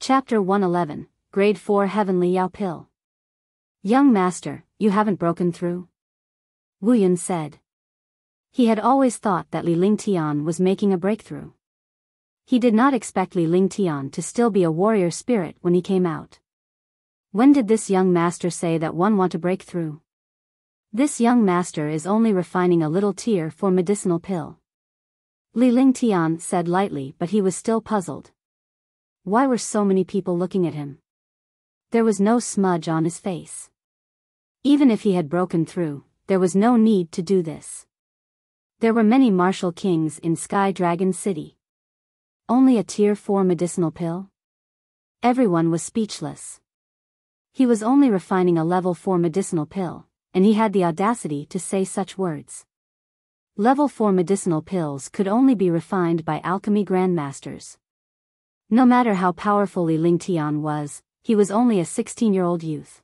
Chapter 111, Grade 4 Heavenly Yao Pill. Young master, you haven't broken through? Wu Yun said. He had always thought that Li Lingtian was making a breakthrough. He did not expect Li Lingtian to still be a warrior spirit when he came out. When did this young master say that one want to break through? This young master is only refining a little tier for medicinal pill. Li Lingtian said lightly, but he was still puzzled. Why were so many people looking at him? There was no smudge on his face. Even if he had broken through, there was no need to do this. There were many martial kings in Sky Dragon City. Only a tier 4 medicinal pill? Everyone was speechless. He was only refining a level 4 medicinal pill, and he had the audacity to say such words. Level 4 medicinal pills could only be refined by alchemy grandmasters. No matter how powerful Li Lingtian was, he was only a 16-year-old youth.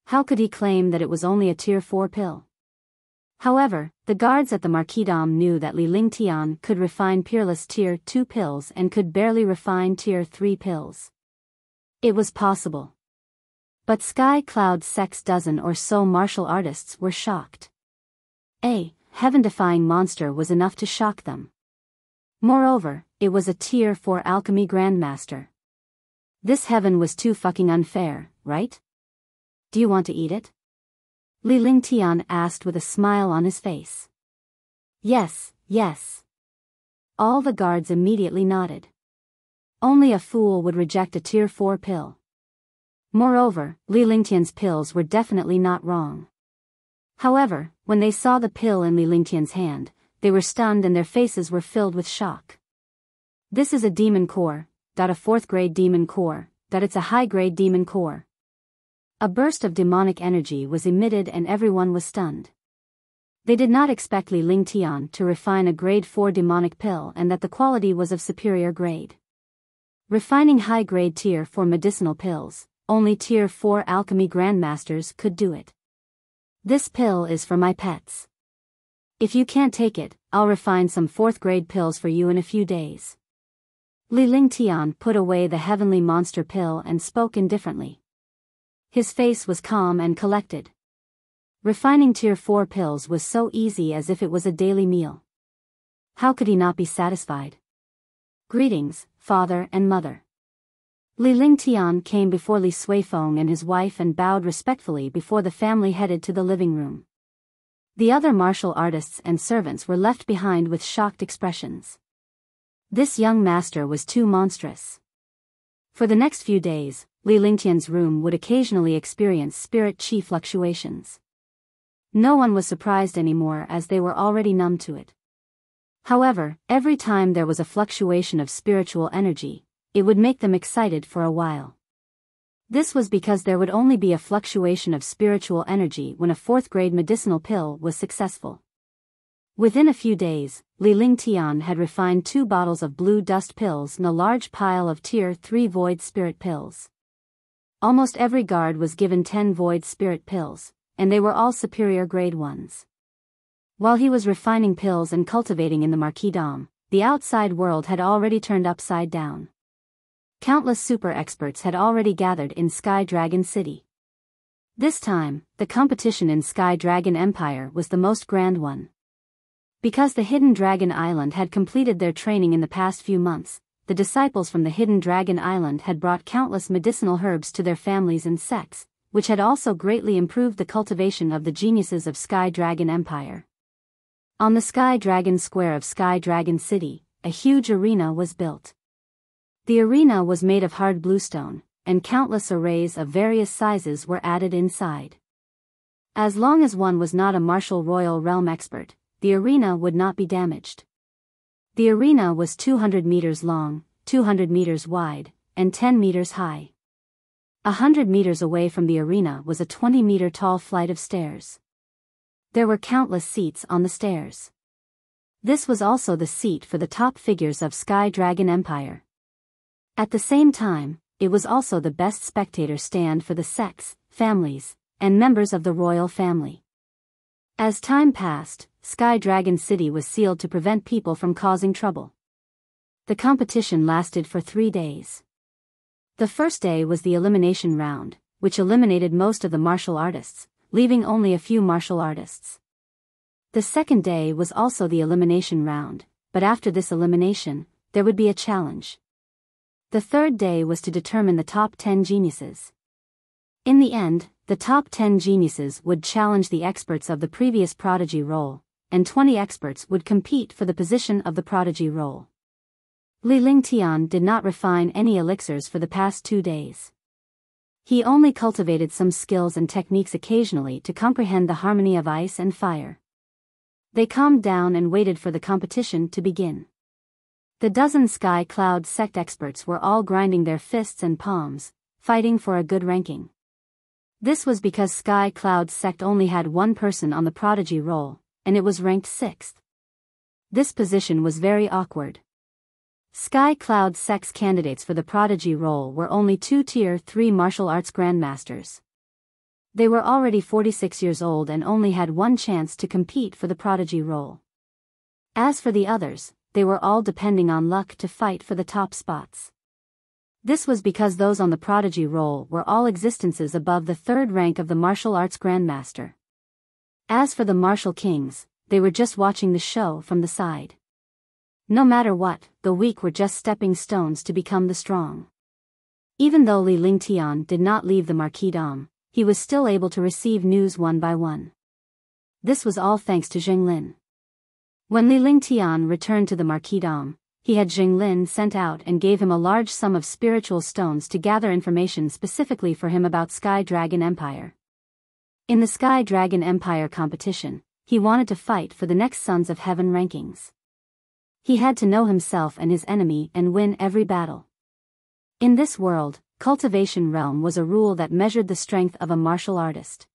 How could he claim that it was only a tier 4 pill? However, the guards at the marquisdom knew that Li Lingtian could refine peerless tier 2 pills and could barely refine tier 3 pills. It was possible. But Sky Cloud's 6 dozen or so martial artists were shocked. A heaven-defying monster was enough to shock them. Moreover, it was a tier 4 alchemy grandmaster. This heaven was too fucking unfair, right? Do you want to eat it? Li Lingtian asked with a smile on his face. Yes, yes. All the guards immediately nodded. Only a fool would reject a tier 4 pill. Moreover, Li Lingtian's pills were definitely not wrong. However, when they saw the pill in Li Lingtian's hand, they were stunned and their faces were filled with shock. This is a demon core, a 4th grade demon core, it's a high grade demon core. A burst of demonic energy was emitted and everyone was stunned. They did not expect Li Lingtian to refine a grade 4 demonic pill and that the quality was of superior grade. Refining high grade tier 4 medicinal pills, only tier 4 alchemy grandmasters could do it. This pill is for my pets. If you can't take it, I'll refine some 4th grade pills for you in a few days. Li Lingtian put away the heavenly monster pill and spoke indifferently. His face was calm and collected. Refining tier 4 pills was so easy as if it was a daily meal. How could he not be satisfied? Greetings, father and mother. Li Lingtian came before Li Suifeng and his wife and bowed respectfully before the family headed to the living room. The other martial artists and servants were left behind with shocked expressions. This young master was too monstrous. For the next few days, Li Lingtian's room would occasionally experience spirit chi fluctuations. No one was surprised anymore as they were already numb to it. However, every time there was a fluctuation of spiritual energy, it would make them excited for a while. This was because there would only be a fluctuation of spiritual energy when a 4th grade medicinal pill was successful. Within a few days, Li Lingtian had refined 2 bottles of blue dust pills and a large pile of tier 3 void spirit pills. Almost every guard was given 10 void spirit pills, and they were all superior grade ones. While he was refining pills and cultivating in the marquisdom, the outside world had already turned upside down. Countless super experts had already gathered in Sky Dragon City. This time, the competition in Sky Dragon Empire was the most grand one. Because the Hidden Dragon Island had completed their training in the past few months, the disciples from the Hidden Dragon Island had brought countless medicinal herbs to their families and sects, which had also greatly improved the cultivation of the geniuses of Sky Dragon Empire. On the Sky Dragon Square of Sky Dragon City, a huge arena was built. The arena was made of hard bluestone, and countless arrays of various sizes were added inside. As long as one was not a martial royal realm expert, the arena would not be damaged. The arena was 200 meters long, 200 meters wide, and 10 meters high. 100 meters away from the arena was a 20-meter-tall flight of stairs. There were countless seats on the stairs. This was also the seat for the top figures of Sky Dragon Empire. At the same time, it was also the best spectator stand for the sects, families, and members of the royal family. As time passed, Sky Dragon City was sealed to prevent people from causing trouble. The competition lasted for 3 days. The first day was the elimination round, which eliminated most of the martial artists, leaving only a few martial artists. The second day was also the elimination round, but after this elimination, there would be a challenge. The third day was to determine the top 10 geniuses. In the end, the top 10 geniuses would challenge the experts of the previous prodigy role, and 20 experts would compete for the position of the prodigy role. Li Lingtian did not refine any elixirs for the past 2 days. He only cultivated some skills and techniques occasionally to comprehend the harmony of ice and fire. They calmed down and waited for the competition to begin. The dozen Sky Cloud sect experts were all grinding their fists and palms, fighting for a good ranking. This was because Sky Cloud sect only had one person on the prodigy roll, and it was ranked 6th. This position was very awkward. Sky Cloud sect's candidates for the prodigy role were only 2 Tier 3 martial arts grandmasters. They were already 46 years old and only had one chance to compete for the prodigy role. As for the others, they were all depending on luck to fight for the top spots. This was because those on the prodigy role were all existences above the 3rd rank of the martial arts grandmaster. As for the martial kings, they were just watching the show from the side. No matter what, the weak were just stepping stones to become the strong. Even though Li Lingtian did not leave the marquisdom, he was still able to receive news one by one. This was all thanks to Zhenglin. When Li Lingtian returned to the marquisdom, he had Zhenglin sent out and gave him a large sum of spiritual stones to gather information specifically for him about Sky Dragon Empire. In the Sky Dragon Empire competition, he wanted to fight for the next Sons of Heaven rankings. He had to know himself and his enemy and win every battle. In this world, cultivation realm was a rule that measured the strength of a martial artist.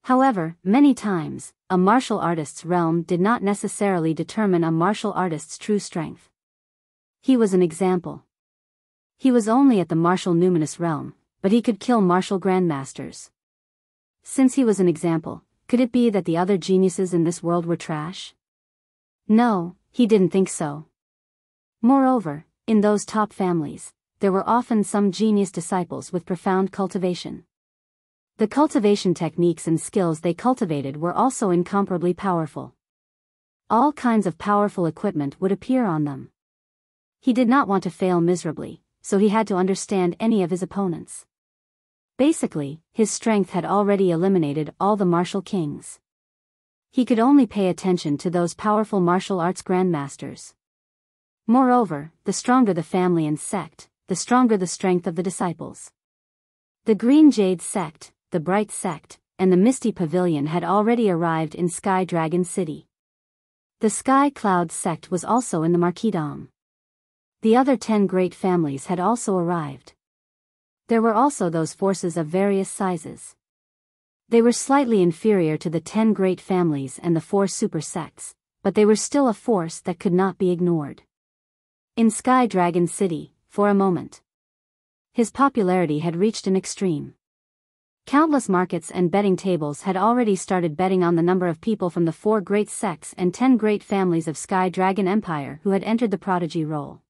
However, many times, a martial artist's realm did not necessarily determine a martial artist's true strength. He was an example. He was only at the martial numinous realm, but he could kill martial grandmasters. Since he was an example, could it be that the other geniuses in this world were trash? No, he didn't think so. Moreover, in those top families, there were often some genius disciples with profound cultivation. The cultivation techniques and skills they cultivated were also incomparably powerful. All kinds of powerful equipment would appear on them. He did not want to fail miserably, so he had to understand any of his opponents. Basically, his strength had already eliminated all the martial kings. He could only pay attention to those powerful martial arts grandmasters. Moreover, the stronger the family and sect, the stronger the strength of the disciples. The Green Jade sect, the Bright sect, and the Misty Pavilion had already arrived in Sky Dragon City. The Sky Cloud sect was also in the marquisdom. The other 10 great families had also arrived. There were also those forces of various sizes. They were slightly inferior to the 10 great families and the 4 super sects, but they were still a force that could not be ignored. In Sky Dragon City, for a moment, his popularity had reached an extreme. Countless markets and betting tables had already started betting on the number of people from the 4 great sects and 10 great families of Sky Dragon Empire who had entered the prodigy role.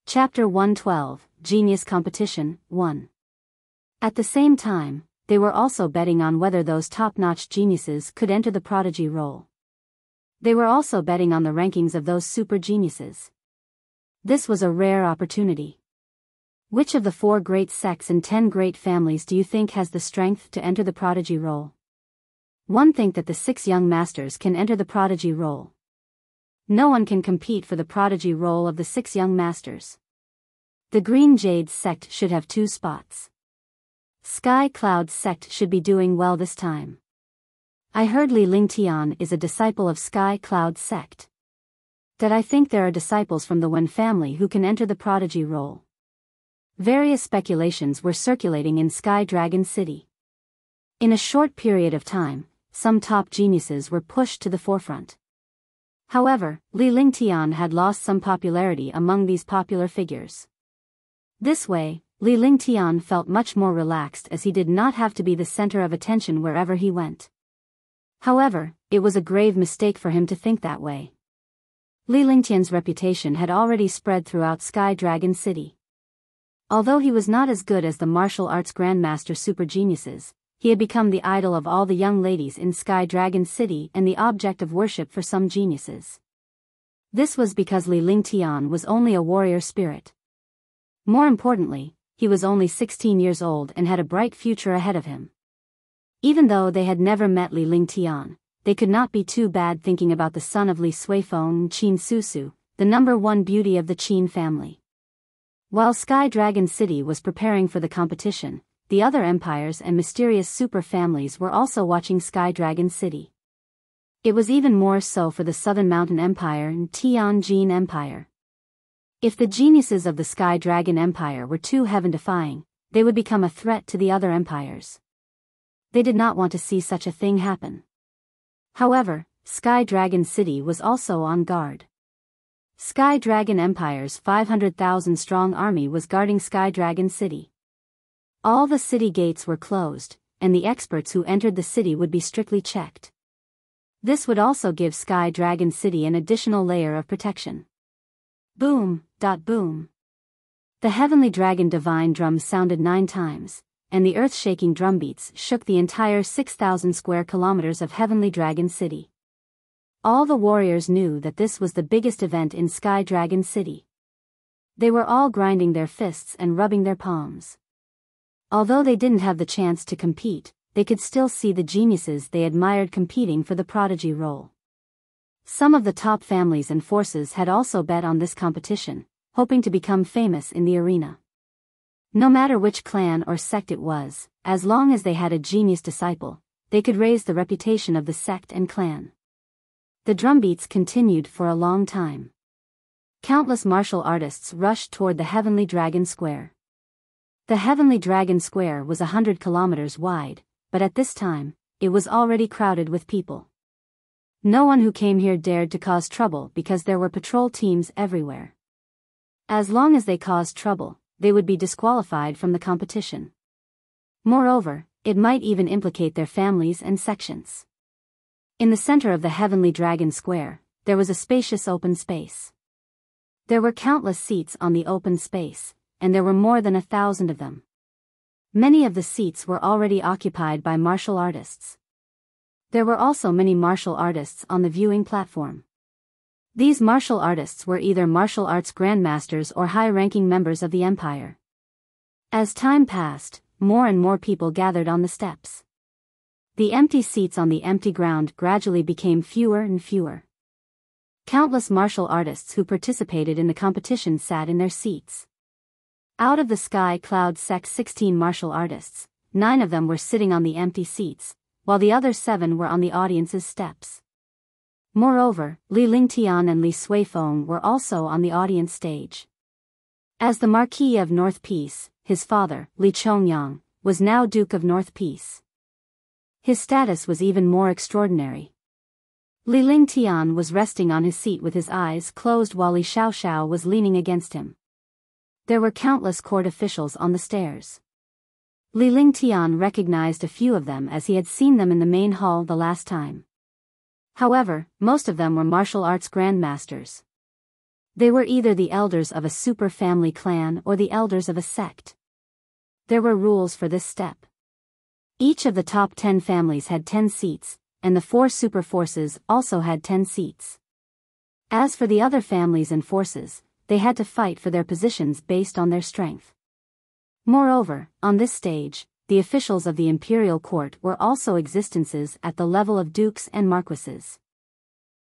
Chapter 112, Genius Competition, 1. At the same time, they were also betting on whether those top-notch geniuses could enter the prodigy role. They were also betting on the rankings of those super geniuses. This was a rare opportunity. Which of the 4 great sects and 10 great families do you think has the strength to enter the prodigy role? One think that the 6 young masters can enter the prodigy role. No one can compete for the prodigy role of the 6 young masters. The Green Jade sect should have 2 spots. Sky Cloud sect should be doing well this time. I heard Li Lingtian is a disciple of Sky Cloud sect. That I think there are disciples from the Wen family who can enter the prodigy role. Various speculations were circulating in Sky Dragon City. In a short period of time, some top geniuses were pushed to the forefront. However, Li Lingtian had lost some popularity among these popular figures. This way, Li Lingtian felt much more relaxed as he did not have to be the center of attention wherever he went. However, it was a grave mistake for him to think that way. Li Lingtian's reputation had already spread throughout Sky Dragon City. Although he was not as good as the martial arts grandmaster super geniuses, he had become the idol of all the young ladies in Sky Dragon City and the object of worship for some geniuses. This was because Li Lingtian was only a warrior spirit. More importantly, he was only 16 years old and had a bright future ahead of him. Even though they had never met Li Lingtian, they could not be too bad thinking about the son of Li Suifeng, Qin Susu, the #1 beauty of the Qin family. While Sky Dragon City was preparing for the competition, the other empires and mysterious super families were also watching Sky Dragon City. It was even more so for the Southern Mountain Empire and Tianjin Empire. If the geniuses of the Sky Dragon Empire were too heaven-defying, they would become a threat to the other empires. They did not want to see such a thing happen. However, Sky Dragon City was also on guard. Sky Dragon Empire's 500,000-strong army was guarding Sky Dragon City. All the city gates were closed, and the experts who entered the city would be strictly checked. This would also give Sky Dragon City an additional layer of protection. Boom, boom. The heavenly dragon divine drums sounded 9 times, and the earth-shaking drumbeats shook the entire 6,000 square kilometers of heavenly dragon city. All the warriors knew that this was the biggest event in Sky Dragon City. They were all grinding their fists and rubbing their palms. Although they didn't have the chance to compete, they could still see the geniuses they admired competing for the prodigy role. Some of the top families and forces had also bet on this competition, hoping to become famous in the arena. No matter which clan or sect it was, as long as they had a genius disciple, they could raise the reputation of the sect and clan. The drumbeats continued for a long time. Countless martial artists rushed toward the Heavenly Dragon Square. The Heavenly Dragon Square was 100 kilometers wide, but at this time, it was already crowded with people. No one who came here dared to cause trouble because there were patrol teams everywhere. As long as they caused trouble, they would be disqualified from the competition. Moreover, it might even implicate their families and sections. In the center of the Heavenly Dragon Square, there was a spacious open space. There were countless seats on the open space, and there were more than 1,000 of them. Many of the seats were already occupied by martial artists. There were also many martial artists on the viewing platform. These martial artists were either martial arts grandmasters or high-ranking members of the empire. As time passed, more and more people gathered on the steps. The empty seats on the empty ground gradually became fewer and fewer. Countless martial artists who participated in the competition sat in their seats. Out of the Sky Cloud Sect's 16 martial artists, 9 of them were sitting on the empty seats, while the other 7 were on the audience's steps. Moreover, Li Lingtian and Li Suifeng were also on the audience stage. As the Marquis of North Peace, his father, Li Chongyang, was now Duke of North Peace. His status was even more extraordinary. Li Lingtian was resting on his seat with his eyes closed while Li Xiaoxiao was leaning against him. There were countless court officials on the stairs. Li Lingtian recognized a few of them as he had seen them in the main hall the last time. However, most of them were martial arts grandmasters. They were either the elders of a super family clan or the elders of a sect. There were rules for this step. Each of the top 10 families had 10 seats, and the 4 super forces also had 10 seats. As for the other families and forces, they had to fight for their positions based on their strength. Moreover, on this stage, the officials of the imperial court were also existences at the level of dukes and marquises.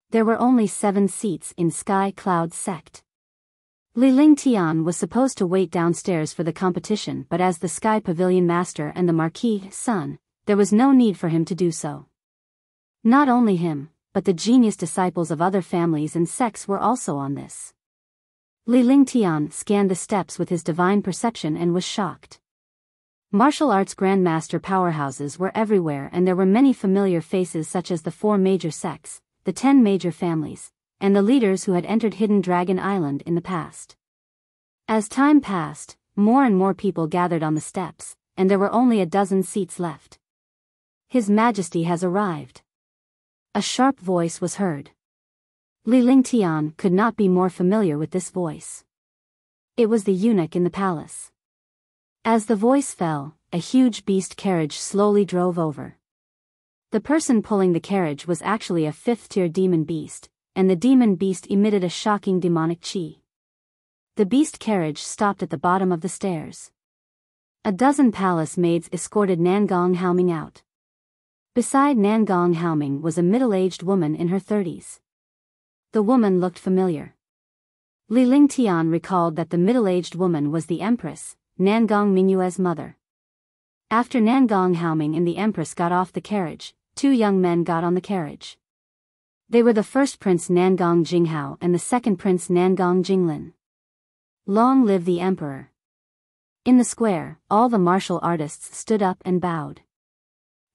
There were only 7 seats in Sky Cloud Sect. Li Lingtian was supposed to wait downstairs for the competition, but as the Sky Pavilion Master and the Marquis' son, there was no need for him to do so. Not only him, but the genius disciples of other families and sects were also on this. Li Lingtian scanned the steps with his divine perception and was shocked. Martial arts grandmaster powerhouses were everywhere, and there were many familiar faces such as the 4 major sects, the 10 major families, and the leaders who had entered Hidden Dragon Island in the past. As time passed, more and more people gathered on the steps, and there were only a dozen seats left. His Majesty has arrived. A sharp voice was heard. Li Lingtian could not be more familiar with this voice. It was the eunuch in the palace. As the voice fell, a huge beast carriage slowly drove over. The person pulling the carriage was actually a fifth-tier demon beast, and the demon beast emitted a shocking demonic chi. The beast carriage stopped at the bottom of the stairs. A dozen palace maids escorted Nangong Haoming out. Beside Nangong Haoming was a middle-aged woman in her 30s. The woman looked familiar. Li Lingtian recalled that the middle-aged woman was the Empress, Nangong Mingyue's mother. After Nangong Haoming and the Empress got off the carriage, two young men got on the carriage. They were the first Prince Nangong Jinghao and the second Prince Nangong Jinglin. Long live the Emperor! In the square, all the martial artists stood up and bowed.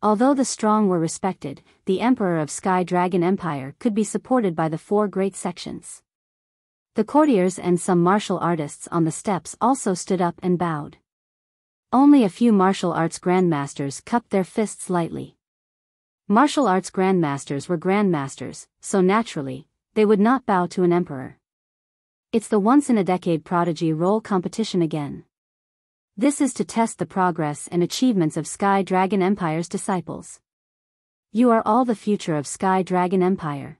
Although the strong were respected, the Emperor of Sky Dragon Empire could be supported by the four great sections. The courtiers and some martial artists on the steps also stood up and bowed. Only a few martial arts grandmasters cupped their fists lightly. Martial arts grandmasters were grandmasters, so naturally, they would not bow to an emperor. It's the once-in-a-decade prodigy role competition again. This is to test the progress and achievements of Sky Dragon Empire's disciples. You are all the future of Sky Dragon Empire.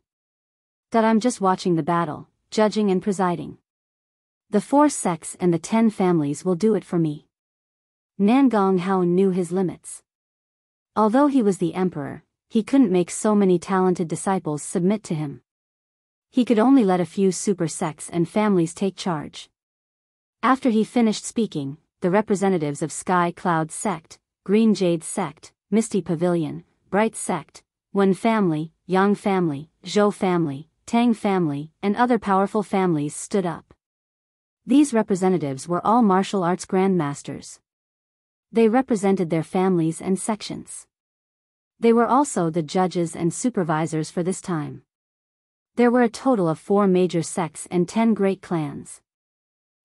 That I'm just watching the battle, judging and presiding. The 4 sects and the 10 families will do it for me. Nangong Hao knew his limits. Although he was the emperor, he couldn't make so many talented disciples submit to him. He could only let a few super sects and families take charge. After he finished speaking, the representatives of Sky Cloud Sect, Green Jade Sect, Misty Pavilion, Bright Sect, Wen Family, Yang Family, Zhou Family, Tang Family, and other powerful families stood up. These representatives were all martial arts grandmasters. They represented their families and sections. They were also the judges and supervisors for this time. There were a total of 4 major sects and 10 great clans.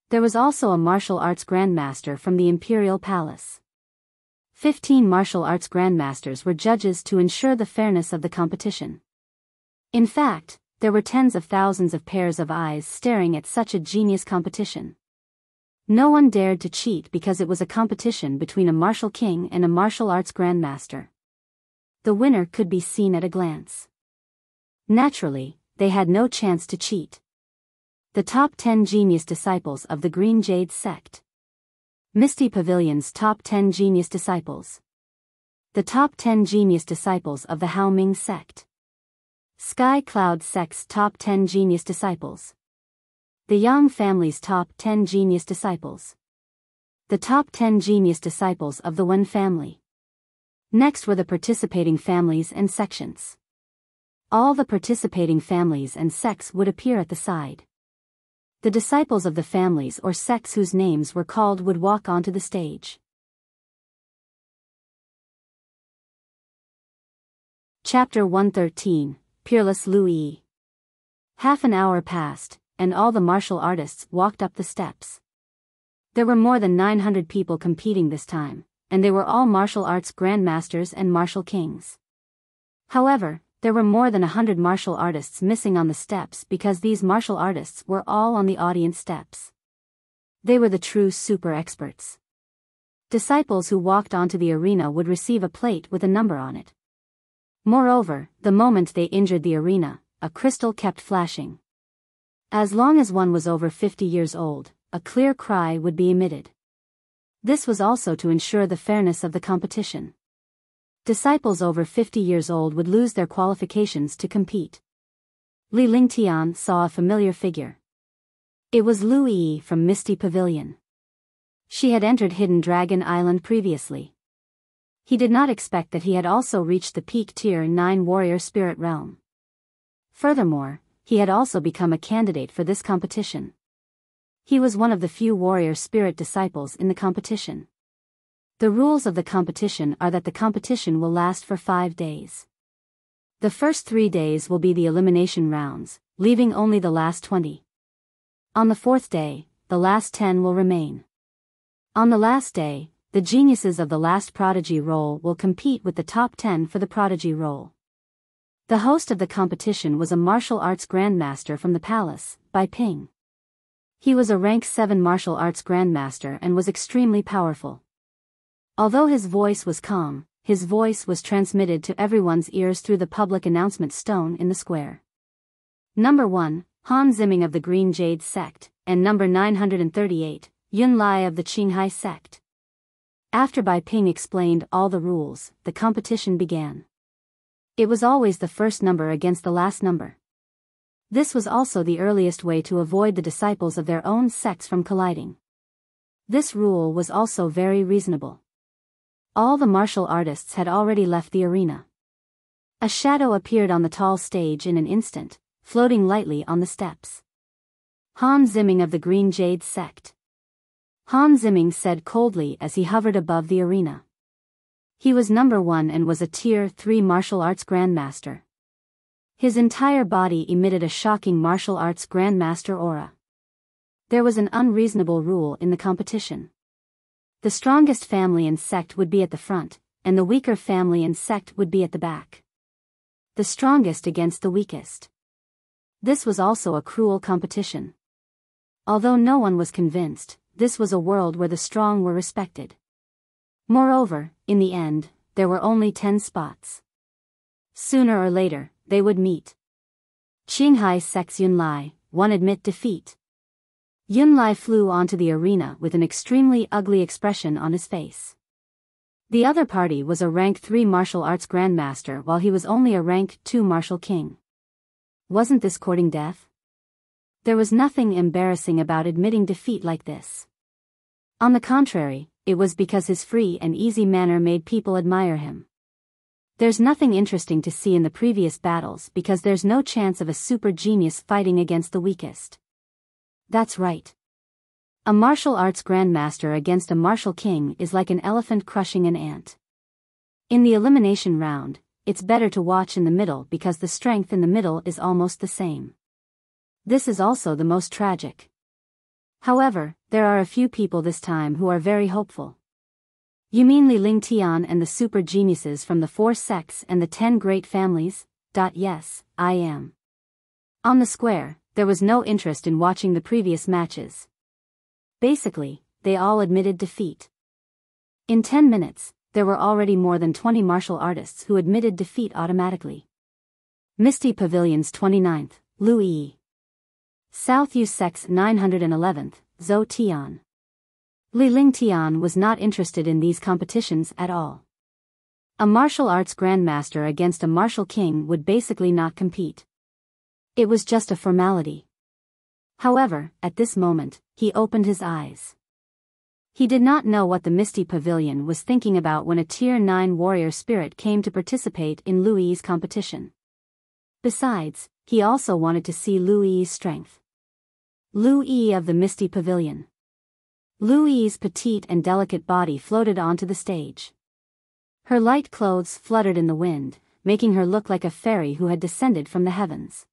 There was also a martial arts grandmaster from the Imperial Palace. 15 martial arts grandmasters were judges to ensure the fairness of the competition. In fact, there were tens of thousands of pairs of eyes staring at such a genius competition. No one dared to cheat because it was a competition between a martial king and a martial arts grandmaster. The winner could be seen at a glance. Naturally, they had no chance to cheat. The top 10 genius disciples of the Green Jade Sect. Misty Pavilion's top 10 genius disciples. The top 10 genius disciples of the Haoming Sect. Sky Cloud Sect's top 10 genius disciples. The Yang family's top 10 genius disciples. The top 10 genius disciples of the Wen family. Next were the participating families and sections. All the participating families and sects would appear at the side. The disciples of the families or sects whose names were called would walk onto the stage. Chapter 113, Peerless Louis. Half an hour passed, and all the martial artists walked up the steps. There were more than 900 people competing this time, and they were all martial arts grandmasters and martial kings. However, there were more than 100 martial artists missing on the steps because these martial artists were all on the audience steps. They were the true super experts. Disciples who walked onto the arena would receive a plate with a number on it. Moreover, the moment they entered the arena, a crystal kept flashing. As long as one was over 50 years old, a clear cry would be emitted. This was also to ensure the fairness of the competition. Disciples over 50 years old would lose their qualifications to compete. Li Lingtian saw a familiar figure. It was Lu Yi from Misty Pavilion. She had entered Hidden Dragon Island previously. He did not expect that he had also reached the peak tier 9 warrior spirit realm. Furthermore, he had also become a candidate for this competition. He was one of the few warrior spirit disciples in the competition. The rules of the competition are that the competition will last for 5 days. The first 3 days will be the elimination rounds, leaving only the last 20. On the 4th day, the last 10 will remain. On the last day, the geniuses of the last prodigy role will compete with the top 10 for the prodigy role. The host of the competition was a martial arts grandmaster from the palace, Bai Ping. He was a rank 7 martial arts grandmaster and was extremely powerful. Although his voice was calm, his voice was transmitted to everyone's ears through the public announcement stone in the square. Number 1, Han Ziming of the Green Jade sect, and number 938, Yun Lai of the Qinghai sect. After Bai Ping explained all the rules, the competition began. It was always the first number against the last number. This was also the earliest way to avoid the disciples of their own sects from colliding. This rule was also very reasonable. All the martial artists had already left the arena. A shadow appeared on the tall stage in an instant, floating lightly on the steps. Han Ziming of the Green Jade sect. Han Ziming said coldly as he hovered above the arena. He was number 1 and was a Tier 3 martial arts grandmaster. His entire body emitted a shocking martial arts grandmaster aura. There was an unreasonable rule in the competition. The strongest family and sect would be at the front, and the weaker family and sect would be at the back. The strongest against the weakest. This was also a cruel competition. Although no one was convinced, this was a world where the strong were respected. Moreover, in the end, there were only 10 spots. Sooner or later, they would meet. Qinghai sect's Yun Lai, won admit defeat. Yun Lai flew onto the arena with an extremely ugly expression on his face. The other party was a rank 3 martial arts grandmaster while he was only a rank 2 martial king. Wasn't this courting death? There was nothing embarrassing about admitting defeat like this. On the contrary, it was because his free and easy manner made people admire him. There's nothing interesting to see in the previous battles because there's no chance of a super genius fighting against the weakest. That's right. A martial arts grandmaster against a martial king is like an elephant crushing an ant. In the elimination round, it's better to watch in the middle because the strength in the middle is almost the same. This is also the most tragic. However, there are a few people this time who are very hopeful. You mean Li Lingtian and the super geniuses from the 4 sects and the 10 great families? Yes, I am. On the square, there was no interest in watching the previous matches. Basically, they all admitted defeat. In 10 minutes, there were already more than 20 martial artists who admitted defeat automatically. Misty Pavilion's 29th, Lu Yi. South Yu Sect's 911th, Zhou Tian. Li Lingtian was not interested in these competitions at all. A martial arts grandmaster against a martial king would basically not compete. It was just a formality. However, at this moment, he opened his eyes. He did not know what the Misty Pavilion was thinking about when a Tier 9 warrior spirit came to participate in Lu Yi's competition. Besides, he also wanted to see Lu Yi's strength. Lu Yi of the Misty Pavilion. Lu Yi's petite and delicate body floated onto the stage. Her light clothes fluttered in the wind, making her look like a fairy who had descended from the heavens.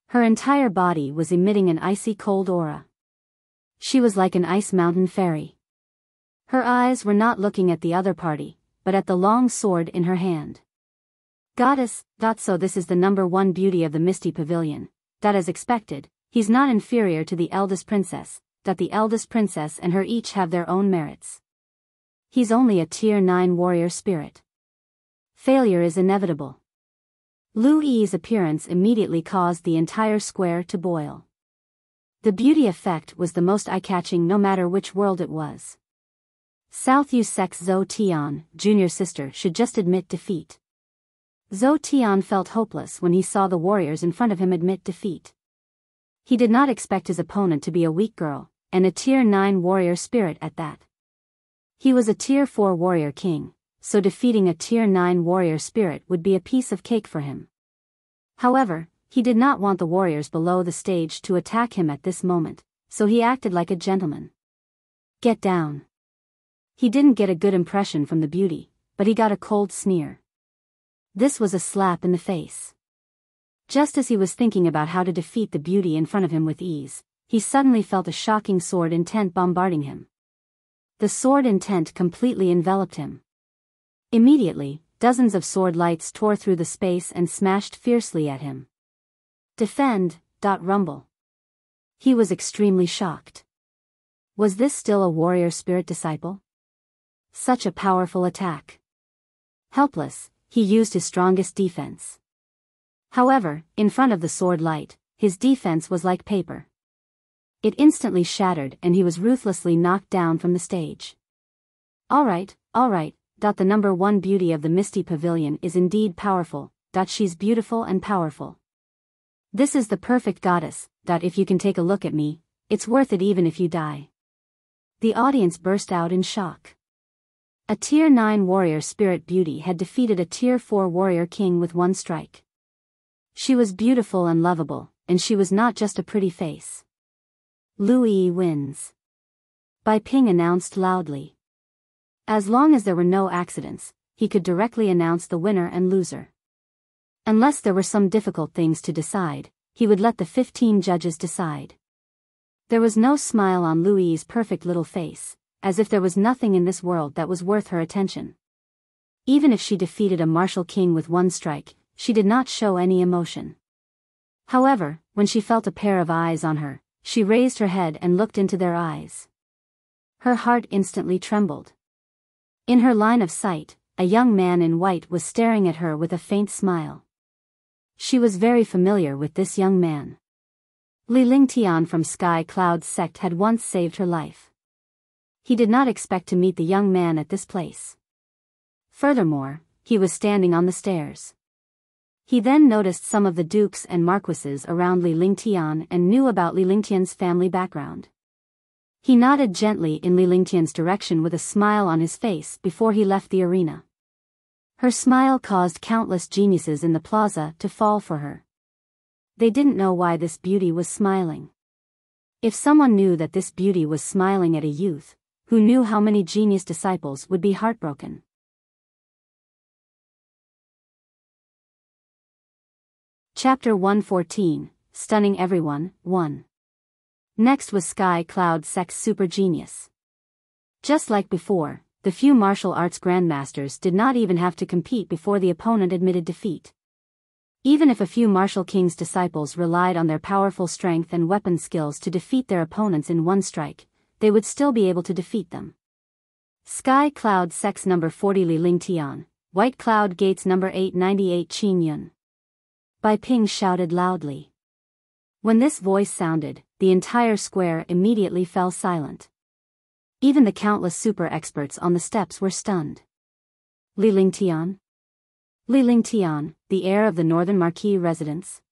Her entire body was emitting an icy cold aura. She was like an ice mountain fairy. Her eyes were not looking at the other party, but at the long sword in her hand. Goddess, so this is the number 1 beauty of the Misty Pavilion, that as expected, he's not inferior to the eldest princess, that the eldest princess and her each have their own merits. He's only a Tier 9 warrior spirit. Failure is inevitable. Lu Yi's appearance immediately caused the entire square to boil. The beauty effect was the most eye-catching no matter which world it was. South Yu Sect's Zhou Tian, junior sister, should just admit defeat. Zhou Tian felt hopeless when he saw the warriors in front of him admit defeat. He did not expect his opponent to be a weak girl, and a Tier 9 warrior spirit at that. He was a Tier 4 warrior king, so defeating a Tier 9 warrior spirit would be a piece of cake for him. However, he did not want the warriors below the stage to attack him at this moment, so he acted like a gentleman. Get down. He didn't get a good impression from the beauty, but he got a cold sneer. This was a slap in the face. Just as he was thinking about how to defeat the beauty in front of him with ease, he suddenly felt a shocking sword intent bombarding him. The sword intent completely enveloped him. Immediately, dozens of sword lights tore through the space and smashed fiercely at him. Defend, rumble. He was extremely shocked. Was this still a warrior spirit disciple? Such a powerful attack. Helpless, he used his strongest defense. However, in front of the sword light, his defense was like paper. It instantly shattered and he was ruthlessly knocked down from the stage. All right, the number one beauty of the Misty Pavilion is indeed powerful, she's beautiful and powerful. This is the perfect goddess, if you can take a look at me, it's worth it even if you die. The audience burst out in shock. A Tier 9 warrior spirit beauty had defeated a Tier 4 warrior king with one strike. She was beautiful and lovable, and she was not just a pretty face. Lu Yi wins. Bai Ping announced loudly. As long as there were no accidents, he could directly announce the winner and loser. Unless there were some difficult things to decide, he would let the 15 judges decide. There was no smile on Lu Yi's perfect little face, as if there was nothing in this world that was worth her attention. Even if she defeated a martial king with one strike, she did not show any emotion. However, when she felt a pair of eyes on her, she raised her head and looked into their eyes. Her heart instantly trembled. In her line of sight, a young man in white was staring at her with a faint smile. She was very familiar with this young man. Li Lingtian from Sky Cloud's sect had once saved her life. He did not expect to meet the young man at this place. Furthermore, he was standing on the stairs. He then noticed some of the dukes and marquises around Li Lingtian and knew about Li Lingtian's family background. He nodded gently in Li Lingtian's direction with a smile on his face before he left the arena. Her smile caused countless geniuses in the plaza to fall for her. They didn't know why this beauty was smiling. If someone knew that this beauty was smiling at a youth, who knew how many genius disciples would be heartbroken. Chapter 114, Stunning Everyone, 1. Next was Sky Cloud Sect's super genius. Just like before, the few martial arts grandmasters did not even have to compete before the opponent admitted defeat. Even if a few martial king's disciples relied on their powerful strength and weapon skills to defeat their opponents in one strike, they would still be able to defeat them. Sky Cloud Sect's number 40 Li Lingtian, White Cloud Gates number 898 Qin Yun. Bai Ping shouted loudly. When this voice sounded, the entire square immediately fell silent. Even the countless super experts on the steps were stunned. Li Lingtian? Li Lingtian, the heir of the Northern Marquis residence.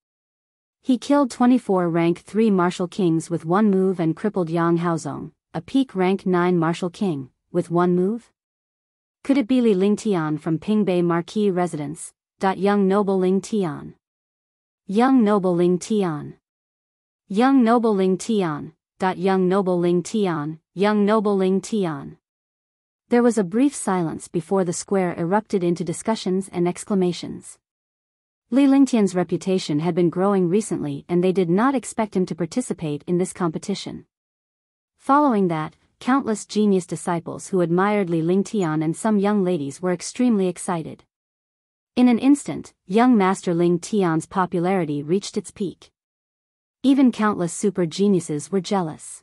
He killed 24 rank 3 martial kings with one move and crippled Yang Haozong, a peak rank 9 martial king, with one move? Could it be Li Lingtian from Pingbei Marquis residence? Young noble Lingtian. Young noble Lingtian. Young noble Lingtian. Young noble Lingtian. Young noble Lingtian. There was a brief silence before the square erupted into discussions and exclamations. Li Lingtian's reputation had been growing recently and they did not expect him to participate in this competition. Following that, countless genius disciples who admired Li Lingtian and some young ladies were extremely excited. In an instant, young Master Lingtian's popularity reached its peak. Even countless super geniuses were jealous.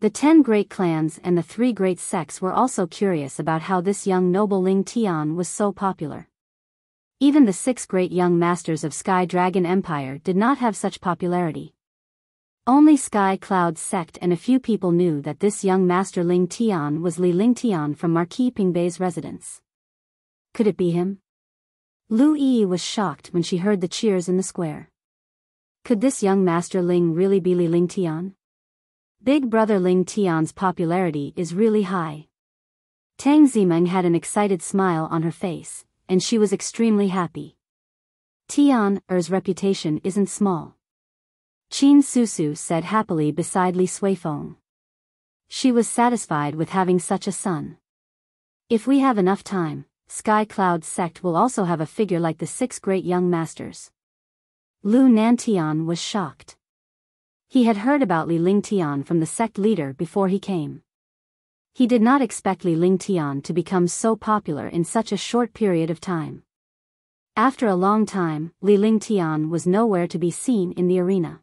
The 10 great clans and the 3 great sects were also curious about how this young noble Lingtian was so popular. Even the 6 great young masters of Sky Dragon Empire did not have such popularity. Only Sky Cloud sect and a few people knew that this young master Lingtian was Li Lingtian from Marquis Pingbei's residence. Could it be him? Lu Yi was shocked when she heard the cheers in the square. Could this young master Ling really be Li Lingtian? Big brother Lingtian's popularity is really high. Tang Zimeng had an excited smile on her face, and she was extremely happy. Tian's reputation isn't small. Qin Susu said happily beside Li Suifeng. She was satisfied with having such a son. If we have enough time, Sky Cloud sect will also have a figure like the 6 great young masters. Lu Nantian was shocked. He had heard about Li Lingtian from the sect leader before he came. He did not expect Li Lingtian to become so popular in such a short period of time. After a long time, Li Lingtian was nowhere to be seen in the arena.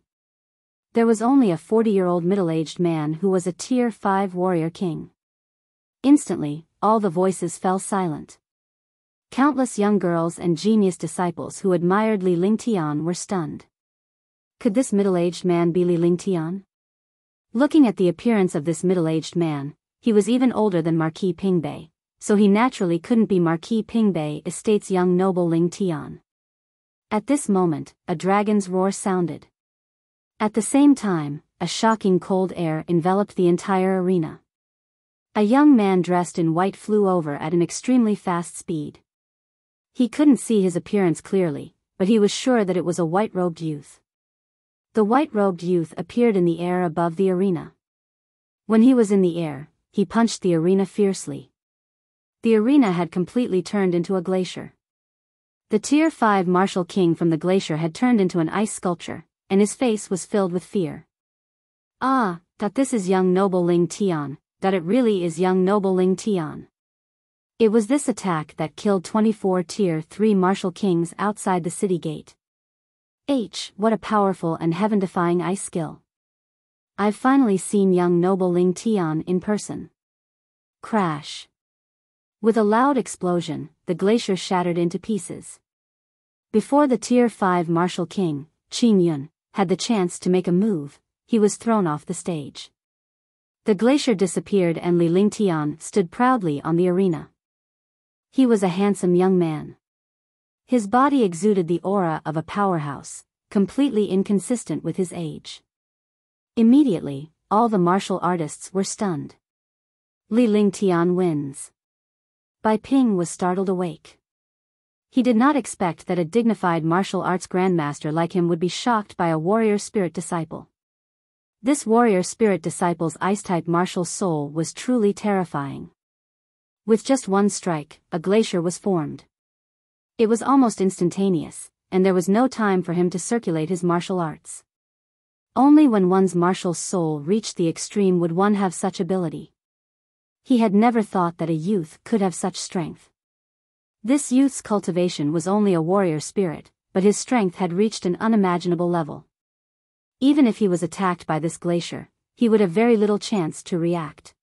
There was only a 40-year-old middle-aged man who was a Tier 5 warrior king. Instantly, all the voices fell silent. Countless young girls and genius disciples who admired Li Lingtian were stunned. Could this middle-aged man be Li Lingtian? Looking at the appearance of this middle-aged man, he was even older than Marquis Pingbei, so he naturally couldn't be Marquis Pingbei Estate's young noble Lingtian. At this moment, a dragon's roar sounded. At the same time, a shocking cold air enveloped the entire arena. A young man dressed in white flew over at an extremely fast speed. He couldn't see his appearance clearly, but he was sure that it was a white-robed youth. The white-robed youth appeared in the air above the arena. When he was in the air, he punched the arena fiercely. The arena had completely turned into a glacier. The Tier 5 martial king from the glacier had turned into an ice sculpture, and his face was filled with fear. Ah, that this is young noble Lingtian, that it really is young noble Lingtian. It was this attack that killed 24 Tier 3 martial kings outside the city gate. What a powerful and heaven-defying ice skill. I've finally seen young noble Lingtian in person. Crash. With a loud explosion, the glacier shattered into pieces. Before the Tier 5 martial king, Qin Yun, had the chance to make a move, he was thrown off the stage. The glacier disappeared and Li Lingtian stood proudly on the arena. He was a handsome young man. His body exuded the aura of a powerhouse, completely inconsistent with his age. Immediately, all the martial artists were stunned. Li Lingtian wins. Bai Ping was startled awake. He did not expect that a dignified martial arts grandmaster like him would be shocked by a warrior spirit disciple. This warrior spirit disciple's ice-type martial soul was truly terrifying. With just one strike, a glacier was formed. It was almost instantaneous, and there was no time for him to circulate his martial arts. Only when one's martial soul reached the extreme would one have such ability. He had never thought that a youth could have such strength. This youth's cultivation was only a warrior spirit, but his strength had reached an unimaginable level. Even if he was attacked by this glacier, he would have very little chance to react.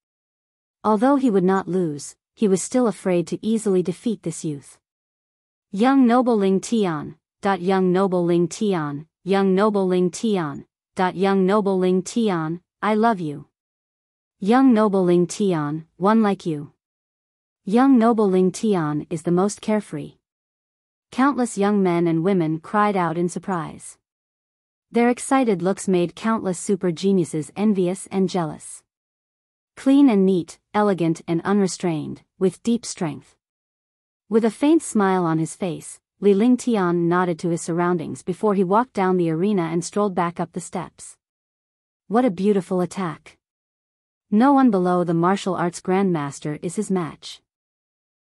Although he would not lose, he was still afraid to easily defeat this youth. Young noble Lingtian, young noble Lingtian, young noble Lingtian, young noble Lingtian, I love you. Young noble Lingtian, one like you. Young noble Lingtian is the most carefree. Countless young men and women cried out in surprise. Their excited looks made countless super geniuses envious and jealous. Clean and neat, elegant and unrestrained, with deep strength. With a faint smile on his face, Li Lingtian nodded to his surroundings before he walked down the arena and strolled back up the steps. What a beautiful attack. No one below the martial arts grandmaster is his match.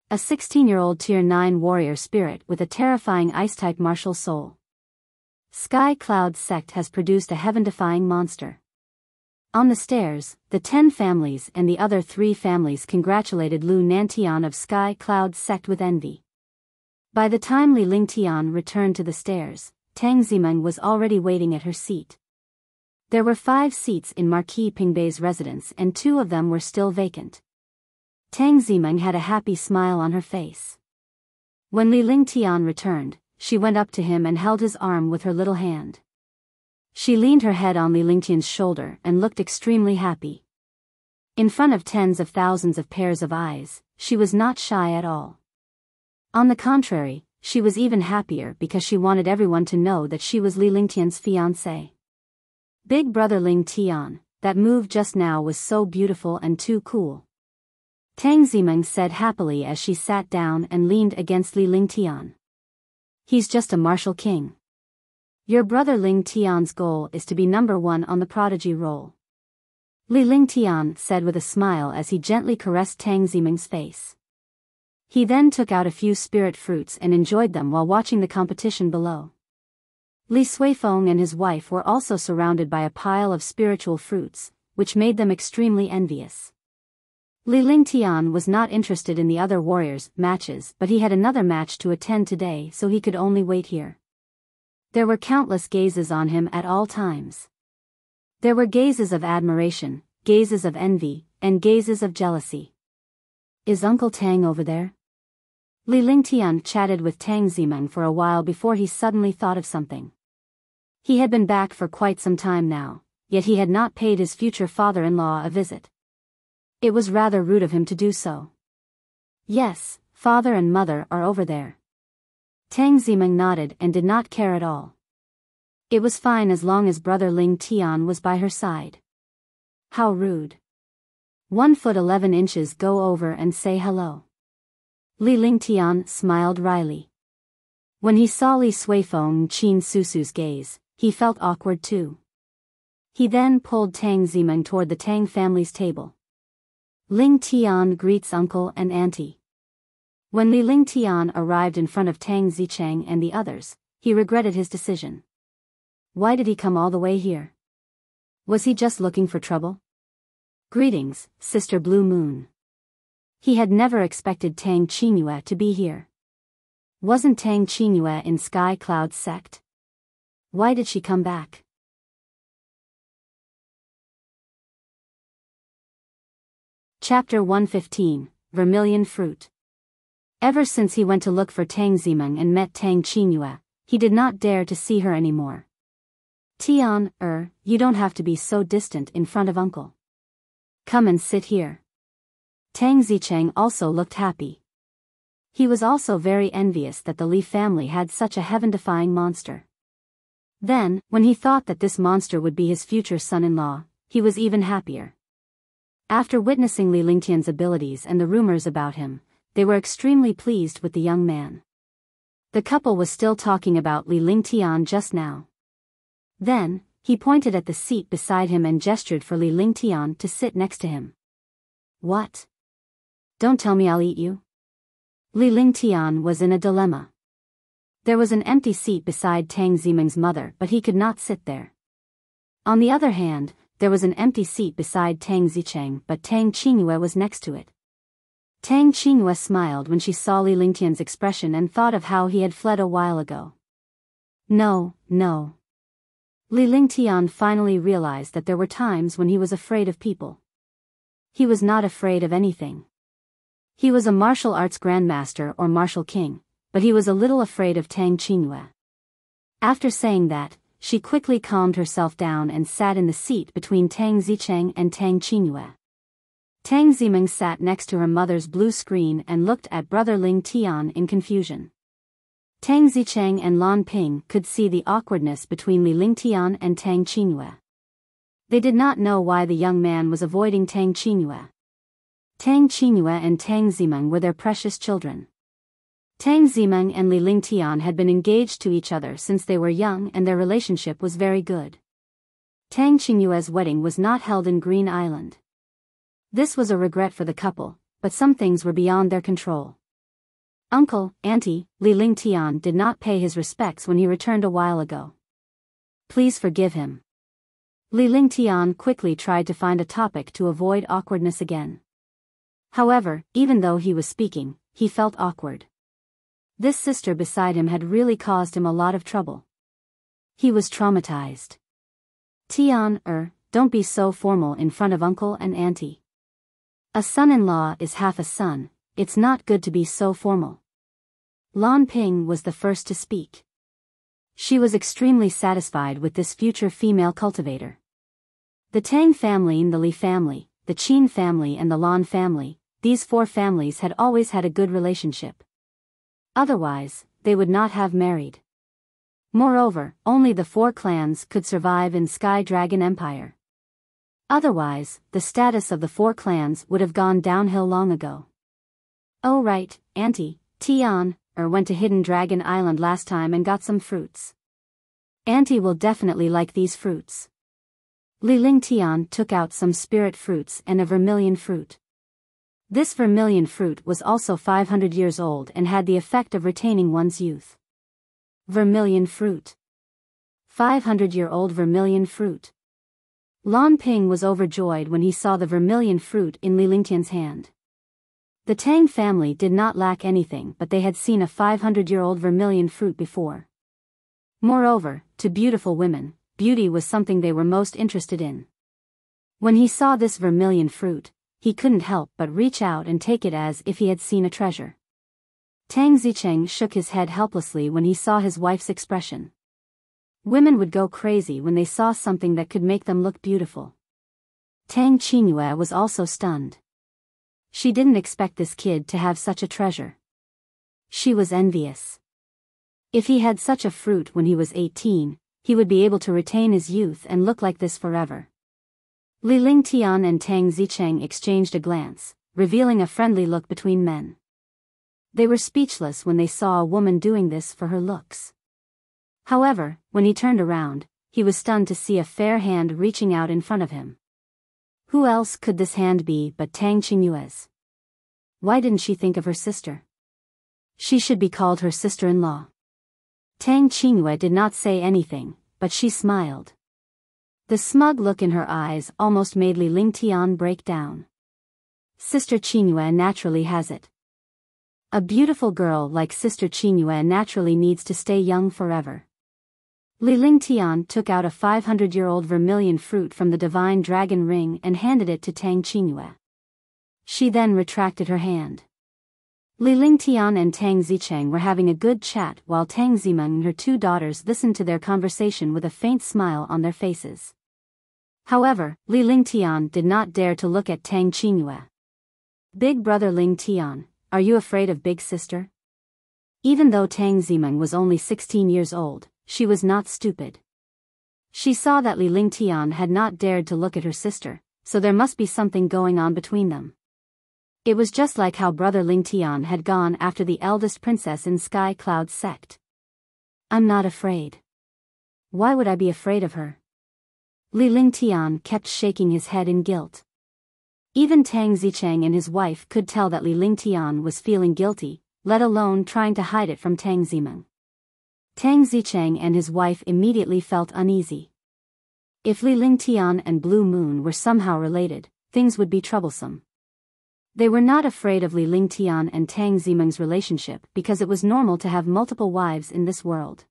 A 16-year-old Tier 9 warrior spirit with a terrifying ice-type martial soul. Sky Cloud sect has produced a heaven-defying monster. On the stairs, the 10 families and the other 3 families congratulated Lu Nantian of Sky Cloud sect with envy. By the time Li Lingtian returned to the stairs, Tang Zimeng was already waiting at her seat. There were 5 seats in Marquis Pingbei's residence and 2 of them were still vacant. Tang Zimeng had a happy smile on her face. When Li Lingtian returned, she went up to him and held his arm with her little hand. She leaned her head on Li Lingtian's shoulder and looked extremely happy. In front of tens of thousands of pairs of eyes, she was not shy at all. On the contrary, she was even happier because she wanted everyone to know that she was Li Lingtian's fiancé. Big brother Lingtian, that move just now was so beautiful and too cool. Tang Zimeng said happily as she sat down and leaned against Li Lingtian. He's just a martial king. Your brother Lingtian's goal is to be number 1 on the prodigy roll. Li Lingtian said with a smile as he gently caressed Tang Zimeng's face. He then took out a few spirit fruits and enjoyed them while watching the competition below. Li Suifeng and his wife were also surrounded by a pile of spiritual fruits, which made them extremely envious. Li Lingtian was not interested in the other warriors' matches, but he had another match to attend today, so he could only wait here. There were countless gazes on him at all times. There were gazes of admiration, gazes of envy, and gazes of jealousy. Is Uncle Tang over there? Li Lingtian chatted with Tang Zimeng for a while before he suddenly thought of something. He had been back for quite some time now, yet he had not paid his future father-in-law a visit. It was rather rude of him to do so. Yes, father and mother are over there. Tang Zimeng nodded and did not care at all. It was fine as long as brother Ling Tian was by her side. How rude. 1 foot 11 inches, go over and say hello. Li Lingtian smiled wryly. When he saw Li Suifeng Qin Susu's gaze, he felt awkward too. He then pulled Tang Zimeng toward the Tang family's table. Ling Tian greets uncle and auntie. When Li Lingtian arrived in front of Tang Zicheng and the others, he regretted his decision. Why did he come all the way here? Was he just looking for trouble? Greetings, Sister Blue Moon. He had never expected Tang Qingyue to be here. Wasn't Tang Qingyue in Sky Cloud's sect? Why did she come back? Chapter 115, Vermilion Fruit. Ever since he went to look for Tang Zimeng and met Tang Qingyue, he did not dare to see her anymore. Tian, you don't have to be so distant in front of uncle. Come and sit here. Tang Zicheng also looked happy. He was also very envious that the Li family had such a heaven-defying monster. Then, when he thought that this monster would be his future son-in-law, he was even happier. After witnessing Li Lingtian's abilities and the rumors about him, they were extremely pleased with the young man. The couple was still talking about Li Lingtian just now. Then, he pointed at the seat beside him and gestured for Li Lingtian to sit next to him. What? Don't tell me I'll eat you? Li Lingtian was in a dilemma. There was an empty seat beside Tang Zimeng's mother, but he could not sit there. On the other hand, there was an empty seat beside Tang Zicheng, but Tang Qingyue was next to it. Tang Qingyue smiled when she saw Li Lingtian's expression and thought of how he had fled a while ago. No. Li Lingtian finally realized that there were times when he was afraid of people. He was not afraid of anything. He was a martial arts grandmaster or martial king, but he was a little afraid of Tang Qingyue. After saying that, she quickly calmed herself down and sat in the seat between Tang Zicheng and Tang Qingyue. Tang Zimeng sat next to her mother's blue screen and looked at brother Ling Tian in confusion. Tang Zicheng and Lan Ping could see the awkwardness between Li Lingtian and Tang Qingyue. They did not know why the young man was avoiding Tang Qingyue. Tang Qingyue and Tang Zimeng were their precious children. Tang Zimeng and Li Lingtian had been engaged to each other since they were young and their relationship was very good. Tang Qingyue's wedding was not held in Green Island. This was a regret for the couple, but some things were beyond their control. Uncle, Auntie, Li Lingtian did not pay his respects when he returned a while ago. Please forgive him. Li Lingtian quickly tried to find a topic to avoid awkwardness again. However, even though he was speaking, he felt awkward. This sister beside him had really caused him a lot of trouble. He was traumatized. Tian, don't be so formal in front of uncle and auntie. A son-in-law is half a son, it's not good to be so formal. Lan Ping was the first to speak. She was extremely satisfied with this future female cultivator. The Tang family, the Li family, the Qin family and the Lan family, these four families had always had a good relationship. Otherwise, they would not have married. Moreover, only the four clans could survive in Sky Dragon Empire. Otherwise, the status of the four clans would have gone downhill long ago. Oh right, Auntie, Tian, went to Hidden Dragon Island last time and got some fruits. Auntie will definitely like these fruits. Li Lingtian took out some spirit fruits and a vermilion fruit. This vermilion fruit was also 500 years old and had the effect of retaining one's youth. Vermilion fruit. 500-year-old vermilion fruit. Lan Ping was overjoyed when he saw the vermilion fruit in Li Lingtian's hand. The Tang family did not lack anything, but they had seen a 500-year-old vermilion fruit before. Moreover, to beautiful women, beauty was something they were most interested in. When he saw this vermilion fruit, he couldn't help but reach out and take it as if he had seen a treasure. Tang Zicheng shook his head helplessly when he saw his wife's expression. Women would go crazy when they saw something that could make them look beautiful. Tang Qingyue was also stunned. She didn't expect this kid to have such a treasure. She was envious. If he had such a fruit when he was 18, he would be able to retain his youth and look like this forever. Li Lingtian and Tang Zicheng exchanged a glance, revealing a friendly look between men. They were speechless when they saw a woman doing this for her looks. However, when he turned around, he was stunned to see a fair hand reaching out in front of him. Who else could this hand be but Tang Qingyue's? Why didn't she think of her sister? She should be called her sister-in-law. Tang Qingyue did not say anything, but she smiled. The smug look in her eyes almost made Li Lingtian break down. Sister Qingyue naturally has it. A beautiful girl like Sister Qingyue naturally needs to stay young forever. Li Lingtian took out a 500-year-old vermilion fruit from the divine dragon ring and handed it to Tang Qingyue. She then retracted her hand. Li Lingtian and Tang Zicheng were having a good chat while Tang Zimeng and her two daughters listened to their conversation with a faint smile on their faces. However, Li Lingtian did not dare to look at Tang Qingyue. Big brother Lingtian, are you afraid of big sister? Even though Tang Zimeng was only 16 years old, she was not stupid. She saw that Li Lingtian had not dared to look at her sister, so there must be something going on between them. It was just like how brother Lingtian had gone after the eldest princess in Sky Cloud's sect. I'm not afraid. Why would I be afraid of her? Li Lingtian kept shaking his head in guilt. Even Tang Zicheng and his wife could tell that Li Lingtian was feeling guilty, let alone trying to hide it from Tang Zimeng. Tang Zicheng and his wife immediately felt uneasy. If Li Lingtian and Blue Moon were somehow related, things would be troublesome. They were not afraid of Li Lingtian and Tang Zimeng's relationship because it was normal to have multiple wives in this world.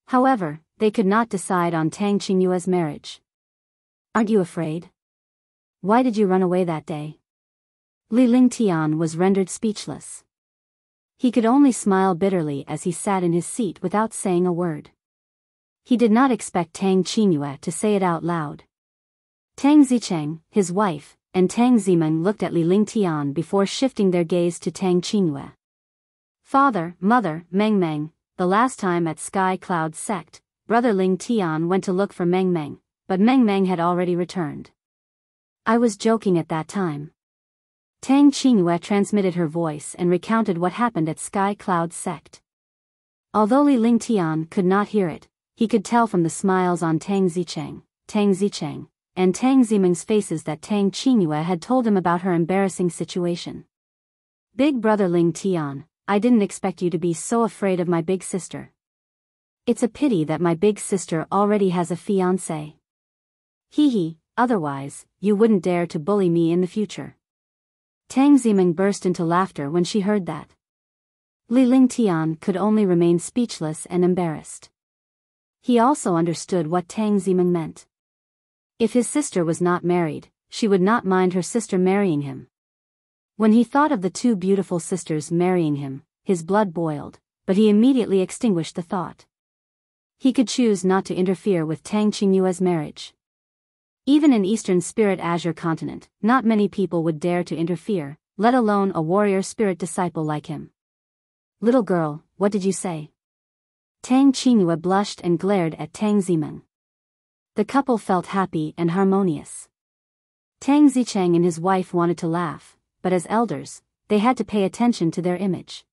However, they could not decide on Tang Qingyue's marriage. Aren't you afraid? Why did you run away that day? Li Lingtian was rendered speechless. He could only smile bitterly as he sat in his seat without saying a word. He did not expect Tang Qingyue to say it out loud. Tang Zicheng, his wife, and Tang Zimeng looked at Li Lingtian before shifting their gaze to Tang Qingyue. Father, mother, Meng Meng, the last time at Sky Cloud sect, brother Lingtian went to look for Meng Meng, but Meng Meng had already returned. I was joking at that time. Tang Qingyue transmitted her voice and recounted what happened at Sky Cloud sect. Although Li Lingtian could not hear it, he could tell from the smiles on Tang Zicheng, and Tang Zimeng's faces that Tang Qingyue had told him about her embarrassing situation. Big brother Lingtian, I didn't expect you to be so afraid of my big sister. It's a pity that my big sister already has a fiancé. Hee, otherwise, you wouldn't dare to bully me in the future. Tang Zimeng burst into laughter when she heard that. Li Lingtian could only remain speechless and embarrassed. He also understood what Tang Zimeng meant. If his sister was not married, she would not mind her sister marrying him. When he thought of the two beautiful sisters marrying him, his blood boiled, but he immediately extinguished the thought. He could choose not to interfere with Tang Qingyue's marriage. Even in Eastern Spirit Azure continent, not many people would dare to interfere, let alone a warrior spirit disciple like him. Little girl, what did you say? Tang Qingyue blushed and glared at Tang Zimeng. The couple felt happy and harmonious. Tang Zicheng and his wife wanted to laugh, but as elders, they had to pay attention to their image.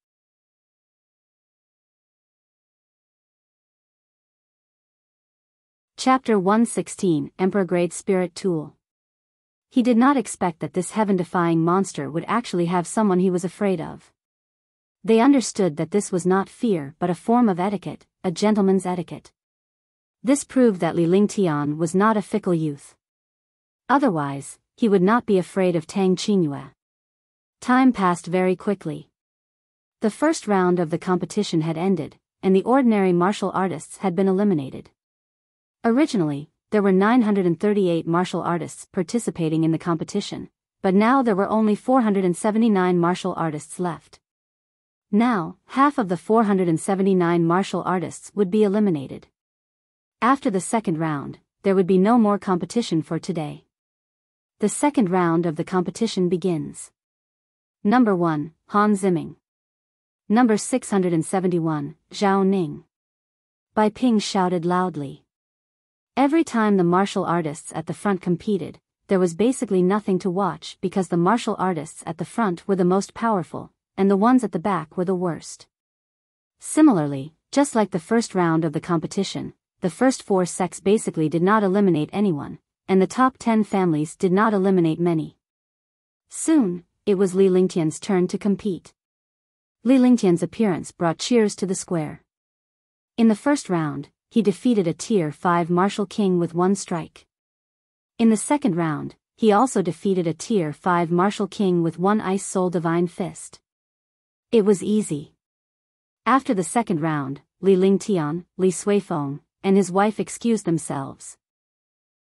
Chapter 116, Emperor-Grade Spirit Tool. He did not expect that this heaven-defying monster would actually have someone he was afraid of. They understood that this was not fear but a form of etiquette, a gentleman's etiquette. This proved that Li Lingtian was not a fickle youth. Otherwise, he would not be afraid of Tang Qingyue. Time passed very quickly. The first round of the competition had ended, and the ordinary martial artists had been eliminated. Originally, there were 938 martial artists participating in the competition, but now there were only 479 martial artists left. Now, half of the 479 martial artists would be eliminated. After the second round, there would be no more competition for today. The second round of the competition begins. Number 1, Han Ziming. Number 671, Zhao Ning. Bai Ping shouted loudly. Every time the martial artists at the front competed, there was basically nothing to watch because the martial artists at the front were the most powerful, and the ones at the back were the worst. Similarly, just like the first round of the competition, the first 4 sects basically did not eliminate anyone, and the top 10 families did not eliminate many. Soon, it was Li Lingtian's turn to compete. Li Lingtian's appearance brought cheers to the square. In the first round, he defeated a Tier 5 martial king with 1 strike. In the second round, he also defeated a Tier 5 martial king with 1 Ice Soul Divine Fist. It was easy. After the second round, Li Lingtian, Li Suifeng, and his wife excused themselves.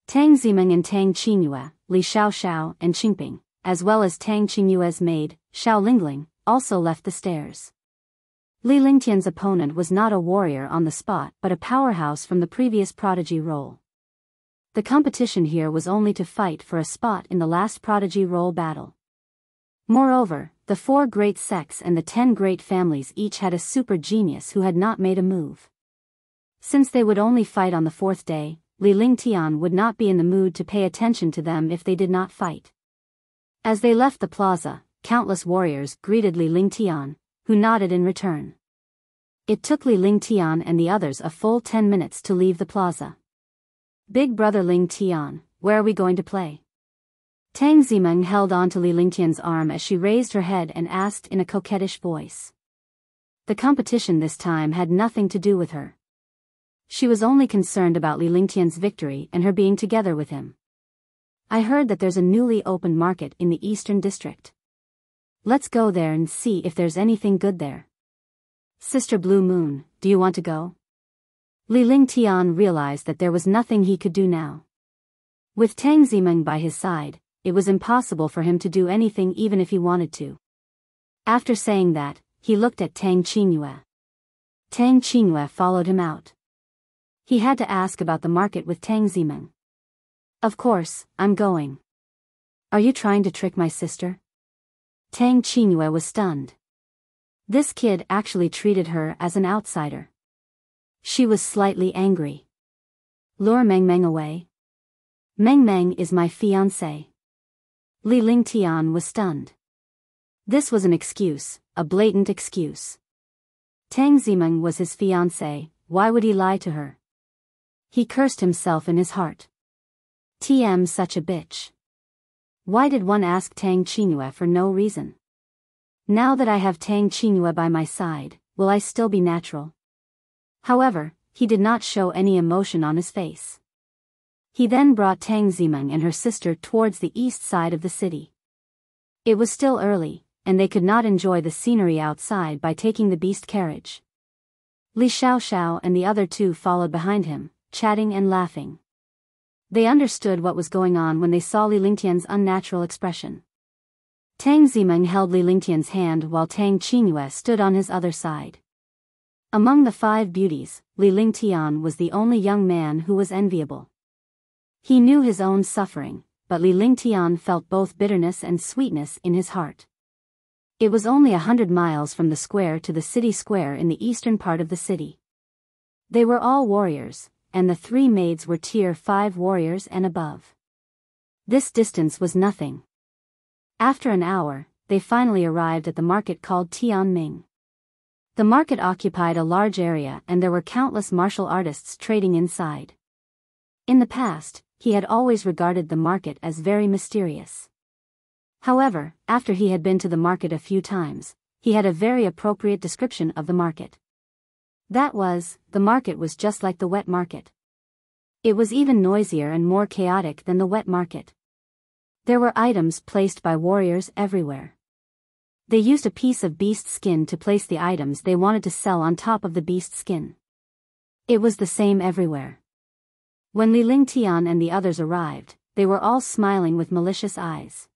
Tang Ziming and Tang Qingyue, Li Xiaoxiao and Qingping, as well as Tang Qingyue's maid, Xiao Lingling, also left the stairs. Li Lingtian's opponent was not a warrior on the spot but a powerhouse from the previous prodigy role. The competition here was only to fight for a spot in the last prodigy role battle. Moreover, the 4 great sects and the 10 great families each had a super genius who had not made a move. Since they would only fight on the 4th day, Li Lingtian would not be in the mood to pay attention to them if they did not fight. As they left the plaza, countless warriors greeted Li Lingtian, who nodded in return. It took Li Lingtian and the others a full 10 minutes to leave the plaza. Big brother Lingtian, where are we going to play? Tang Ziming held on to Li Lingtian's arm as she raised her head and asked in a coquettish voice. The competition this time had nothing to do with her. She was only concerned about Li Lingtian's victory and her being together with him. I heard that there's a newly opened market in the Eastern District. Let's go there and see if there's anything good there. Sister Blue Moon, do you want to go? Li Lingtian realized that there was nothing he could do now. With Tang Ziming by his side, it was impossible for him to do anything even if he wanted to. After saying that, he looked at Tang Qingyue. Tang Qingyue followed him out. He had to ask about the market with Tang Ziming. Of course, I'm going. Are you trying to trick my sister? Tang Qingyue was stunned. This kid actually treated her as an outsider. She was slightly angry. Lure Meng Meng away? Meng Meng is my fiancé. Li Lingtian was stunned. This was an excuse, a blatant excuse. Tang Ziming was his fiancé, why would he lie to her? He cursed himself in his heart. TM such a bitch. Why did one ask Tang Qingyue for no reason? Now that I have Tang Qingyue by my side, will I still be natural? However, he did not show any emotion on his face. He then brought Tang Ziming and her sister towards the east side of the city. It was still early, and they could not enjoy the scenery outside by taking the beast carriage. Li Xiaoxiao and the other 2 followed behind him, chatting and laughing. They understood what was going on when they saw Li Lingtian's unnatural expression. Tang Ziming held Li Lingtian's hand while Tang Qingyue stood on his other side. Among the 5 beauties, Li Lingtian was the only young man who was enviable. He knew his own suffering, but Li Lingtian felt both bitterness and sweetness in his heart. It was only 100 miles from the square to the city square in the eastern part of the city. They were all warriors, and the 3 maids were Tier 5 warriors and above. This distance was nothing. After an hour, they finally arrived at the market called Tianming. The market occupied a large area and there were countless martial artists trading inside. In the past, he had always regarded the market as very mysterious. However, after he had been to the market a few times, he had a very appropriate description of the market. That was, the market was just like the wet market. It was even noisier and more chaotic than the wet market. There were items placed by warriors everywhere. They used a piece of beast skin to place the items they wanted to sell on top of the beast skin. It was the same everywhere. When Li Lingtian and the others arrived, they were all smiling with malicious eyes.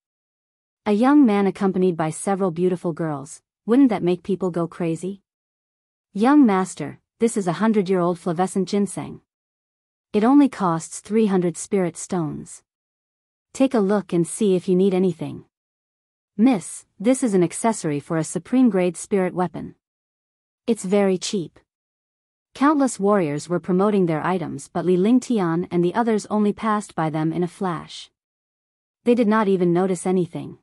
A young man accompanied by several beautiful girls, wouldn't that make people go crazy? Young master, this is 100-year-old flavescent ginseng. It only costs 300 spirit stones. Take a look and see if you need anything. Miss, this is an accessory for a supreme-grade spirit weapon. It's very cheap. Countless warriors were promoting their items, but Li Lingtian and the others only passed by them in a flash. They did not even notice anything.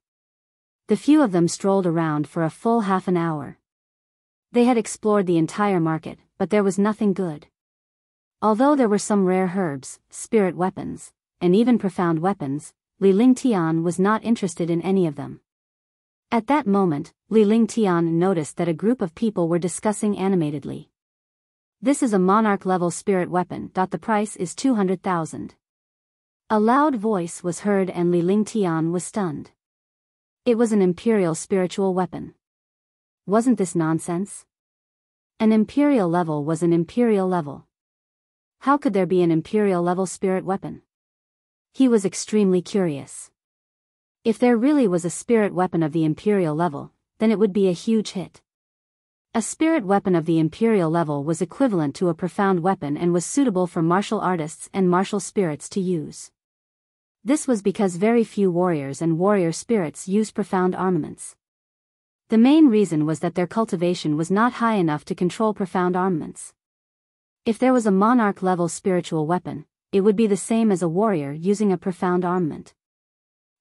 The few of them strolled around for a full half an hour. They had explored the entire market, but there was nothing good. Although there were some rare herbs, spirit weapons, and even profound weapons, Li Lingtian was not interested in any of them. At that moment, Li Lingtian noticed that a group of people were discussing animatedly. This is a monarch-level spirit weapon. The price is 200,000. A loud voice was heard and Li Lingtian was stunned. It was an imperial spiritual weapon. Wasn't this nonsense? An imperial level was an imperial level. How could there be an imperial level spirit weapon? He was extremely curious. If there really was a spirit weapon of the imperial level, then it would be a huge hit. A spirit weapon of the imperial level was equivalent to a profound weapon and was suitable for martial artists and martial spirits to use. This was because very few warriors and warrior spirits used profound armaments. The main reason was that their cultivation was not high enough to control profound armaments. If there was a monarch-level spiritual weapon, it would be the same as a warrior using a profound armament.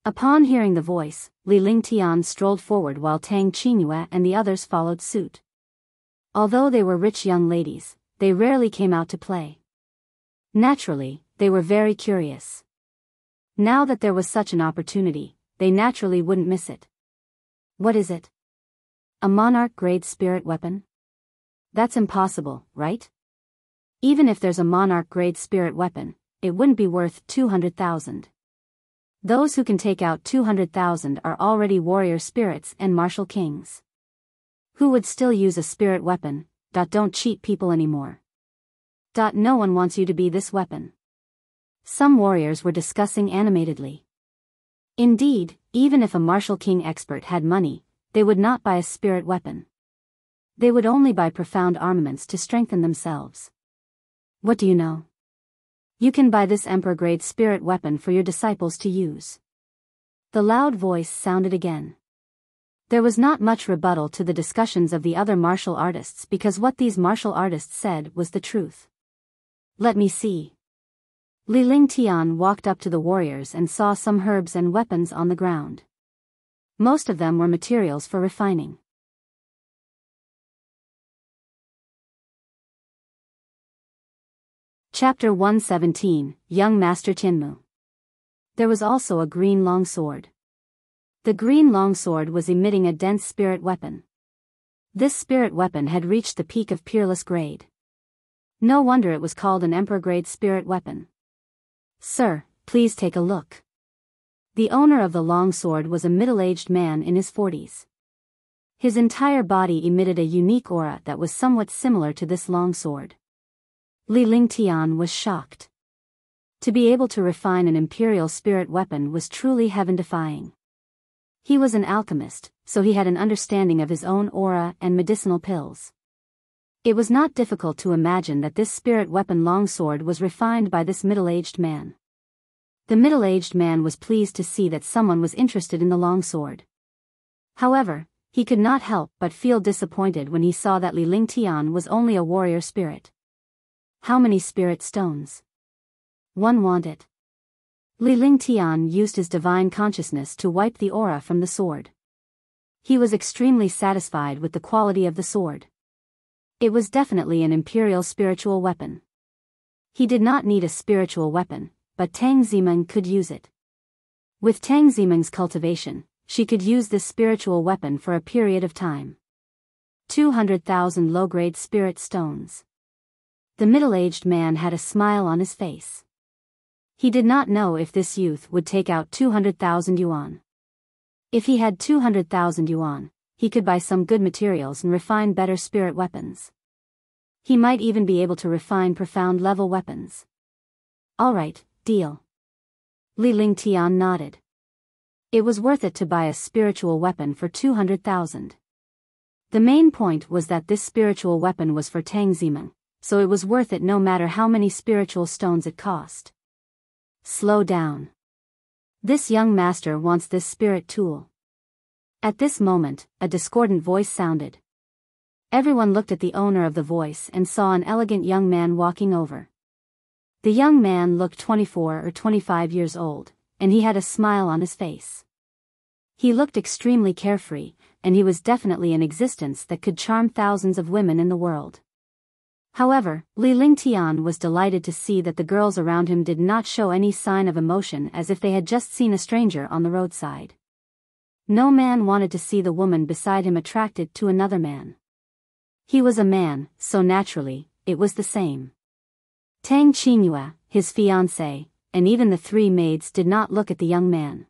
Upon hearing the voice, Li Lingtian strolled forward while Tang Qingyue and the others followed suit. Although they were rich young ladies, they rarely came out to play. Naturally, they were very curious. Now that there was such an opportunity, they naturally wouldn't miss it. What is it? A monarch-grade spirit weapon? That's impossible, right? Even if there's a monarch-grade spirit weapon, it wouldn't be worth 200,000. Those who can take out 200,000 are already warrior spirits and martial kings. Who would still use a spirit weapon? Don't cheat people anymore. No one wants you to be this weapon. Some warriors were discussing animatedly. Indeed, even if a martial king expert had money, they would not buy a spirit weapon. They would only buy profound armaments to strengthen themselves. What do you know? You can buy this emperor-grade spirit weapon for your disciples to use. The loud voice sounded again. There was not much rebuttal to the discussions of the other martial artists because what these martial artists said was the truth. Let me see. Li Lingtian walked up to the warriors and saw some herbs and weapons on the ground. Most of them were materials for refining. Chapter 117, Young Master Tianmu. There was also a green longsword. The green longsword was emitting a dense spirit weapon. This spirit weapon had reached the peak of peerless grade. No wonder it was called an emperor-grade spirit weapon. Sir, please take a look. The owner of the longsword was a middle-aged man in his 40s. His entire body emitted a unique aura that was somewhat similar to this longsword. Li Lingtian was shocked. To be able to refine an imperial spirit weapon was truly heaven-defying. He was an alchemist, so he had an understanding of his own aura and medicinal pills. It was not difficult to imagine that this spirit weapon longsword was refined by this middle-aged man. The middle-aged man was pleased to see that someone was interested in the longsword. However, he could not help but feel disappointed when he saw that Li Lingtian was only a warrior spirit. How many spirit stones? One want it. Li Lingtian used his divine consciousness to wipe the aura from the sword. He was extremely satisfied with the quality of the sword. It was definitely an imperial spiritual weapon. He did not need a spiritual weapon, but Tang Zimeng could use it. With Tang Zimeng's cultivation, she could use this spiritual weapon for a period of time. 200,000 low-grade spirit stones. The middle-aged man had a smile on his face. He did not know if this youth would take out 200,000 yuan. If he had 200,000 yuan, he could buy some good materials and refine better spirit weapons. He might even be able to refine profound level weapons. Alright, deal. Li Lingtian nodded. It was worth it to buy a spiritual weapon for 200,000. The main point was that this spiritual weapon was for Tang Zimeng, so it was worth it no matter how many spiritual stones it cost. Slow down. This young master wants this spirit tool. At this moment, a discordant voice sounded. Everyone looked at the owner of the voice and saw an elegant young man walking over. The young man looked 24 or 25 years old, and he had a smile on his face. He looked extremely carefree, and he was definitely an existence that could charm thousands of women in the world. However, Li Lingtian was delighted to see that the girls around him did not show any sign of emotion, as if they had just seen a stranger on the roadside. No man wanted to see the woman beside him attracted to another man. He was a man, so naturally, it was the same. Tang Qingyue, his fiancée, and even the three maids did not look at the young man.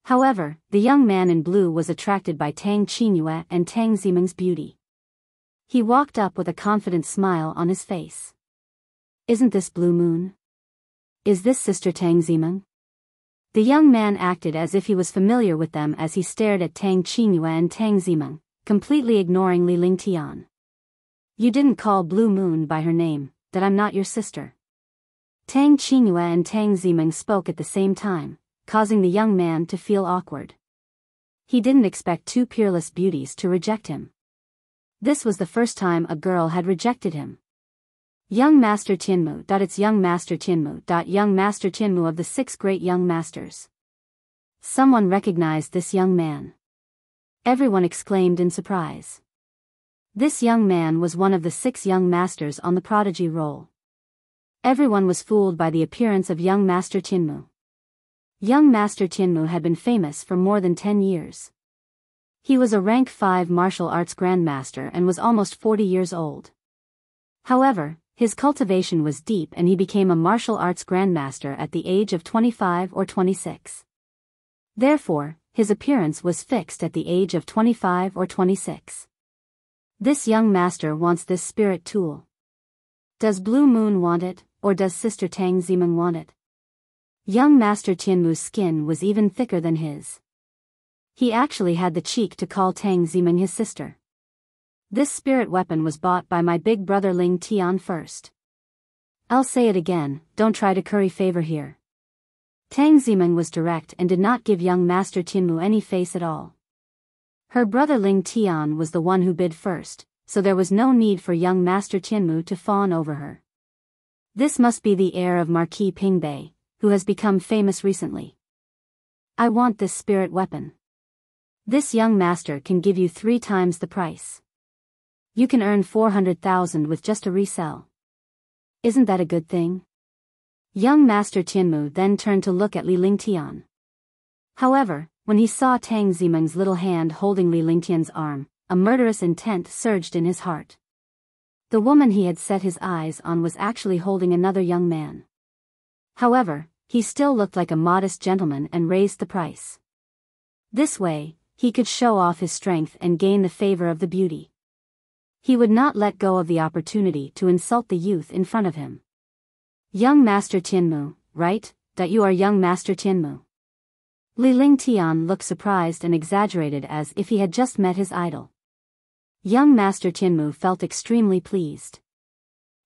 However, the young man in blue was attracted by Tang Qingyue and Tang Zimeng's beauty. He walked up with a confident smile on his face. Isn't this Blue Moon? Is this Sister Tang Zimeng? The young man acted as if he was familiar with them as he stared at Tang Qingyue and Tang Zimeng, completely ignoring Li Lingtian. You didn't call Blue Moon by her name, that I'm not your sister. Tang Qingyue and Tang Zimeng spoke at the same time, causing the young man to feel awkward. He didn't expect two peerless beauties to reject him. This was the first time a girl had rejected him. Young Master Tianmu. It's Young Master Tianmu. Young Master Tianmu of the 6 great young masters. Someone recognized this young man. Everyone exclaimed in surprise. This young man was one of the 6 young masters on the prodigy roll. Everyone was fooled by the appearance of young Master Tianmu. Young Master Tianmu had been famous for more than 10 years. He was a rank 5 martial arts grandmaster and was almost 40 years old. However, his cultivation was deep and he became a martial arts grandmaster at the age of 25 or 26. Therefore, his appearance was fixed at the age of 25 or 26. This young master wants this spirit tool. Does Blue Moon want it, or does Sister Tang Zimeng want it? Young Master Tianmu's skin was even thicker than his. He actually had the cheek to call Tang Zimeng his sister. This spirit weapon was bought by my big brother Ling Tian first. I'll say it again, don't try to curry favor here. Tang Zimeng was direct and did not give young Master Tianmu any face at all. Her brother Ling Tian was the one who bid first, so there was no need for young Master Tianmu to fawn over her. This must be the heir of Marquis Pingbei, who has become famous recently. I want this spirit weapon. This young master can give you 3 times the price. You can earn 400,000 with just a resell. Isn't that a good thing? Young Master Tianmu then turned to look at Li Lingtian. However, when he saw Tang Zimeng's little hand holding Li Lingtian's arm, a murderous intent surged in his heart. The woman he had set his eyes on was actually holding another young man. However, he still looked like a modest gentleman and raised the price. This way, he could show off his strength and gain the favor of the beauty. He would not let go of the opportunity to insult the youth in front of him. Young Master Tianmu, right? That you are young Master Tianmu. Li Lingtian looked surprised and exaggerated as if he had just met his idol. Young Master Tianmu felt extremely pleased.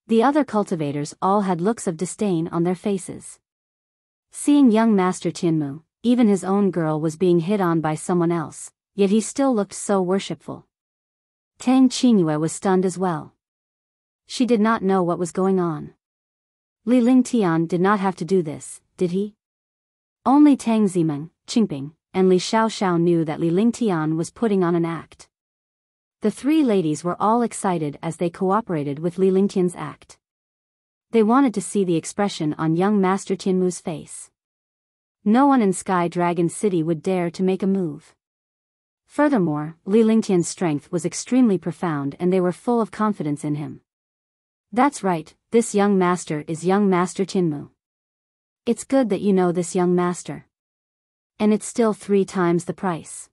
The other cultivators all had looks of disdain on their faces. Seeing young Master Tianmu, even his own girl was being hit on by someone else, yet he still looked so worshipful. Tang Qingyue was stunned as well. She did not know what was going on. Li Lingtian did not have to do this, did he? Only Tang Zimeng, Qingping, and Li Xiaoxiao knew that Li Lingtian was putting on an act. The 3 ladies were all excited as they cooperated with Li Lingtian's act. They wanted to see the expression on young Master Tianmu's face. No one in Sky Dragon City would dare to make a move. Furthermore, Li Lingtian's strength was extremely profound and they were full of confidence in him. That's right, this young master is young Master Tianmu. It's good that you know this, young master. And it's still 3 times the price.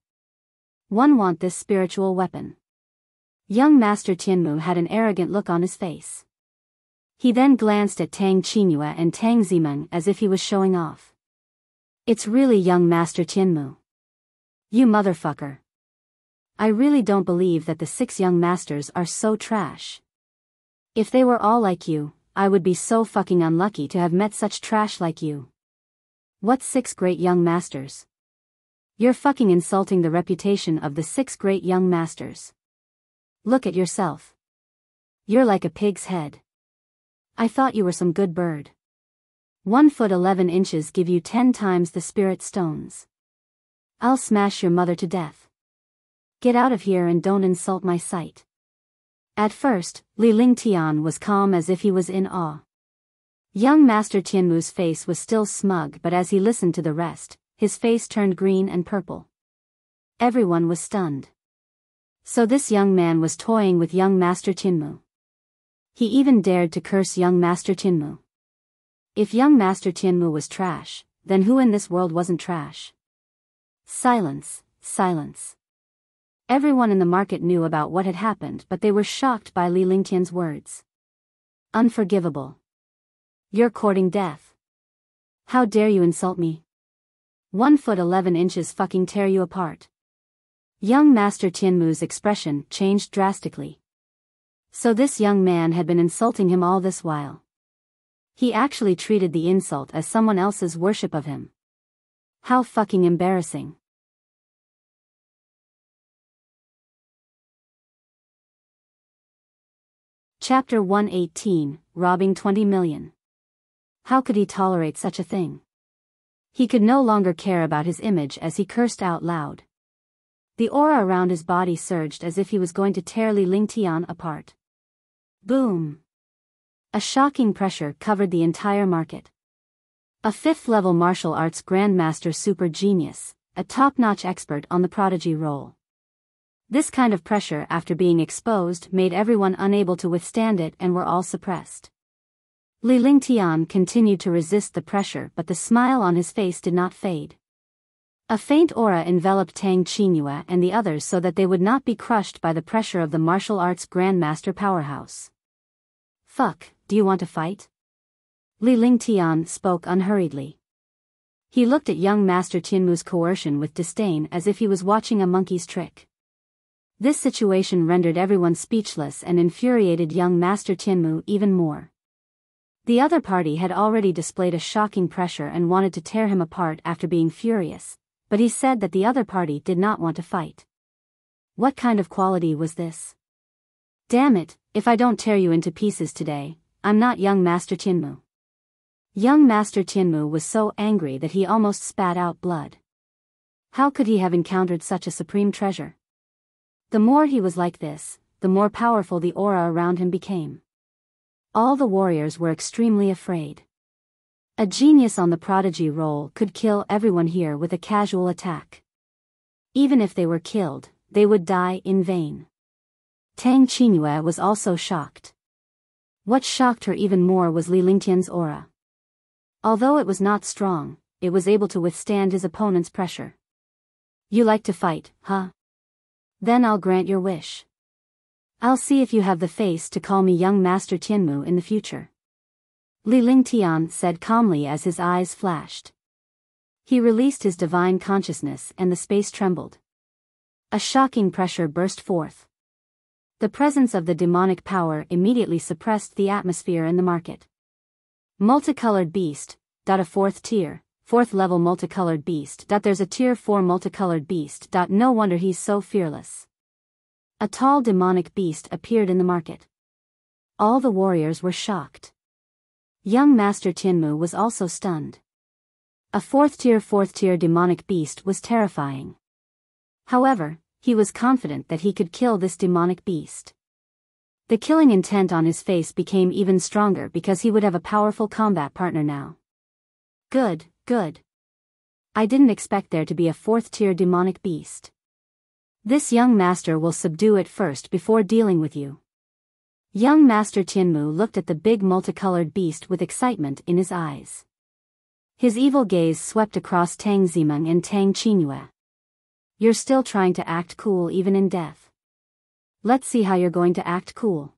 One want this spiritual weapon. Young Master Tianmu had an arrogant look on his face. He then glanced at Tang Qingyue and Tang Zimeng as if he was showing off. It's really young Master Tianmu. You motherfucker. I really don't believe that the 6 young masters are so trash. If they were all like you, I would be so fucking unlucky to have met such trash like you. What 6 great young masters? You're fucking insulting the reputation of the 6 great young masters. Look at yourself. You're like a pig's head. I thought you were some good bird. 1 foot 11 inches give you 10 times the spirit stones. I'll smash your mother to death. Get out of here and don't insult my sight. At first, Li Lingtian was calm as if he was in awe. Young Master Tianmu's face was still smug, but as he listened to the rest, his face turned green and purple. Everyone was stunned. So this young man was toying with young Master Tianmu. He even dared to curse young Master Tianmu. If young Master Tianmu was trash, then who in this world wasn't trash? Silence, silence. Everyone in the market knew about what had happened, but they were shocked by Li Lingtian's words. Unforgivable. You're courting death. How dare you insult me? 1 foot 11 inches fucking tear you apart. Young Master Tianmu's expression changed drastically. So this young man had been insulting him all this while. He actually treated the insult as someone else's worship of him. How fucking embarrassing. Chapter 118, Robbing 20 Million. How could he tolerate such a thing? He could no longer care about his image as he cursed out loud. The aura around his body surged as if he was going to tear Li Lingtian apart. Boom! A shocking pressure covered the entire market. A 5th-level martial arts grandmaster super genius, a top-notch expert on the prodigy role. This kind of pressure after being exposed made everyone unable to withstand it and were all suppressed. Li Lingtian continued to resist the pressure, but the smile on his face did not fade. A faint aura enveloped Tang Qingyue and the others so that they would not be crushed by the pressure of the martial arts grandmaster powerhouse. Fuck, do you want to fight? Li Lingtian spoke unhurriedly. He looked at young Master Tianmu's coercion with disdain as if he was watching a monkey's trick. This situation rendered everyone speechless and infuriated young Master Tianmu even more. The other party had already displayed a shocking pressure and wanted to tear him apart after being furious, but he said that the other party did not want to fight. What kind of quality was this? Damn it, if I don't tear you into pieces today, I'm not young Master Tianmu. Young Master Tianmu was so angry that he almost spat out blood. How could he have encountered such a supreme treasure? The more he was like this, the more powerful the aura around him became. All the warriors were extremely afraid. A genius on the prodigy role could kill everyone here with a casual attack. Even if they were killed, they would die in vain. Tang Qingyue was also shocked. What shocked her even more was Li Lingtian's aura. Although it was not strong, it was able to withstand his opponent's pressure. You like to fight, huh? Then I'll grant your wish. I'll see if you have the face to call me young Master Tianmu in the future. Li Lingtian said calmly as his eyes flashed. He released his divine consciousness and the space trembled. A shocking pressure burst forth. The presence of the demonic power immediately suppressed the atmosphere in the market. Multicolored beast, a 4th tier, 4th level multicolored beast. There's a tier 4 multicolored beast. No wonder he's so fearless. A tall demonic beast appeared in the market. All the warriors were shocked. Young Master Tianmu was also stunned. A 4th tier demonic beast was terrifying. However, he was confident that he could kill this demonic beast. The killing intent on his face became even stronger because he would have a powerful combat partner now. Good, good. I didn't expect there to be a 4th tier demonic beast. This young master will subdue it first before dealing with you. Young Master Tianmu looked at the big multicolored beast with excitement in his eyes. His evil gaze swept across Tang Zimeng and Tang Qingyue. You're still trying to act cool even in death. Let's see how you're going to act cool.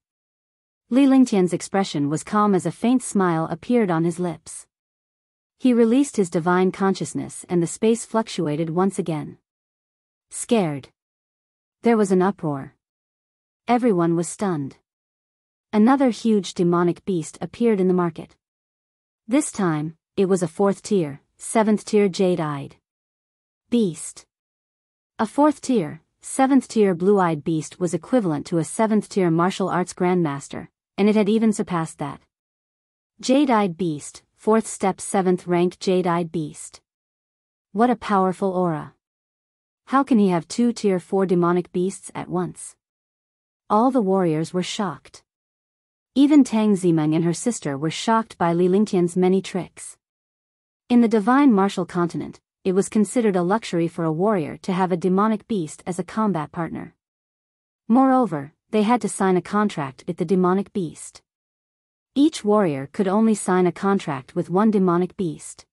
Li Lingtian's expression was calm as a faint smile appeared on his lips. He released his divine consciousness and the space fluctuated once again. Scared. There was an uproar. Everyone was stunned. Another huge demonic beast appeared in the market. This time, it was a 4th tier, 7th tier jade-eyed beast. A 4th tier, 7th tier blue-eyed beast was equivalent to a 7th tier martial arts grandmaster, and it had even surpassed that. Jade-eyed beast, 4th step 7th rank jade-eyed beast. What a powerful aura. How can he have 2 tier 4 demonic beasts at once? All the warriors were shocked. Even Tang Zimeng and her sister were shocked by Li Lingtian's many tricks. In the divine martial continent, it was considered a luxury for a warrior to have a demonic beast as a combat partner. Moreover, they had to sign a contract with the demonic beast. Each warrior could only sign a contract with one demonic beast.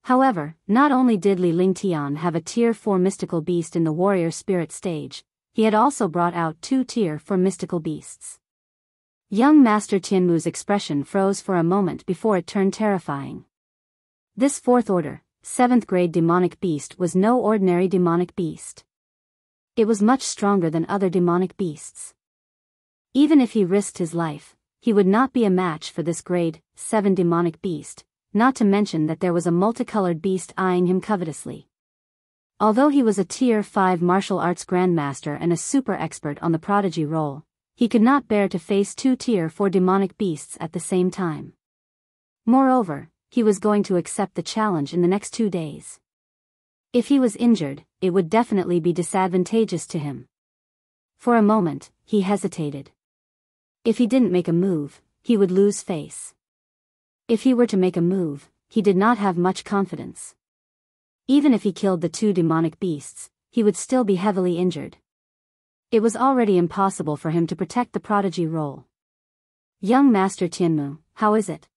However, not only did Li Lingtian have a tier 4 mystical beast in the warrior spirit stage, he had also brought out 2 tier 4 mystical beasts. Young Master Tianmu's expression froze for a moment before it turned terrifying. This 4th order, 7th grade demonic beast was no ordinary demonic beast. It was much stronger than other demonic beasts. Even if he risked his life, he would not be a match for this grade 7 demonic beast, not to mention that there was a multicolored beast eyeing him covetously. Although he was a tier 5 martial arts grandmaster and a super expert on the prodigy role, he could not bear to face 2 tier 4 demonic beasts at the same time. Moreover, he was going to accept the challenge in the next 2 days. If he was injured, it would definitely be disadvantageous to him. For a moment, he hesitated. If he didn't make a move, he would lose face. If he were to make a move, he did not have much confidence. Even if he killed the 2 demonic beasts, he would still be heavily injured. It was already impossible for him to protect the prodigy role. Young Master Tianmu, how is it?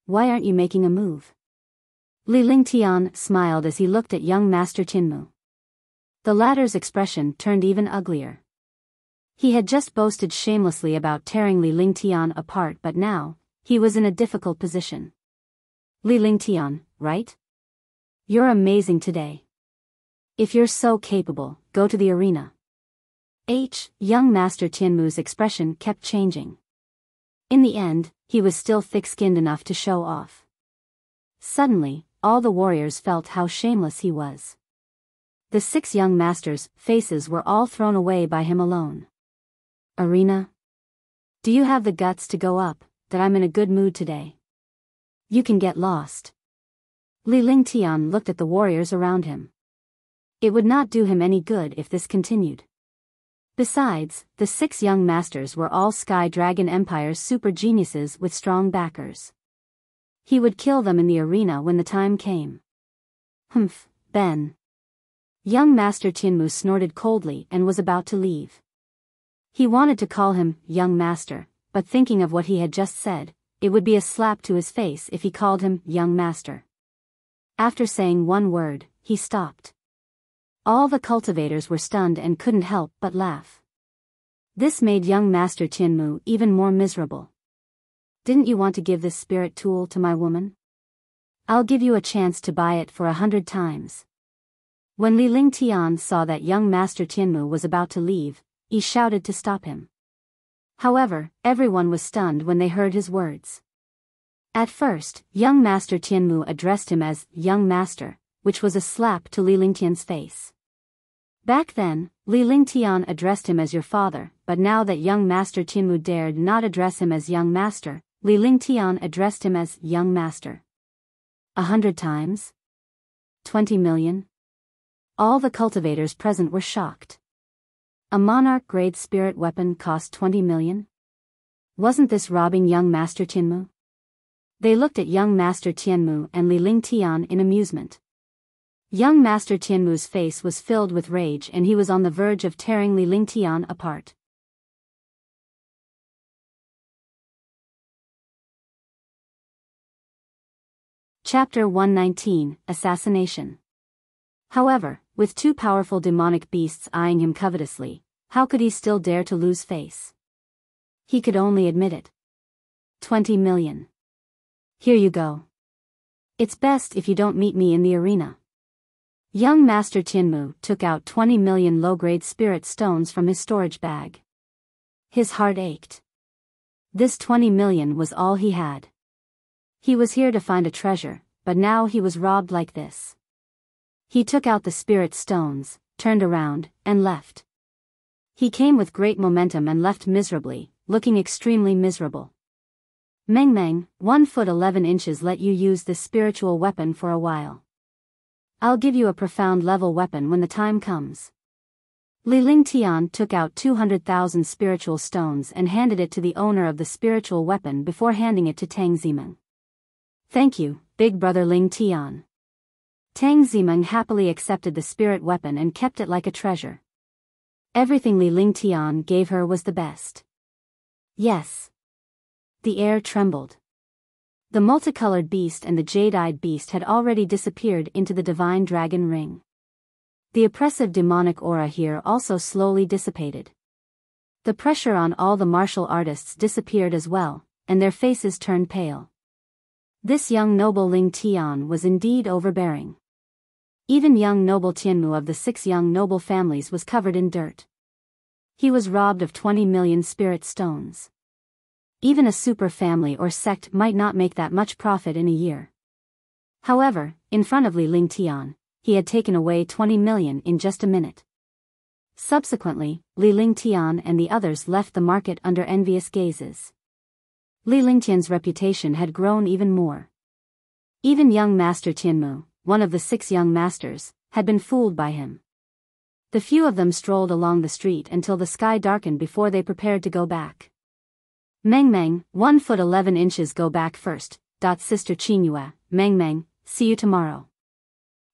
Why aren't you making a move? Li Lingtian smiled as he looked at young Master Tianmu. The latter's expression turned even uglier. He had just boasted shamelessly about tearing Li Lingtian apart, but now, he was in a difficult position. Li Lingtian, right? You're amazing today. If you're so capable, go to the arena. Young Master Tianmu's expression kept changing. In the end, he was still thick-skinned enough to show off. Suddenly, all the warriors felt how shameless he was. The 6 young masters' faces were all thrown away by him alone. Arena? Do you have the guts to go up, that I'm in a good mood today? You can get lost. Li Lingtian looked at the warriors around him. It would not do him any good if this continued. Besides, the 6 young masters were all Sky Dragon Empire's super geniuses with strong backers. He would kill them in the arena when the time came. Humph, Ben. Young Master Tianmu snorted coldly and was about to leave. He wanted to call him young master, but thinking of what he had just said, it would be a slap to his face if he called him young master. After saying one word, he stopped. All the cultivators were stunned and couldn't help but laugh. This made young Master Tianmu even more miserable. Didn't you want to give this spirit tool to my woman? I'll give you a chance to buy it for 100 times. When Li Lingtian saw that young Master Tianmu was about to leave, he shouted to stop him. However, everyone was stunned when they heard his words. At first, young Master Tianmu addressed him as young master, which was a slap to Li Lingtian's face. Back then, Li Lingtian addressed him as your father, but now that young Master Tianmu dared not address him as young master, Li Lingtian addressed him as young master. 100 times? 20 million? All the cultivators present were shocked. A monarch-grade spirit weapon cost 20 million? Wasn't this robbing young Master Tianmu? They looked at young Master Tianmu and Li Lingtian in amusement. Young Master Tianmu's face was filled with rage and he was on the verge of tearing Li Lingtian apart. Chapter 119, Assassination. However, with two powerful demonic beasts eyeing him covetously, how could he still dare to lose face? He could only admit it. 20 million. Here you go. It's best if you don't meet me in the arena. Young Master Tianmu took out 20 million low-grade spirit stones from his storage bag. His heart ached. This 20 million was all he had. He was here to find a treasure, but now he was robbed like this. He took out the spirit stones, turned around, and left. He came with great momentum and left miserably, looking extremely miserable. Meng Meng, 1 foot 11 inches, let you use this spiritual weapon for a while. I'll give you a profound level weapon when the time comes. Li Lingtian took out 200,000 spiritual stones and handed it to the owner of the spiritual weapon before handing it to Tang Zimeng. Thank you, big brother Ling Tian. Tang Zimeng happily accepted the spirit weapon and kept it like a treasure. Everything Li Lingtian gave her was the best. Yes. The air trembled. The multicolored beast and the jade-eyed beast had already disappeared into the divine dragon ring. The oppressive demonic aura here also slowly dissipated. The pressure on all the martial artists disappeared as well, and their faces turned pale. This young noble Ling Tian was indeed overbearing. Even young noble Tianmu of the 6 young noble families was covered in dirt. He was robbed of 20 million spirit stones. Even a super family or sect might not make that much profit in a year. However, in front of Li Lingtian, he had taken away 20 million in just a minute. Subsequently, Li Lingtian and the others left the market under envious gazes. Li Lingtian's reputation had grown even more. Even young Master Tianmu, one of the 6 young masters, had been fooled by him. The few of them strolled along the street until the sky darkened before they prepared to go back. Meng Meng, 1 foot 11 inches, go back first. Sister Qingyue, Meng Meng, see you tomorrow.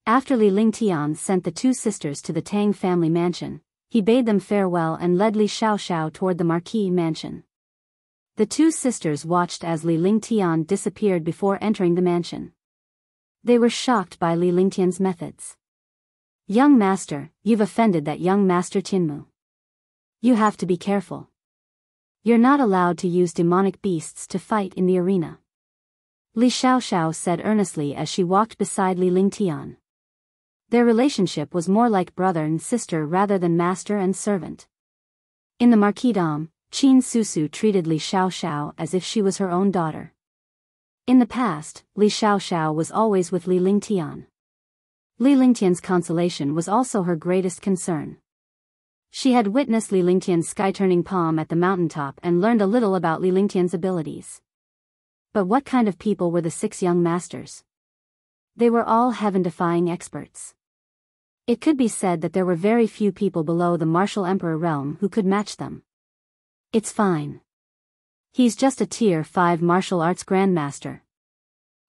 After Li Lingtian sent the 2 sisters to the Tang family mansion, he bade them farewell and led Li Xiaoxiao toward the Marquis mansion. The 2 sisters watched as Li Lingtian disappeared before entering the mansion. They were shocked by Li Lingtian's methods. Young master, you've offended that young Master Tianmu. You have to be careful. You're not allowed to use demonic beasts to fight in the arena. Li Xiaoxiao said earnestly as she walked beside Li Lingtian. Their relationship was more like brother and sister rather than master and servant. In the marquisdom, Qin Susu treated Li Xiaoxiao as if she was her own daughter. In the past, Li Xiaoxiao was always with Li Lingtian. Li Lingtian's consolation was also her greatest concern. She had witnessed Li Lingtian's sky-turning palm at the mountaintop and learned a little about Li Lingtian's abilities. But what kind of people were the 6 young masters? They were all heaven-defying experts. It could be said that there were very few people below the martial emperor realm who could match them. It's fine. He's just a tier 5 martial arts grandmaster.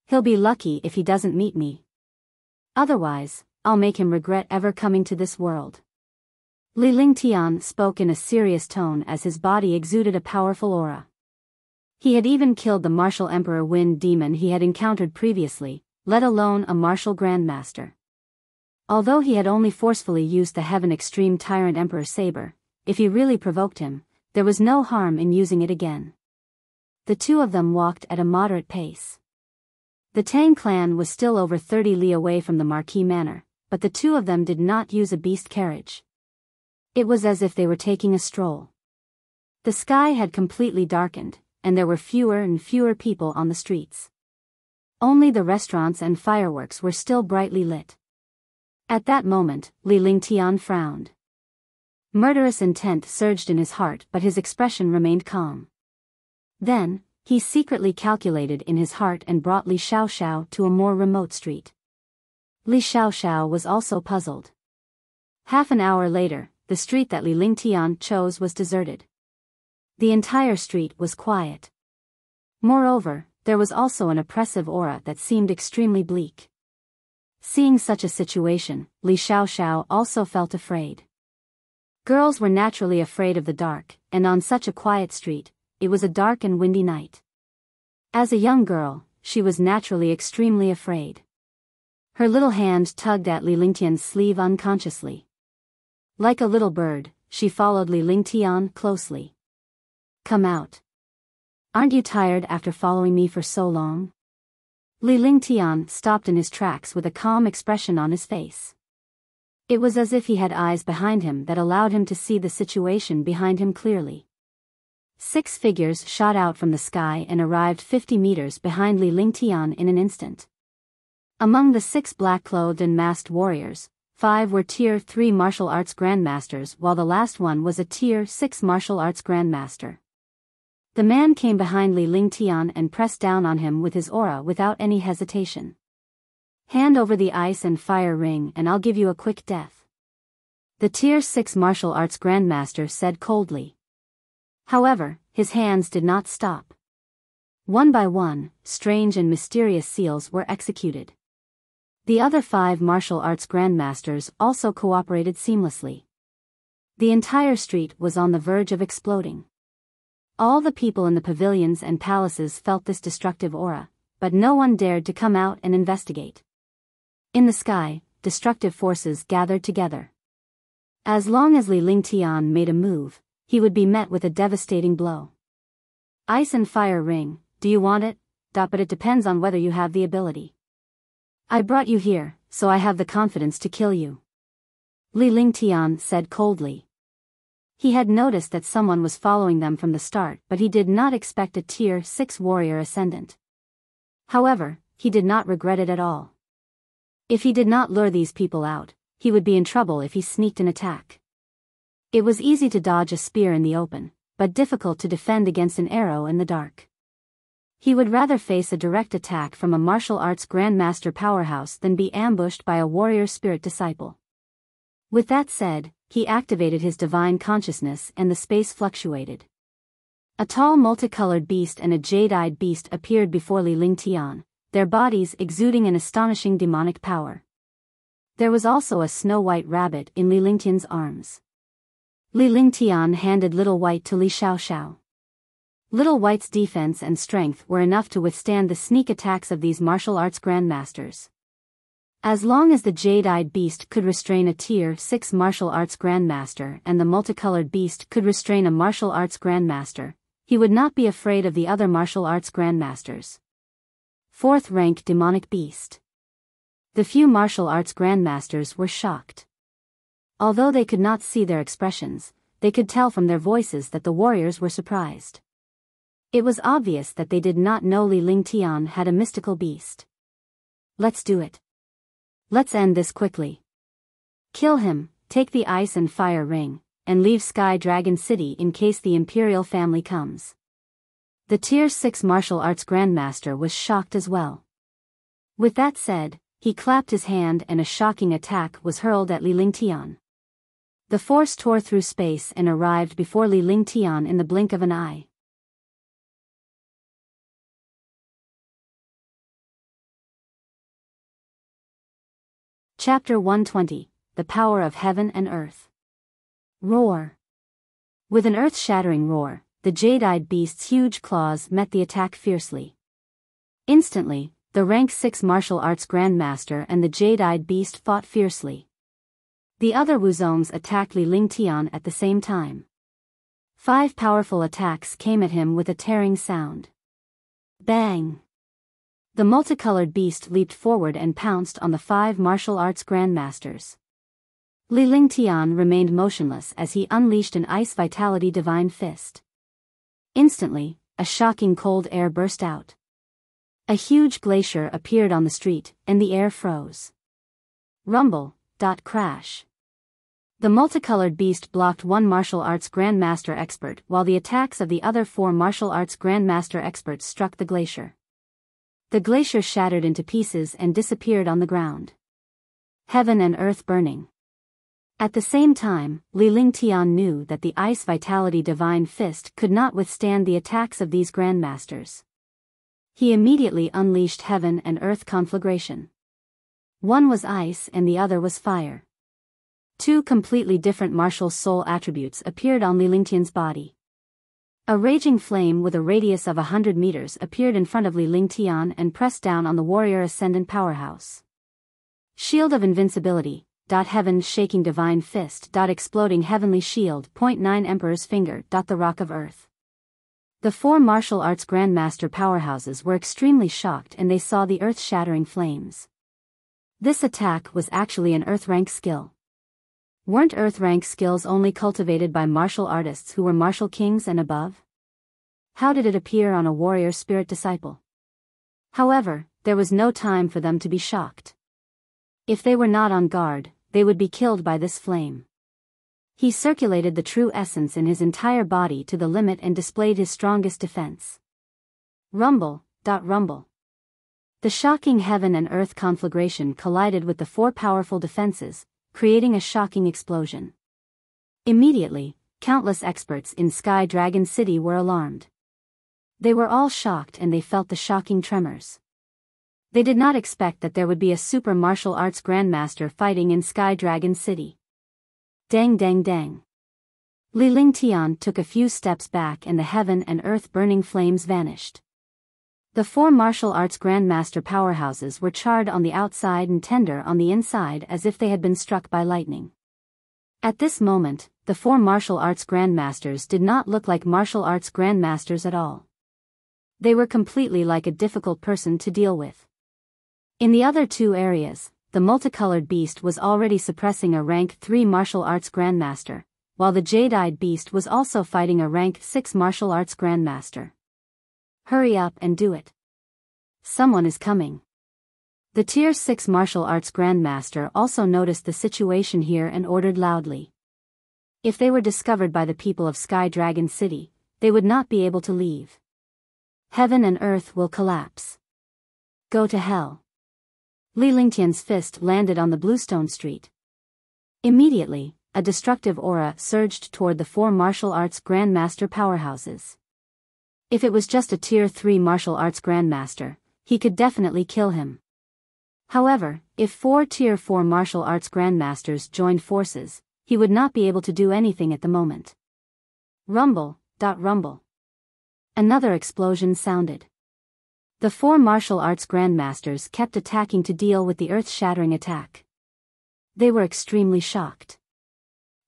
He'll be lucky if he doesn't meet me. Otherwise, I'll make him regret ever coming to this world. Li Lingtian spoke in a serious tone as his body exuded a powerful aura. He had even killed the martial emperor wind demon he had encountered previously, let alone a martial grandmaster. Although he had only forcefully used the Heaven Extreme Tyrant Emperor Saber, if he really provoked him, there was no harm in using it again. The 2 of them walked at a moderate pace. The Tang clan was still over 30 li away from the Marquis Manor, but the 2 of them did not use a beast carriage. It was as if they were taking a stroll. The sky had completely darkened, and there were fewer and fewer people on the streets. Only the restaurants and fireworks were still brightly lit. At that moment, Li Lingtian frowned. Murderous intent surged in his heart, but his expression remained calm. Then, he secretly calculated in his heart and brought Li Xiaoxiao to a more remote street. Li Xiaoxiao was also puzzled. Half an hour later, the street that Li Lingtian chose was deserted. The entire street was quiet. Moreover, there was also an oppressive aura that seemed extremely bleak. Seeing such a situation, Li Xiaoxiao also felt afraid. Girls were naturally afraid of the dark, and on such a quiet street, it was a dark and windy night. As a young girl, she was naturally extremely afraid. Her little hand tugged at Li Lingtian's sleeve unconsciously. Like a little bird, she followed Li Lingtian closely. "Come out. Aren't you tired after following me for so long?" Li Lingtian stopped in his tracks with a calm expression on his face. It was as if he had eyes behind him that allowed him to see the situation behind him clearly. 6 figures shot out from the sky and arrived 50 meters behind Li Lingtian in an instant. Among the 6 black-clothed and masked warriors, 5 were Tier 3 martial arts grandmasters while the last one was a Tier 6 martial arts grandmaster. The man came behind Li Lingtian and pressed down on him with his aura without any hesitation. "Hand over the ice and fire ring and I'll give you a quick death," the Tier 6 martial arts grandmaster said coldly. However, his hands did not stop. One by one, strange and mysterious seals were executed. The other 5 martial arts grandmasters also cooperated seamlessly. The entire street was on the verge of exploding. All the people in the pavilions and palaces felt this destructive aura, but no one dared to come out and investigate. In the sky, destructive forces gathered together. As long as Li Lingtian made a move, he would be met with a devastating blow. "Ice and fire ring, do you want it? But it depends on whether you have the ability. I brought you here, so I have the confidence to kill you," Li Lingtian said coldly. He had noticed that someone was following them from the start, but he did not expect a Tier 6 warrior ascendant. However, he did not regret it at all. If he did not lure these people out, he would be in trouble if he sneaked an attack. It was easy to dodge a spear in the open, but difficult to defend against an arrow in the dark. He would rather face a direct attack from a martial arts grandmaster powerhouse than be ambushed by a warrior spirit disciple. With that said, he activated his divine consciousness and the space fluctuated. A tall multicolored beast and a jade-eyed beast appeared before Li Lingtian, their bodies exuding an astonishing demonic power. There was also a snow-white rabbit in Li Lingtian's arms. Li Lingtian handed Little White to Li Xiaoxiao. Little White's defense and strength were enough to withstand the sneak attacks of these martial arts grandmasters. As long as the jade-eyed beast could restrain a Tier 6 martial arts grandmaster and the multicolored beast could restrain a martial arts grandmaster, he would not be afraid of the other martial arts grandmasters. 4th rank demonic beast. The few martial arts grandmasters were shocked. Although they could not see their expressions, they could tell from their voices that the warriors were surprised. It was obvious that they did not know Li Lingtian had a mystical beast. "Let's do it. Let's end this quickly. Kill him, take the ice and fire ring, and leave Sky Dragon City in case the Imperial family comes." The Tier 6 martial arts grandmaster was shocked as well. With that said, he clapped his hand and a shocking attack was hurled at Li Lingtian. The force tore through space and arrived before Li Lingtian in the blink of an eye. Chapter 120, The Power of Heaven and Earth. Roar. With an earth-shattering roar, the jade-eyed beast's huge claws met the attack fiercely. Instantly, the rank 6 martial arts grandmaster and the jade-eyed beast fought fiercely. The other Wuzongs attacked Li Lingtian at the same time. 5 powerful attacks came at him with a tearing sound. Bang! The multicolored beast leaped forward and pounced on the 5 martial arts grandmasters. Li Lingtian remained motionless as he unleashed an ice vitality divine fist. Instantly, a shocking cold air burst out. A huge glacier appeared on the street, and the air froze. Rumble, crash. The multicolored beast blocked one martial arts grandmaster expert while the attacks of the other 4 martial arts grandmaster experts struck the glacier. The glacier shattered into pieces and disappeared on the ground. Heaven and earth burning. At the same time, Li Lingtian knew that the ice vitality divine fist could not withstand the attacks of these grandmasters. He immediately unleashed heaven and earth conflagration. One was ice and the other was fire. 2 completely different martial soul attributes appeared on Li Lingtian's body. A raging flame with a radius of 100 meters appeared in front of Li Lingtian and pressed down on the warrior ascendant powerhouse. Shield of invincibility. Heaven shaking divine fist. Exploding heavenly shield. 9 Emperor's finger. The rock of earth. The 4 martial arts grandmaster powerhouses were extremely shocked and they saw the earth-shattering flames. This attack was actually an earth rank skill. Weren't earth rank skills only cultivated by martial artists who were martial kings and above? How did it appear on a warrior spirit disciple? However, there was no time for them to be shocked. If they were not on guard, they would be killed by this flame. He circulated the true essence in his entire body to the limit and displayed his strongest defense. Rumble. Rumble. The shocking heaven and earth conflagration collided with the 4 powerful defenses, creating a shocking explosion. Immediately, countless experts in Sky Dragon City were alarmed. They were all shocked and they felt the shocking tremors. They did not expect that there would be a super martial arts grandmaster fighting in Sky Dragon City. Dang dang dang. Li Lingtian took a few steps back and the heaven and earth burning flames vanished. The 4 martial arts grandmaster powerhouses were charred on the outside and tender on the inside as if they had been struck by lightning. At this moment, the 4 martial arts grandmasters did not look like martial arts grandmasters at all. They were completely like a difficult person to deal with. In the other 2 areas, the multicolored beast was already suppressing a rank 3 martial arts grandmaster, while the jade-eyed beast was also fighting a rank 6 martial arts grandmaster. Hurry up and do it. Someone is coming. The Tier 6 martial arts grandmaster also noticed the situation here and ordered loudly. If they were discovered by the people of Sky Dragon City, they would not be able to leave. Heaven and earth will collapse. Go to hell. Li Lingtian's fist landed on the bluestone street. Immediately, a destructive aura surged toward the 4 martial arts grandmaster powerhouses. If it was just a Tier 3 martial arts grandmaster, he could definitely kill him. However, if 4 Tier 4 martial arts grandmasters joined forces, he would not be able to do anything at the moment. Rumble. Rumble. Another explosion sounded. The 4 martial arts grandmasters kept attacking to deal with the earth-shattering attack. They were extremely shocked.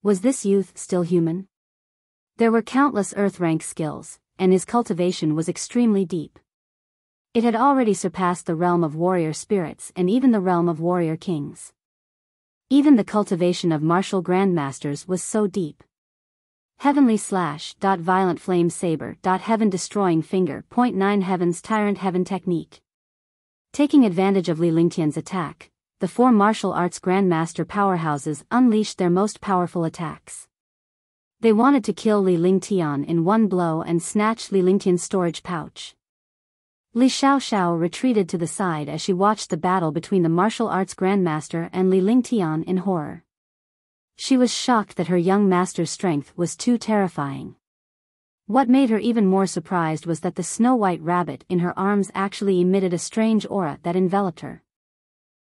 Was this youth still human? There were countless earth-rank skills, and his cultivation was extremely deep. It had already surpassed the realm of warrior spirits and even the realm of warrior kings. Even the cultivation of martial grandmasters was so deep. Heavenly slash. Violent flame saber. Heaven destroying finger. 9 Heaven's tyrant heaven technique. Taking advantage of Li Lingtian's attack, the 4 martial arts grandmaster powerhouses unleashed their most powerful attacks. They wanted to kill Li Lingtian in one blow and snatch Li Lingtian's storage pouch. Li Xiaoxiao retreated to the side as she watched the battle between the martial arts grandmaster and Li Lingtian in horror. She was shocked that her young master's strength was too terrifying. What made her even more surprised was that the snow-white rabbit in her arms actually emitted a strange aura that enveloped her.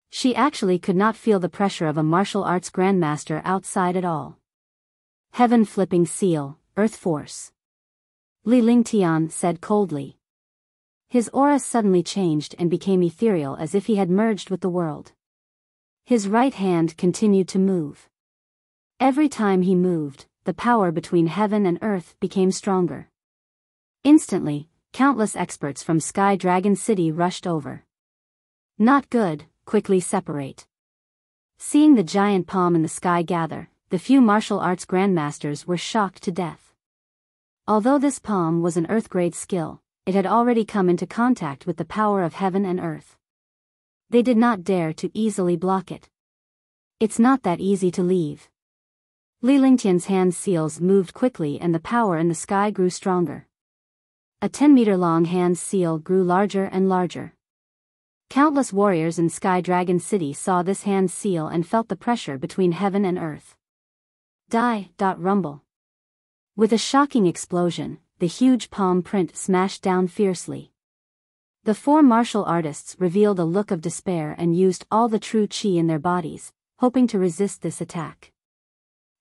She actually could not feel the pressure of a martial arts grandmaster outside at all. Heaven flipping seal, earth force. Li Lingtian said coldly. His aura suddenly changed and became ethereal as if he had merged with the world. His right hand continued to move. Every time he moved, the power between heaven and earth became stronger. Instantly, countless experts from Sky Dragon City rushed over. Not good, quickly separate. Seeing the giant palm in the sky gather, the few martial arts grandmasters were shocked to death. Although this palm was an earth-grade skill, it had already come into contact with the power of heaven and earth. They did not dare to easily block it. It's not that easy to leave. Li Lingtian's hand seals moved quickly and the power in the sky grew stronger. A 10-meter-long hand seal grew larger and larger. Countless warriors in Sky Dragon City saw this hand seal and felt the pressure between heaven and earth. Rumble. With a shocking explosion, the huge palm print smashed down fiercely. The 4 martial artists revealed a look of despair and used all the true chi in their bodies, hoping to resist this attack.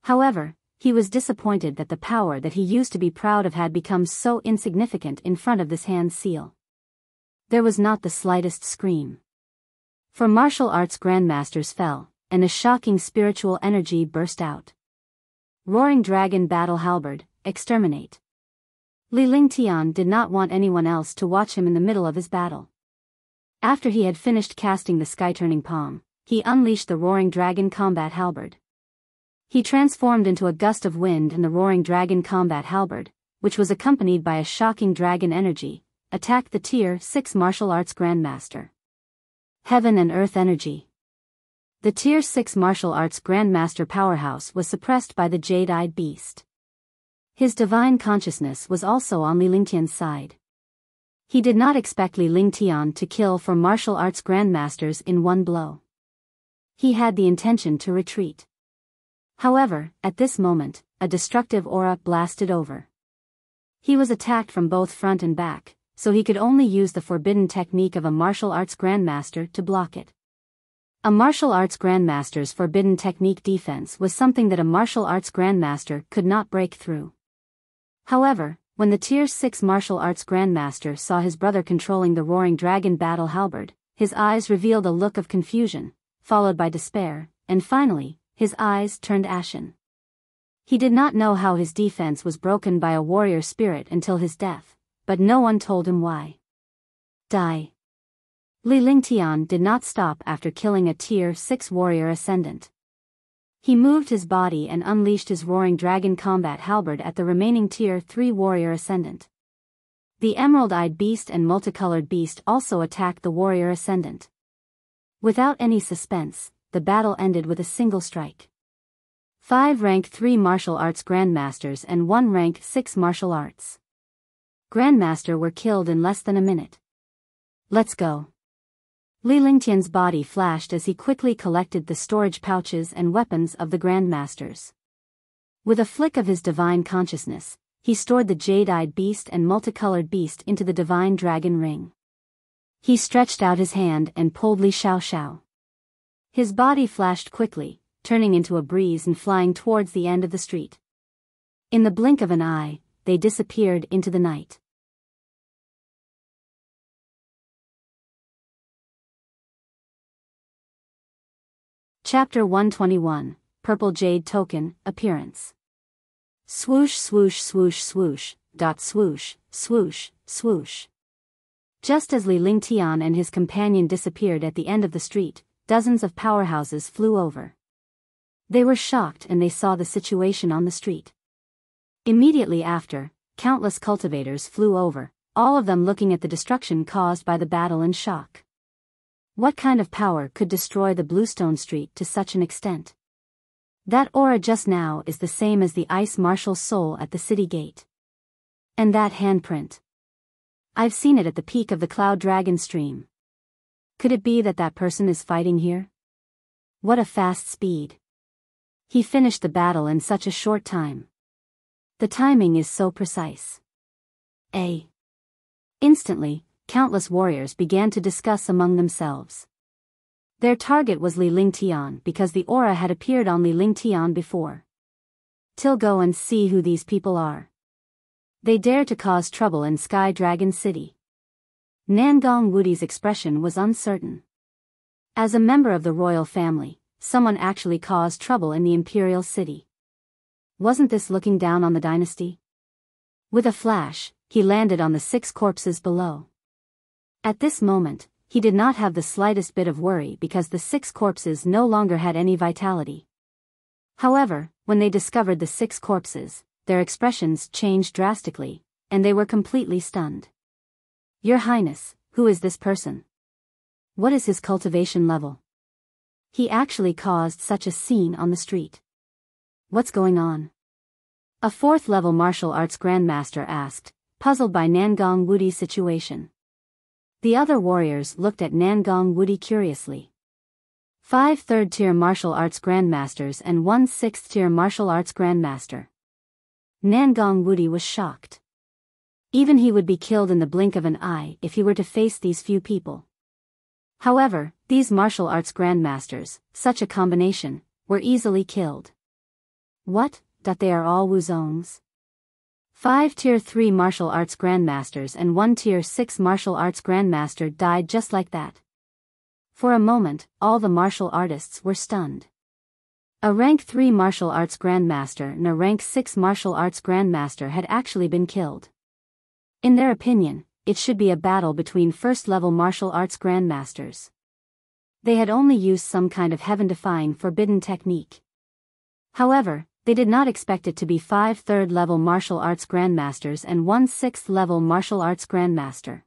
However, He was disappointed that the power that he used to be proud of had become so insignificant in front of this hand seal. There was not the slightest scream. For martial arts grandmasters fell, and a shocking spiritual energy burst out. Roaring Dragon Battle Halberd, exterminate. Li Lingtian did not want anyone else to watch him in the middle of his battle. After he had finished casting the sky-turning palm, he unleashed the Roaring Dragon Combat Halberd. He transformed into a gust of wind, and the Roaring Dragon Combat Halberd, which was accompanied by a shocking dragon energy, attacked the Tier 6 Martial Arts Grandmaster. Heaven and Earth Energy. The Tier 6 Martial Arts Grandmaster powerhouse was suppressed by the Jade-Eyed Beast. His divine consciousness was also on Li Lingtian's side. He did not expect Li Lingtian to kill 4 martial arts grandmasters in one blow. He had the intention to retreat. However, at this moment, a destructive aura blasted over. He was attacked from both front and back, so he could only use the forbidden technique of a martial arts grandmaster to block it. A martial arts grandmaster's forbidden technique defense was something that a martial arts grandmaster could not break through. However, when the Tier 6 martial arts grandmaster saw his brother controlling the Roaring Dragon Battle Halberd, his eyes revealed a look of confusion, followed by despair, and finally, his eyes turned ashen. He did not know how his defense was broken by a warrior spirit until his death, but no one told him why. Die. Li Lingtian did not stop after killing a Tier 6 warrior ascendant. He moved his body and unleashed his Roaring Dragon Combat Halberd at the remaining Tier 3 warrior ascendant. The Emerald-Eyed Beast and Multicolored Beast also attacked the warrior ascendant. Without any suspense, the battle ended with a single strike. 5 Rank 3 martial arts grandmasters and 1 Rank 6 martial arts grandmaster were killed in less than a minute. Let's go. Li Lingtian's body flashed as he quickly collected the storage pouches and weapons of the grandmasters. With a flick of his divine consciousness, he stored the Jade-Eyed Beast and Multicolored Beast into the divine dragon ring. He stretched out his hand and pulled Li Xiaoxiao. His body flashed quickly, turning into a breeze and flying towards the end of the street. In the blink of an eye, they disappeared into the night. Chapter 121, Purple Jade Token, Appearance. Swoosh swoosh swoosh swoosh, dot swoosh, swoosh, swoosh. Just as Li Lingtian and his companion disappeared at the end of the street, dozens of powerhouses flew over. They were shocked and they saw the situation on the street. Immediately after, countless cultivators flew over, all of them looking at the destruction caused by the battle in shock. What kind of power could destroy the Bluestone Street to such an extent? That aura just now is the same as the Ice Marshal's soul at the city gate. And that handprint. I've seen it at the peak of the Cloud Dragon stream. Could it be that that person is fighting here? What a fast speed. He finished the battle in such a short time. The timing is so precise. Instantly, countless warriors began to discuss among themselves. Their target was Li Lingtian because the aura had appeared on Li Lingtian before. Till go and see who these people are. They dare to cause trouble in Sky Dragon City. Nangong Wudi's expression was uncertain. As a member of the royal family, someone actually caused trouble in the imperial city. Wasn't this looking down on the dynasty? With a flash, he landed on the 6 corpses below. At this moment, he did not have the slightest bit of worry because the 6 corpses no longer had any vitality. However, when they discovered the 6 corpses, their expressions changed drastically, and they were completely stunned. Your Highness, who is this person? What is his cultivation level? He actually caused such a scene on the street. What's going on? A 4th-level martial arts grandmaster asked, puzzled by Nangong Wudi's situation. The other warriors looked at Nangong Wudi curiously. 5 third-tier martial arts grandmasters and 1 6th-tier martial arts grandmaster. Nangong Wudi was shocked. Even he would be killed in the blink of an eye if he were to face these few people. However, these martial arts grandmasters, such a combination, were easily killed. What, They are all Wuzongs. 5 Tier 3 martial arts grandmasters and 1 Tier 6 martial arts grandmaster died just like that. For a moment, all the martial artists were stunned. A Rank 3 martial arts grandmaster and a Rank 6 martial arts grandmaster had actually been killed. In their opinion, it should be a battle between first-level martial arts grandmasters. They had only used some kind of heaven-defying forbidden technique. However, they did not expect it to be 5 third-level martial arts grandmasters and 1 sixth-level martial arts grandmaster.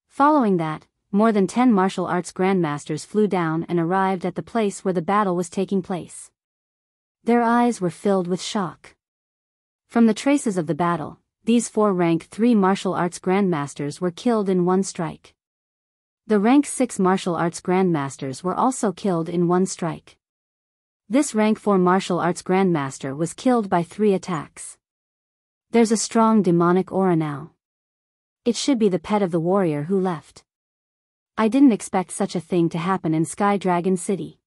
Following that, more than 10 martial arts grandmasters flew down and arrived at the place where the battle was taking place. Their eyes were filled with shock. From the traces of the battle, these 4 Rank 3 martial arts grandmasters were killed in one strike. The Rank 6 martial arts grandmasters were also killed in one strike. This Rank 4 martial arts grandmaster was killed by 3 attacks. There's a strong demonic aura now. It should be the pet of the warrior who left. I didn't expect such a thing to happen in Sky Dragon City.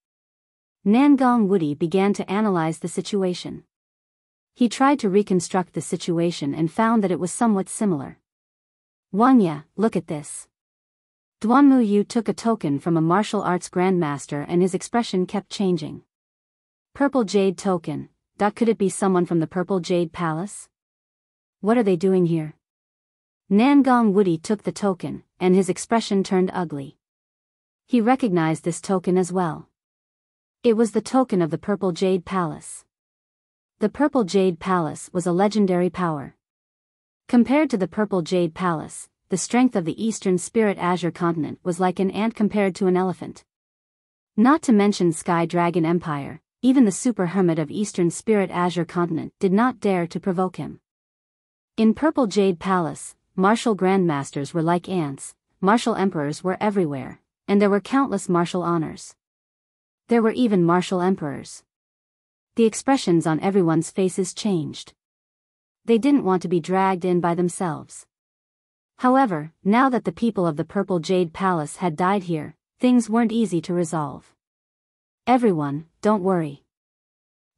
Nangong Woody began to analyze the situation. He tried to reconstruct the situation and found that it was somewhat similar. Wangya, look at this. Duanmu Yu took a token from a martial arts grandmaster and his expression kept changing. Purple Jade token, could it be someone from the Purple Jade Palace? What are they doing here? Nangong Woody took the token, and his expression turned ugly. He recognized this token as well. It was the token of the Purple Jade Palace. The Purple Jade Palace was a legendary power. Compared to the Purple Jade Palace, the strength of the Eastern Spirit Azure Continent was like an ant compared to an elephant. Not to mention Sky Dragon Empire, even the Super Hermit of Eastern Spirit Azure Continent did not dare to provoke him. In Purple Jade Palace, martial grandmasters were like ants, martial emperors were everywhere, and there were countless martial honors. There were even martial emperors. The expressions on everyone's faces changed. They didn't want to be dragged in by themselves. However, now that the people of the Purple Jade Palace had died here, things weren't easy to resolve. Everyone, don't worry.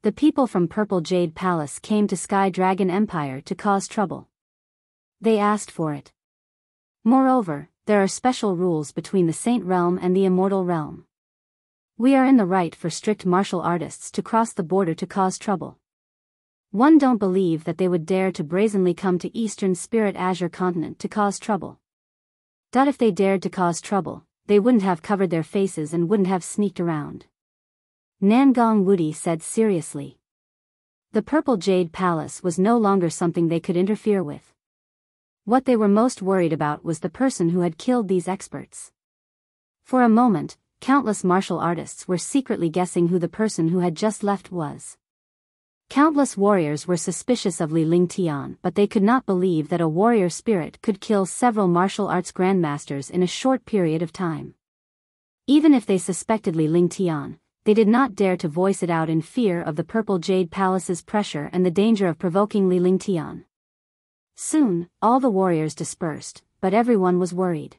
The people from Purple Jade Palace came to Sky Dragon Empire to cause trouble. They asked for it. Moreover, there are special rules between the Saint Realm and the Immortal Realm. We are in the right for strict martial artists to cross the border to cause trouble. One don't believe that they would dare to brazenly come to Eastern Spirit Azure Continent to cause trouble. If they dared to cause trouble, they wouldn't have covered their faces and wouldn't have sneaked around. Nangong Woody said seriously. The Purple Jade Palace was no longer something they could interfere with. What they were most worried about was the person who had killed these experts. For a moment, countless martial artists were secretly guessing who the person who had just left was. Countless warriors were suspicious of Li Lingtian, but they could not believe that a warrior spirit could kill several martial arts grandmasters in a short period of time. Even if they suspected Li Lingtian, they did not dare to voice it out in fear of the Purple Jade Palace's pressure and the danger of provoking Li Lingtian. Soon, all the warriors dispersed, but everyone was worried.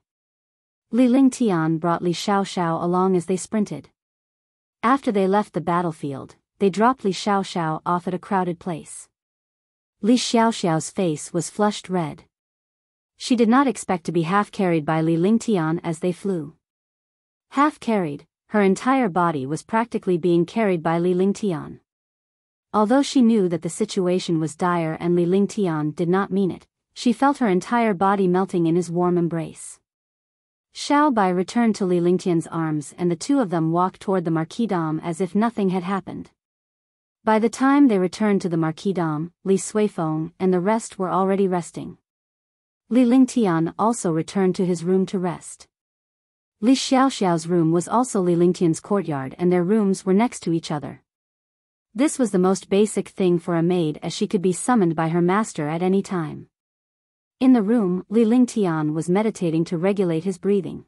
Li Lingtian brought Li Xiaoxiao along as they sprinted. After they left the battlefield, they dropped Li Xiaoxiao off at a crowded place. Li Xiaoxiao's face was flushed red. She did not expect to be half-carried by Li Lingtian as they flew. Half-carried, her entire body was practically being carried by Li Lingtian. Although she knew that the situation was dire and Li Lingtian did not mean it, she felt her entire body melting in his warm embrace. Xiao Bai returned to Li Lingtian's arms and the two of them walked toward the marquisdom as if nothing had happened. By the time they returned to the marquisdom, Li Suifeng and the rest were already resting. Li Lingtian also returned to his room to rest. Li Xiaoxiao's room was also Li Lingtian's courtyard and their rooms were next to each other. This was the most basic thing for a maid as she could be summoned by her master at any time. In the room, Li Lingtian was meditating to regulate his breathing.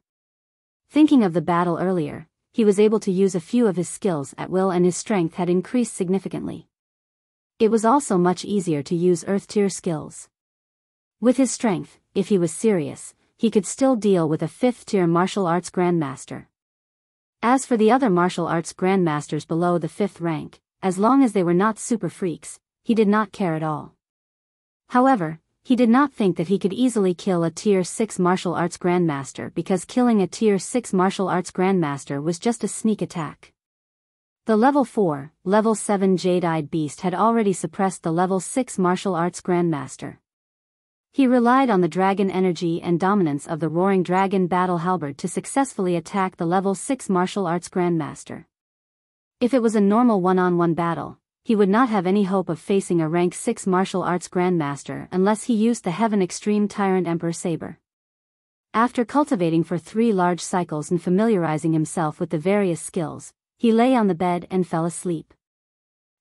Thinking of the battle earlier, he was able to use a few of his skills at will and his strength had increased significantly. It was also much easier to use earth-tier skills. With his strength, if he was serious, he could still deal with a 5th-tier martial arts grandmaster. As for the other martial arts grandmasters below the 5th rank, as long as they were not super freaks, he did not care at all. However, he did not think that he could easily kill a Tier 6 martial arts grandmaster because killing a Tier 6 martial arts grandmaster was just a sneak attack. The Level 4, Level 7 Jade-Eyed Beast had already suppressed the Level 6 martial arts grandmaster. He relied on the dragon energy and dominance of the Roaring Dragon Battle Halberd to successfully attack the Level 6 martial arts grandmaster. If it was a normal one-on-one battle, he would not have any hope of facing a rank 6 martial arts grandmaster unless he used the Heaven Extreme Tyrant Emperor Saber. After cultivating for 3 large cycles and familiarizing himself with the various skills, he lay on the bed and fell asleep.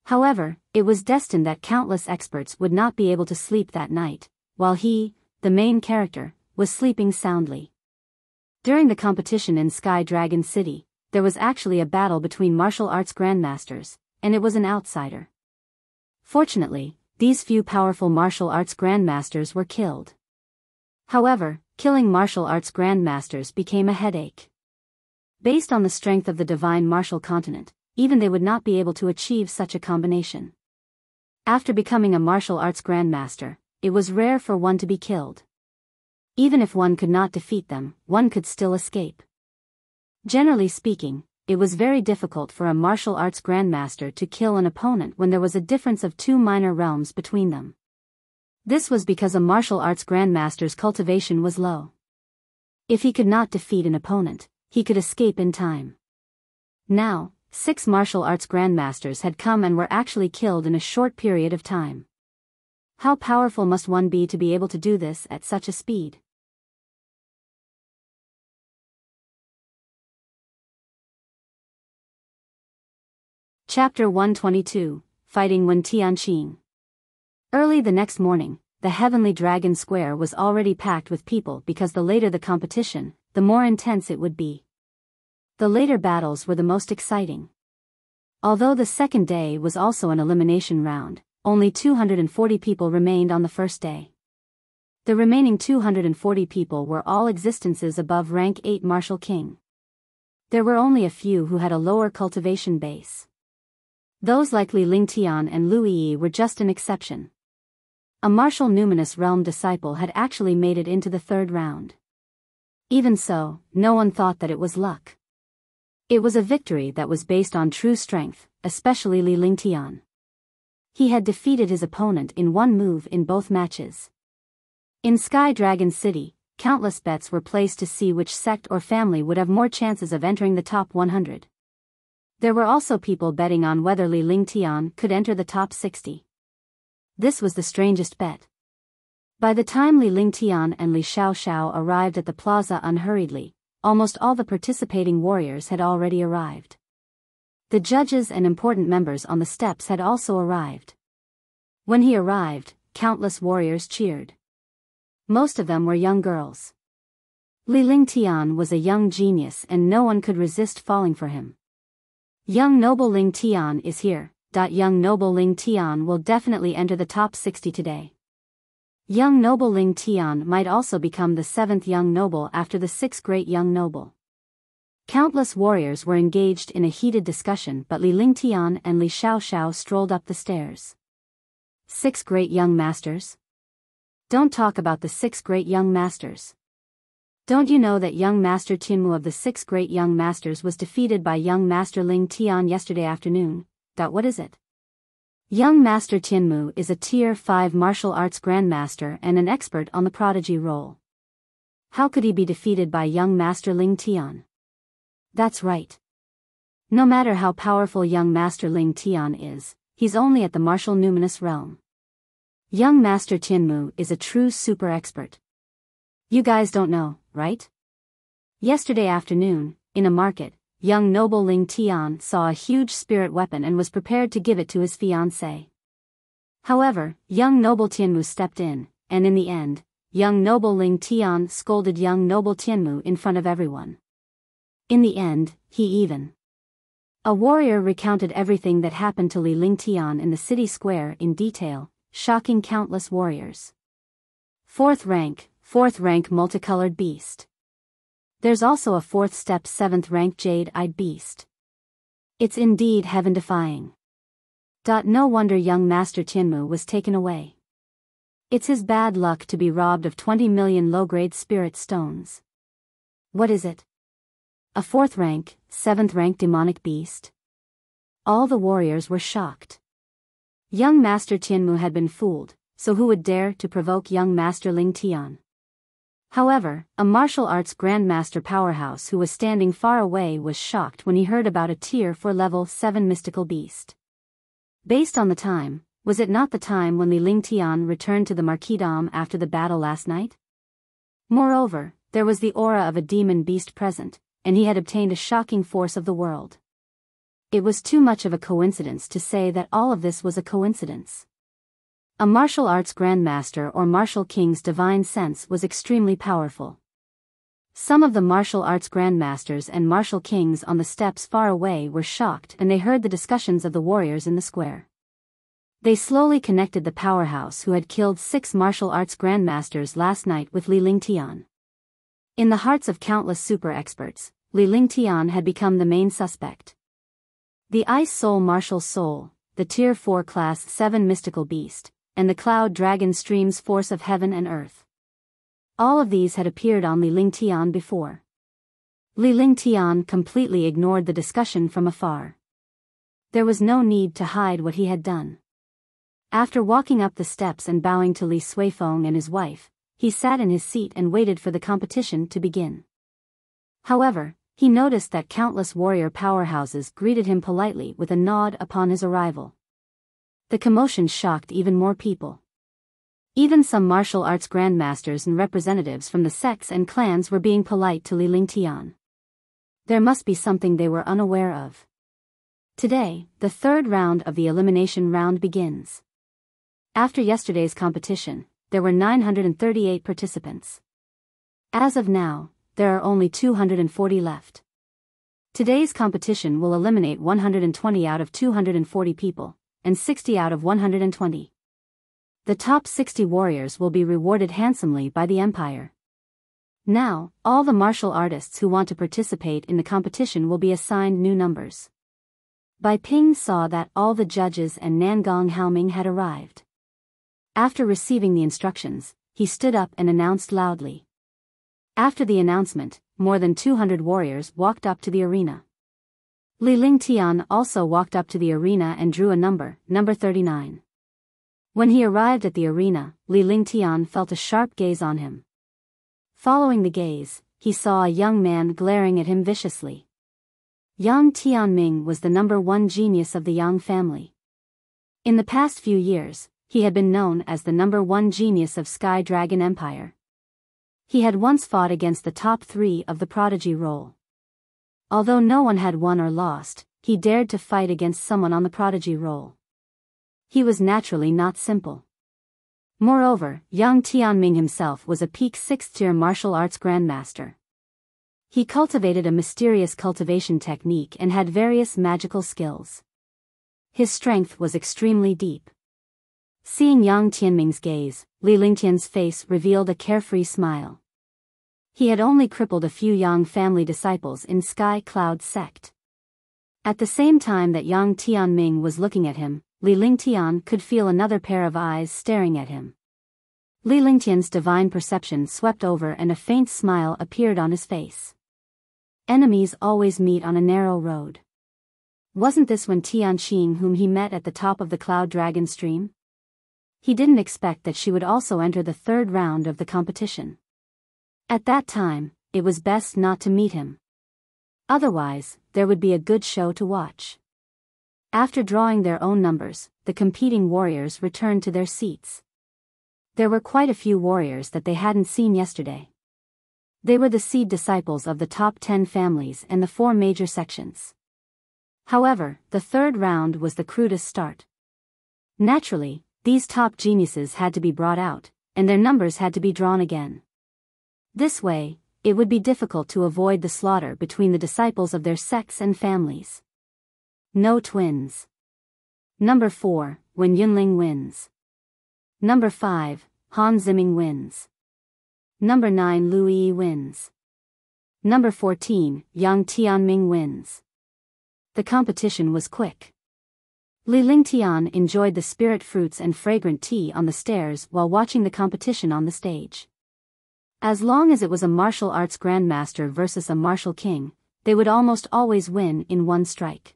However, it was destined that countless experts would not be able to sleep that night, while he, the main character, was sleeping soundly. During the competition in Sky Dragon City, there was actually a battle between martial arts grandmasters, and it was an outsider. Fortunately, these few powerful martial arts grandmasters were killed. However, killing martial arts grandmasters became a headache. Based on the strength of the divine martial continent, even they would not be able to achieve such a combination. After becoming a martial arts grandmaster, it was rare for one to be killed. Even if one could not defeat them, one could still escape. Generally speaking, it was very difficult for a martial arts grandmaster to kill an opponent when there was a difference of 2 minor realms between them. This was because a martial arts grandmaster's cultivation was low. If he could not defeat an opponent, he could escape in time. Now, 6 martial arts grandmasters had come and were actually killed in a short period of time. How powerful must one be to be able to do this at such a speed? Chapter 122, Fighting Wen Tianqing. Early the next morning, the Heavenly Dragon Square was already packed with people because the later the competition, the more intense it would be. The later battles were the most exciting. Although the second day was also an elimination round, only 240 people remained on the first day. The remaining 240 people were all existences above rank 8 Martial King. There were only a few who had a lower cultivation base. Those like Li Lingtian and Lu Yi were just an exception. A martial numinous realm disciple had actually made it into the 3rd round. Even so, no one thought that it was luck. It was a victory that was based on true strength, especially Li Lingtian. He had defeated his opponent in one move in both matches. In Sky Dragon City, countless bets were placed to see which sect or family would have more chances of entering the top 100. There were also people betting on whether Li Lingtian could enter the top 60. This was the strangest bet. By the time Li Lingtian and Li Xiaoxiao arrived at the plaza unhurriedly, almost all the participating warriors had already arrived. The judges and important members on the steps had also arrived. When he arrived, countless warriors cheered. Most of them were young girls. Li Lingtian was a young genius and no one could resist falling for him. Young noble Ling Tian is here. Young noble Ling Tian will definitely enter the top 60 today. Young noble Ling Tian might also become the 7th young noble after the 6th great young noble. Countless warriors were engaged in a heated discussion, but Li Lingtian and Li Xiaoxiao strolled up the stairs. 6 great young masters? Don't talk about the 6 great young masters. Don't you know that young Master Tianmu of the 6 great young masters was defeated by young Master Ling Tian yesterday afternoon? What is it? Young Master Tianmu is a Tier 5 martial arts grandmaster and an expert on the prodigy role. How could he be defeated by young Master Ling Tian? That's right. No matter how powerful young Master Ling Tian is, he's only at the martial numinous realm. Young Master Tianmu is a true super expert. You guys don't know, right? Yesterday afternoon, in a market, young noble Ling Tian saw a huge spirit weapon and was prepared to give it to his fiancée. However, young noble Tianmu stepped in, and in the end, young noble Ling Tian scolded young noble Tianmu in front of everyone. In the end, he even. A warrior recounted everything that happened to Li Lingtian in the city square in detail, shocking countless warriors. 4th rank multicolored beast. There's also a 4th step 7th rank jade-eyed beast. It's indeed heaven-defying. No wonder young Master Tianmu was taken away. It's his bad luck to be robbed of 20 million low-grade spirit stones. What is it? A 4th rank, 7th rank demonic beast? All the warriors were shocked. Young Master Tianmu had been fooled, so who would dare to provoke young Master Ling Tian? However, a martial arts grandmaster powerhouse who was standing far away was shocked when he heard about a tier 4 level 7 mystical beast. Based on the time, was it not the time when Li Ling Tian returned to the marquisdom after the battle last night? Moreover, there was the aura of a demon beast present, and he had obtained a shocking force of the world. It was too much of a coincidence to say that all of this was a coincidence. A martial arts grandmaster or martial king's divine sense was extremely powerful. Some of the martial arts grandmasters and martial kings on the steps far away were shocked and they heard the discussions of the warriors in the square. They slowly connected the powerhouse who had killed 6 martial arts grandmasters last night with Li Ling Tian. In the hearts of countless super experts, Li Ling Tian had become the main suspect. The Ice Soul Martial Soul, the Tier 4 Class 7 Mystical Beast, and the Cloud Dragon Stream's force of heaven and earth. All of these had appeared on Li Ling Tian before. Li Ling Tian completely ignored the discussion from afar. There was no need to hide what he had done. After walking up the steps and bowing to Li Suifeng and his wife, he sat in his seat and waited for the competition to begin. However, he noticed that countless warrior powerhouses greeted him politely with a nod upon his arrival. The commotion shocked even more people. Even some martial arts grandmasters and representatives from the sects and clans were being polite to Li Ling Tian. There must be something they were unaware of. Today, the 3rd round of the elimination round begins. After yesterday's competition, there were 938 participants. As of now, there are only 240 left. Today's competition will eliminate 120 out of 240 people, and 60 out of 120. The top 60 warriors will be rewarded handsomely by the Empire. Now, all the martial artists who want to participate in the competition will be assigned new numbers. Bai Ping saw that all the judges and Nangong Haoming had arrived. After receiving the instructions, he stood up and announced loudly. After the announcement, more than 200 warriors walked up to the arena. Li Ling Tian also walked up to the arena and drew a number 39. When he arrived at the arena, Li Ling Tian felt a sharp gaze on him. Following the gaze, he saw a young man glaring at him viciously. Yang Tianming was the number 1 genius of the Yang family. In the past few years, he had been known as the number 1 genius of Sky Dragon Empire. He had once fought against the top 3 of the prodigy role. Although no one had won or lost, he dared to fight against someone on the prodigy role. He was naturally not simple. Moreover, Yang Tianming himself was a peak 6th-tier martial arts grandmaster. He cultivated a mysterious cultivation technique and had various magical skills. His strength was extremely deep. Seeing Yang Tianming's gaze, Li Lingtian's face revealed a carefree smile. He had only crippled a few Yang family disciples in Sky Cloud sect. At the same time that Yang Tianming was looking at him, Li Lingtian could feel another pair of eyes staring at him. Li Lingtian's divine perception swept over and a faint smile appeared on his face. Enemies always meet on a narrow road. Wasn't this when Tianqing whom he met at the top of the Cloud Dragon stream? He didn't expect that she would also enter the 3rd round of the competition. At that time, it was best not to meet him. Otherwise, there would be a good show to watch. After drawing their own numbers, the competing warriors returned to their seats. There were quite a few warriors that they hadn't seen yesterday. They were the seed disciples of the top 10 families and the 4 major sections. However, the 3rd round was the crudest start. Naturally, these top geniuses had to be brought out, and their numbers had to be drawn again. This way, it would be difficult to avoid the slaughter between the disciples of their sects and families. No twins. Number 4, Wen Yunling wins. Number 5, Han Ziming wins. Number 9, Lu Yi wins. Number 14, Yang Tianming wins. The competition was quick. Li Lingtian enjoyed the spirit fruits and fragrant tea on the stairs while watching the competition on the stage. As long as it was a martial arts grandmaster versus a martial king, they would almost always win in one strike.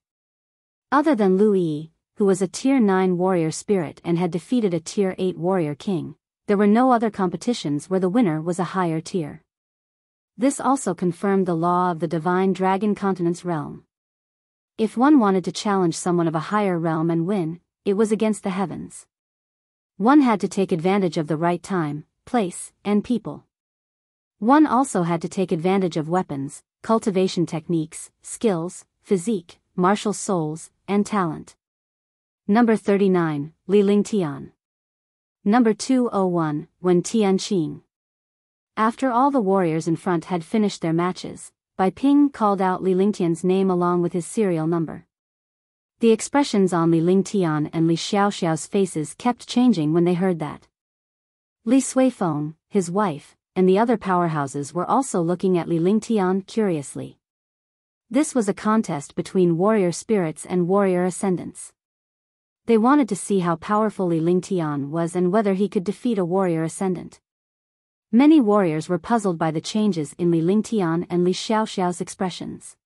Other than Lu Yi, who was a Tier 9 warrior spirit and had defeated a Tier 8 warrior king, there were no other competitions where the winner was a higher tier. This also confirmed the law of the divine dragon continent's realm. If one wanted to challenge someone of a higher realm and win, it was against the heavens. One had to take advantage of the right time, place, and people. One also had to take advantage of weapons, cultivation techniques, skills, physique, martial souls, and talent. Number 39, Li Lingtian. Number 201, Wen Tianqing. After all the warriors in front had finished their matches, Bai Ping called out Li Lingtian's name along with his serial number. The expressions on Li Lingtian and Li Xiaoxiao's faces kept changing when they heard that. Li Suifeng, his wife, and the other powerhouses were also looking at Li Lingtian curiously. This was a contest between warrior spirits and warrior ascendants. They wanted to see how powerful Li Lingtian was and whether he could defeat a warrior ascendant. Many warriors were puzzled by the changes in Li Lingtian and Li Xiaoxiao's expressions.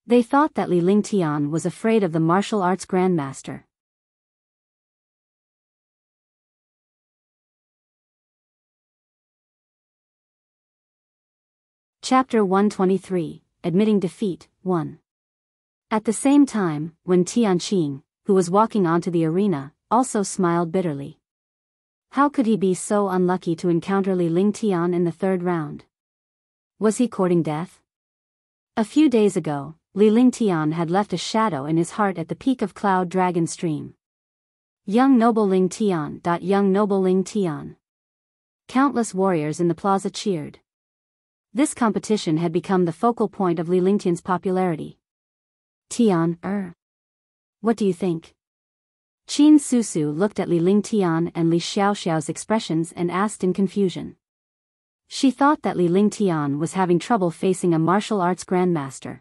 They thought that Li Lingtian was afraid of the martial arts grandmaster. Chapter 123, Admitting Defeat, 1. At the same time, Wen Tianqing, who was walking onto the arena, also smiled bitterly. How could he be so unlucky to encounter Li Lingtian in the third round? Was he courting death? A few days ago, Li Lingtian had left a shadow in his heart at the peak of Cloud Dragon Stream. Young noble Lingtian. Young noble Lingtian. Countless warriors in the plaza cheered. This competition had become the focal point of Li Lingtian's popularity. Tian, what do you think? Qin Susu looked at Li Lingtian and Li Xiaoxiao's expressions and asked in confusion. She thought that Li Lingtian was having trouble facing a martial arts grandmaster.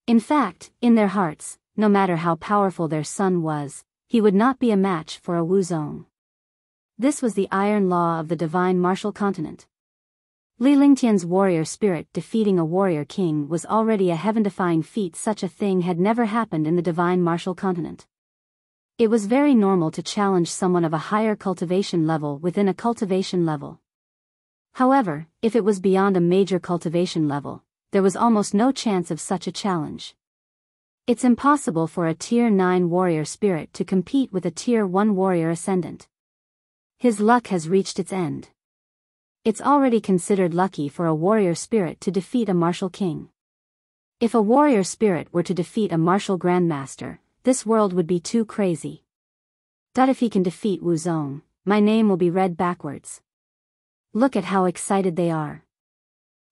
In fact, in their hearts, no matter how powerful their son was, he would not be a match for a Wu Zong. This was the iron law of the divine martial continent. Li Lingtian's warrior spirit defeating a warrior king was already a heaven-defying feat. Such a thing had never happened in the divine martial continent. It was very normal to challenge someone of a higher cultivation level within a cultivation level. However, if it was beyond a major cultivation level, there was almost no chance of such a challenge. It's impossible for a Tier 9 warrior spirit to compete with a Tier 1 warrior ascendant. His luck has reached its end. It's already considered lucky for a warrior spirit to defeat a martial king. If a warrior spirit were to defeat a martial grandmaster, this world would be too crazy. If he can defeat Wu Zong, my name will be read backwards. Look at how excited they are.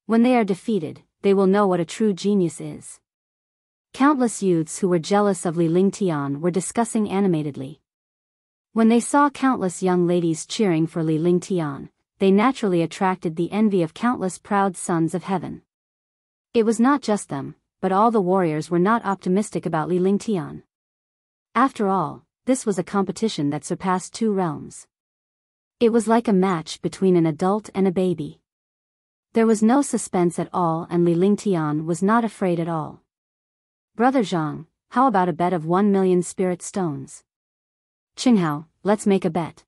When they are defeated, they will know what a true genius is. Countless youths who were jealous of Li Lingtian were discussing animatedly. When they saw countless young ladies cheering for Li Lingtian, they naturally attracted the envy of countless proud sons of heaven. It was not just them, but all the warriors were not optimistic about Li Lingtian. After all, this was a competition that surpassed two realms. It was like a match between an adult and a baby. There was no suspense at all and Li Lingtian was not afraid at all. Brother Zhang, how about a bet of 1 million spirit stones? Qinghao, let's make a bet.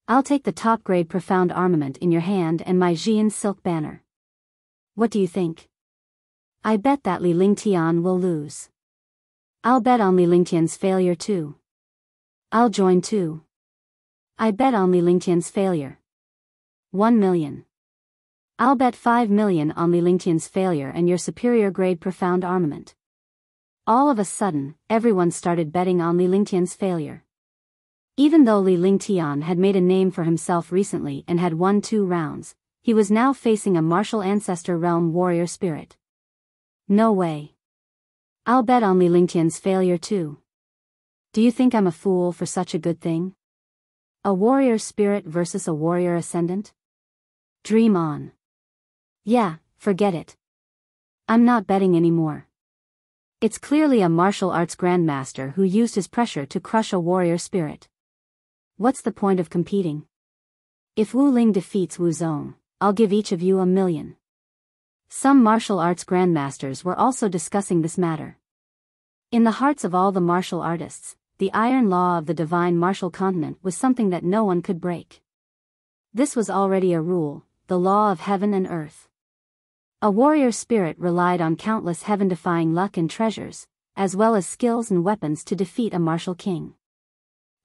I'll take the top-grade profound armament in your hand and my Jian silk banner. What do you think? I bet that Li Lingtian will lose. I'll bet on Li Lingtian's failure too. I'll join too. I bet on Li Lingtian's failure. 1 million. I'll bet 5 million on Li Lingtian's failure and your superior grade profound armament. All of a sudden, everyone started betting on Li Lingtian's failure. Even though Li Lingtian had made a name for himself recently and had won 2 rounds, he was now facing a martial ancestor realm warrior spirit. No way. I'll bet on Li Lingtian's failure too. Do you think I'm a fool for such a good thing? A warrior spirit versus a warrior ascendant? Dream on. Yeah, forget it. I'm not betting anymore. It's clearly a martial arts grandmaster who used his pressure to crush a warrior spirit. What's the point of competing? If Wu Ling defeats Wu Zong, I'll give each of you 1,000,000. Some martial arts grandmasters were also discussing this matter. In the hearts of all the martial artists, the iron law of the divine martial continent was something that no one could break. This was already a rule, the law of heaven and earth. A warrior spirit relied on countless heaven-defying luck and treasures, as well as skills and weapons to defeat a martial king.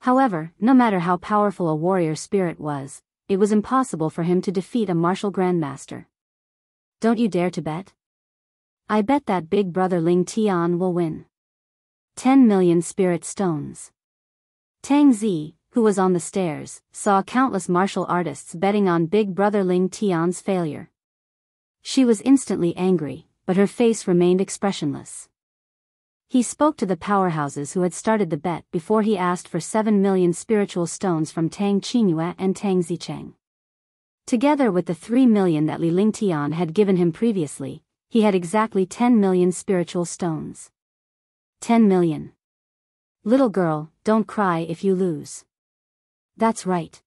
However, no matter how powerful a warrior spirit was, it was impossible for him to defeat a martial grandmaster. Don't you dare to bet? I bet that big brother Ling Tian will win. 10,000,000 spirit stones. Tang Zi, who was on the stairs, saw countless martial artists betting on big brother Ling Tian's failure. She was instantly angry, but her face remained expressionless. He spoke to the powerhouses who had started the bet before he asked for 7,000,000 spiritual stones from Tang Qingyue and Tang Zicheng. Together with the 3,000,000 that Li Lingtian had given him previously, he had exactly 10,000,000 spiritual stones. 10,000,000. Little girl, don't cry if you lose. That's right.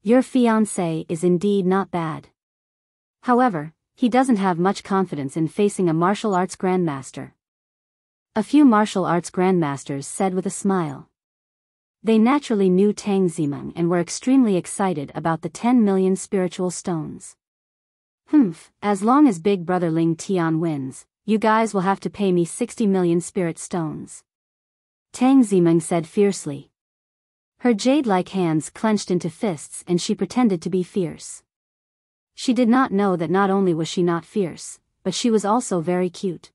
Your fiancé is indeed not bad. However, he doesn't have much confidence in facing a martial arts grandmaster. A few martial arts grandmasters said with a smile. They naturally knew Tang Zimeng and were extremely excited about the 10,000,000 spiritual stones. As long as big brother Ling Tian wins, you guys will have to pay me 60,000,000 spirit stones. Tang Zimeng said fiercely. Her jade-like hands clenched into fists and she pretended to be fierce. She did not know that not only was she not fierce, but she was also very cute.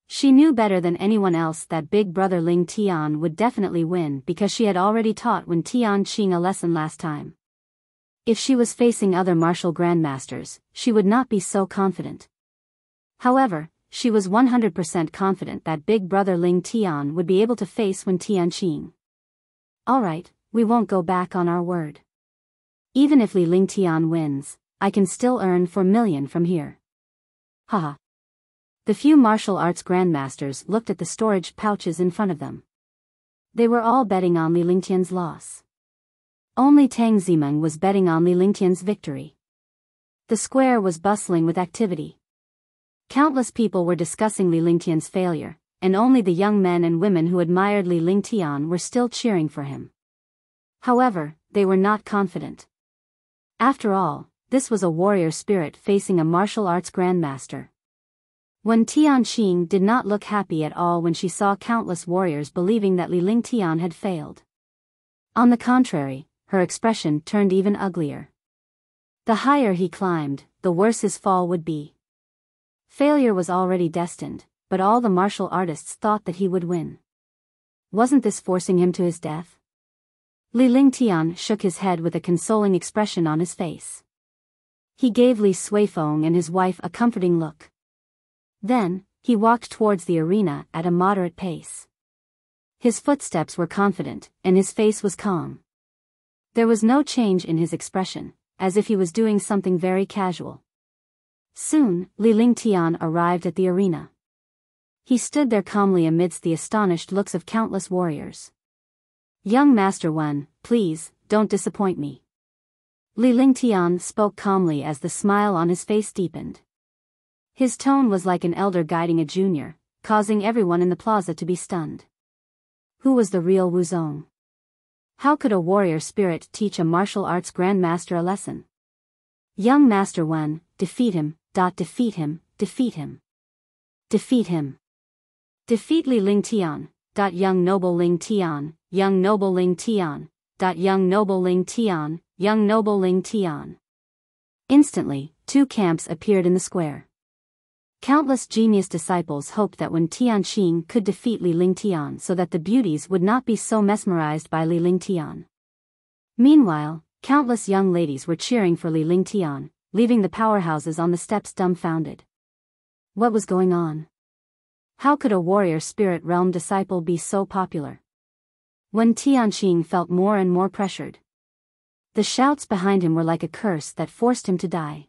She knew better than anyone else that big brother Ling Tian would definitely win because she had already taught Wen Tian Qing a lesson last time. If she was facing other martial grandmasters, she would not be so confident. However, she was 100% confident that big brother Ling Tian would be able to face Wen Tian Qing. Alright, we won't go back on our word. Even if Li Lingtian wins, I can still earn 4,000,000 from here. Haha. The few martial arts grandmasters looked at the storage pouches in front of them. They were all betting on Li Lingtian's loss. Only Tang Zimeng was betting on Li Lingtian's victory. The square was bustling with activity. Countless people were discussing Li Lingtian's failure, and only the young men and women who admired Li Lingtian were still cheering for him. However, they were not confident. After all, this was a warrior spirit facing a martial arts grandmaster. Wen Tianqing did not look happy at all when she saw countless warriors believing that Li Lingtian had failed. On the contrary, her expression turned even uglier. The higher he climbed, the worse his fall would be. Failure was already destined, but all the martial artists thought that he would win. Wasn't this forcing him to his death? Li Lingtian shook his head with a consoling expression on his face. He gave Li Suifeng and his wife a comforting look. Then, he walked towards the arena at a moderate pace. His footsteps were confident, and his face was calm. There was no change in his expression, as if he was doing something very casual. Soon, Li Lingtian arrived at the arena. He stood there calmly amidst the astonished looks of countless warriors. Young Master Wen, please, don't disappoint me. Li Lingtian spoke calmly as the smile on his face deepened. His tone was like an elder guiding a junior, causing everyone in the plaza to be stunned. Who was the real Wu Zong? How could a warrior spirit teach a martial arts grandmaster a lesson? Young Master Wen, defeat him, defeat him, defeat him. Defeat him. Defeat Li Lingtian, young noble Ling Tian, young noble Ling Tian, young noble Ling Tian, young noble Ling Tian. Instantly, two camps appeared in the square. Countless genius disciples hoped that Wen Tianqing could defeat Li Lingtian so that the beauties would not be so mesmerized by Li Lingtian. Meanwhile, countless young ladies were cheering for Li Lingtian, leaving the powerhouses on the steps dumbfounded. What was going on? How could a warrior spirit realm disciple be so popular? Wen Tianqing felt more and more pressured. The shouts behind him were like a curse that forced him to die.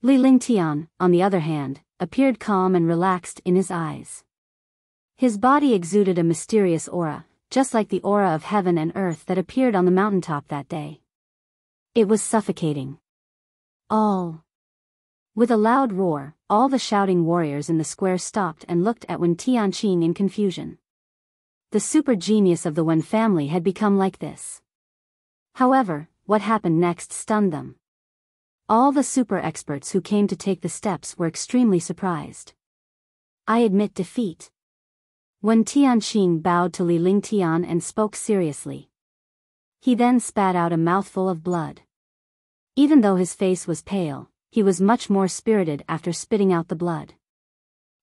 Li Lingtian, on the other hand, appeared calm and relaxed in his eyes. His body exuded a mysterious aura, just like the aura of heaven and earth that appeared on the mountaintop that day. It was suffocating. With a loud roar, all the shouting warriors in the square stopped and looked at Wen Tianqing in confusion. The super genius of the Wen family had become like this. However, what happened next stunned them. All the super experts who came to take the steps were extremely surprised. I admit defeat. Wen Tianqing bowed to Li Lingtian and spoke seriously. He then spat out a mouthful of blood. Even though his face was pale, he was much more spirited after spitting out the blood.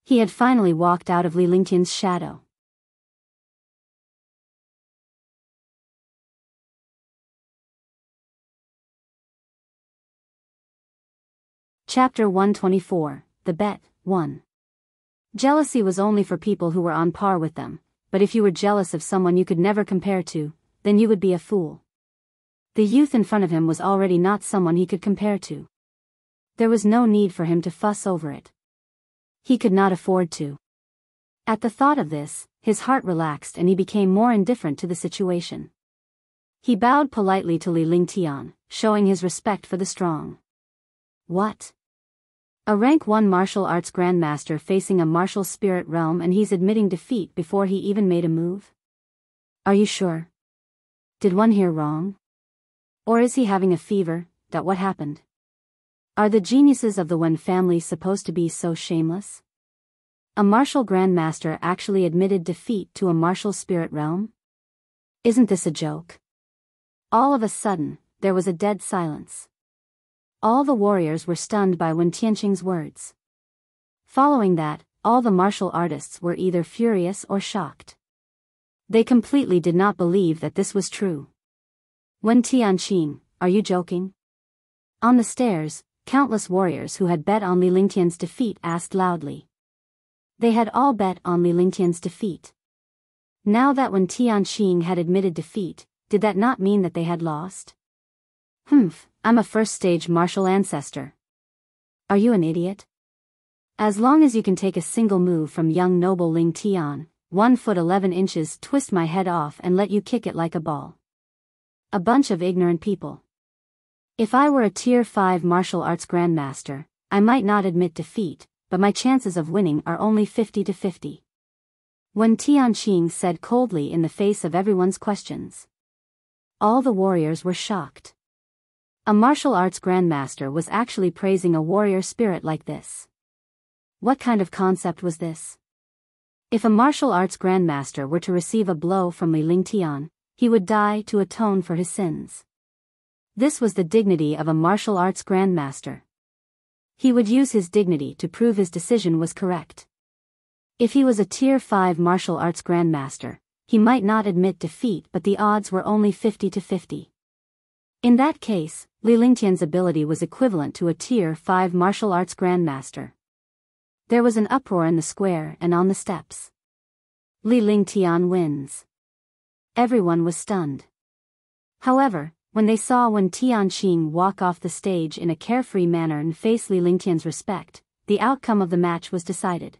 He had finally walked out of Li Lingtian's shadow. Chapter 124, The Bet, 1. Jealousy was only for people who were on par with them, but if you were jealous of someone you could never compare to, then you would be a fool. The youth in front of him was already not someone he could compare to. There was no need for him to fuss over it. He could not afford to. At the thought of this, his heart relaxed and he became more indifferent to the situation. He bowed politely to Li Lingtian, showing his respect for the strong. What? A rank 1 martial arts grandmaster facing a martial spirit realm and he's admitting defeat before he even made a move? Are you sure? Did one hear wrong? Or is he having a fever? What happened? Are the geniuses of the Wen family supposed to be so shameless? A martial grandmaster actually admitted defeat to a martial spirit realm? Isn't this a joke? All of a sudden, there was a dead silence. All the warriors were stunned by Wen Tianqing's words. Following that, all the martial artists were either furious or shocked. They completely did not believe that this was true. Wen Tianqing, are you joking? On the stairs, countless warriors who had bet on Li Lingtian's defeat asked loudly. They had all bet on Li Lingtian's defeat. Now that Wen Tianqing had admitted defeat, did that not mean that they had lost? I'm a first-stage martial ancestor. Are you an idiot? As long as you can take a single move from young noble Ling Tian, 1 foot 11 inches, twist my head off and let you kick it like a ball. A bunch of ignorant people. If I were a tier 5 martial arts grandmaster, I might not admit defeat, but my chances of winning are only 50-50. Wen Tianqing said coldly in the face of everyone's questions. All the warriors were shocked. A martial arts grandmaster was actually praising a warrior spirit like this. What kind of concept was this? If a martial arts grandmaster were to receive a blow from Li Lingtian, he would die to atone for his sins. This was the dignity of a martial arts grandmaster. He would use his dignity to prove his decision was correct. If he was a tier 5 martial arts grandmaster, he might not admit defeat, but the odds were only 50-50. In that case, Li Lingtian's ability was equivalent to a tier 5 martial arts grandmaster. There was an uproar in the square and on the steps. Li Lingtian wins. Everyone was stunned. However, when they saw Wen Tianqing walk off the stage in a carefree manner and face Li Lingtian's respect, the outcome of the match was decided.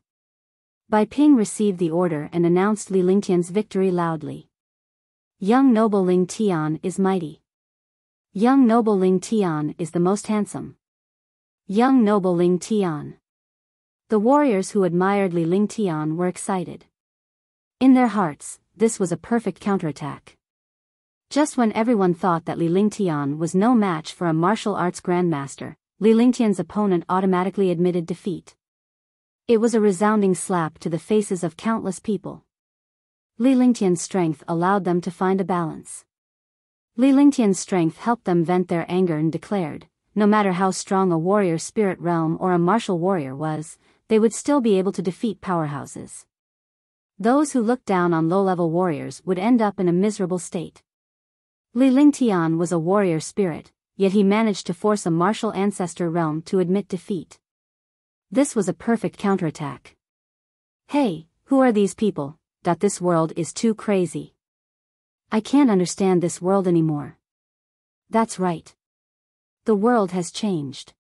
Bai Ping received the order and announced Li Lingtian's victory loudly. Young noble Ling Tian is mighty. Young noble Ling Tian is the most handsome. Young noble Ling Tian. The warriors who admired Li Lingtian were excited. In their hearts, this was a perfect counterattack. Just when everyone thought that Li Lingtian was no match for a martial arts grandmaster, Li Lingtian's opponent automatically admitted defeat. It was a resounding slap to the faces of countless people. Li Lingtian's strength allowed them to find a balance. Li Lingtian's strength helped them vent their anger and declared, no matter how strong a warrior spirit realm or a martial warrior was, they would still be able to defeat powerhouses. Those who looked down on low-level warriors would end up in a miserable state. Li Lingtian was a warrior spirit, yet he managed to force a martial ancestor realm to admit defeat. This was a perfect counterattack. Hey, who are these people? This world is too crazy. I can't understand this world anymore. That's right. The world has changed.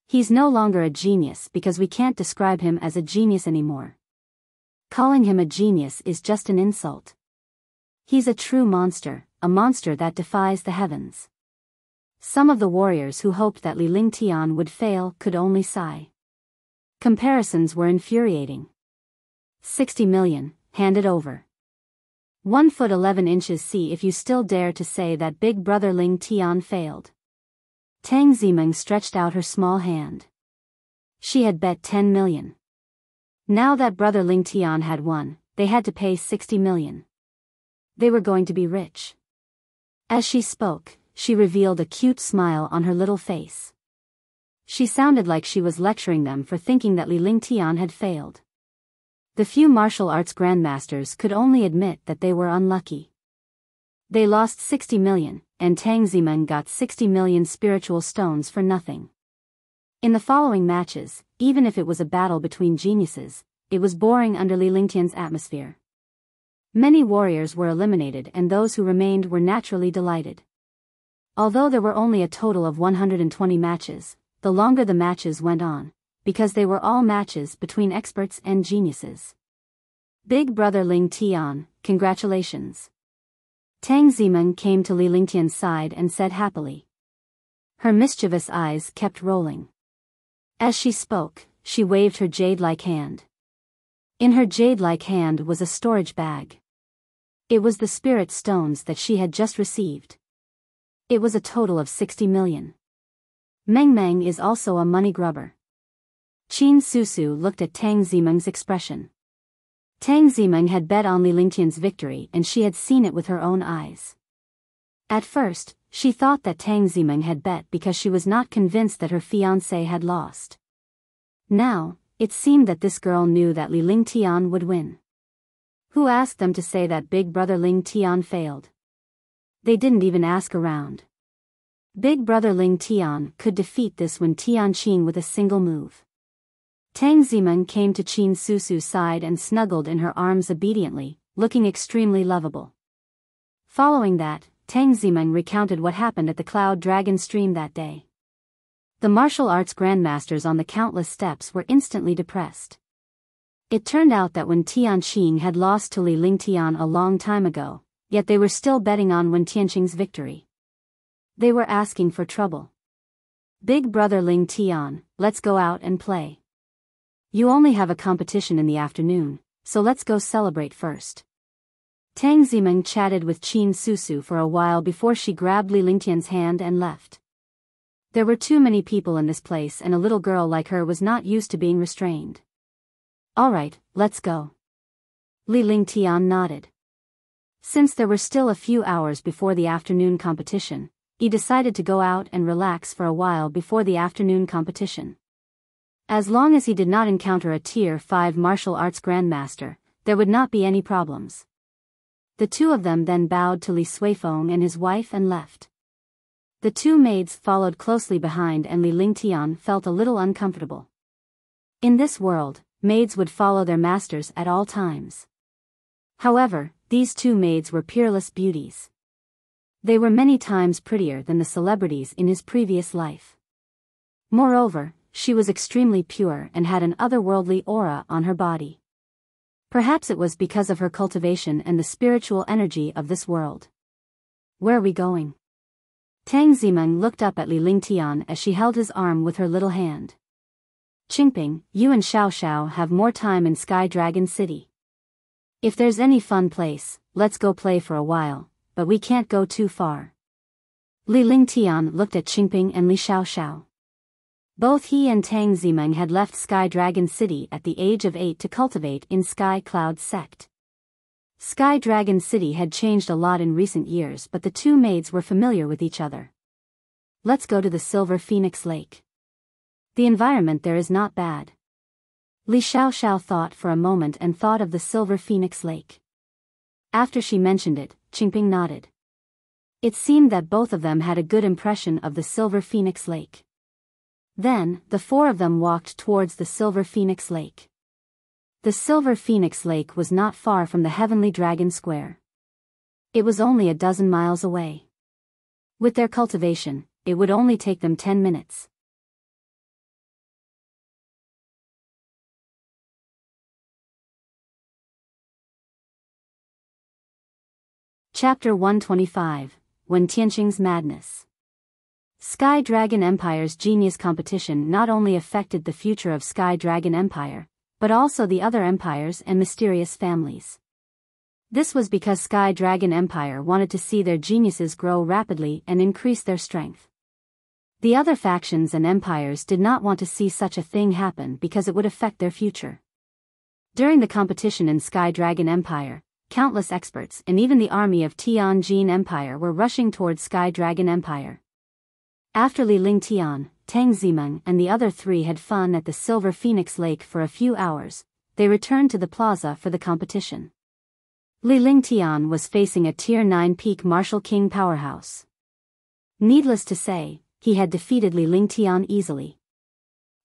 He's no longer a genius because we can't describe him as a genius anymore. Calling him a genius is just an insult. He's a true monster, a monster that defies the heavens. Some of the warriors who hoped that Li Lingtian would fail could only sigh. Comparisons were infuriating. 60 million, hand it over. 1 foot 11 inches. See if you still dare to say that big brother Ling Tian failed. Tang Zimeng stretched out her small hand. She had bet 10 million. Now that brother Ling Tian had won, they had to pay 60 million. They were going to be rich. As she spoke, she revealed a cute smile on her little face. She sounded like she was lecturing them for thinking that Li Lingtian had failed. The few martial arts grandmasters could only admit that they were unlucky. They lost 60 million, and Tang Zimeng got 60 million spiritual stones for nothing. In the following matches, even if it was a battle between geniuses, it was boring under Li Lingtian's atmosphere. Many warriors were eliminated and those who remained were naturally delighted. Although there were only a total of 120 matches, the longer the matches went on, because they were all matches between experts and geniuses. Big brother Ling Tian, congratulations. Tang Zimeng came to Li Lingtian's side and said happily. Her mischievous eyes kept rolling. As she spoke, she waved her jade-like hand. In her jade-like hand was a storage bag. It was the spirit stones that she had just received. It was a total of 60 million. Meng Meng is also a money grubber. Qin Susu looked at Tang Zimeng's expression. Tang Zimeng had bet on Li Lingtian's victory and she had seen it with her own eyes. At first, she thought that Tang Zimeng had bet because she was not convinced that her fiancé had lost. Now, it seemed that this girl knew that Li Lingtian would win. Who asked them to say that big brother Ling Tian failed? They didn't even ask around. Big brother Ling Tian could defeat this Wen Tianqing with a single move. Tang Zimeng came to Qin Susu's side and snuggled in her arms obediently, looking extremely lovable. Following that, Tang Zimeng recounted what happened at the Cloud Dragon stream that day. The martial arts grandmasters on the countless steps were instantly depressed. It turned out that Wen Tianqing had lost to Li Lingtian a long time ago, yet they were still betting on Wen Tianqing's victory. They were asking for trouble. Big brother Ling Tian, let's go out and play. You only have a competition in the afternoon, so let's go celebrate first. Tang Zimeng chatted with Qin Susu for a while before she grabbed Li Lingtian's hand and left. There were too many people in this place and a little girl like her was not used to being restrained. All right, let's go. Li Lingtian nodded. Since there were still a few hours before the afternoon competition, he decided to go out and relax for a while before the afternoon competition. As long as he did not encounter a Tier 5 martial arts grandmaster, there would not be any problems. The two of them then bowed to Li Suifeng and his wife and left. The two maids followed closely behind and Li Lingtian felt a little uncomfortable. In this world, maids would follow their masters at all times. However, these two maids were peerless beauties. They were many times prettier than the celebrities in his previous life. Moreover, she was extremely pure and had an otherworldly aura on her body. Perhaps it was because of her cultivation and the spiritual energy of this world. Where are we going? Tang Zimeng looked up at Li Lingtian as she held his arm with her little hand. Qingping, you and Xiao Xiao have more time in Sky Dragon City. If there's any fun place, let's go play for a while, but we can't go too far. Li Lingtian looked at Qingping and Li Xiao Xiao. Both he and Tang Zimeng had left Sky Dragon City at the age of 8 to cultivate in Sky Cloud sect. Sky Dragon City had changed a lot in recent years, but the two maids were familiar with each other. Let's go to the Silver Phoenix Lake. The environment there is not bad. Li Xiao Xiao thought for a moment and thought of the Silver Phoenix Lake. After she mentioned it, Qingping nodded. It seemed that both of them had a good impression of the Silver Phoenix Lake. Then, the four of them walked towards the Silver Phoenix Lake. The Silver Phoenix Lake was not far from the Heavenly Dragon Square. It was only a dozen miles away. With their cultivation, it would only take them 10 minutes. Chapter 125, When Tianqing's Madness. Sky Dragon Empire's genius competition not only affected the future of Sky Dragon Empire, but also the other empires and mysterious families. This was because Sky Dragon Empire wanted to see their geniuses grow rapidly and increase their strength. The other factions and empires did not want to see such a thing happen because it would affect their future. During the competition in Sky Dragon Empire, countless experts and even the army of Tianjin Empire were rushing towards Sky Dragon Empire. After Li Lingtian, Tang Zimeng and the other three had fun at the Silver Phoenix Lake for a few hours, they returned to the plaza for the competition. Li Lingtian was facing a Tier 9 peak martial king powerhouse. Needless to say, he had defeated Li Lingtian easily.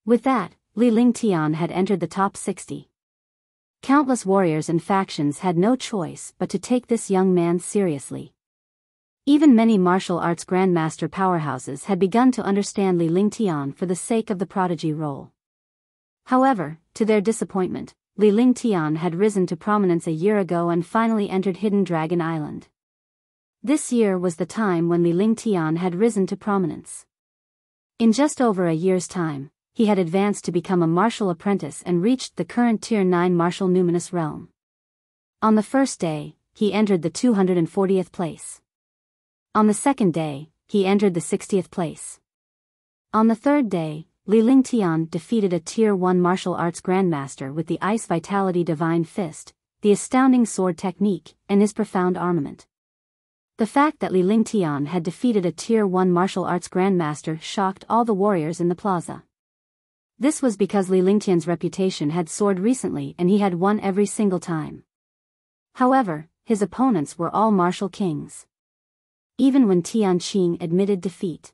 With that, Li Lingtian had entered the top 60. Countless warriors and factions had no choice but to take this young man seriously. Even many martial arts grandmaster powerhouses had begun to understand Li Lingtian for the sake of the prodigy role. However, to their disappointment, Li Lingtian had risen to prominence a year ago and finally entered Hidden Dragon Island. This year was the time when Li Lingtian had risen to prominence. In just over a year's time, he had advanced to become a martial apprentice and reached the current Tier 9 martial numinous realm. On the first day, he entered the 240th place. On the second day, he entered the 60th place. On the third day, Li Lingtian defeated a Tier 1 martial arts grandmaster with the Ice Vitality Divine Fist, the astounding sword technique, and his profound armament. The fact that Li Lingtian had defeated a Tier 1 martial arts grandmaster shocked all the warriors in the plaza. This was because Li Lingtian's reputation had soared recently and he had won every single time. However, his opponents were all martial kings. Even when Tianqing admitted defeat.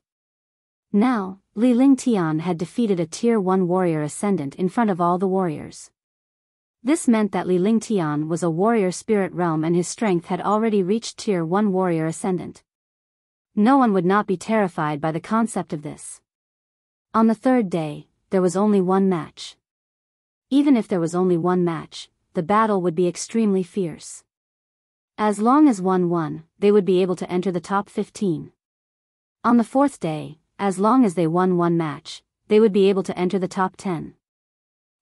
Now, Li Lingtian had defeated a Tier 1 warrior ascendant in front of all the warriors. This meant that Li Lingtian was a warrior spirit realm and his strength had already reached Tier 1 warrior ascendant. No one would not be terrified by the concept of this. On the third day, there was only one match. Even if there was only one match, the battle would be extremely fierce. As long as one won, they would be able to enter the top 15. On the fourth day, as long as they won one match, they would be able to enter the top 10.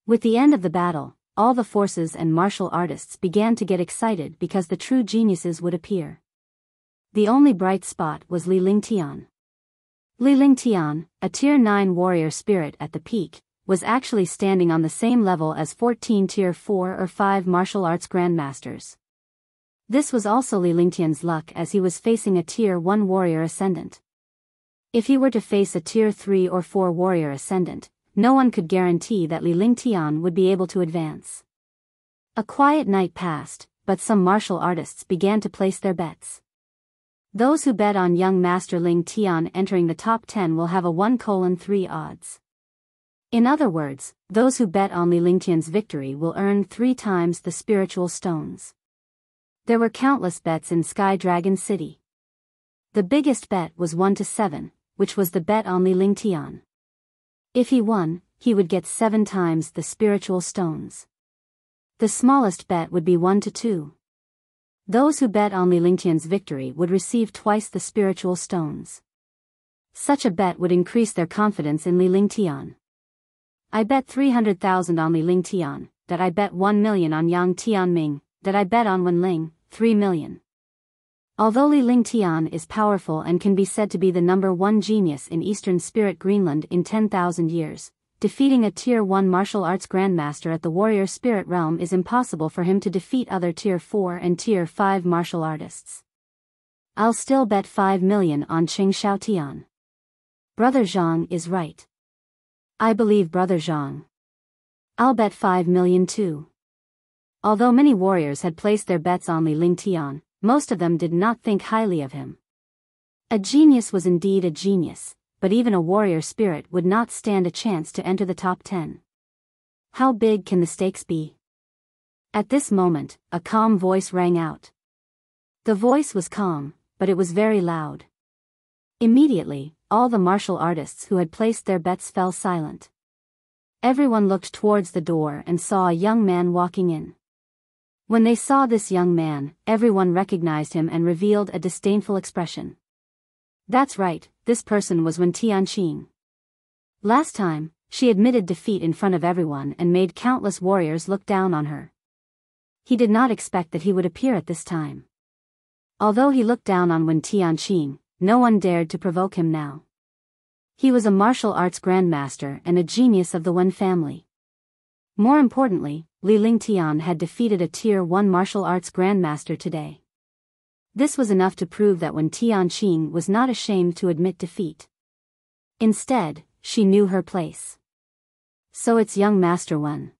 With the end of the battle, all the forces and martial artists began to get excited because the true geniuses would appear. The only bright spot was Li Lingtian. Li Lingtian, a Tier 9 warrior spirit at the peak, was actually standing on the same level as 14 Tier 4 or 5 martial arts grandmasters. This was also Li Lingtian's luck as he was facing a Tier 1 warrior ascendant. If he were to face a Tier 3 or 4 warrior ascendant, no one could guarantee that Li Lingtian would be able to advance. A quiet night passed, but some martial artists began to place their bets. Those who bet on young Master Ling Tian entering the top 10 will have a 1:3 odds. In other words, those who bet on Li Lingtian's victory will earn 3 times the spiritual stones. There were countless bets in Sky Dragon City. The biggest bet was 1-7, which was the bet on Li Lingtian. If he won, he would get 7 times the spiritual stones. The smallest bet would be 1-2. Those who bet on Li Lingtian's victory would receive twice the spiritual stones. Such a bet would increase their confidence in Li Lingtian. I bet 300,000 on Li Lingtian, that I bet 1 million on Yang Tianming, that I bet on Wen Ling, 3 million. Although Li Lingtian is powerful and can be said to be the number 1 genius in Eastern Spirit Greenland in 10,000 years, defeating a Tier 1 martial arts grandmaster at the warrior spirit realm is impossible for him to defeat other Tier 4 and Tier 5 martial artists. I'll still bet 5 million on Qing Shaotian. Brother Zhang is right. I believe Brother Zhang. I'll bet 5 million too. Although many warriors had placed their bets on Li Lingtian, most of them did not think highly of him. A genius was indeed a genius, but even a warrior spirit would not stand a chance to enter the top 10. How big can the stakes be? At this moment, a calm voice rang out. The voice was calm, but it was very loud. Immediately, all the martial artists who had placed their bets fell silent. Everyone looked towards the door and saw a young man walking in. When they saw this young man, everyone recognized him and revealed a disdainful expression. That's right, this person was Wen Tianqing. Last time, she admitted defeat in front of everyone and made countless warriors look down on her. He did not expect that he would appear at this time. Although he looked down on Wen Tianqing, no one dared to provoke him now. He was a martial arts grandmaster and a genius of the Wen family. More importantly, Li Lingtian had defeated a Tier 1 martial arts grandmaster today. This was enough to prove that Wen Tianqing was not ashamed to admit defeat. Instead, she knew her place. So it's young Master Wen.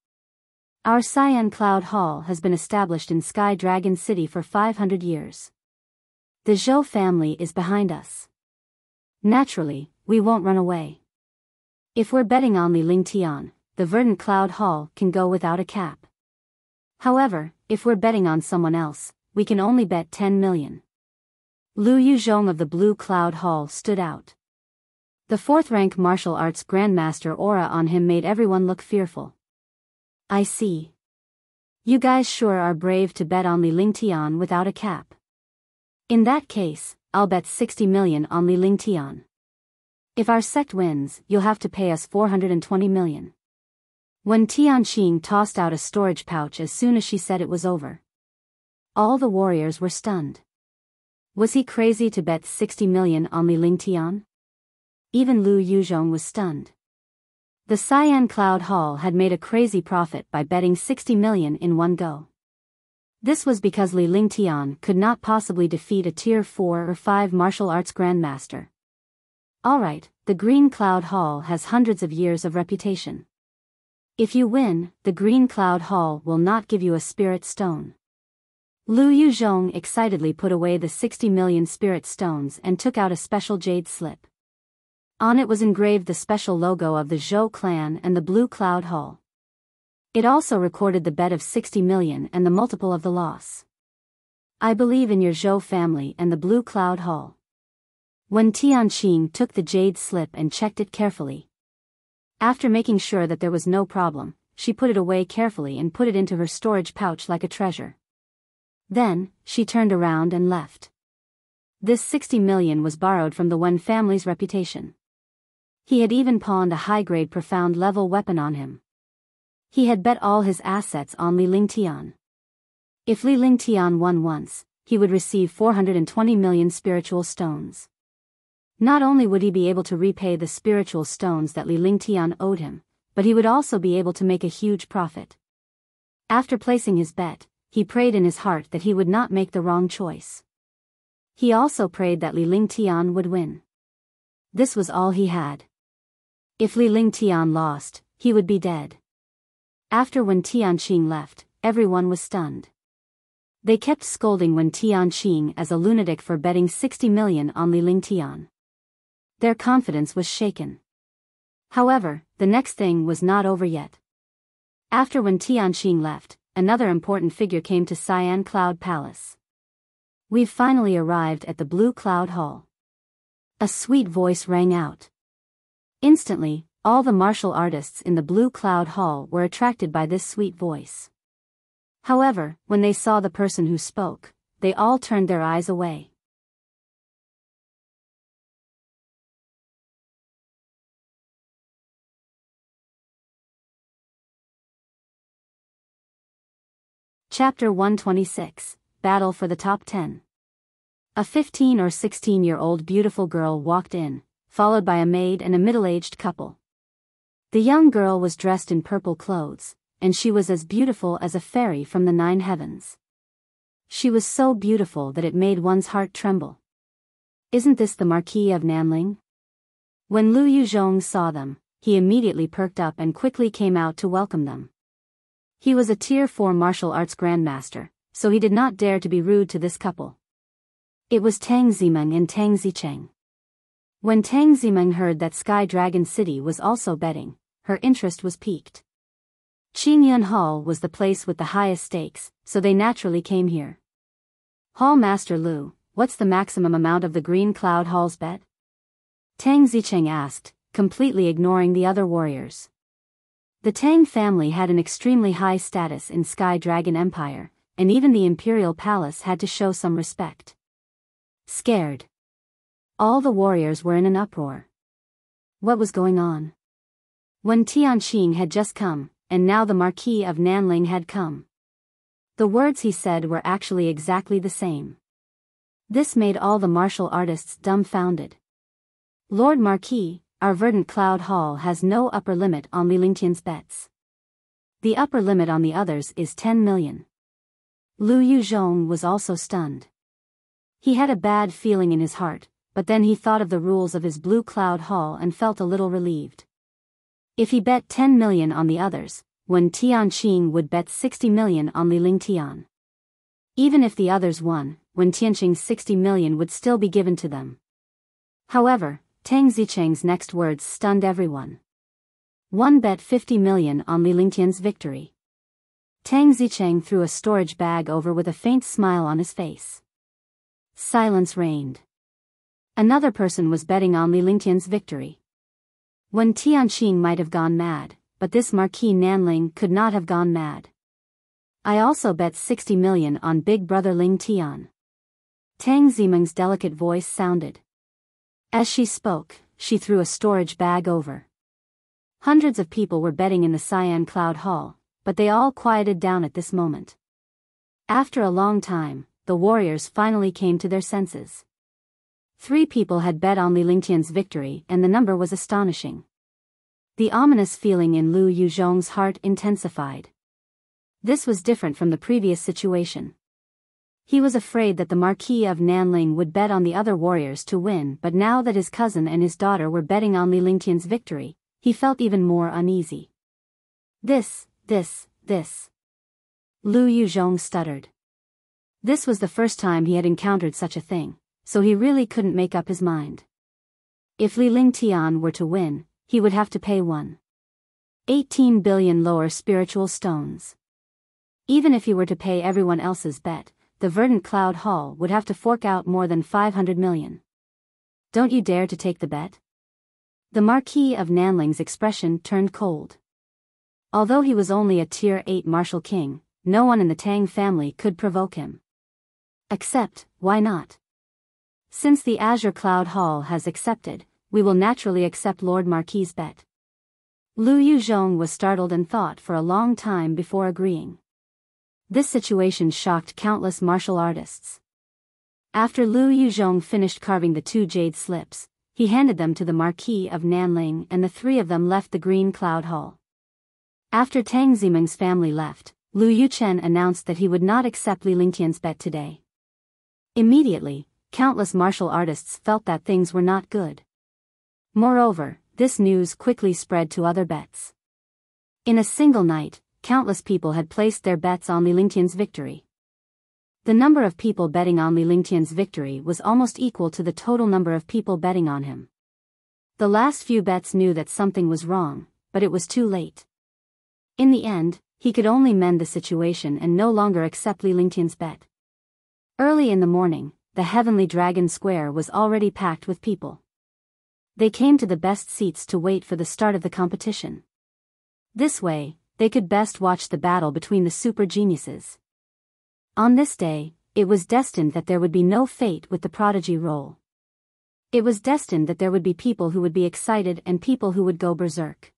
Our Cyan Cloud Hall has been established in Sky Dragon City for 500 years. The Zhou family is behind us. Naturally, we won't run away. If we're betting on Li Lingtian, the Verdant Cloud Hall can go without a cap. However, if we're betting on someone else, we can only bet 10 million. Lu Yuzhong of the Blue Cloud Hall stood out. The 4th-rank martial arts grandmaster aura on him made everyone look fearful. I see. You guys sure are brave to bet on Li Lingtian without a cap. In that case, I'll bet 60 million on Li Lingtian. If our sect wins, you'll have to pay us 420 million. Wen Tianqing tossed out a storage pouch as soon as she said it was over. All the warriors were stunned. Was he crazy to bet 60 million on Li Lingtian? Even Lu Yuzhong was stunned. The Cyan Cloud Hall had made a crazy profit by betting 60 million in one go. This was because Li Lingtian could not possibly defeat a Tier 4 or 5 martial arts grandmaster. Alright, the Green Cloud Hall has hundreds of years of reputation. If you win, the Green Cloud Hall will not give you a spirit stone. Lu Yuzhong excitedly put away the 60 million spirit stones and took out a special jade slip. On it was engraved the special logo of the Zhou clan and the Blue Cloud Hall. It also recorded the bet of 60 million and the multiple of the loss. I believe in your Zhou family and the Blue Cloud Hall. Wen Tianqing took the jade slip and checked it carefully. After making sure that there was no problem, she put it away carefully and put it into her storage pouch like a treasure. Then, she turned around and left. This 60 million was borrowed from the Wen family's reputation. He had even pawned a high-grade profound-level weapon on him. He had bet all his assets on Li Lingtian. If Li Lingtian won once, he would receive 420 million spiritual stones. Not only would he be able to repay the spiritual stones that Li Lingtian owed him, but he would also be able to make a huge profit. After placing his bet, he prayed in his heart that he would not make the wrong choice. He also prayed that Li Lingtian would win. This was all he had. If Li Lingtian lost, he would be dead. After Wen Tianqing left, everyone was stunned. They kept scolding Wen Tianqing as a lunatic for betting 60 million on Li Lingtian. Their confidence was shaken. However, the next thing was not over yet. After Wen Tianqing left, another important figure came to Cyan Cloud Palace. We've finally arrived at the Blue Cloud Hall. A sweet voice rang out. Instantly, all the martial artists in the Blue Cloud Hall were attracted by this sweet voice. However, when they saw the person who spoke, they all turned their eyes away. Chapter 126, Battle for the Top 10. A 15 or 16-year-old beautiful girl walked in, followed by a maid and a middle-aged couple. The young girl was dressed in purple clothes, and she was as beautiful as a fairy from the 9 heavens. She was so beautiful that it made one's heart tremble. Isn't this the Marquis of Nanling? When Lu Yuzhong saw them, he immediately perked up and quickly came out to welcome them. He was a Tier 4 martial arts grandmaster, so he did not dare to be rude to this couple. It was Tang Zimeng and Tang Zicheng. When Tang Zimeng heard that Sky Dragon City was also betting, her interest was piqued. Qingyun Hall was the place with the highest stakes, so they naturally came here. Hall Master Lu, what's the maximum amount of the Green Cloud Hall's bet? Tang Zicheng asked, completely ignoring the other warriors. The Tang family had an extremely high status in Sky Dragon Empire, and even the imperial palace had to show some respect. Scared. All the warriors were in an uproar. What was going on? When Tianqing had just come, and now the Marquis of Nanling had come. The words he said were actually exactly the same. This made all the martial artists dumbfounded. Lord Marquis, our verdant cloud hall has no upper limit on Li Lingtian's bets. The upper limit on the others is 10 million. Lu Yuzhong was also stunned. He had a bad feeling in his heart, but then he thought of the rules of his blue cloud hall and felt a little relieved. If he bet 10 million on the others, Wen Tianqing would bet 60 million on Li Lingtian. Even if the others won, Wen Tianqing's 60 million would still be given to them. However, Tang Zicheng's next words stunned everyone. One bet 50 million on Li Lingtian's victory. Tang Zicheng threw a storage bag over with a faint smile on his face. Silence reigned. Another person was betting on Li Lingtian's victory. Wen Tianqing might have gone mad, but this Marquis Nanling could not have gone mad. I also bet 60 million on Big Brother Ling Tian. Tang Zimeng's delicate voice sounded. As she spoke, she threw a storage bag over. Hundreds of people were betting in the Cyan Cloud Hall, but they all quieted down at this moment. After a long time, the warriors finally came to their senses. 3 people had bet on Li Lingtian's victory and the number was astonishing. The ominous feeling in Lu Yuzhong's heart intensified. This was different from the previous situation. He was afraid that the Marquis of Nanling would bet on the other warriors to win, but now that his cousin and his daughter were betting on Li Lingtian's victory, he felt even more uneasy. This. Lu Yuzhong stuttered. This was the first time he had encountered such a thing, so he really couldn't make up his mind. If Li Lingtian were to win, he would have to pay 18 billion lower spiritual stones. Even if he were to pay everyone else's bet, the Verdant Cloud Hall would have to fork out more than 500 million. Don't you dare to take the bet? The Marquis of Nanling's expression turned cold. Although he was only a Tier 8 martial king, no one in the Tang family could provoke him. Except, why not? Since the Azure Cloud Hall has accepted, we will naturally accept Lord Marquis's bet. Lu Yuzhong was startled and thought for a long time before agreeing. This situation shocked countless martial artists. After Lu Yuzhong finished carving the 2 jade slips, he handed them to the Marquis of Nanling and the 3 of them left the Green Cloud Hall. After Tang Zimeng's family left, Lu Yuchen announced that he would not accept Li Lingtian's bet today. Immediately, countless martial artists felt that things were not good. Moreover, this news quickly spread to other bets. In a single night, countless people had placed their bets on Li Lingtian's victory. The number of people betting on Li Lingtian's victory was almost equal to the total number of people betting on him. The last few bets knew that something was wrong, but it was too late. In the end, he could only mend the situation and no longer accept Li Lingtian's bet. Early in the morning, the Heavenly Dragon Square was already packed with people. They came to the best seats to wait for the start of the competition. This way, they could best watch the battle between the super geniuses. On this day, it was destined that there would be no fate with the prodigy role. It was destined that there would be people who would be excited and people who would go berserk.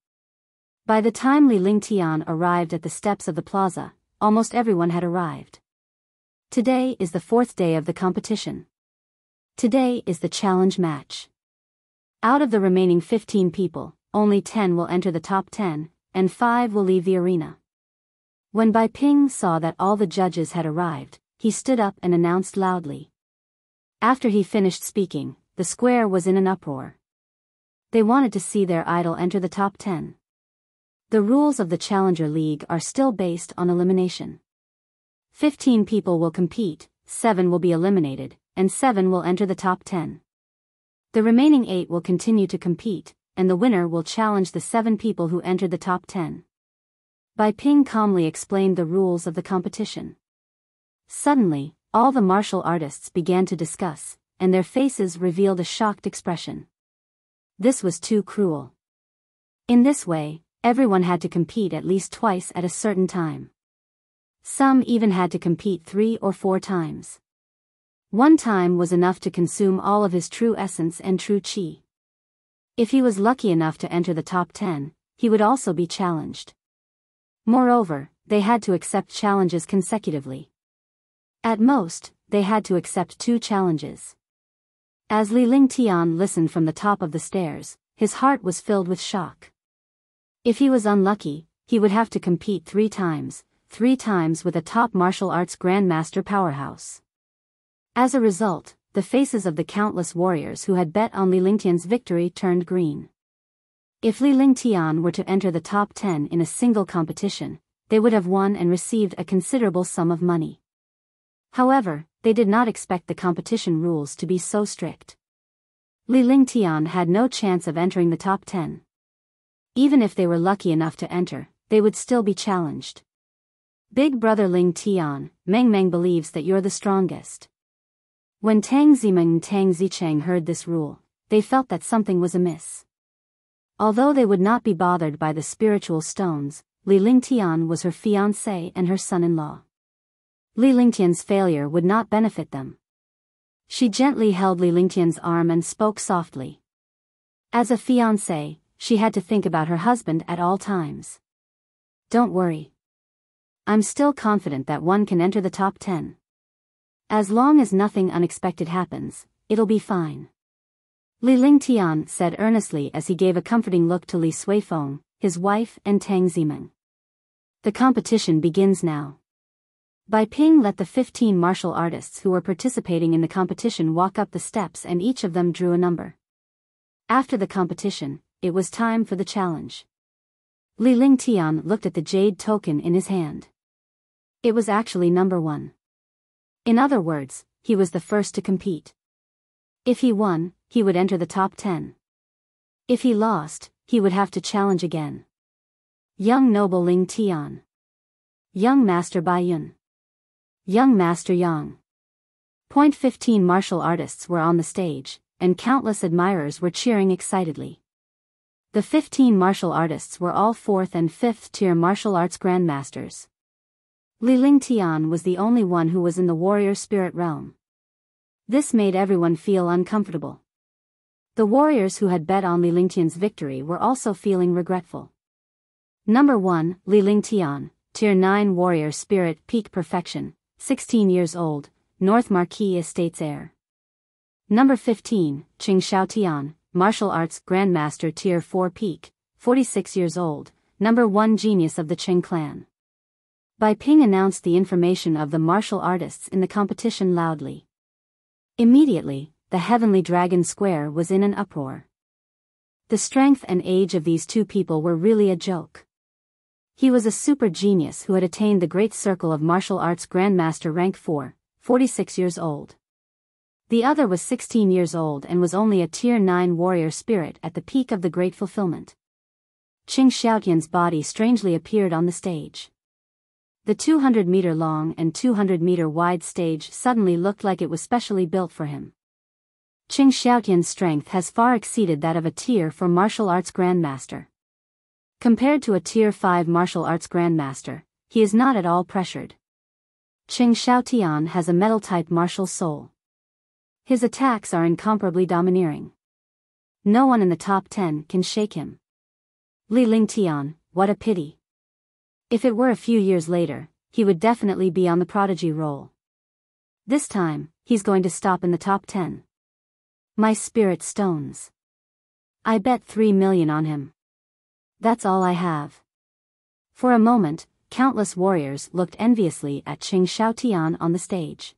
By the time Li Lingtian arrived at the steps of the plaza, almost everyone had arrived. Today is the 4th day of the competition. Today is the challenge match. Out of the remaining 15 people, only 10 will enter the top 10, and 5 will leave the arena. When Bai Ping saw that all the judges had arrived, he stood up and announced loudly. After he finished speaking, the square was in an uproar. They wanted to see their idol enter the top 10. The rules of the Challenger League are still based on elimination. 15 people will compete, 7 will be eliminated, and 7 will enter the top 10. The remaining 8 will continue to compete, and the winner will challenge the 7 people who entered the top 10. Bai Ping calmly explained the rules of the competition. Suddenly, all the martial artists began to discuss, and their faces revealed a shocked expression. This was too cruel. In this way, everyone had to compete at least twice at a certain time. Some even had to compete 3 or 4 times. One time was enough to consume all of his true essence and true chi. If he was lucky enough to enter the top 10, he would also be challenged. Moreover, they had to accept challenges consecutively. At most, they had to accept 2 challenges. As Li Lingtian listened from the top of the stairs, his heart was filled with shock. If he was unlucky, he would have to compete 3 times with a top martial arts grandmaster powerhouse. As a result, the faces of the countless warriors who had bet on Li Lingtian's victory turned green. If Li Lingtian were to enter the top 10 in a single competition, they would have won and received a considerable sum of money. However, they did not expect the competition rules to be so strict. Li Lingtian had no chance of entering the top 10. Even if they were lucky enough to enter, they would still be challenged. Big brother Ling Tian, Meng Meng believes that you're the strongest. When Tang Zimeng and Tang Zicheng heard this rule, they felt that something was amiss. Although they would not be bothered by the spiritual stones, Li Lingtian was her fiancé and her son-in-law. Li Lingtian's failure would not benefit them. She gently held Li Lingtian's arm and spoke softly. As a fiancé, she had to think about her husband at all times. Don't worry. I'm still confident that one can enter the top 10. As long as nothing unexpected happens, it'll be fine. Li Lingtian said earnestly as he gave a comforting look to Li Suifeng, his wife, and Tang Zimeng. The competition begins now. Bai Ping let the 15 martial artists who were participating in the competition walk up the steps and each of them drew a number. After the competition, it was time for the challenge. Li Lingtian looked at the jade token in his hand. It was actually number 1. In other words, he was the first to compete. If he won, he would enter the top 10. If he lost, he would have to challenge again. Young noble Ling Tian. Young master Bai Yun. Young master Yang. 15 martial artists were on the stage, and countless admirers were cheering excitedly. The 15 martial artists were all 4th and 5th tier martial arts grandmasters. Li Lingtian was the only one who was in the warrior spirit realm. This made everyone feel uncomfortable. The warriors who had bet on Li Lingtian's victory were also feeling regretful. Number 1, Li Lingtian, Tier 9 warrior spirit peak perfection, 16 years old, North Marquis Estates heir. Number 15, Qing Xiaotian, martial arts grandmaster Tier 4 peak, 46 years old, number 1 genius of the Qing clan. Bai Ping announced the information of the martial artists in the competition loudly. Immediately, the Heavenly Dragon Square was in an uproar. The strength and age of these 2 people were really a joke. He was a super genius who had attained the Great Circle of Martial Arts Grandmaster rank 4, 46 years old. The other was 16 years old and was only a Tier 9 warrior spirit at the peak of the Great Fulfillment. Qing Xiaotian's body strangely appeared on the stage. The 200-meter long and 200-meter wide stage suddenly looked like it was specially built for him. Qing Xiaotian's strength has far exceeded that of a Tier 4 martial arts grandmaster. Compared to a Tier 5 martial arts grandmaster, he is not at all pressured. Qing Xiaotian has a metal-type martial soul. His attacks are incomparably domineering. No one in the top 10 can shake him. Li Lingtian, what a pity. If it were a few years later, he would definitely be on the prodigy roll. This time, he's going to stop in the top 10. My spirit stones. I bet 3 million on him. That's all I have. For a moment, countless warriors looked enviously at Qing Xiaotian on the stage.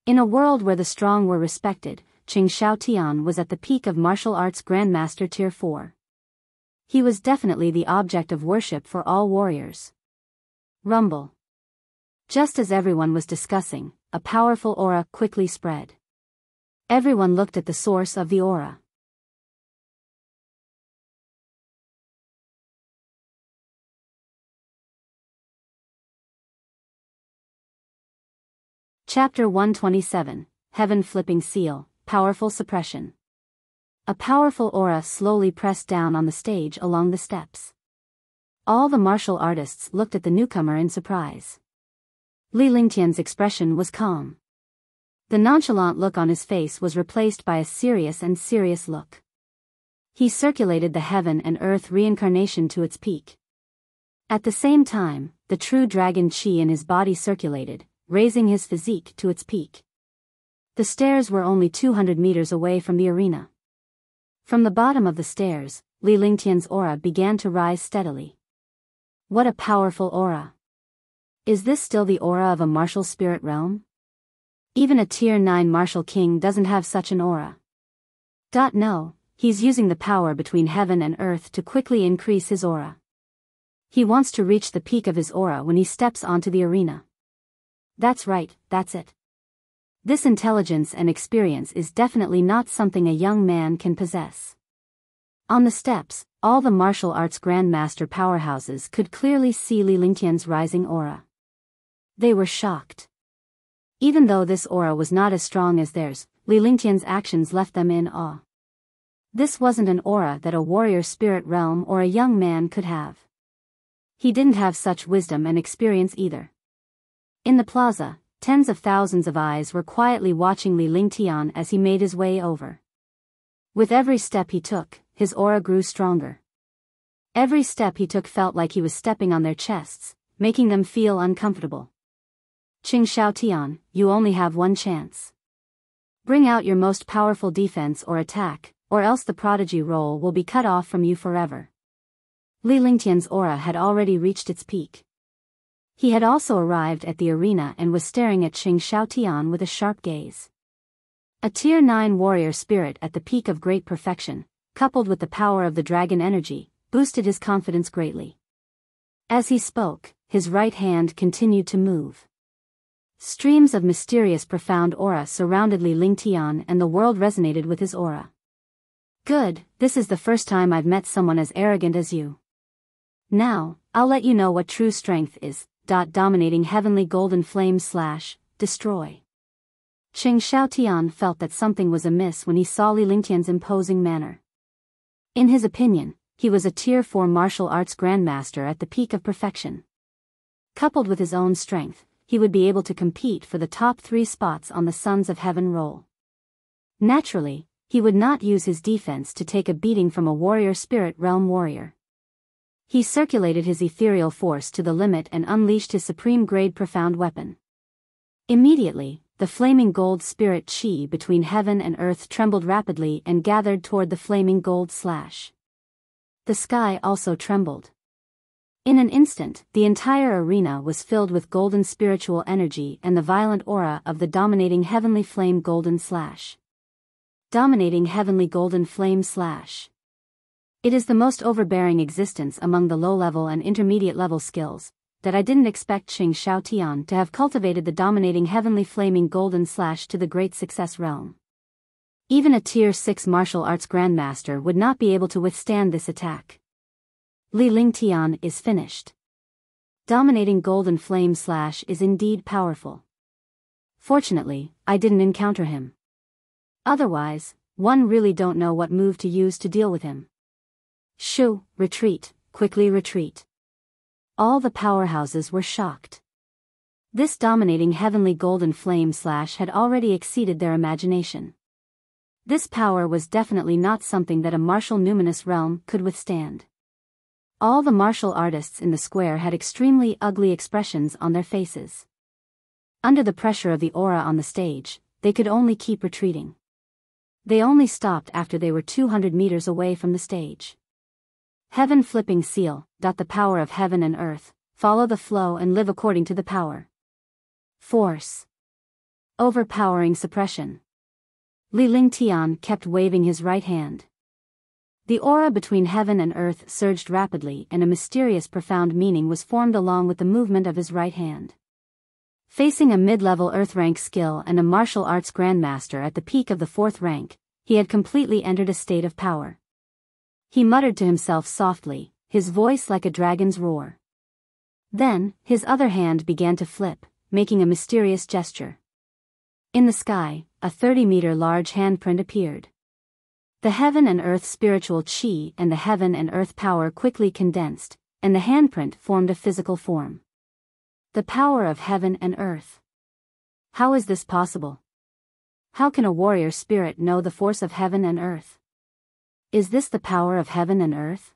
In a world where the strong were respected, Qing Xiaotian was at the peak of martial arts grandmaster Tier 4. He was definitely the object of worship for all warriors. Rumble. Just as everyone was discussing, a powerful aura quickly spread. Everyone looked at the source of the aura. Chapter 127, Heaven Flipping Seal, Powerful Suppression. A powerful aura slowly pressed down on the stage along the steps. All the martial artists looked at the newcomer in surprise. Li Lingtian's expression was calm. The nonchalant look on his face was replaced by a serious look. He circulated the heaven and earth reincarnation to its peak. At the same time, the true dragon qi in his body circulated, raising his physique to its peak. The stairs were only 200 meters away from the arena. From the bottom of the stairs, Li Lingtian's aura began to rise steadily. What a powerful aura! Is this still the aura of a martial spirit realm? Even a Tier 9 martial king doesn't have such an aura. No, he's using the power between heaven and earth to quickly increase his aura. He wants to reach the peak of his aura when he steps onto the arena. That's right, that's it. This intelligence and experience is definitely not something a young man can possess. On the steps, all the martial arts grandmaster powerhouses could clearly see Li Lingtian's rising aura. They were shocked. Even though this aura was not as strong as theirs, Li Lingtian's actions left them in awe. This wasn't an aura that a warrior spirit realm or a young man could have. He didn't have such wisdom and experience either. In the plaza, tens of thousands of eyes were quietly watching Li Lingtian as he made his way over. With every step he took, his aura grew stronger. Every step he took felt like he was stepping on their chests, making them feel uncomfortable. Qing Xiaotian, you only have one chance. Bring out your most powerful defense or attack, or else the prodigy role will be cut off from you forever. Li Lingtian's aura had already reached its peak. He had also arrived at the arena and was staring at Qing Xiaotian with a sharp gaze. A Tier 9 warrior spirit at the peak of great perfection, coupled with the power of the dragon energy, boosted his confidence greatly. As he spoke, his right hand continued to move. Streams of mysterious profound aura surrounded Li Lingtian and the world resonated with his aura. Good, this is the first time I've met someone as arrogant as you. Now, I'll let you know what true strength is. Dominating heavenly golden flame / destroy. Qing Xiaotian felt that something was amiss when he saw Li Lingtian's imposing manner. In his opinion, he was a Tier 4 martial arts grandmaster at the peak of perfection. Coupled with his own strength, he would be able to compete for the top 3 spots on the Sons of Heaven roll. Naturally, he would not use his defense to take a beating from a warrior spirit realm warrior. He circulated his ethereal force to the limit and unleashed his supreme grade profound weapon. Immediately, the flaming gold spirit qi between heaven and earth trembled rapidly and gathered toward the flaming gold slash. The sky also trembled. In an instant, the entire arena was filled with golden spiritual energy and the violent aura of the dominating heavenly flame golden slash. Dominating heavenly golden flame slash. It is the most overbearing existence among the low-level and intermediate-level skills, that I didn't expect Qing Xiaotian to have cultivated the dominating heavenly flaming golden slash to the great success realm. Even a Tier 6 martial arts grandmaster would not be able to withstand this attack. Li Lingtian is finished. Dominating golden flame slash is indeed powerful. Fortunately, I didn't encounter him. Otherwise, one really don't know what move to use to deal with him. Shoo, retreat, quickly retreat. All the powerhouses were shocked. This dominating heavenly golden flame slash had already exceeded their imagination. This power was definitely not something that a martial numinous realm could withstand. All the martial artists in the square had extremely ugly expressions on their faces. Under the pressure of the aura on the stage, they could only keep retreating. They only stopped after they were 200 meters away from the stage. Heaven flipping seal. The power of heaven and earth, follow the flow and live according to the power. Force. Overpowering suppression. Li Lingtian kept waving his right hand. The aura between heaven and earth surged rapidly and a mysterious profound meaning was formed along with the movement of his right hand. Facing a mid-level earth rank skill and a martial arts grandmaster at the peak of the 4th rank, he had completely entered a state of power. He muttered to himself softly, his voice like a dragon's roar. Then, his other hand began to flip, making a mysterious gesture. In the sky, a 30-meter large handprint appeared. The heaven and earth spiritual qi and the heaven and earth power quickly condensed, and the handprint formed a physical form. The power of heaven and earth. How is this possible? How can a warrior spirit know the force of heaven and earth? Is this the power of heaven and earth?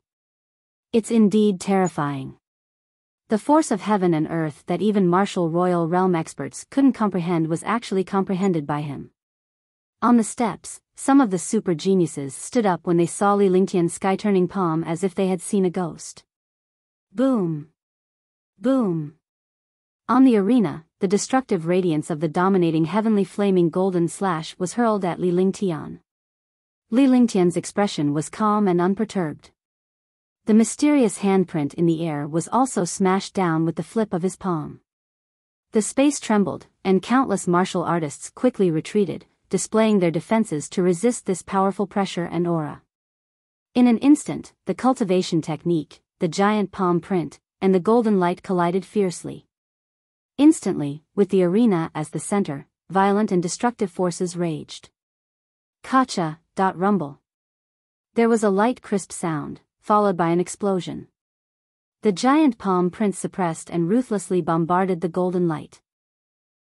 It's indeed terrifying. The force of heaven and earth that even martial royal realm experts couldn't comprehend was actually comprehended by him. On the steps, some of the super geniuses stood up when they saw Li Lingtian's sky-turning palm as if they had seen a ghost. Boom! Boom! On the arena, the destructive radiance of the dominating heavenly flaming golden slash was hurled at Li Lingtian. Li Lingtian's expression was calm and unperturbed. The mysterious handprint in the air was also smashed down with the flip of his palm. The space trembled, and countless martial artists quickly retreated, displaying their defenses to resist this powerful pressure and aura. In an instant, the cultivation technique, the giant palm print, and the golden light collided fiercely. Instantly, with the arena as the center, violent and destructive forces raged. Kacha, rumble. There was a light crisp sound, followed by an explosion. The giant palm print suppressed and ruthlessly bombarded the golden light.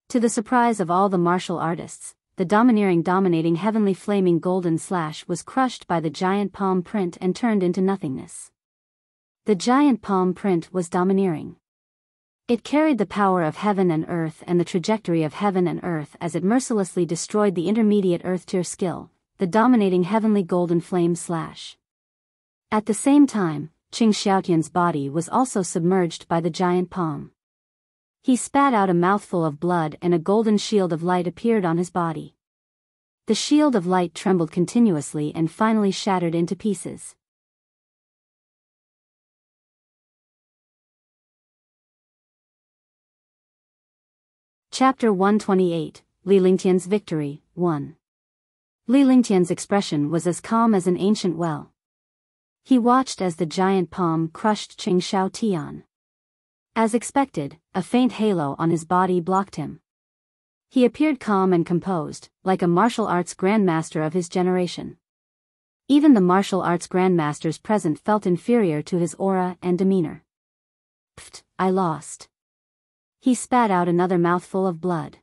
To the surprise of all the martial artists, the dominating heavenly flaming golden slash was crushed by the giant palm print and turned into nothingness. The giant palm print was domineering. It carried the power of heaven and earth and the trajectory of heaven and earth as it mercilessly destroyed the intermediate earth tier skill, the dominating heavenly golden flame slash. At the same time, Qing Xiaotian's body was also submerged by the giant palm. He spat out a mouthful of blood and a golden shield of light appeared on his body. The shield of light trembled continuously and finally shattered into pieces. Chapter 128, Li Lingtian's Victory, 1. Li Lingtian's expression was as calm as an ancient well. He watched as the giant palm crushed Qing Xiaotian. As expected, a faint halo on his body blocked him. He appeared calm and composed, like a martial arts grandmaster of his generation. Even the martial arts grandmasters present felt inferior to his aura and demeanor. Pfft, I lost. He spat out another mouthful of blood.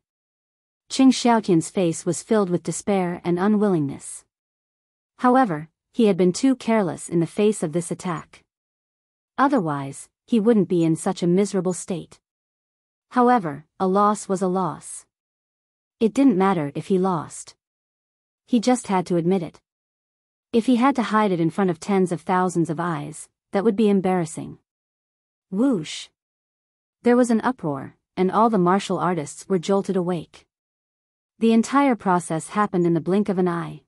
Qing Xiaotian's face was filled with despair and unwillingness. However, he had been too careless in the face of this attack. Otherwise, he wouldn't be in such a miserable state. However, a loss was a loss. It didn't matter if he lost. He just had to admit it. If he had to hide it in front of tens of thousands of eyes, that would be embarrassing. Whoosh! There was an uproar, and all the martial artists were jolted awake. The entire process happened in the blink of an eye.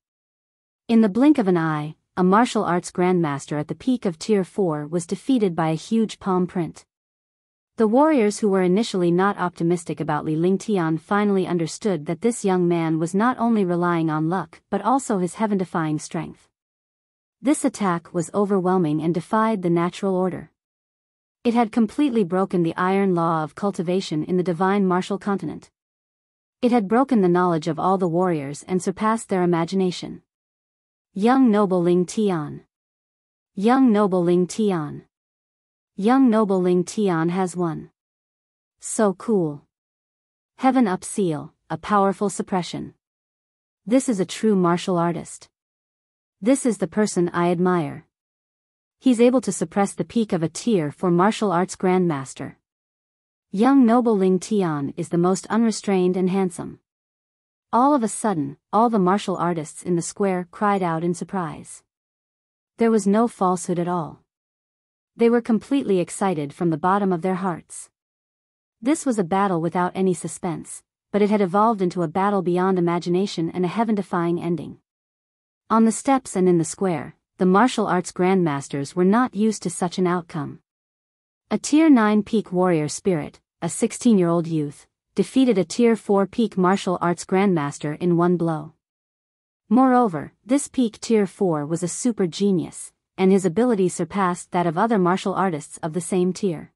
In the blink of an eye, a martial arts grandmaster at the peak of Tier 4 was defeated by a huge palm print. The warriors who were initially not optimistic about Li Lingtian finally understood that this young man was not only relying on luck but also his heaven-defying strength. This attack was overwhelming and defied the natural order. It had completely broken the iron law of cultivation in the divine martial continent. It had broken the knowledge of all the warriors and surpassed their imagination. Young noble Ling Tian. Young noble Ling Tian. Young noble Ling Tian has won. So cool. Heaven up seal, a powerful suppression. This is a true martial artist. This is the person I admire. He's able to suppress the peak of a Tier 4 martial arts grandmaster. Young noble Ling Tian is the most unrestrained and handsome. All of a sudden, all the martial artists in the square cried out in surprise. There was no falsehood at all. They were completely excited from the bottom of their hearts. This was a battle without any suspense, but it had evolved into a battle beyond imagination and a heaven-defying ending. On the steps and in the square, the martial arts grandmasters were not used to such an outcome. A Tier 9 peak warrior spirit, a 16-year-old youth, defeated a Tier 4 peak martial arts grandmaster in one blow. Moreover, this peak Tier 4 was a super genius, and his ability surpassed that of other martial artists of the same tier.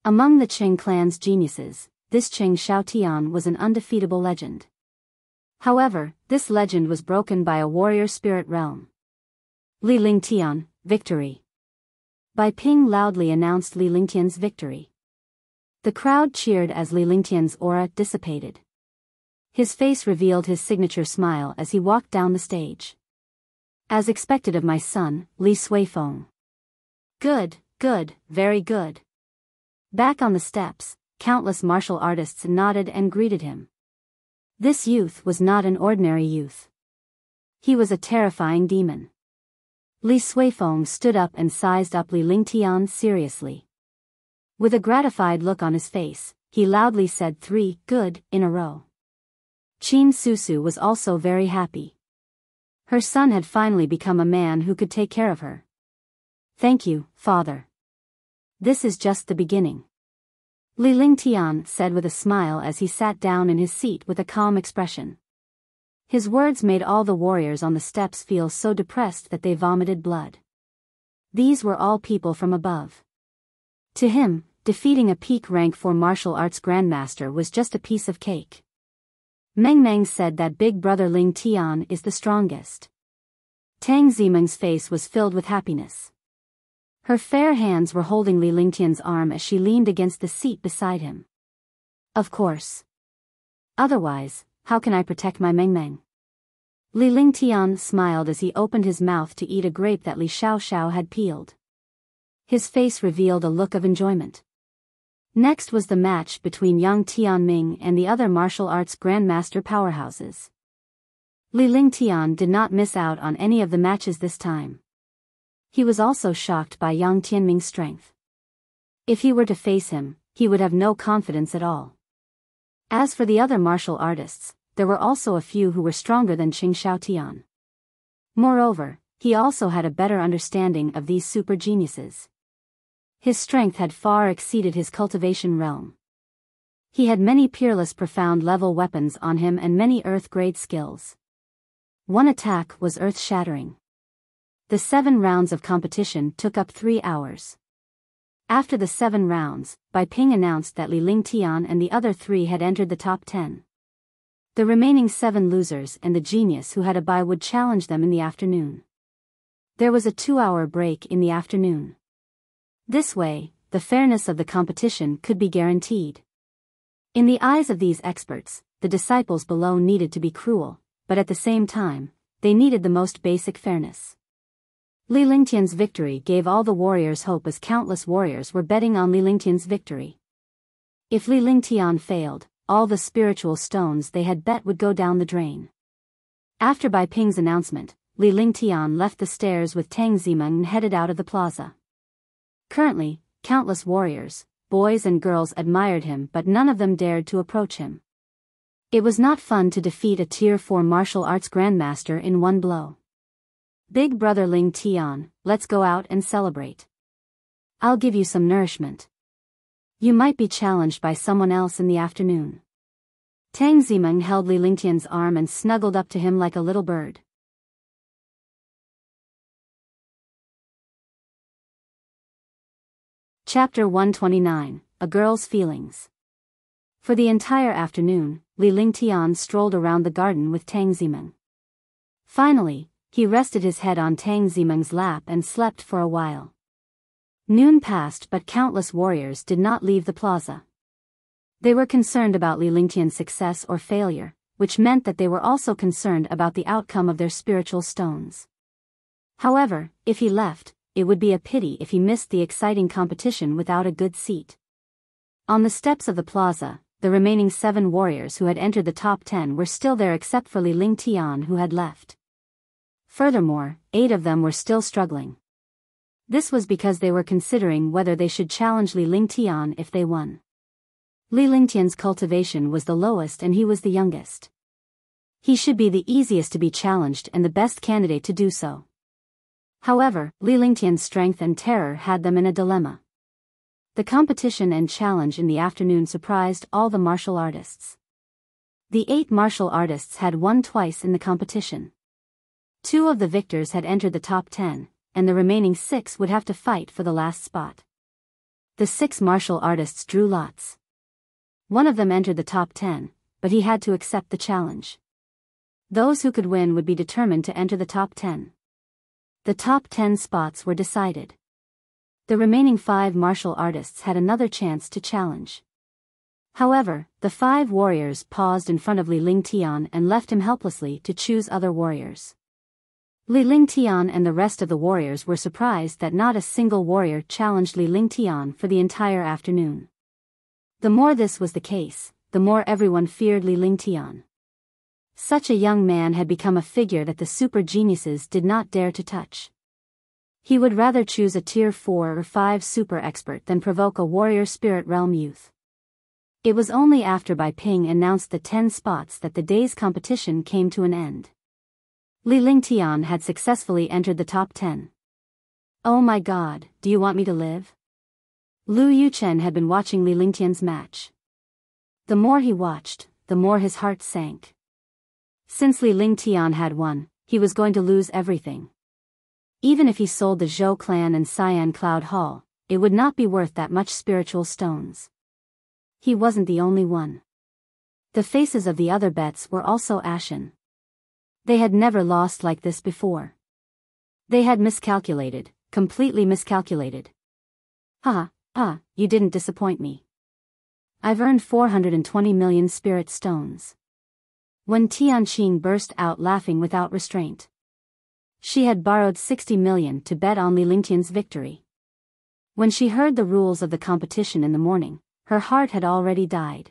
Among the Qing clan's geniuses, this Qing Xiaotian was an undefeatable legend. However, this legend was broken by a warrior spirit realm. Li Lingtian, victory. Bai Ping loudly announced Li Lingtian's victory. The crowd cheered as Li Lingtian's aura dissipated. His face revealed his signature smile as he walked down the stage. As expected of my son, Li Suifeng. Good, good, very good. Back on the steps, countless martial artists nodded and greeted him. This youth was not an ordinary youth. He was a terrifying demon. Li Suifeng stood up and sized up Li Lingtian seriously. With a gratified look on his face, he loudly said 3 good in a row. Qin Susu was also very happy. Her son had finally become a man who could take care of her. Thank you, father. This is just the beginning. Li Lingtian said with a smile as he sat down in his seat with a calm expression. His words made all the warriors on the steps feel so depressed that they vomited blood. These were all people from above. To him, defeating a peak rank 4 martial arts grandmaster was just a piece of cake. Meng Meng said that big brother Ling Tian is the strongest. Tang Zimeng's face was filled with happiness. Her fair hands were holding Li Lingtian's arm as she leaned against the seat beside him. Of course. Otherwise, how can I protect my Meng Meng? Li Lingtian smiled as he opened his mouth to eat a grape that Li Xiaoxiao had peeled. His face revealed a look of enjoyment. Next was the match between Yang Tianming and the other martial arts grandmaster powerhouses. Li Lingtian did not miss out on any of the matches this time. He was also shocked by Yang Tianming's strength. If he were to face him, he would have no confidence at all. As for the other martial artists, there were also a few who were stronger than Qing Shaotian. Moreover, he also had a better understanding of these super geniuses. His strength had far exceeded his cultivation realm. He had many peerless profound level weapons on him and many earth-grade skills. One attack was earth-shattering. The 7 rounds of competition took up 3 hours. After the 7 rounds, Bai Ping announced that Li Lingtian and the other 3 had entered the top 10. The remaining 7 losers and the genius who had a bye would challenge them in the afternoon. There was a 2-hour break in the afternoon. This way, the fairness of the competition could be guaranteed. In the eyes of these experts, the disciples below needed to be cruel, but at the same time, they needed the most basic fairness. Li Lingtian's victory gave all the warriors hope as countless warriors were betting on Li Lingtian's victory. If Li Lingtian failed, all the spiritual stones they had bet would go down the drain. After Bai Ping's announcement, Li Lingtian left the stairs with Tang Zimeng and headed out of the plaza. Currently, countless warriors, boys and girls admired him, but none of them dared to approach him. It was not fun to defeat a Tier 4 martial arts grandmaster in one blow. Big brother Ling Tian, let's go out and celebrate. I'll give you some nourishment. You might be challenged by someone else in the afternoon. Tang Zimeng held Li Lingtian's arm and snuggled up to him like a little bird. Chapter 129, A Girl's Feelings. For the entire afternoon, Li Lingtian strolled around the garden with Tang Zimeng. Finally, he rested his head on Tang Zimeng's lap and slept for a while. Noon passed, but countless warriors did not leave the plaza. They were concerned about Li Lingtian's success or failure, which meant that they were also concerned about the outcome of their spiritual stones. However, if he left, it would be a pity if he missed the exciting competition without a good seat. On the steps of the plaza, the remaining 7 warriors who had entered the top 10 were still there except for Li Lingtian who had left. Furthermore, 8 of them were still struggling. This was because they were considering whether they should challenge Li Lingtian if they won. Li Lingtian's cultivation was the lowest and he was the youngest. He should be the easiest to be challenged and the best candidate to do so. However, Li Lingtian's strength and terror had them in a dilemma. The competition and challenge in the afternoon surprised all the martial artists. The 8 martial artists had won twice in the competition. 2 of the victors had entered the top 10, and the remaining 6 would have to fight for the last spot. The 6 martial artists drew lots. One of them entered the top 10, but he had to accept the challenge. Those who could win would be determined to enter the top 10. The top 10 spots were decided. The remaining 5 martial artists had another chance to challenge. However, the 5 warriors paused in front of Li Lingtian and left him helplessly to choose other warriors. Li Lingtian and the rest of the warriors were surprised that not a single warrior challenged Li Lingtian for the entire afternoon. The more this was the case, the more everyone feared Li Lingtian. Such a young man had become a figure that the super geniuses did not dare to touch. He would rather choose a tier 4 or 5 super expert than provoke a warrior spirit realm youth. It was only after Bai Ping announced the 10 spots that the day's competition came to an end. Li Lingtian had successfully entered the top 10. Oh my god, do you want me to live? Lu Yuchen had been watching Li Lingtian's match. The more he watched, the more his heart sank. Since Li Lingtian had won, he was going to lose everything. Even if he sold the Zhou clan and Cyan Cloud Hall, it would not be worth that much spiritual stones. He wasn't the only one. The faces of the other bets were also ashen. They had never lost like this before. They had miscalculated, completely miscalculated. You didn't disappoint me. I've earned 420 million spirit stones. When Tianqing burst out laughing without restraint. She had borrowed 60 million to bet on Li Lingtian's victory. When she heard the rules of the competition in the morning, her heart had already died.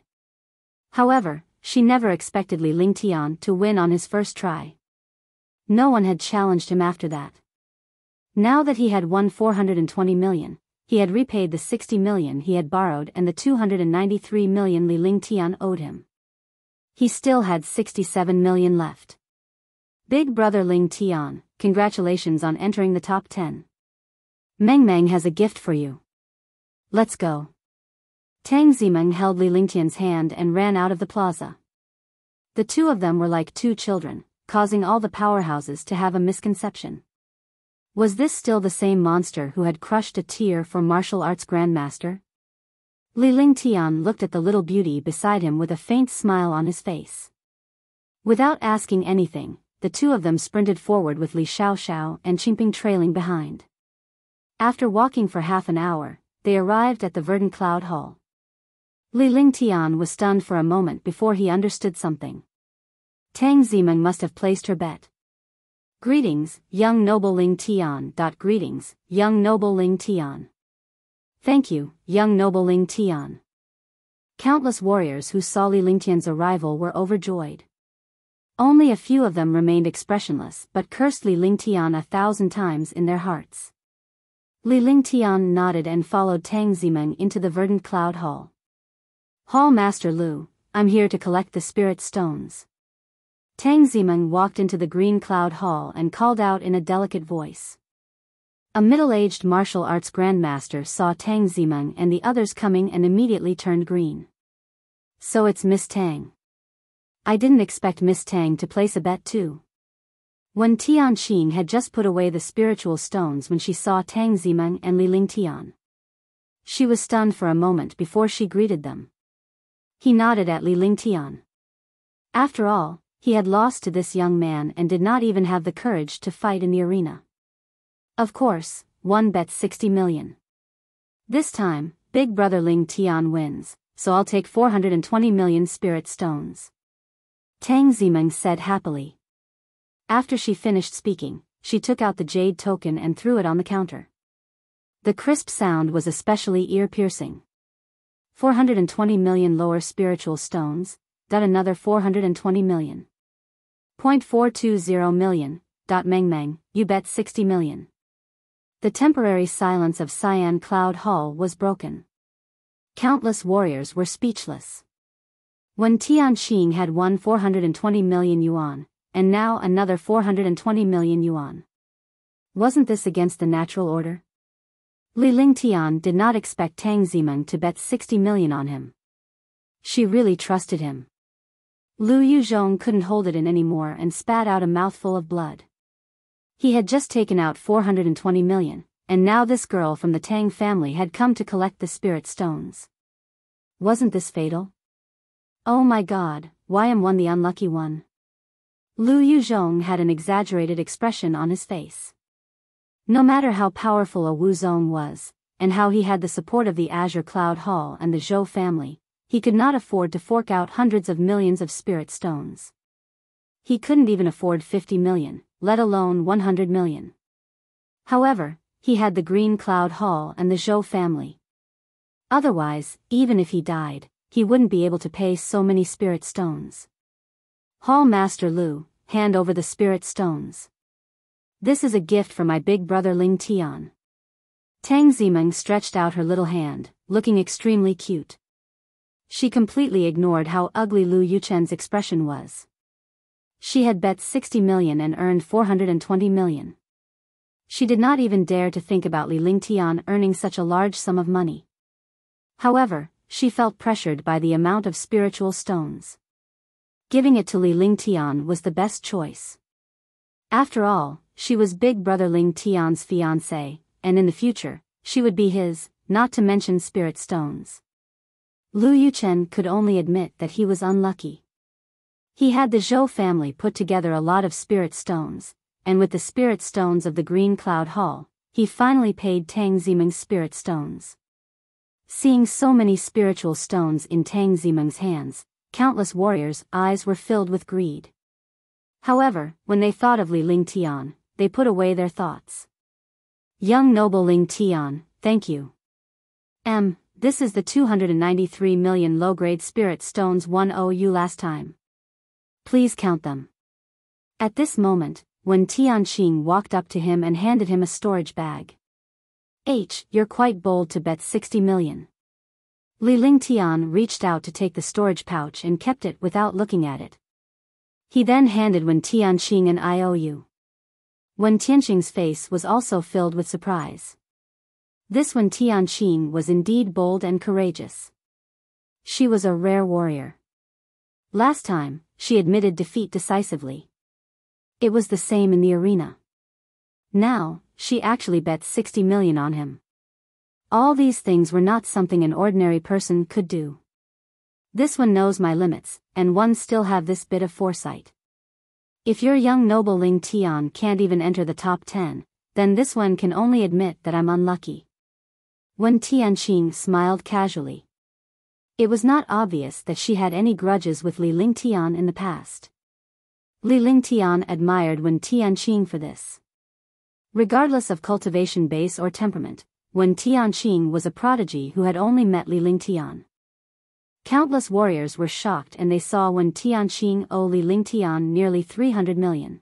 However, she never expected Li Lingtian to win on his first try. No one had challenged him after that. Now that he had won 420 million, he had repaid the 60 million he had borrowed and the 293 million Li Lingtian owed him. He still had 67 million left. Big brother Lingtian, congratulations on entering the top 10. Meng Meng has a gift for you. Let's go. Tang Zimeng held Li Lingtian's hand and ran out of the plaza. The two of them were like two children, causing all the powerhouses to have a misconception. Was this still the same monster who had crushed a tier 4 martial arts grandmaster? Li Lingtian looked at the little beauty beside him with a faint smile on his face. Without asking anything, the two of them sprinted forward with Li Xiaoxiao and Qingping trailing behind. After walking for half an hour, they arrived at the Verdant Cloud Hall. Li Lingtian was stunned for a moment before he understood something. Tang Zimeng must have placed her bet. Greetings, young noble Lingtian. Greetings, young noble Lingtian. Thank you, young noble Lingtian. Countless warriors who saw Li Lingtian's arrival were overjoyed. Only a few of them remained expressionless but cursed Li Lingtian 1,000 times in their hearts. Li Lingtian nodded and followed Tang Zimeng into the Verdant Cloud Hall. Hall Master Lu, I'm here to collect the spirit stones. Tang Zimeng walked into the Green Cloud Hall and called out in a delicate voice. A middle-aged martial arts grandmaster saw Tang Zimeng and the others coming and immediately turned green. So it's Miss Tang. I didn't expect Miss Tang to place a bet too. When Tianqing had just put away the spiritual stones when she saw Tang Zimeng and Li Lingtian. She was stunned for a moment before she greeted them. He nodded at Li Lingtian. After all, he had lost to this young man and did not even have the courage to fight in the arena. Of course, one bets 60 million. This time, big brother Lingtian wins, so I'll take 420 million spirit stones. Tang Zimeng said happily. After she finished speaking, she took out the jade token and threw it on the counter. The crisp sound was especially ear-piercing. 420 million lower spiritual stones, another 420 million. 0.420 million, Meng Meng, you bet 60 million. The temporary silence of Cyan Cloud Hall was broken. Countless warriors were speechless. When Tianqing had won 420 million yuan, and now another 420 million yuan. Wasn't this against the natural order? Li Lingtian did not expect Tang Zimeng to bet 60 million on him. She really trusted him. Lu Yuzhong couldn't hold it in anymore and spat out a mouthful of blood. He had just taken out 420 million, and now this girl from the Tang family had come to collect the spirit stones. Wasn't this fatal? Oh my god, why am I the unlucky one? Lu Yuzhong had an exaggerated expression on his face. No matter how powerful a Wuzong was, and how he had the support of the Azure Cloud Hall and the Zhou family, he could not afford to fork out hundreds of millions of spirit stones. He couldn't even afford 50 million, let alone 100 million. However, he had the Green Cloud Hall and the Zhou family. Otherwise, even if he died, he wouldn't be able to pay so many spirit stones. Hall Master Lu, hand over the spirit stones. This is a gift for my big brother Ling Tian. Tang Zimeng stretched out her little hand, looking extremely cute. She completely ignored how ugly Lu Yuchen's expression was. She had bet 60 million and earned 420 million. She did not even dare to think about Li Lingtian earning such a large sum of money. However, she felt pressured by the amount of spiritual stones. Giving it to Li Lingtian was the best choice. After all, she was big brother Ling Tian's fiancée, and in the future, she would be his, not to mention spirit stones. Lu Yuchen could only admit that he was unlucky. He had the Zhou family put together a lot of spirit stones, and with the spirit stones of the Green Cloud Hall, he finally paid Tang Zimeng's spirit stones. Seeing so many spiritual stones in Tang Zimeng's hands, countless warriors' eyes were filled with greed. However, when they thought of Li Lingtian, they put away their thoughts. Young noble Ling Tian, thank you. This is the 293 million low-grade spirit stones won owe you last time. Please count them. At this moment, when Tianqing walked up to him and handed him a storage bag. You're quite bold to bet 60 million. Li Lingtian reached out to take the storage pouch and kept it without looking at it. He then handed Wen Tianqing an IOU. Wen Tianqing's face was also filled with surprise. This Wen Tianqing was indeed bold and courageous. She was a rare warrior. Last time, she admitted defeat decisively. It was the same in the arena. Now, she actually bet 60 million on him. All these things were not something an ordinary person could do. This one knows my limits, and one still have this bit of foresight. If your young noble Ling Tian can't even enter the top 10, then this one can only admit that I'm unlucky. Wen Tianqing smiled casually. It was not obvious that she had any grudges with Li Lingtian in the past. Li Lingtian admired Wen Tianqing for this. Regardless of cultivation base or temperament, Wen Tianqing was a prodigy who had only met Li Lingtian. Countless warriors were shocked and they saw Wen Tianqing owe Li Lingtian nearly 300 million.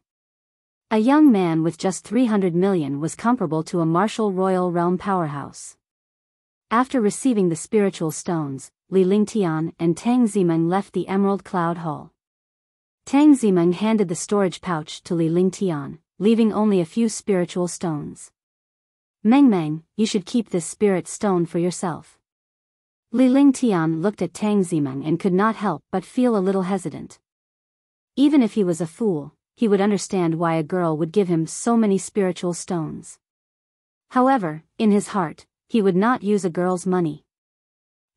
A young man with just 300 million was comparable to a martial royal realm powerhouse. After receiving the spiritual stones, Li Lingtian and Tang Zimeng left the Emerald Cloud Hall. Tang Zimeng handed the storage pouch to Li Lingtian, leaving only a few spiritual stones. Meng, you should keep this spirit stone for yourself. Li Lingtian looked at Tang Zimeng and could not help but feel a little hesitant. Even if he was a fool, he would understand why a girl would give him so many spiritual stones. However, in his heart, he would not use a girl's money.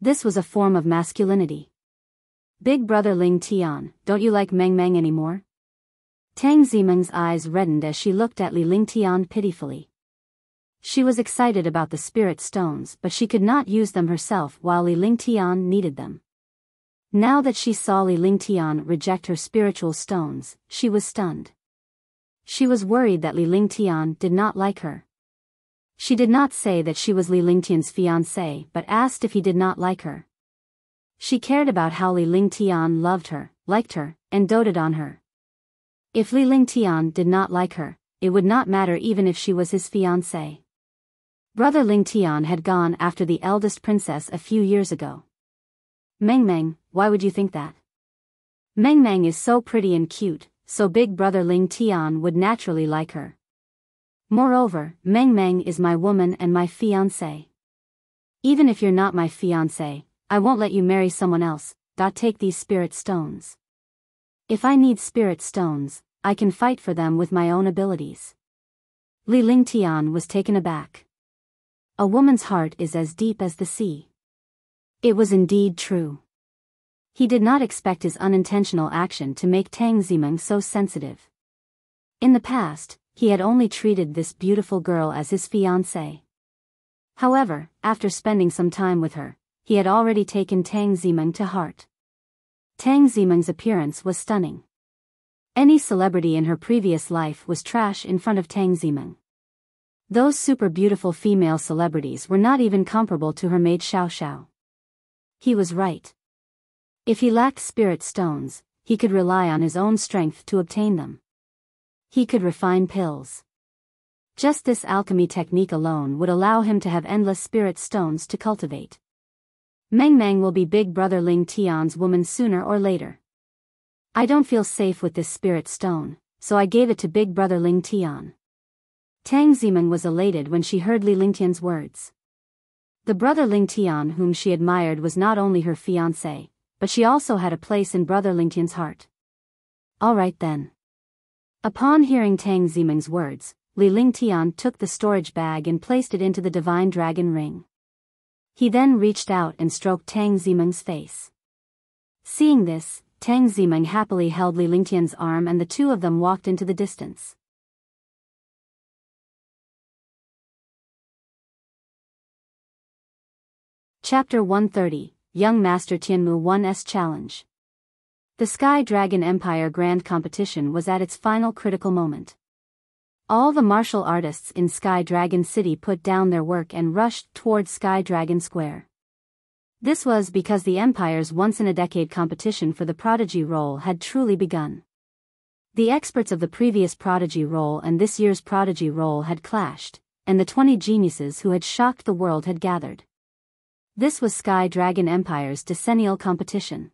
This was a form of masculinity. Big brother Ling Tian, don't you like Meng anymore? Tang Zimeng's eyes reddened as she looked at Li Lingtian pitifully. She was excited about the spirit stones but she could not use them herself while Li Lingtian needed them. Now that she saw Li Lingtian reject her spiritual stones, she was stunned. She was worried that Li Lingtian did not like her. She did not say that she was Li Lingtian's fiancée but asked if he did not like her. She cared about how Li Lingtian loved her, liked her, and doted on her. If Li Lingtian did not like her, it would not matter even if she was his fiancée. Brother Lingtian had gone after the eldest princess a few years ago. Meng, why would you think that? Meng is so pretty and cute, so big brother Lingtian would naturally like her. Moreover, Meng is my woman and my fiancée. Even if you're not my fiancé, I won't let you marry someone else. Take these spirit stones. If I need spirit stones, I can fight for them with my own abilities. Li Lingtian was taken aback. A woman's heart is as deep as the sea. It was indeed true. He did not expect his unintentional action to make Tang Zimeng so sensitive. In the past, he had only treated this beautiful girl as his fiancée. However, after spending some time with her, he had already taken Tang Zimeng to heart. Tang Zimeng's appearance was stunning. Any celebrity in her previous life was trash in front of Tang Zimeng. Those super beautiful female celebrities were not even comparable to her maid Xiao Xiao. He was right. If he lacked spirit stones, he could rely on his own strength to obtain them. He could refine pills. Just this alchemy technique alone would allow him to have endless spirit stones to cultivate. Meng Meng will be Big Brother Ling Tian's woman sooner or later. I don't feel safe with this spirit stone, so I gave it to Big Brother Ling Tian. Tang Zimeng was elated when she heard Li Lingtian's words. The brother Ling Tian whom she admired was not only her fiancé, but she also had a place in brother Lingtian's heart. All right then. Upon hearing Tang Zimeng's words, Li Lingtian took the storage bag and placed it into the divine dragon ring. He then reached out and stroked Tang Zimeng's face. Seeing this, Tang Zimeng happily held Li Lingtian's arm and the two of them walked into the distance. Chapter 130, Young Master Tianmu 1's Challenge. The Sky Dragon Empire Grand Competition was at its final critical moment. All the martial artists in Sky Dragon City put down their work and rushed towards Sky Dragon Square. This was because the Empire's once-in-a-decade competition for the Prodigy role had truly begun. The experts of the previous Prodigy role and this year's Prodigy role had clashed, and the 20 geniuses who had shocked the world had gathered. This was Sky Dragon Empire's decennial competition.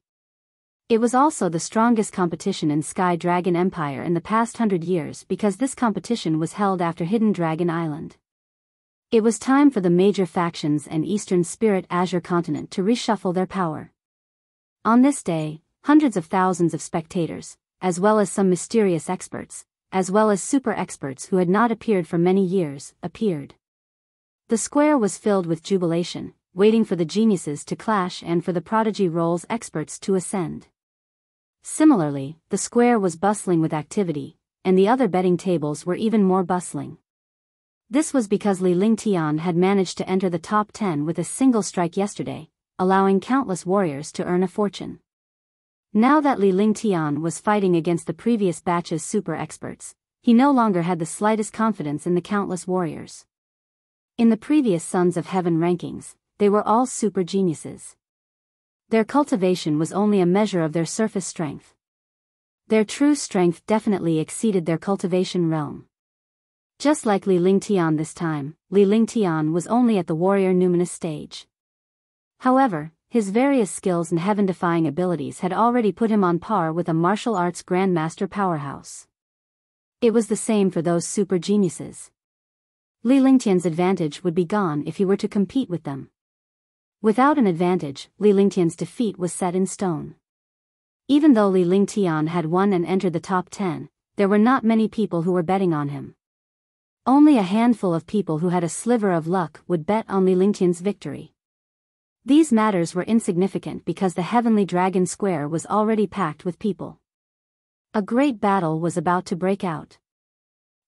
It was also the strongest competition in Sky Dragon Empire in the past 100 years because this competition was held after Hidden Dragon Island. It was time for the major factions and Eastern Spirit Azure continent to reshuffle their power. On this day, hundreds of thousands of spectators, as well as some mysterious experts, as well as super experts who had not appeared for many years, appeared. The square was filled with jubilation, waiting for the geniuses to clash and for the Prodigy role's experts to ascend. Similarly, the square was bustling with activity, and the other betting tables were even more bustling. This was because Li Lingtian had managed to enter the top 10 with a single strike yesterday, allowing countless warriors to earn a fortune. Now that Li Lingtian was fighting against the previous batch's super experts, he no longer had the slightest confidence in the countless warriors. In the previous Sons of Heaven rankings, they were all super geniuses. Their cultivation was only a measure of their surface strength. Their true strength definitely exceeded their cultivation realm. Just like Li Lingtian this time, Li Lingtian was only at the warrior numinous stage. However, his various skills and heaven-defying abilities had already put him on par with a martial arts grandmaster powerhouse. It was the same for those super geniuses. Li Lingtian's advantage would be gone if he were to compete with them. Without an advantage, Li Lingtian's defeat was set in stone. Even though Li Lingtian had won and entered the top 10, there were not many people who were betting on him. Only a handful of people who had a sliver of luck would bet on Li Lingtian's victory. These matters were insignificant because the Heavenly Dragon Square was already packed with people. A great battle was about to break out.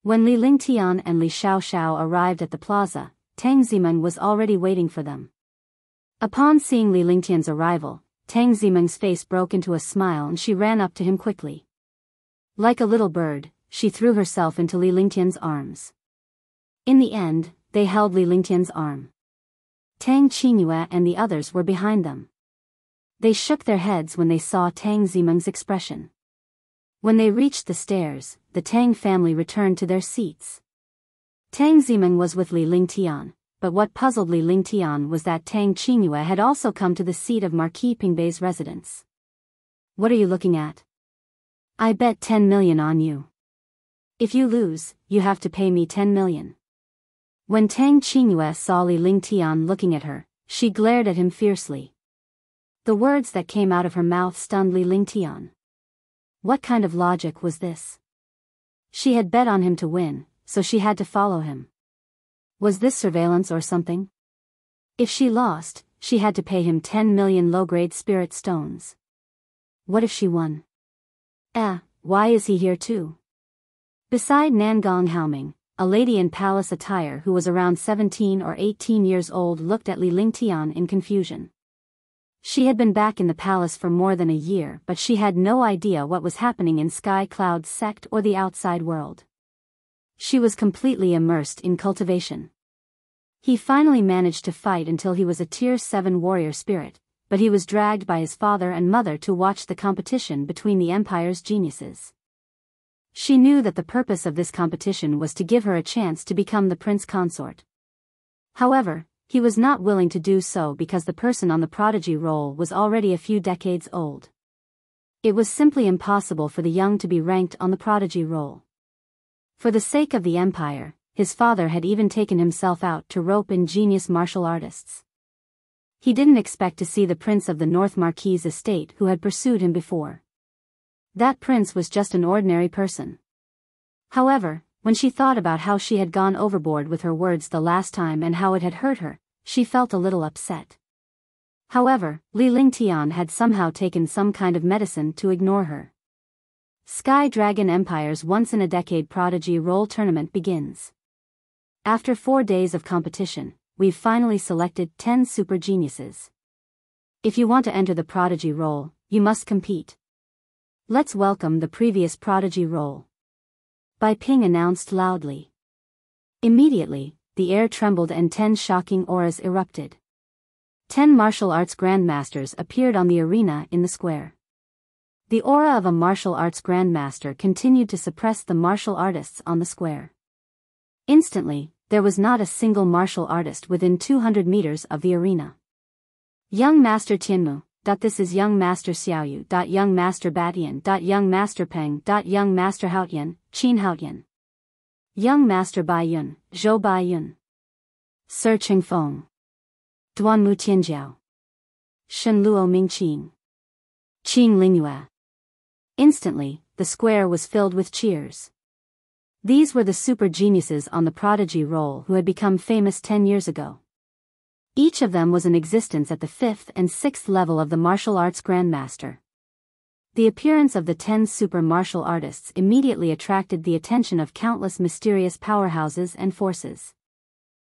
When Li Lingtian and Li Xiaoxiao arrived at the plaza, Tang Zimeng was already waiting for them. Upon seeing Li Lingtian's arrival, Tang Zimeng's face broke into a smile and she ran up to him quickly. Like a little bird, she threw herself into Li Lingtian's arms. In the end, they held Li Lingtian's arm. Tang Qingyue and the others were behind them. They shook their heads when they saw Tang Zimeng's expression. When they reached the stairs, the Tang family returned to their seats. Tang Zimeng was with Li Lingtian, but what puzzled Li Lingtian was that Tang Qingyue had also come to the seat of Marquis Pingbei's residence. What are you looking at? I bet 10 million on you. If you lose, you have to pay me 10 million. When Tang Qingyue saw Li Lingtian looking at her, she glared at him fiercely. The words that came out of her mouth stunned Li Lingtian. What kind of logic was this? She had bet on him to win, so she had to follow him. Was this surveillance or something? If she lost, she had to pay him 10 million low-grade spirit stones. What if she won? Why is he here too? Beside Nangong Haoming, a lady in palace attire who was around 17 or 18 years old looked at Li Lingtian in confusion. She had been back in the palace for more than a year, but she had no idea what was happening in Sky Cloud's sect or the outside world. She was completely immersed in cultivation. He finally managed to fight until he was a Tier 7 warrior spirit, but he was dragged by his father and mother to watch the competition between the Empire's geniuses. She knew that the purpose of this competition was to give her a chance to become the prince consort. However, he was not willing to do so because the person on the prodigy roll was already a few decades old. It was simply impossible for the young to be ranked on the prodigy roll. For the sake of the Empire, his father had even taken himself out to rope in genius martial artists. He didn't expect to see the prince of the North Marquis estate who had pursued him before. That prince was just an ordinary person. However, when she thought about how she had gone overboard with her words the last time and how it had hurt her, she felt a little upset. However, Li Lingtian had somehow taken some kind of medicine to ignore her. Sky Dragon Empire's once-in-a-decade prodigy roll tournament begins. After 4 days of competition, we've finally selected 10 super geniuses. If you want to enter the prodigy roll, you must compete. Let's welcome the previous prodigy roll. Bai Ping announced loudly. Immediately, the air trembled and 10 shocking auras erupted. 10 martial arts grandmasters appeared on the arena in the square. The aura of a martial arts grandmaster continued to suppress the martial artists on the square. Instantly, there was not a single martial artist within 200 meters of the arena. Young Master Tianmu. This is Young Master Xiaoyu. Young Master Batian. Young Master Peng. Young Master Haotian, Qin Haotian. Young Master Bai Yun, Zhou Bai Yun. Sir Qingfeng. Duanmu Tianjiao. Shen Luo Mingqing. Qing Lingyue. Instantly, the square was filled with cheers. These were the super geniuses on the prodigy roll who had become famous 10 years ago. Each of them was in existence at the 5th and 6th level of the martial arts grandmaster. The appearance of the 10 super martial artists immediately attracted the attention of countless mysterious powerhouses and forces.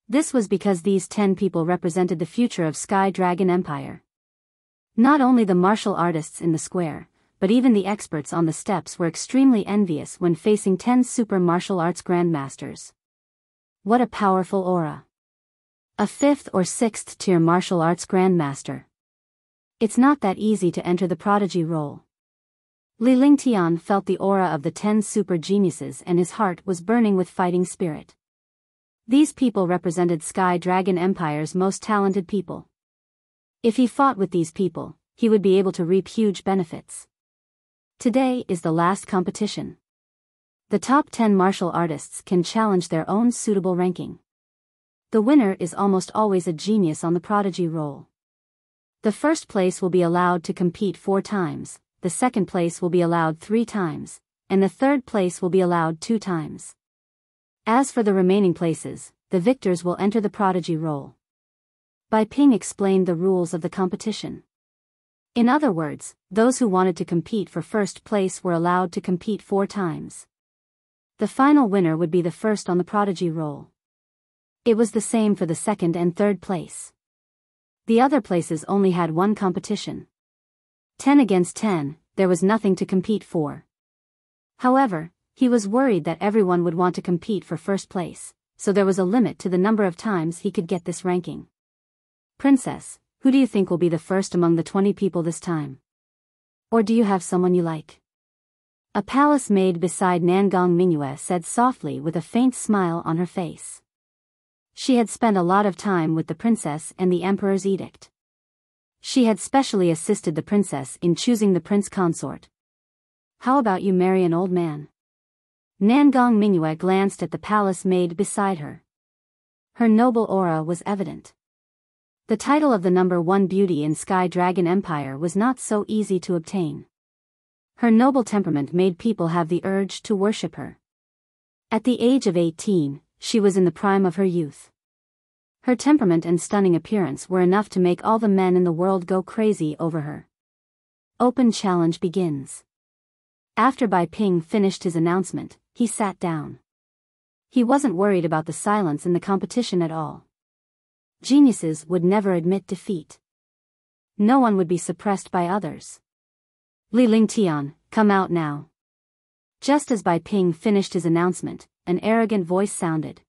This was because these 10 people represented the future of Sky Dragon Empire. Not only the martial artists in the square, but even the experts on the steps were extremely envious when facing 10 super martial arts grandmasters. What a powerful aura! A 5th or 6th tier martial arts grandmaster. It's not that easy to enter the prodigy roll. Li Lingtian felt the aura of the 10 super geniuses and his heart was burning with fighting spirit. These people represented Sky Dragon Empire's most talented people. If he fought with these people, he would be able to reap huge benefits. Today is the last competition. The top 10 martial artists can challenge their own suitable ranking. The winner is almost always a genius on the prodigy roll. The first place will be allowed to compete 4 times, the second place will be allowed 3 times, and the third place will be allowed 2 times. As for the remaining places, the victors will enter the prodigy roll. Bai Ping explained the rules of the competition. In other words, those who wanted to compete for first place were allowed to compete 4 times. The final winner would be the first on the prodigy roll. It was the same for the second and third place. The other places only had 1 competition. 10 against 10, there was nothing to compete for. However, he was worried that everyone would want to compete for first place, so there was a limit to the number of times he could get this ranking. Princess, who do you think will be the first among the 20 people this time? Or do you have someone you like? A palace maid beside Nangong Mingyue said softly with a faint smile on her face. She had spent a lot of time with the princess and the emperor's edict. She had specially assisted the princess in choosing the prince consort. How about you marry an old man? Nangong Mingyue glanced at the palace maid beside her. Her noble aura was evident. The title of the number 1 beauty in Sky Dragon Empire was not so easy to obtain. Her noble temperament made people have the urge to worship her. At the age of 18, she was in the prime of her youth. Her temperament and stunning appearance were enough to make all the men in the world go crazy over her. Open challenge begins. After Bai Ping finished his announcement, he sat down. He wasn't worried about the silence in the competition at all. Geniuses would never admit defeat. no one would be suppressed by others. Li Lingtian, come out now. Just as Bai Ping finished his announcement, an arrogant voice sounded.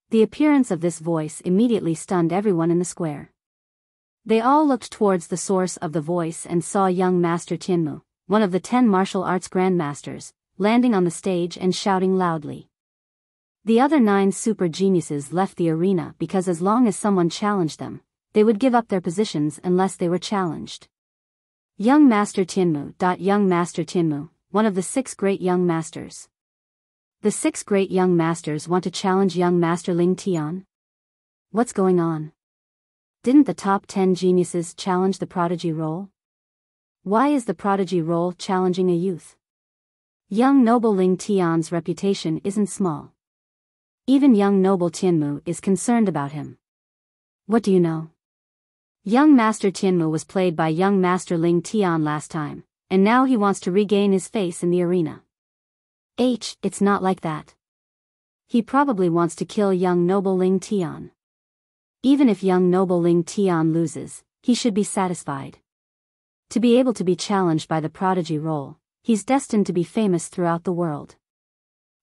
The appearance of this voice immediately stunned everyone in the square. They all looked towards the source of the voice and saw young Master Tianmu, one of the 10 martial arts grandmasters, landing on the stage and shouting loudly. The other 9 super geniuses left the arena because as long as someone challenged them, they would give up their positions unless they were challenged. Young Master Tianmu. Young Master Tianmu, one of the 6 great young masters. The 6 great young masters want to challenge young Master Ling Tian? What's going on? Didn't the top 10 geniuses challenge the prodigy role? Why is the prodigy role challenging a youth? Young noble Ling Tian's reputation isn't small. Even young noble Tianmu is concerned about him. What do you know? Young Master Tianmu was played by young Master Ling Tian last time, and now he wants to regain his face in the arena. It's not like that. He probably wants to kill young noble Ling Tian. Even if young noble Ling Tian loses, he should be satisfied. To be able to be challenged by the prodigy role, he's destined to be famous throughout the world.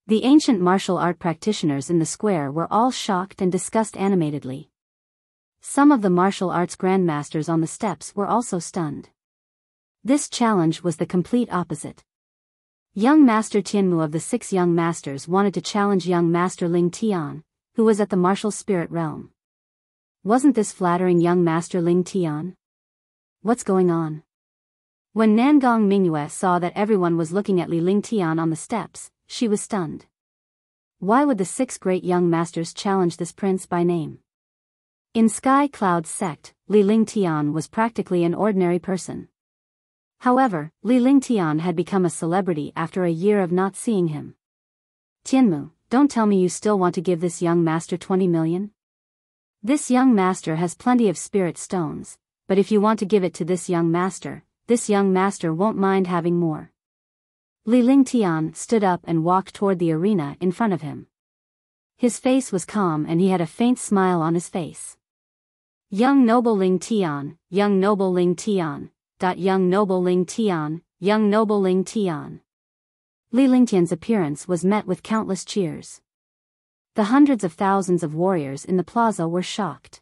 The ancient martial art practitioners in the square were all shocked and discussed animatedly. Some of the martial arts grandmasters on the steps were also stunned. This challenge was the complete opposite. Young Master Tianmu of the 6 young masters wanted to challenge young Master Ling Tian, who was at the martial spirit realm. Wasn't this flattering young Master Ling Tian? What's going on? When Nangong Mingyue saw that everyone was looking at Li Lingtian on the steps, she was stunned. Why would the 6 great young masters challenge this prince by name? In Sky Cloud's sect, Li Lingtian was practically an ordinary person. However, Li Lingtian had become a celebrity after a year of not seeing him. Tianmu, don't tell me you still want to give this young master 20 million? This young master has plenty of spirit stones, but if you want to give it to this young master won't mind having more. Li Lingtian stood up and walked toward the arena in front of him. His face was calm and he had a faint smile on his face. Young noble Ling Tian, young noble Ling Tian. Young noble Ling Tian, young noble Ling Tian. Li Lingtian's appearance was met with countless cheers. The hundreds of thousands of warriors in the plaza were shocked.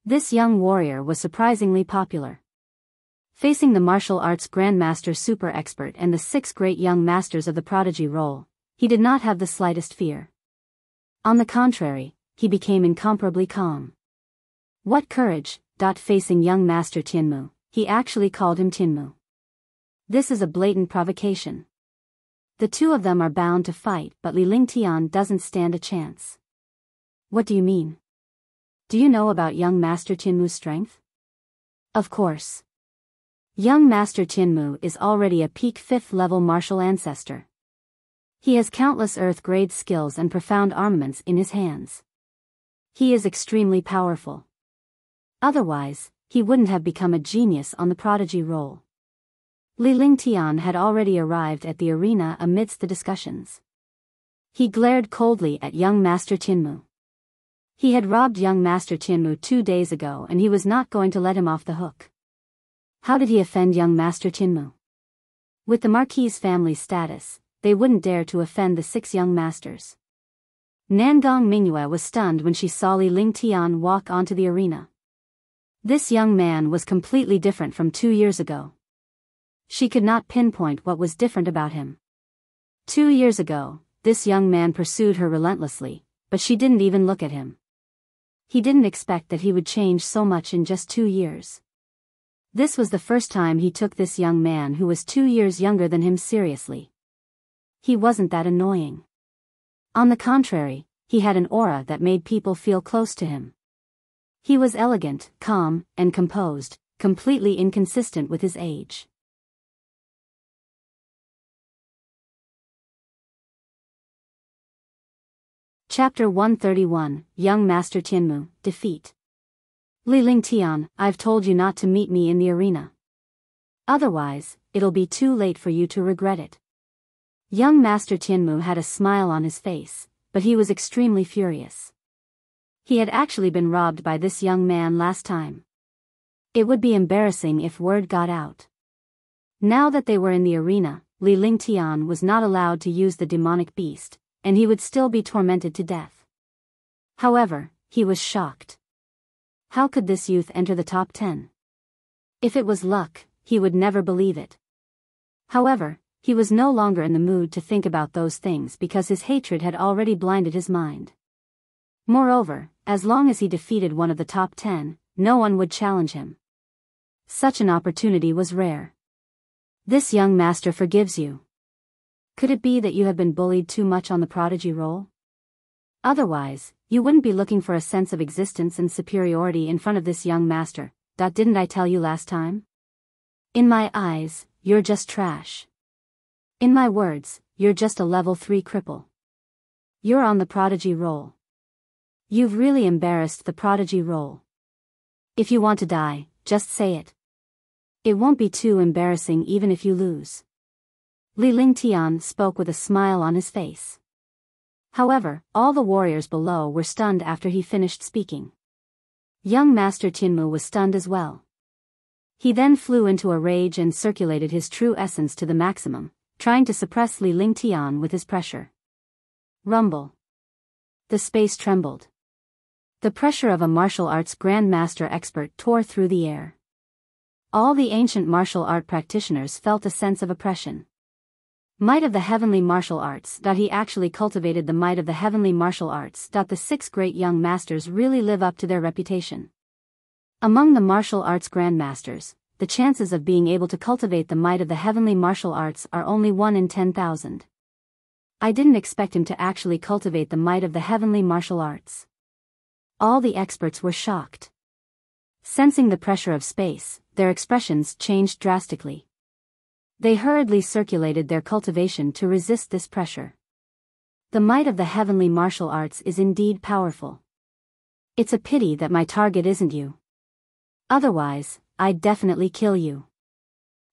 This young warrior was surprisingly popular. Facing the martial arts grandmaster super expert and the 6 great young masters of the prodigy role, he did not have the slightest fear. On the contrary, he became incomparably calm. What courage! Facing young Master Tianmu. He actually called him Tianmu. This is a blatant provocation. The 2 of them are bound to fight, but Li Lingtian doesn't stand a chance. What do you mean? Do you know about young Master Tianmu's strength? Of course. Young Master Tianmu is already a peak 5th level martial ancestor. He has countless earth-grade skills and profound armaments in his hands. He is extremely powerful. Otherwise, he wouldn't have become a genius on the prodigy role. Li Lingtian had already arrived at the arena amidst the discussions. He glared coldly at young Master Tianmu. He had robbed young Master Tianmu 2 days ago and he was not going to let him off the hook. How did he offend young Master Tianmu? With the Marquis family's status, they wouldn't dare to offend the 6 young masters. Nangong Mingyue was stunned when she saw Li Lingtian walk onto the arena. This young man was completely different from 2 years ago. She could not pinpoint what was different about him. 2 years ago, this young man pursued her relentlessly, but she didn't even look at him. He didn't expect that he would change so much in just 2 years. This was the first time he took this young man who was 2 years younger than him seriously. He wasn't that annoying. On the contrary, he had an aura that made people feel close to him. He was elegant, calm, and composed, completely inconsistent with his age. Chapter 131, Young Master Tianmu, Defeat. Li Lingtian, I've told you not to meet me in the arena. Otherwise, it'll be too late for you to regret it. Young Master Tianmu had a smile on his face, but he was extremely furious. He had actually been robbed by this young man last time. It would be embarrassing if word got out. Now that they were in the arena, Li Lingtian was not allowed to use the demonic beast, and he would still be tormented to death. However, he was shocked. How could this youth enter the top 10? If it was luck, he would never believe it. However, he was no longer in the mood to think about those things because his hatred had already blinded his mind. Moreover, as long as he defeated one of the top 10, no one would challenge him. Such an opportunity was rare. This young master forgives you. Could it be that you have been bullied too much on the prodigy role? Otherwise, you wouldn't be looking for a sense of existence and superiority in front of this young master. Didn't I tell you last time? In my eyes, you're just trash. In my words, you're just a level 3 cripple. You're on the prodigy role. You've really embarrassed the prodigy role. If you want to die, just say it. It won't be too embarrassing even if you lose. Li Lingtian spoke with a smile on his face. However, all the warriors below were stunned after he finished speaking. Young Master Tianmu was stunned as well. He then flew into a rage and circulated his true essence to the maximum, trying to suppress Li Lingtian with his pressure. Rumble. The space trembled. The pressure of a martial arts grandmaster expert tore through the air. All the ancient martial art practitioners felt a sense of oppression. Might of the heavenly martial arts. He actually cultivated the might of the heavenly martial arts. The 6 great young masters really live up to their reputation. Among the martial arts grandmasters, the chances of being able to cultivate the might of the heavenly martial arts are only 1 in 10,000. I didn't expect him to actually cultivate the might of the heavenly martial arts. All the experts were shocked. Sensing the pressure of space, their expressions changed drastically. They hurriedly circulated their cultivation to resist this pressure. The might of the heavenly martial arts is indeed powerful. It's a pity that my target isn't you. Otherwise, I'd definitely kill you.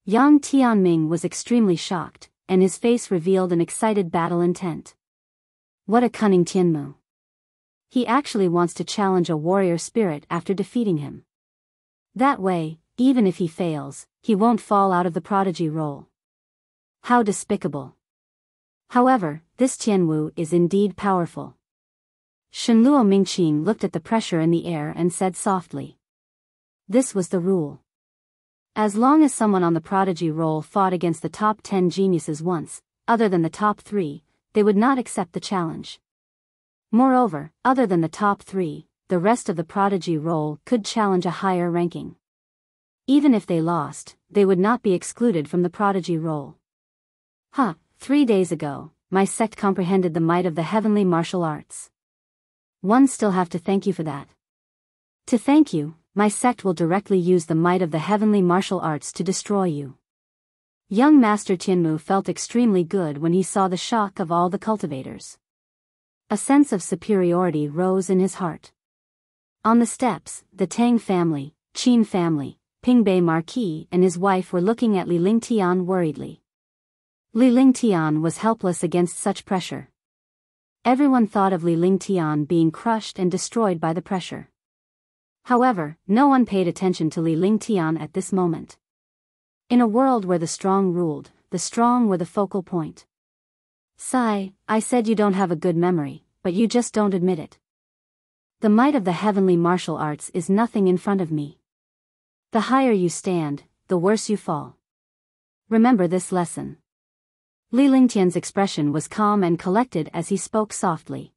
Yang Tianming was extremely shocked, and his face revealed an excited battle intent. What a cunning Tianmu. He actually wants to challenge a warrior spirit after defeating him. That way, even if he fails, he won't fall out of the prodigy role. How despicable. However, this Tianwu is indeed powerful. Shenluo Mingqing looked at the pressure in the air and said softly. This was the rule. As long as someone on the prodigy role fought against the top 10 geniuses once, other than the top 3, they would not accept the challenge. Moreover, other than the top 3, the rest of the prodigy role could challenge a higher ranking. Even if they lost, they would not be excluded from the prodigy role. 3 days ago, my sect comprehended the might of the heavenly martial arts. One still have to thank you for that. To thank you, my sect will directly use the might of the heavenly martial arts to destroy you. Young Master Tianmu felt extremely good when he saw the shock of all the cultivators. A sense of superiority rose in his heart. On the steps, the Tang family, Qin family, Pingbei Marquis and his wife were looking at Li Lingtian worriedly. Li Lingtian was helpless against such pressure. Everyone thought of Li Lingtian being crushed and destroyed by the pressure. However, no one paid attention to Li Lingtian at this moment. In a world where the strong ruled, the strong were the focal point. Sigh, I said you don't have a good memory, but you just don't admit it. The might of the heavenly martial arts is nothing in front of me. The higher you stand, the worse you fall. Remember this lesson. Li Lingtian's expression was calm and collected as he spoke softly.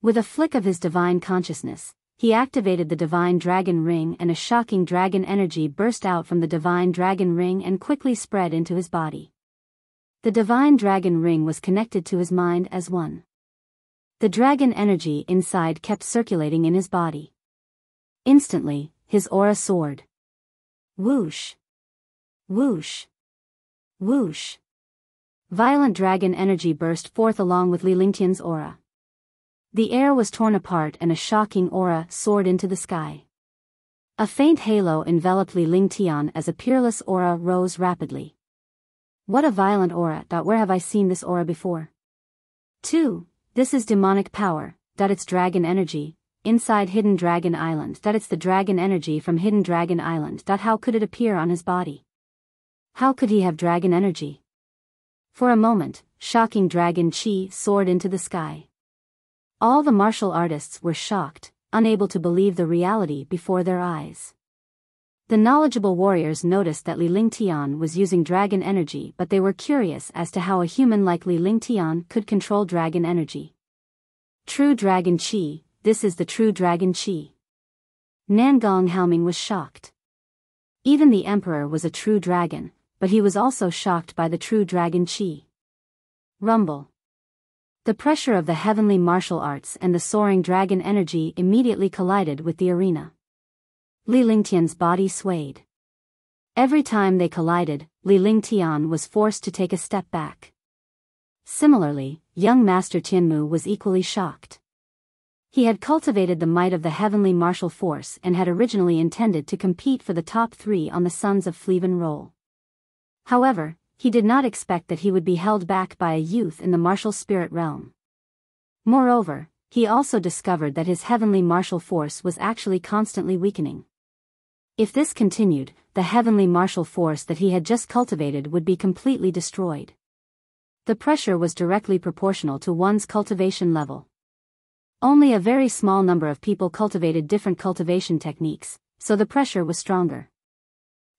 With a flick of his divine consciousness, he activated the divine dragon ring and a shocking dragon energy burst out from the divine dragon ring and quickly spread into his body. The divine dragon ring was connected to his mind as one. The dragon energy inside kept circulating in his body. Instantly, his aura soared. Whoosh! Whoosh! Whoosh! Violent dragon energy burst forth along with Li Lingtian's aura. The air was torn apart and a shocking aura soared into the sky. A faint halo enveloped Li Lingtian as a peerless aura rose rapidly. What a violent aura! Where have I seen this aura before? 2. This is demonic power, it's dragon energy, inside Hidden Dragon Island. It's the dragon energy from Hidden Dragon Island. How could it appear on his body? How could he have dragon energy? For a moment, shocking dragon chi soared into the sky. All the martial artists were shocked, unable to believe the reality before their eyes. The knowledgeable warriors noticed that Li Lingtian was using dragon energy, but they were curious as to how a human like Li Lingtian could control dragon energy. True dragon chi, this is the true dragon chi. Nangong Haoming was shocked. Even the emperor was a true dragon, but he was also shocked by the true dragon chi. Rumble. The pressure of the heavenly martial arts and the soaring dragon energy immediately collided with the arena. Li Lingtian's body swayed. Every time they collided, Li Lingtian was forced to take a step back. Similarly, young Master Tianmu was equally shocked. He had cultivated the might of the heavenly martial force and had originally intended to compete for the top 3 on the Sons of Fleven roll. However, he did not expect that he would be held back by a youth in the martial spirit realm. Moreover, he also discovered that his heavenly martial force was actually constantly weakening. If this continued, the heavenly martial force that he had just cultivated would be completely destroyed. The pressure was directly proportional to one's cultivation level. Only a very small number of people cultivated different cultivation techniques, so the pressure was stronger.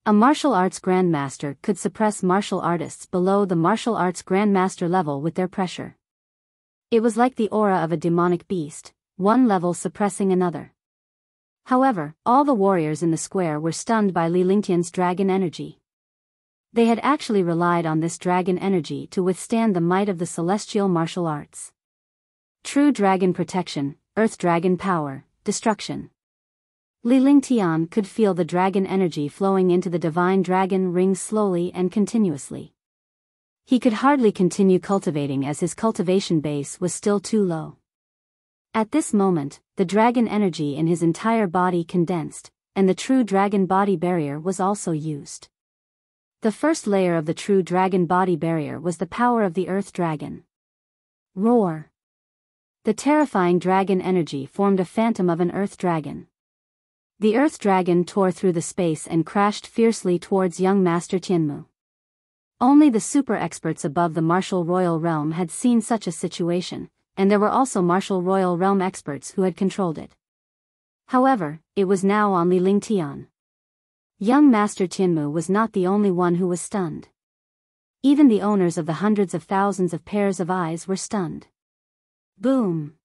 A martial arts grandmaster could suppress martial artists below the martial arts grandmaster level with their pressure. It was like the aura of a demonic beast, one level suppressing another. However, all the warriors in the square were stunned by Li Lingtian's dragon energy. They had actually relied on this dragon energy to withstand the might of the celestial martial arts. True dragon protection, earth dragon power, destruction. Li Lingtian could feel the dragon energy flowing into the divine dragon ring slowly and continuously. He could hardly continue cultivating as his cultivation base was still too low. At this moment, the dragon energy in his entire body condensed, and the true dragon body barrier was also used. The first layer of the true dragon body barrier was the power of the earth dragon. Roar! The terrifying dragon energy formed a phantom of an earth dragon. The earth dragon tore through the space and crashed fiercely towards young Master Tianmu. Only the super experts above the martial royal realm had seen such a situation, and there were also martial royal realm experts who had controlled it. However, it was now on Li Lingtian. Young Master Tianmu was not the only one who was stunned. Even the owners of the hundreds of thousands of pairs of eyes were stunned. Boom!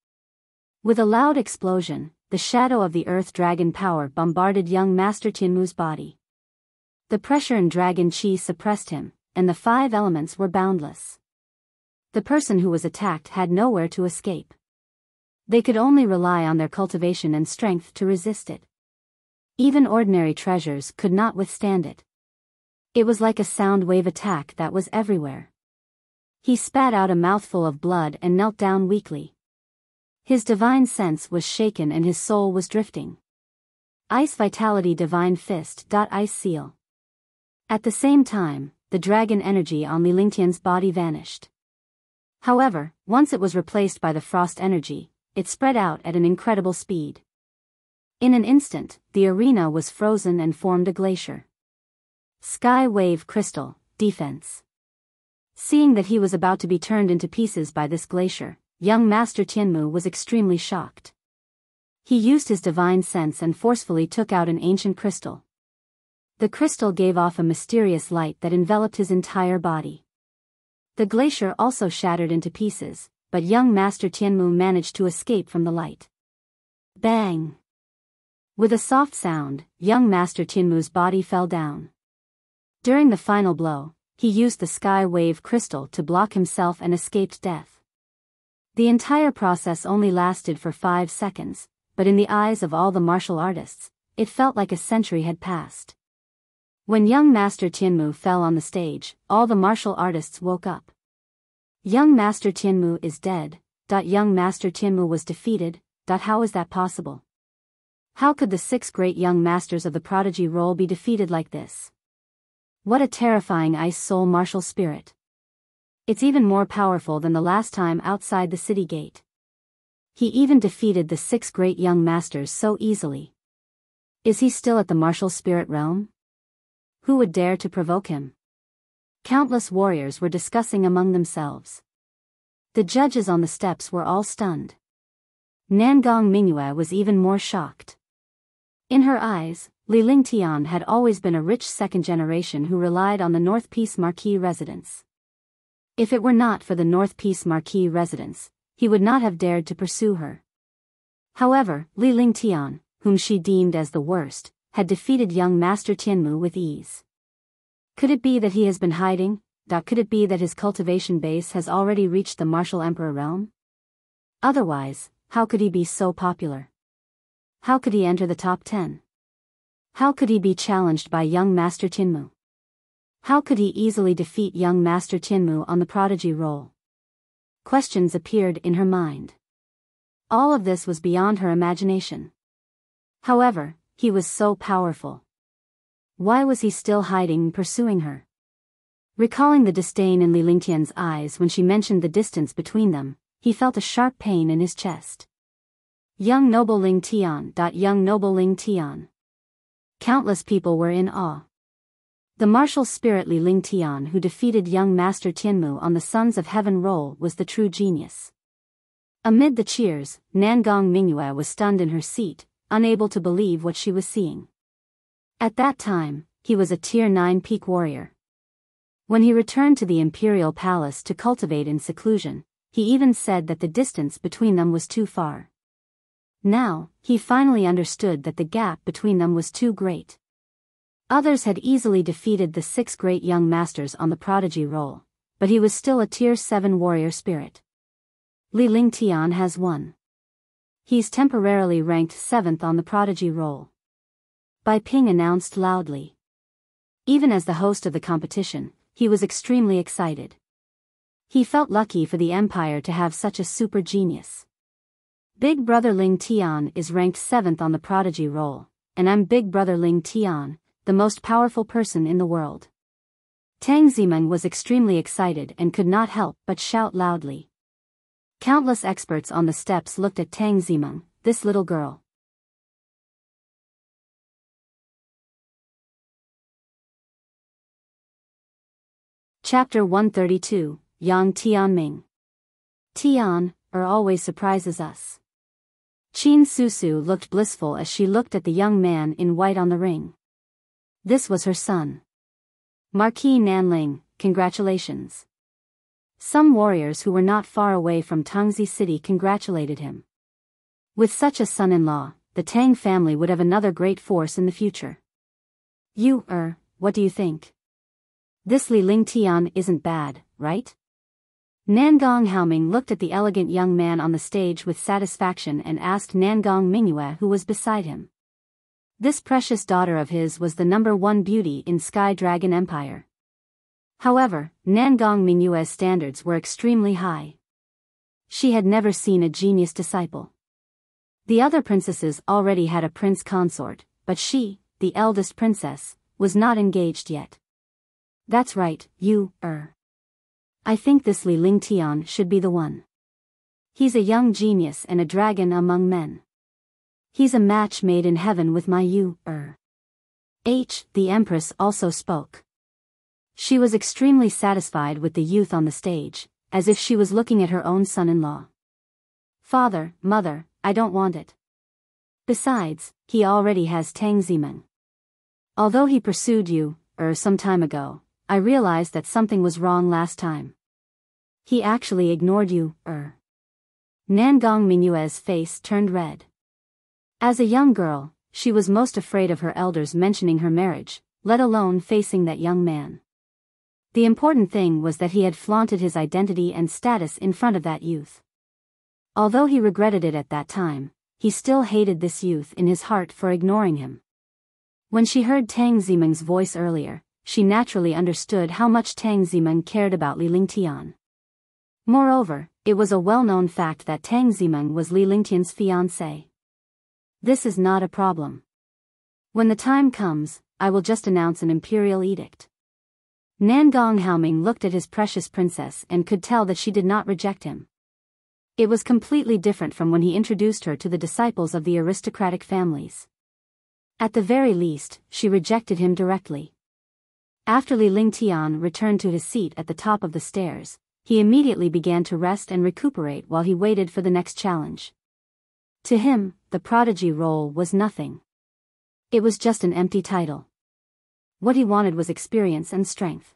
With a loud explosion, the shadow of the earth dragon power bombarded young Master Tianmu's body. The pressure in dragon chi suppressed him, and the 5 elements were boundless. The person who was attacked had nowhere to escape. They could only rely on their cultivation and strength to resist it. Even ordinary treasures could not withstand it. It was like a sound wave attack that was everywhere. He spat out a mouthful of blood and knelt down weakly. His divine sense was shaken and his soul was drifting. Ice Vitality Divine Fist. Ice Seal. At the same time, the dragon energy on Li Lingtian's body vanished. However, once it was replaced by the frost energy, it spread out at an incredible speed. In an instant, the arena was frozen and formed a glacier. Sky Wave Crystal, Defense. Seeing that he was about to be turned into pieces by this glacier, young Master Tianmu was extremely shocked. He used his divine sense and forcefully took out an ancient crystal. The crystal gave off a mysterious light that enveloped his entire body. The glacier also shattered into pieces, but young Master Tianmu managed to escape from the light. Bang! With a soft sound, young Master Tianmu's body fell down. During the final blow, he used the Sky Wave Crystal to block himself and escaped death. The entire process only lasted for 5 seconds, but in the eyes of all the martial artists, it felt like a century had passed. When young Master Tianmu fell on the stage, all the martial artists woke up. Young Master Tianmu is dead. Young Master Tianmu was defeated. How is that possible? How could the 6 great young masters of the prodigy role be defeated like this? What a terrifying ice soul martial spirit. It's even more powerful than the last time outside the city gate. He even defeated the 6 great young masters so easily. Is he still at the martial spirit realm? Who would dare to provoke him? Countless warriors were discussing among themselves. The judges on the steps were all stunned. Nangong Mingyue was even more shocked. In her eyes, Li Lingtian had always been a rich second generation who relied on the North Peace Marquis residence. If it were not for the North Peace Marquis residence, he would not have dared to pursue her. However, Li Lingtian, whom she deemed as the worst, had defeated young Master Tianmu with ease. Could it be that he has been hiding? Could it be that his cultivation base has already reached the martial emperor realm? Otherwise, how could he be so popular? How could he enter the top 10? How could he be challenged by young Master Tianmu? How could he easily defeat young Master Tianmu on the prodigy roll? Questions appeared in her mind. All of this was beyond her imagination. However, he was so powerful. Why was he still hiding and pursuing her? Recalling the disdain in Li Lingtian's eyes when she mentioned the distance between them, he felt a sharp pain in his chest. Young noble Ling Tian. Young noble Ling Tian. Countless people were in awe. The martial spirit Li Lingtian who defeated young Master Tianmu on the Sons of Heaven roll was the true genius. Amid the cheers, Nangong Mingyue was stunned in her seat, unable to believe what she was seeing. At that time, he was a Tier 9 peak warrior. When he returned to the imperial palace to cultivate in seclusion, he even said that the distance between them was too far. Now, he finally understood that the gap between them was too great. Others had easily defeated the 6 great young masters on the prodigy roll, but he was still a Tier 7 warrior spirit. Li Lingtian has won. He's temporarily ranked 7th on the prodigy roll. Bai Ping announced loudly. Even as the host of the competition, he was extremely excited. He felt lucky for the empire to have such a super genius. Big Brother Ling Tian is ranked 7th on the prodigy roll, and I'm Big Brother Ling Tian, the most powerful person in the world. Tang Zimeng was extremely excited and could not help but shout loudly. Countless experts on the steps looked at Tang Zimeng, this little girl. Chapter 132, Yang Tianming. Tian, always surprises us. Qin Susu looked blissful as she looked at the young man in white on the ring. This was her son. Marquis Nanling, congratulations. Some warriors who were not far away from Tangzi City congratulated him. With such a son-in-law, the Tang family would have another great force in the future. You, what do you think? This Li Lingtian isn't bad, right? Nangong Haoming looked at the elegant young man on the stage with satisfaction and asked Nangong Mingyue who was beside him. This precious daughter of his was the #1 beauty in Sky Dragon Empire. However, Nangong Mingyue's standards were extremely high. She had never seen a genius disciple. The other princesses already had a prince consort, but she, the eldest princess, was not engaged yet. That's right, you, I think this Li Lingtian should be the one. He's a young genius and a dragon among men. He's a match made in heaven with my The Empress also spoke. She was extremely satisfied with the youth on the stage, as if she was looking at her own son-in-law. Father, mother, I don't want it. Besides, he already has Tang Zimeng. Although he pursued you, some time ago, I realized that something was wrong last time. He actually ignored you, Nangong Mingyue's face turned red. As a young girl, she was most afraid of her elders mentioning her marriage, let alone facing that young man. The important thing was that he had flaunted his identity and status in front of that youth. Although he regretted it at that time, he still hated this youth in his heart for ignoring him. When she heard Tang Zimeng's voice earlier, she naturally understood how much Tang Zimeng cared about Li Lingtian. Moreover, it was a well-known fact that Tang Zimeng was Li Lingtian's fiancé. This is not a problem. When the time comes, I will just announce an imperial edict. Nangong Haoming looked at his precious princess and could tell that she did not reject him. It was completely different from when he introduced her to the disciples of the aristocratic families. At the very least, she rejected him directly. After Li Lingtian returned to his seat at the top of the stairs, he immediately began to rest and recuperate while he waited for the next challenge. To him, the prodigy role was nothing. It was just an empty title. What he wanted was experience and strength.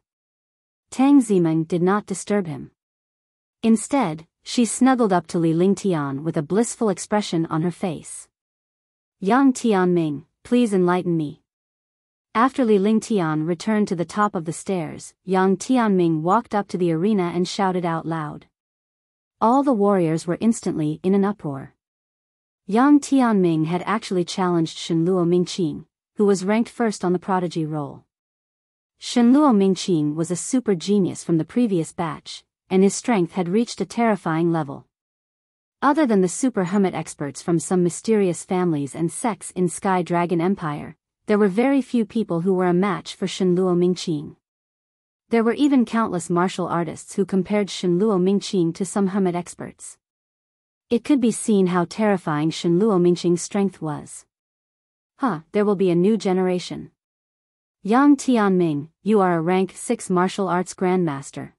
Tang Zimeng did not disturb him. Instead, she snuggled up to Li Lingtian with a blissful expression on her face. "Yang Tianming, please enlighten me." After Li Lingtian returned to the top of the stairs, Yang Tianming walked up to the arena and shouted out loud. All the warriors were instantly in an uproar. Yang Tianming had actually challenged Shenluo Mingqing, who was ranked first on the prodigy roll. Shenluo Mingqing was a super genius from the previous batch, and his strength had reached a terrifying level. Other than the super hermit experts from some mysterious families and sects in Sky Dragon Empire, there were very few people who were a match for Shenluo Mingqing. There were even countless martial artists who compared Shenluo Mingqing to some hermit experts. It could be seen how terrifying Shenluo Mingqing's strength was. There will be a new generation. Yang Tianming, you are a rank 6 martial arts grandmaster.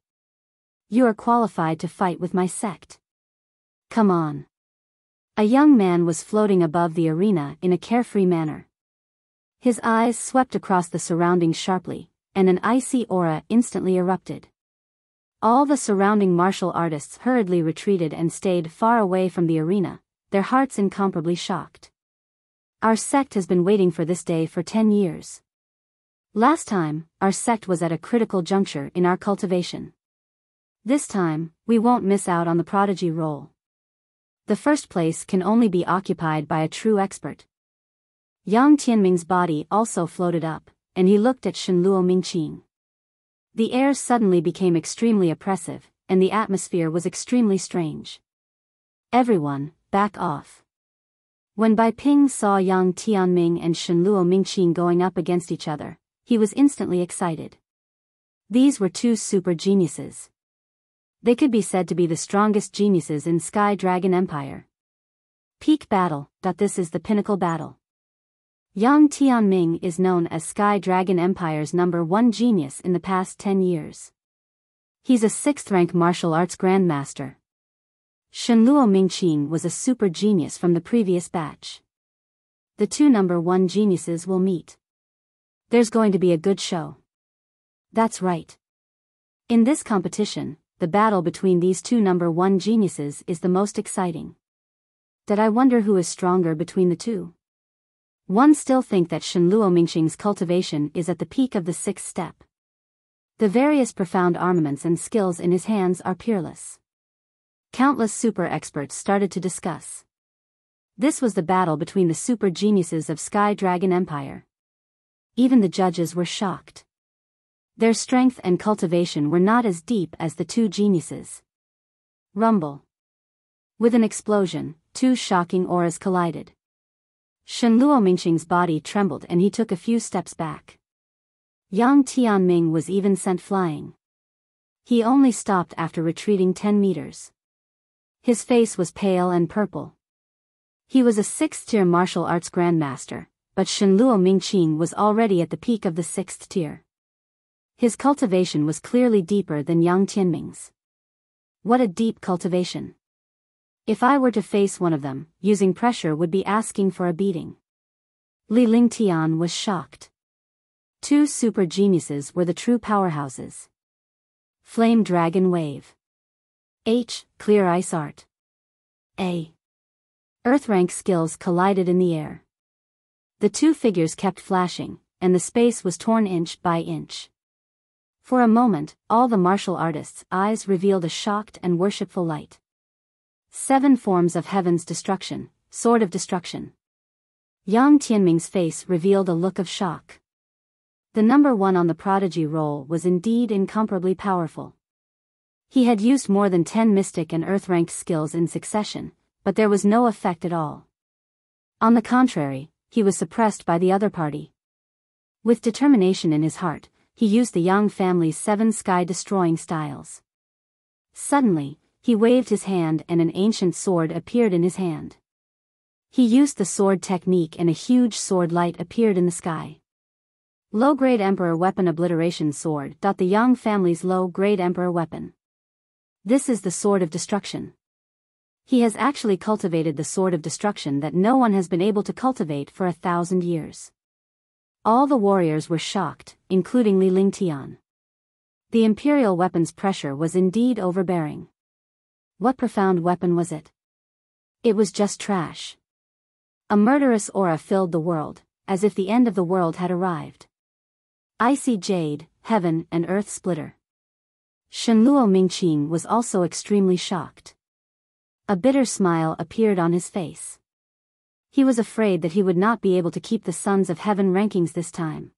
You are qualified to fight with my sect. Come on. A young man was floating above the arena in a carefree manner. His eyes swept across the surroundings sharply, and an icy aura instantly erupted. All the surrounding martial artists hurriedly retreated and stayed far away from the arena, their hearts incomparably shocked. Our sect has been waiting for this day for 10 years. Last time, our sect was at a critical juncture in our cultivation. This time, we won't miss out on the prodigy role. The first place can only be occupied by a true expert. Yang Tianming's body also floated up, and he looked at Shenluo Mingqing. The air suddenly became extremely oppressive, and the atmosphere was extremely strange. Everyone, back off. When Bai Ping saw Yang Tianming and Shenluo Mingqing going up against each other, he was instantly excited. These were two super geniuses. They could be said to be the strongest geniuses in Sky Dragon Empire. Peak battle, this is the pinnacle battle. Yang Tianming is known as Sky Dragon Empire's #1 genius in the past 10 years. He's a 6th rank martial arts grandmaster. Shenluo Mingqing was a super genius from the previous batch. The two #1 geniuses will meet. There's going to be a good show. That's right. In this competition, the battle between these two #1 geniuses is the most exciting. Did I wonder who is stronger between the two? One still think that Shenluo Mingqing's cultivation is at the peak of the 6th step. The various profound armaments and skills in his hands are peerless. Countless super experts started to discuss. This was the battle between the super geniuses of Sky Dragon Empire. Even the judges were shocked. Their strength and cultivation were not as deep as the two geniuses. Rumble. With an explosion, two shocking auras collided. Shenluo Mingqing's body trembled and he took a few steps back. Yang Tianming was even sent flying. He only stopped after retreating 10 meters. His face was pale and purple. He was a 6th-tier martial arts grandmaster, but Shenluo Mingqing was already at the peak of the 6th tier. His cultivation was clearly deeper than Yang Tianming's. What a deep cultivation. If I were to face one of them, using pressure would be asking for a beating. Li Lingtian was shocked. Two super geniuses were the true powerhouses. Flame Dragon Wave. H. Clear Ice Art. A. Earth rank skills collided in the air. The two figures kept flashing, and the space was torn inch by inch. For a moment, all the martial artists' eyes revealed a shocked and worshipful light. 7 forms of heaven's destruction, sword of destruction. Yang Tianming's face revealed a look of shock. The #1 on the prodigy roll was indeed incomparably powerful. He had used more than 10 mystic and earth-ranked skills in succession, but there was no effect at all. On the contrary, he was suppressed by the other party. With determination in his heart, he used the Yang family's 7 sky-destroying styles. Suddenly, He waved his hand and an ancient sword appeared in his hand. He used the sword technique and a huge sword light appeared in the sky. Low-grade Emperor Weapon Obliteration Sword. The Yang family's low-grade Emperor Weapon. This is the Sword of Destruction. He has actually cultivated the Sword of Destruction that no one has been able to cultivate for 1,000 years. All the warriors were shocked, including Li Lingtian. The imperial weapon's pressure was indeed overbearing. What profound weapon was it? It was just trash. A murderous aura filled the world, as if the end of the world had arrived. Icy jade, heaven and earth splitter. Shenluo Mingqing was also extremely shocked. A bitter smile appeared on his face. He was afraid that he would not be able to keep the Sons of Heaven rankings this time.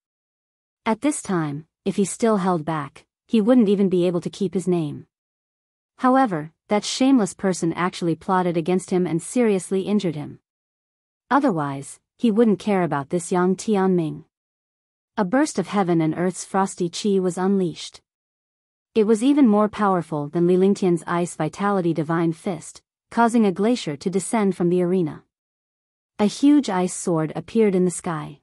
At this time, if he still held back, he wouldn't even be able to keep his name. However, that shameless person actually plotted against him and seriously injured him. Otherwise, he wouldn't care about this Yang Tianming. A burst of heaven and earth's frosty chi was unleashed. It was even more powerful than Li Lingtian's ice vitality divine fist, causing a glacier to descend from the arena. A huge ice sword appeared in the sky.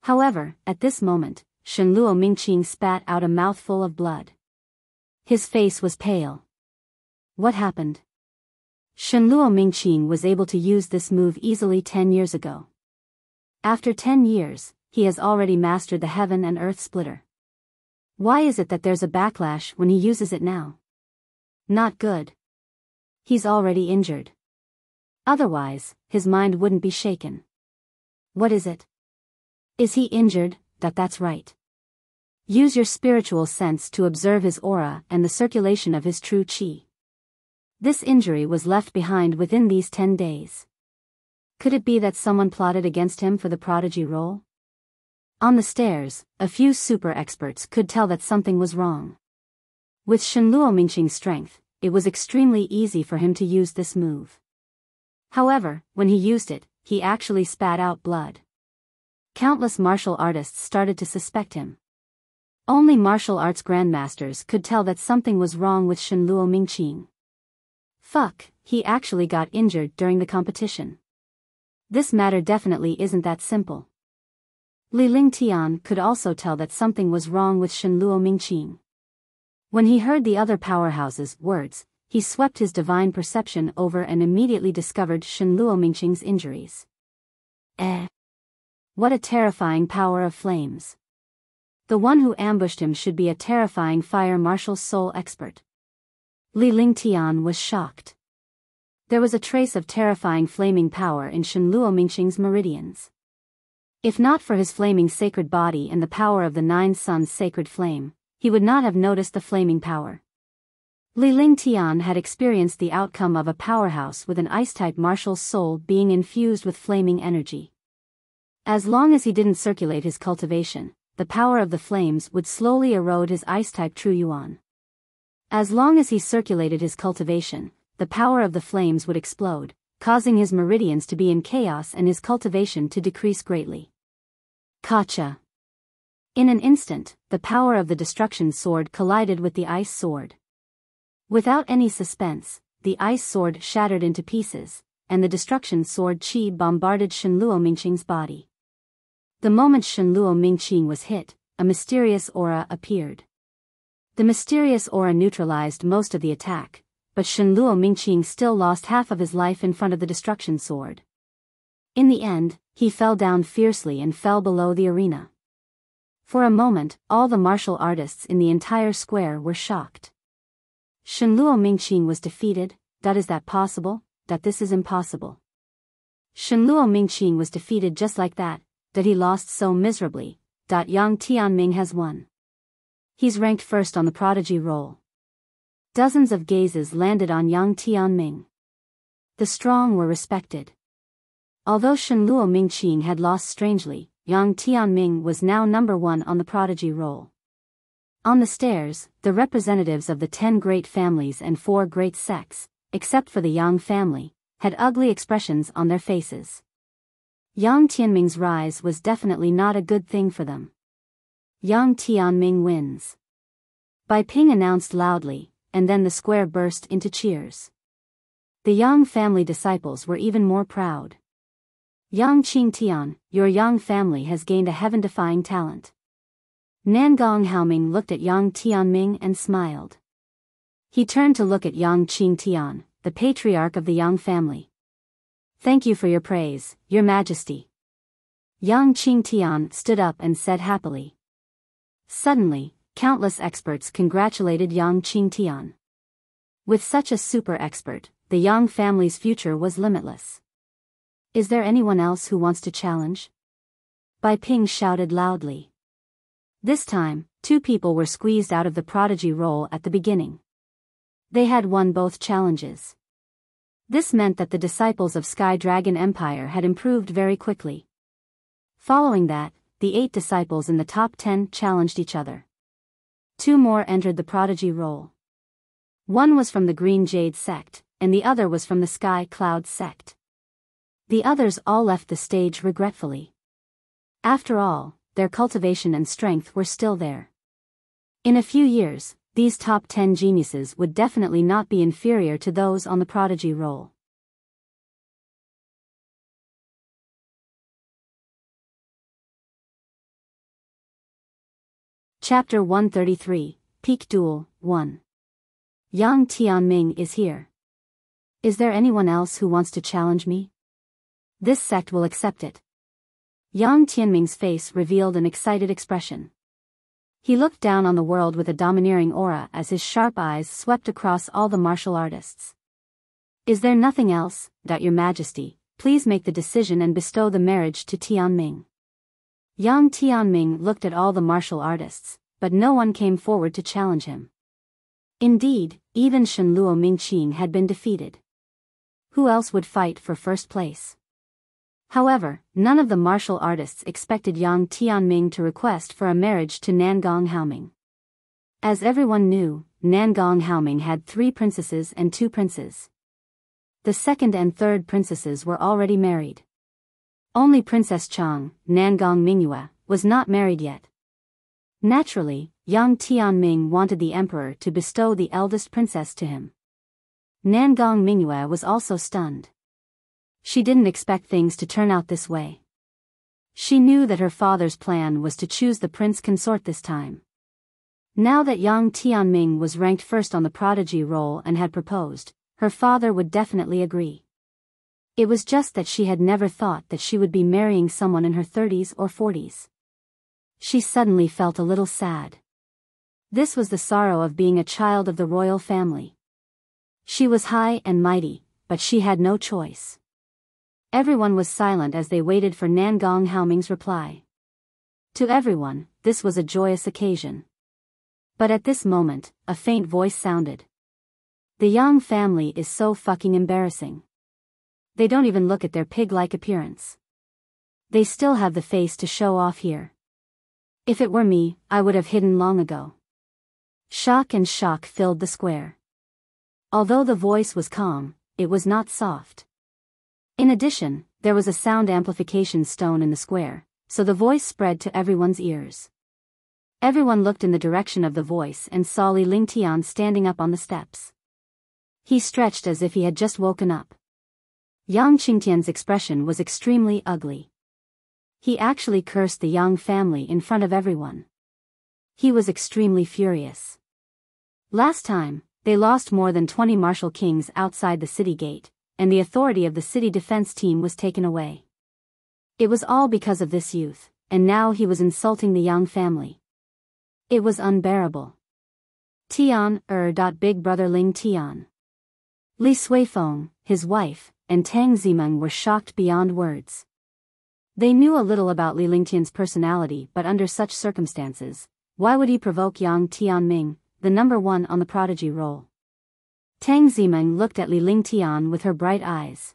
However, at this moment, Shenluo Mingqing spat out a mouthful of blood. His face was pale. What happened? Shenluo Mingqing was able to use this move easily 10 years ago. After 10 years, he has already mastered the heaven and earth splitter. Why is it that there's a backlash when he uses it now? Not good. He's already injured. Otherwise, his mind wouldn't be shaken. What is it? Is he injured? That's right. Use your spiritual sense to observe his aura and the circulation of his true chi. This injury was left behind within these 10 days. Could it be that someone plotted against him for the prodigy role? On the stairs, a few super experts could tell that something was wrong. With Shenluo Mingqing's strength, it was extremely easy for him to use this move. However, when he used it, he actually spat out blood. Countless martial artists started to suspect him. Only martial arts grandmasters could tell that something was wrong with Shenluo Mingqing. Fuck, he actually got injured during the competition. This matter definitely isn't that simple. Li Lingtian could also tell that something was wrong with Shenluo Mingqing. When he heard the other powerhouse's words, he swept his divine perception over and immediately discovered Shenluo Mingqing's injuries. What a terrifying power of flames. The one who ambushed him should be a terrifying fire martial soul expert. Li Lingtian was shocked. There was a trace of terrifying flaming power in Shenluo Mingqing's meridians. If not for his flaming sacred body and the power of the 9 suns sacred flame, he would not have noticed the flaming power. Li Lingtian had experienced the outcome of a powerhouse with an ice-type martial soul being infused with flaming energy. As long as he didn't circulate his cultivation, the power of the flames would slowly erode his ice-type true yuan. As long as he circulated his cultivation, the power of the flames would explode, causing his meridians to be in chaos and his cultivation to decrease greatly. Kacha. In an instant, the power of the destruction sword collided with the ice sword. Without any suspense, the ice sword shattered into pieces, and the destruction sword chi bombarded Shenluo Mingqing's body. The moment Shenluo Mingqing was hit, a mysterious aura appeared. The mysterious aura neutralized most of the attack, but Shenluo Mingqing still lost half of his life in front of the destruction sword. In the end, he fell down fiercely and fell below the arena. For a moment, all the martial artists in the entire square were shocked. Shenluo Mingqing was defeated. Is that possible? This is impossible. Shenluo Mingqing was defeated just like that he lost so miserably. Yang Tianming has won. He's ranked first on the prodigy roll. Dozens of gazes landed on Yang Tianming. The strong were respected. Although Shenluo Mingqing had lost strangely, Yang Tianming was now number 1 on the prodigy roll. On the stairs, the representatives of the 10 great families and 4 great sects, except for the Yang family, had ugly expressions on their faces. Yang Tianming's rise was definitely not a good thing for them. Yang Tianming wins. Bai Ping announced loudly, and then the square burst into cheers. The Yang family disciples were even more proud. Yang Qingtian, your Yang family has gained a heaven-defying talent. Nangong Haoming looked at Yang Tianming and smiled. He turned to look at Yang Qingtian, the patriarch of the Yang family. Thank you for your praise, Your Majesty. Yang Qingtian stood up and said happily. Suddenly, countless experts congratulated Yang Qingtian. With such a super expert, the Yang family's future was limitless. Is there anyone else who wants to challenge? Bai Ping shouted loudly. This time, 2 people were squeezed out of the prodigy role at the beginning. They had won both challenges. This meant that the disciples of Sky Dragon Empire had improved very quickly. Following that, the 8 disciples in the top 10 challenged each other. 2 more entered the prodigy role. One was from the Green Jade sect, and the other was from the Sky Cloud sect. The others all left the stage regretfully. After all, their cultivation and strength were still there. In a few years, these top 10 geniuses would definitely not be inferior to those on the prodigy role. Chapter 133, Peak Duel, 1. Yang Tianming is here. Is there anyone else who wants to challenge me? This sect will accept it. Yang Tianming's face revealed an excited expression. He looked down on the world with a domineering aura as his sharp eyes swept across all the martial artists. Is there nothing else, Your Majesty? Please make the decision and bestow the marriage to Tianming. Yang Tianming looked at all the martial artists, but no one came forward to challenge him. Indeed, even Shenluo Mingqing had been defeated. Who else would fight for first place? However, none of the martial artists expected Yang Tianming to request for a marriage to Nangong Haoming. As everyone knew, Nangong Haoming had 3 princesses and 2 princes. The second and third princesses were already married. Only Princess Chang, Nangong Mingyue, was not married yet. Naturally, Yang Tianming wanted the emperor to bestow the eldest princess to him. Nangong Mingyue was also stunned. She didn't expect things to turn out this way. She knew that her father's plan was to choose the prince consort this time. Now that Yang Tianming was ranked first on the prodigy roll and had proposed, her father would definitely agree. It was just that she had never thought that she would be marrying someone in her 30s or 40s. She suddenly felt a little sad. This was the sorrow of being a child of the royal family. She was high and mighty, but she had no choice. Everyone was silent as they waited for Nangong Haoming's reply. To everyone, this was a joyous occasion. But at this moment, a faint voice sounded. The Yang family is so fucking embarrassing. They don't even look at their pig-like appearance. They still have the face to show off here. If it were me, I would have hidden long ago. Shock and shock filled the square. Although the voice was calm, it was not soft. In addition, there was a sound amplification stone in the square, so the voice spread to everyone's ears. Everyone looked in the direction of the voice and saw Li Lingtian standing up on the steps. He stretched as if he had just woken up. Yang Qingtian's expression was extremely ugly. He actually cursed the Yang family in front of everyone. He was extremely furious. Last time, they lost more than 20 martial kings outside the city gate, and the authority of the city defense team was taken away. It was all because of this youth, and now he was insulting the Yang family. It was unbearable. Tian, Big Brother Ling Tian. Li Suifeng, his wife, and Tang Zimeng were shocked beyond words. They knew a little about Li Lingtian's personality, but under such circumstances, why would he provoke Yang Tianming, the number 1 on the prodigy roll? Tang Zimeng looked at Li Lingtian with her bright eyes.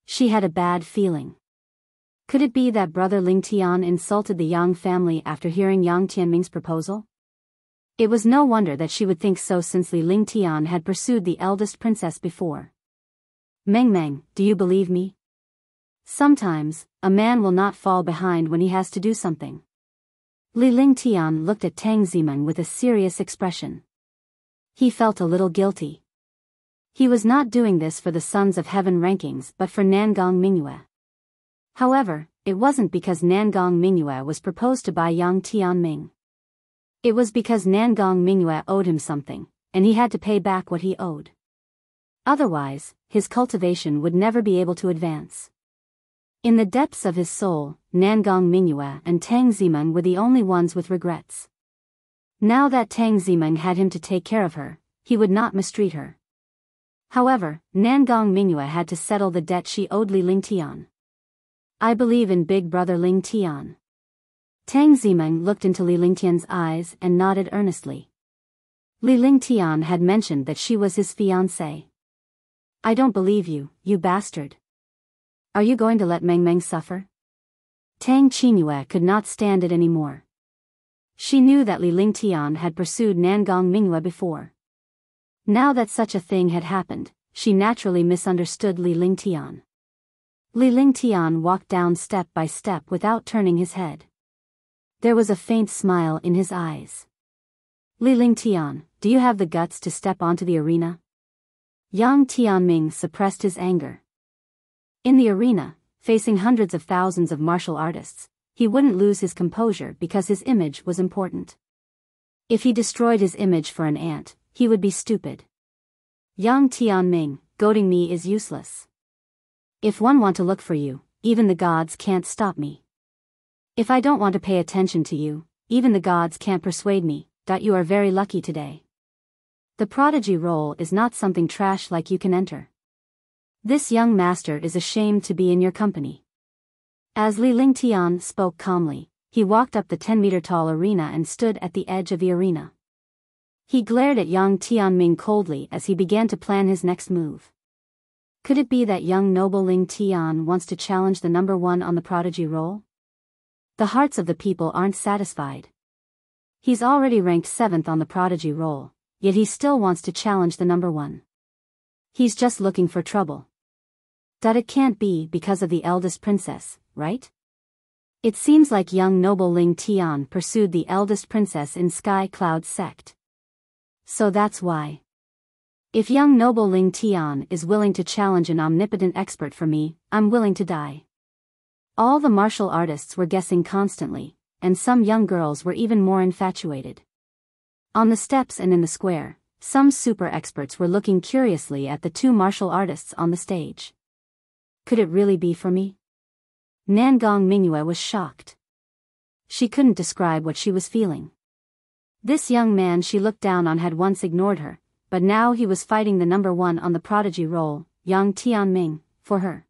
She had a bad feeling. Could it be that Brother Lingtian insulted the Yang family after hearing Yang Tianming's proposal? It was no wonder that she would think so, since Li Lingtian had pursued the eldest princess before. Meng, do you believe me? Sometimes, a man will not fall behind when he has to do something. Li Lingtian looked at Tang Zimeng with a serious expression. He felt a little guilty. He was not doing this for the Sons of Heaven rankings but for Nangong Mingyue. However, it wasn't because Nangong Mingyue was proposed to by Yang Tianming. It was because Nangong Mingyue owed him something, and he had to pay back what he owed. Otherwise, his cultivation would never be able to advance. In the depths of his soul, Nangong Mingyue and Tang Zimeng were the only ones with regrets. Now that Tang Zimeng had him to take care of her, he would not mistreat her. However, Nangong Mingyue had to settle the debt she owed Li Lingtian. I believe in Big Brother Ling Tian. Tang Zimeng looked into Li Lingtian's eyes and nodded earnestly. Li Lingtian had mentioned that she was his fiancée. I don't believe you, you bastard. Are you going to let Meng Meng suffer? Tang Qinyue could not stand it anymore. She knew that Li Lingtian had pursued Nangong Mingyue before. Now that such a thing had happened, she naturally misunderstood Li Lingtian. Li Lingtian walked down step by step without turning his head. There was a faint smile in his eyes. Li Lingtian, do you have the guts to step onto the arena? Yang Tianming suppressed his anger. In the arena, facing hundreds of thousands of martial artists, he wouldn't lose his composure because his image was important. If he destroyed his image for an ant, he would be stupid. Yang Tianming, goading me is useless. If one want to look for you, even the gods can't stop me. If I don't want to pay attention to you, even the gods can't persuade me. You are very lucky today. The prodigy role is not something trash like you can enter. This young master is ashamed to be in your company. As Li Lingtian spoke calmly, he walked up the 10-meter-tall arena and stood at the edge of the arena. He glared at Yang Tianming coldly as he began to plan his next move. Could it be that young noble Ling Tian wants to challenge the number one on the prodigy role? The hearts of the people aren't satisfied. He's already ranked 7th on the prodigy role, yet he still wants to challenge the number one. He's just looking for trouble. It can't be because of the eldest princess, right? It seems like young noble Ling Tian pursued the eldest princess in Sky Cloud's sect. So that's why. If young noble Ling Tian is willing to challenge an omnipotent expert for me, I'm willing to die. All the martial artists were guessing constantly, and some young girls were even more infatuated. On the steps and in the square, some super experts were looking curiously at the two martial artists on the stage. Could it really be for me? Nangong Mingyue was shocked. She couldn't describe what she was feeling. This young man she looked down on had once ignored her, but now he was fighting the number one on the prodigy role, Yang Tianming, for her.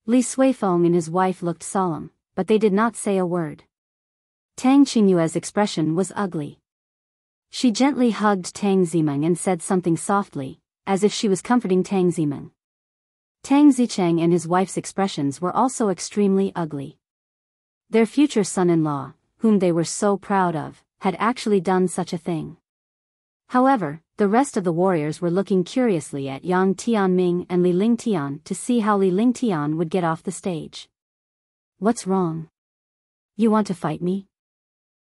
Li Suifeng and his wife looked solemn, but they did not say a word. Tang Qinyue's expression was ugly. She gently hugged Tang Zimeng and said something softly, as if she was comforting Tang Zimeng. Tang Zicheng and his wife's expressions were also extremely ugly. Their future son-in-law, whom they were so proud of, had actually done such a thing. However, the rest of the warriors were looking curiously at Yang Tianming and Li Lingtian to see how Li Lingtian would get off the stage. What's wrong? You want to fight me?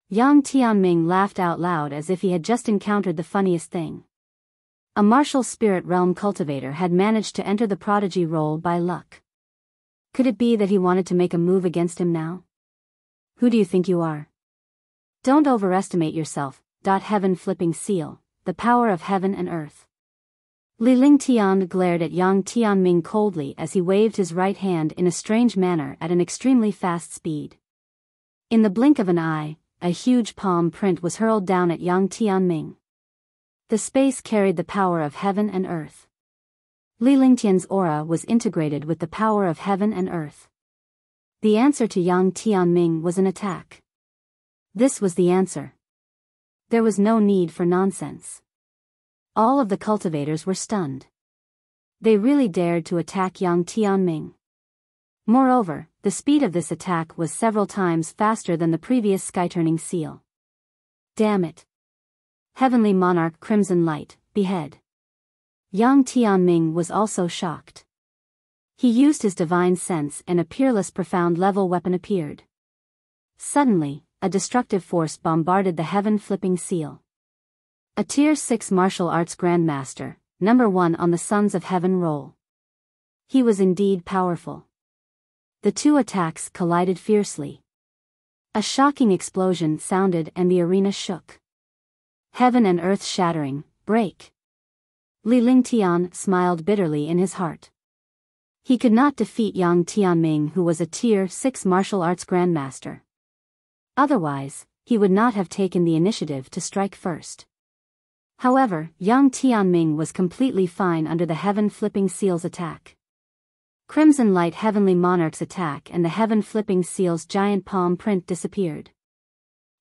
Yang Tianming laughed out loud as if he had just encountered the funniest thing. A martial spirit realm cultivator had managed to enter the prodigy role by luck. Could it be that he wanted to make a move against him now? Who do you think you are? Don't overestimate yourself. Heaven flipping seal, the power of heaven and earth. Li Lingtian glared at Yang Tianming coldly as he waved his right hand in a strange manner at an extremely fast speed. In the blink of an eye, a huge palm print was hurled down at Yang Tianming. The space carried the power of heaven and earth. Li Lingtian's aura was integrated with the power of heaven and earth. The answer to Yang Tianming was an attack. This was the answer. There was no need for nonsense. All of the cultivators were stunned. They really dared to attack Yang Tianming. Moreover, the speed of this attack was several times faster than the previous sky-turning seal. Damn it. Heavenly Monarch Crimson Light, behead. Yang Tianming was also shocked. He used his divine sense and a peerless profound level weapon appeared. Suddenly, a destructive force bombarded the heaven-flipping seal. A Tier 6 martial arts grandmaster, number 1 on the Sons of Heaven roll. He was indeed powerful. The two attacks collided fiercely. A shocking explosion sounded and the arena shook. Heaven and earth shattering, break. Li Lingtian smiled bitterly in his heart. He could not defeat Yang Tianming, who was a Tier 6 martial arts grandmaster. Otherwise, he would not have taken the initiative to strike first. However, Yang Tianming was completely fine under the Heaven Flipping Seal's attack. Crimson Light Heavenly Monarch's attack and the Heaven Flipping Seal's giant palm print disappeared.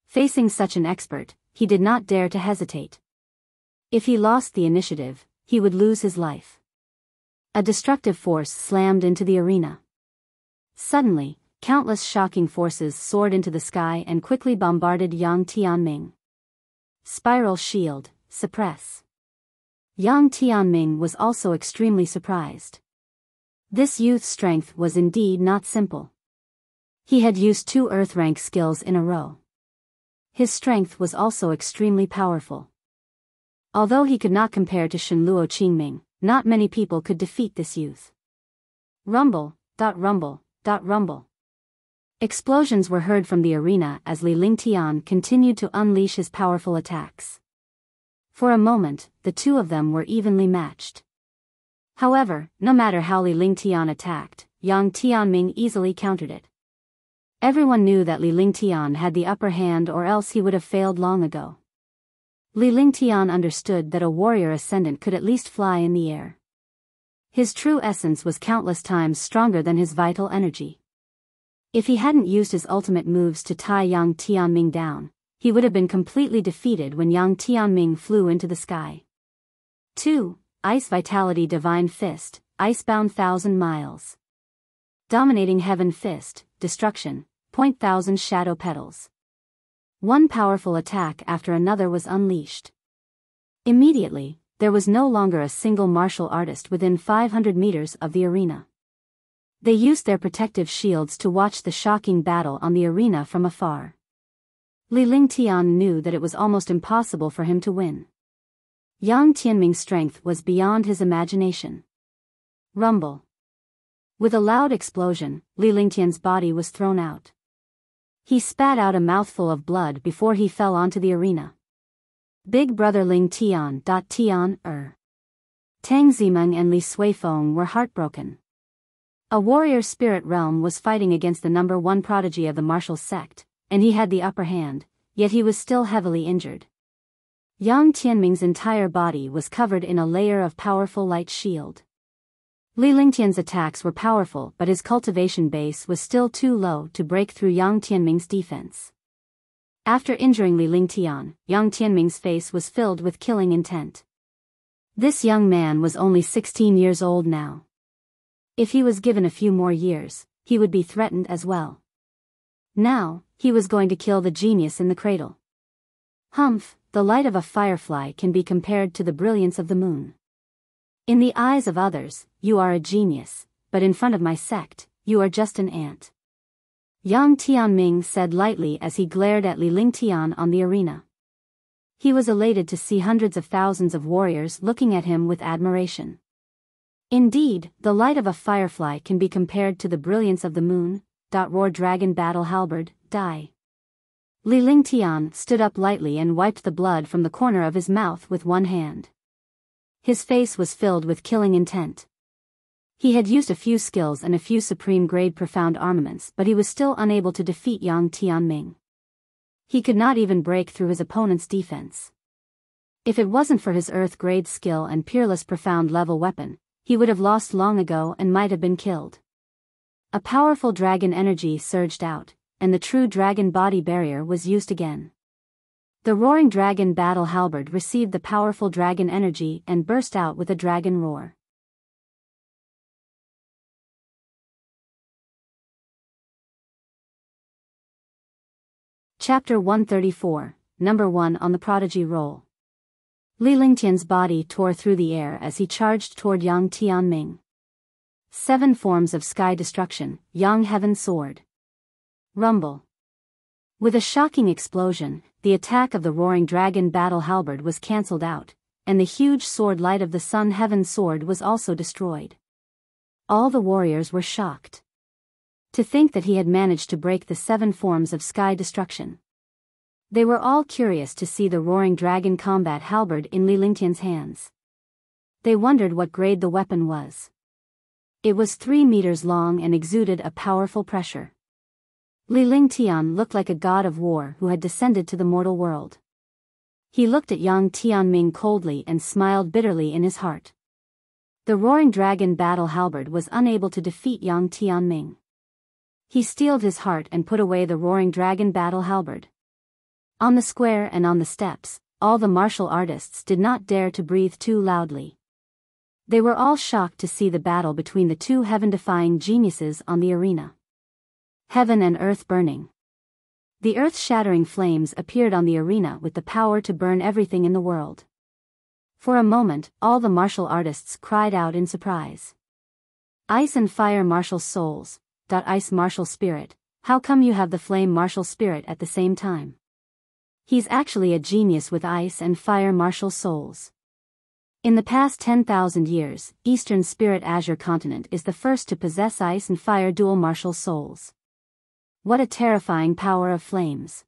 Facing such an expert, he did not dare to hesitate. If he lost the initiative, he would lose his life. A destructive force slammed into the arena. Suddenly, countless shocking forces soared into the sky and quickly bombarded Yang Tianming. Spiral shield, suppress. Yang Tianming was also extremely surprised. This youth's strength was indeed not simple. He had used 2 Earth-rank skills in a row. His strength was also extremely powerful. Although he could not compare to Shenluo Qingming, not many people could defeat this youth. Rumble, rumble, rumble. Explosions were heard from the arena as Li Lingtian continued to unleash his powerful attacks. For a moment, the two of them were evenly matched. However, no matter how Li Lingtian attacked, Yang Tianming easily countered it. Everyone knew that Li Lingtian had the upper hand, or else he would have failed long ago. Li Lingtian understood that a warrior ascendant could at least fly in the air. His true essence was countless times stronger than his vital energy. If he hadn't used his ultimate moves to tie Yang Tianming down, he would have been completely defeated when Yang Tianming flew into the sky. 2. Ice Vitality Divine Fist, Icebound 1,000 miles. Dominating Heaven Fist, Destruction, 1,000 Shadow Petals. One powerful attack after another was unleashed. Immediately, there was no longer a single martial artist within 500 meters of the arena. They used their protective shields to watch the shocking battle on the arena from afar. Li Lingtian knew that it was almost impossible for him to win. Yang Tianming's strength was beyond his imagination. Rumble. With a loud explosion, Li Lingtian's body was thrown out. He spat out a mouthful of blood before he fell onto the arena. Big Brother Ling Tian. Tang Zimeng and Li Suifeng were heartbroken. A warrior spirit realm was fighting against the number 1 prodigy of the martial sect, and he had the upper hand, yet he was still heavily injured. Yang Tianming's entire body was covered in a layer of powerful light shield. Li Lingtian's attacks were powerful, but his cultivation base was still too low to break through Yang Tianming's defense. After injuring Li Lingtian, Yang Tianming's face was filled with killing intent. This young man was only 16 years old now. If he was given a few more years, he would be threatened as well. Now, he was going to kill the genius in the cradle. Humph, the light of a firefly can be compared to the brilliance of the moon. In the eyes of others, you are a genius, but in front of my sect, you are just an ant. Yang Tianming said lightly as he glared at Li Lingtian on the arena. He was elated to see hundreds of thousands of warriors looking at him with admiration. Indeed, the light of a firefly can be compared to the brilliance of the moon. Roar Dragon Battle Halberd, die. Li Lingtian stood up lightly and wiped the blood from the corner of his mouth with one hand. His face was filled with killing intent. He had used a few skills and a few supreme-grade profound armaments, but he was still unable to defeat Yang Tianming. He could not even break through his opponent's defense. If it wasn't for his Earth-grade skill and peerless profound-level weapon, he would have lost long ago and might have been killed. A powerful dragon energy surged out, and the true dragon body barrier was used again. The roaring dragon battle halberd received the powerful dragon energy and burst out with a dragon roar. Chapter 134, Number 1 on the Prodigy Roll. Li Lingtian's body tore through the air as he charged toward Yang Tianming. 7 forms of sky destruction, Yang Heaven Sword. Rumble. With a shocking explosion, the attack of the roaring dragon battle halberd was cancelled out, and the huge sword light of the sun heaven sword was also destroyed. All the warriors were shocked to think that he had managed to break the 7 forms of sky destruction. They were all curious to see the roaring dragon combat halberd in Li Lingtian's hands. They wondered what grade the weapon was. It was 3 meters long and exuded a powerful pressure. Li Lingtian looked like a god of war who had descended to the mortal world. He looked at Yang Tianming coldly and smiled bitterly in his heart. The roaring dragon battle halberd was unable to defeat Yang Tianming. He steeled his heart and put away the roaring dragon battle halberd. On the square and on the steps, all the martial artists did not dare to breathe too loudly. They were all shocked to see the battle between the 2 heaven-defying geniuses on the arena. Heaven and earth burning. The earth-shattering flames appeared on the arena with the power to burn everything in the world. For a moment, all the martial artists cried out in surprise. Ice and fire martial souls. Ice martial spirit, how come you have the flame martial spirit at the same time? He's actually a genius with ice and fire martial souls. In the past 10,000 years, Eastern Spirit Azure Continent is the first to possess ice and fire dual martial souls. What a terrifying power of flames.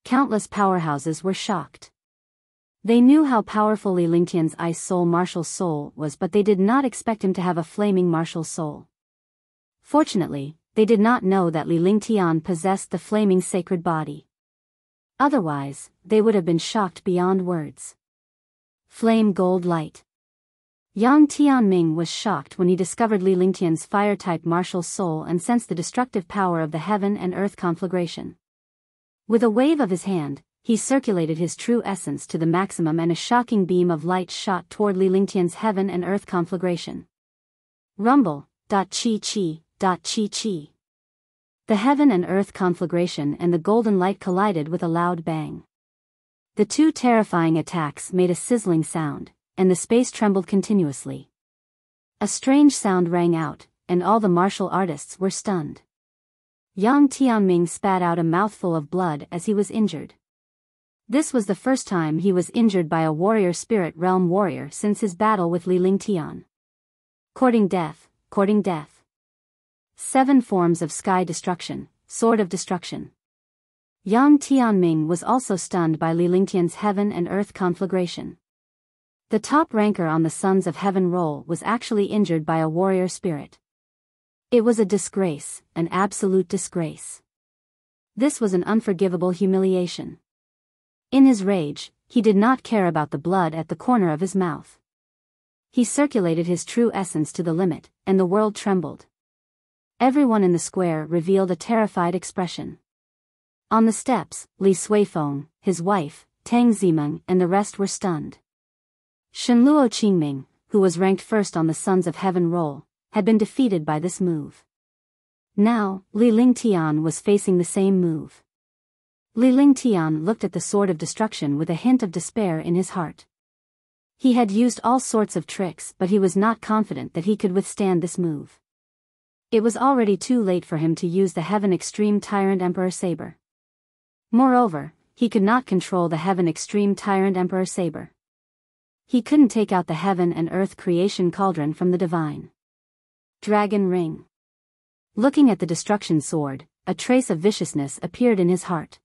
Countless powerhouses were shocked. They knew how powerful Li Lingtian's ice soul martial soul was, but they did not expect him to have a flaming martial soul. Fortunately, they did not know that Li Lingtian possessed the flaming sacred body. Otherwise, they would have been shocked beyond words. Flame gold light. Yang Tianming was shocked when he discovered Li Lingtian's fire-type martial soul and sensed the destructive power of the heaven and earth conflagration. With a wave of his hand, he circulated his true essence to the maximum and a shocking beam of light shot toward Li Lingtian's heaven and earth conflagration. Rumble. Chi. Chi. The heaven and earth conflagration and the golden light collided with a loud bang. The 2 terrifying attacks made a sizzling sound, and the space trembled continuously. A strange sound rang out, and all the martial artists were stunned. Yang Tianming spat out a mouthful of blood as he was injured. This was the first time he was injured by a warrior spirit realm warrior since his battle with Li Lingtian. Courting death. 7 forms of sky destruction, sword of destruction. Yang Tianming was also stunned by Li Lingtian's heaven and earth conflagration. The top ranker on the Sons of Heaven roll was actually injured by a warrior spirit. It was a disgrace, an absolute disgrace. This was an unforgivable humiliation. In his rage, he did not care about the blood at the corner of his mouth. He circulated his true essence to the limit, and the world trembled. Everyone in the square revealed a terrified expression. On the steps, Li Suifeng, his wife, Tang Zimeng and the rest were stunned. Shenluo Qingming, who was ranked first on the Sons of Heaven roll, had been defeated by this move. Now, Li Lingtian was facing the same move. Li Lingtian looked at the sword of destruction with a hint of despair in his heart. He had used all sorts of tricks, but he was not confident that he could withstand this move. It was already too late for him to use the Heaven Extreme Tyrant Emperor Saber. Moreover, he could not control the Heaven Extreme Tyrant Emperor Saber. He couldn't take out the Heaven and Earth Creation Cauldron from the Divine Dragon Ring. Looking at the destruction sword, a trace of viciousness appeared in his heart.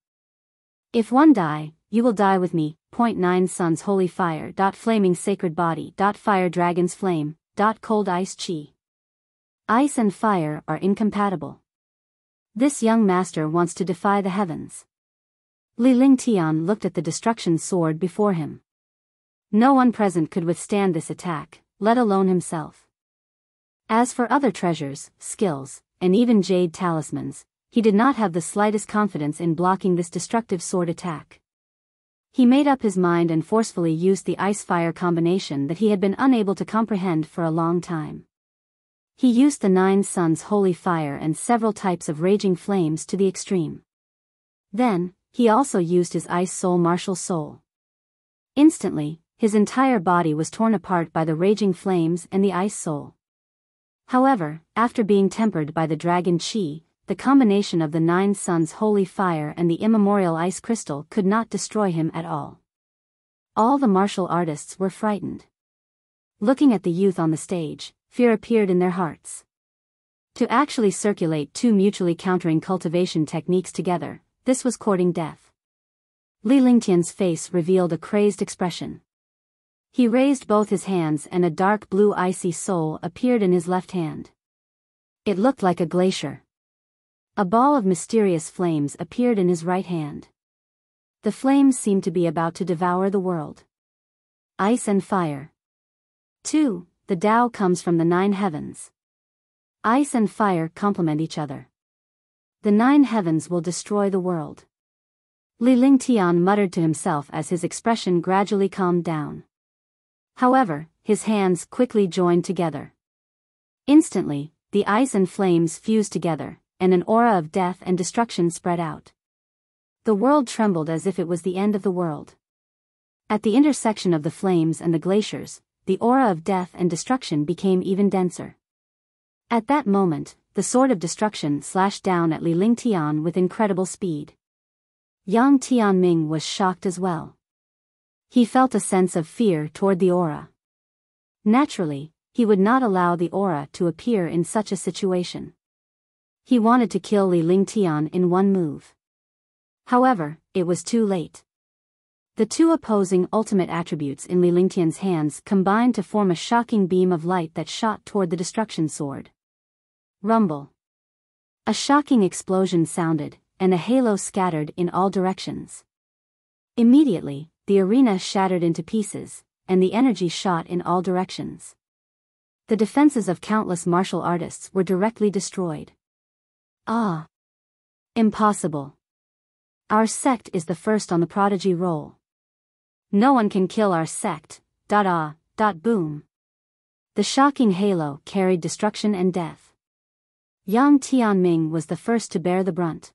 If one die, you will die with me. 9 Suns Holy Fire. Flaming Sacred Body. Fire Dragon's Flame. Cold Ice Chi. Ice and fire are incompatible. This young master wants to defy the heavens. Li Lingtian looked at the destruction sword before him. No one present could withstand this attack, let alone himself. As for other treasures, skills, and even jade talismans, he did not have the slightest confidence in blocking this destructive sword attack. He made up his mind and forcefully used the ice-fire combination that he had been unable to comprehend for a long time. He used the 9 Suns Holy Fire and several types of raging flames to the extreme. Then, he also used his Ice Soul Martial Soul. Instantly, his entire body was torn apart by the raging flames and the Ice Soul. However, after being tempered by the Dragon Chi, the combination of the 9 suns' holy fire and the immemorial ice crystal could not destroy him at all. All the martial artists were frightened. Looking at the youth on the stage, fear appeared in their hearts. To actually circulate 2 mutually countering cultivation techniques together, this was courting death. Li Lingtian's face revealed a crazed expression. He raised both his hands and a dark blue icy soul appeared in his left hand. It looked like a glacier. A ball of mysterious flames appeared in his right hand. The flames seemed to be about to devour the world. Ice and fire. 2. The Tao comes from the 9 heavens. Ice and fire complement each other. The 9 heavens will destroy the world. Li Lingtian muttered to himself as his expression gradually calmed down. However, his hands quickly joined together. Instantly, the ice and flames fused together, and an aura of death and destruction spread out. The world trembled as if it was the end of the world. At the intersection of the flames and the glaciers, the aura of death and destruction became even denser. At that moment, the sword of destruction slashed down at Li Lingtian with incredible speed. Yang Tianming was shocked as well. He felt a sense of fear toward the aura. Naturally, he would not allow the aura to appear in such a situation. He wanted to kill Li Lingtian in one move. However, it was too late. The 2 opposing ultimate attributes in Li Lingtian's hands combined to form a shocking beam of light that shot toward the destruction sword. Rumble. A shocking explosion sounded, and a halo scattered in all directions. Immediately, the arena shattered into pieces, and the energy shot in all directions. The defenses of countless martial artists were directly destroyed. Ah! Impossible. Our sect is the first on the prodigy roll. No one can kill our sect. Boom. The shocking halo carried destruction and death. Yang Tianming was the first to bear the brunt.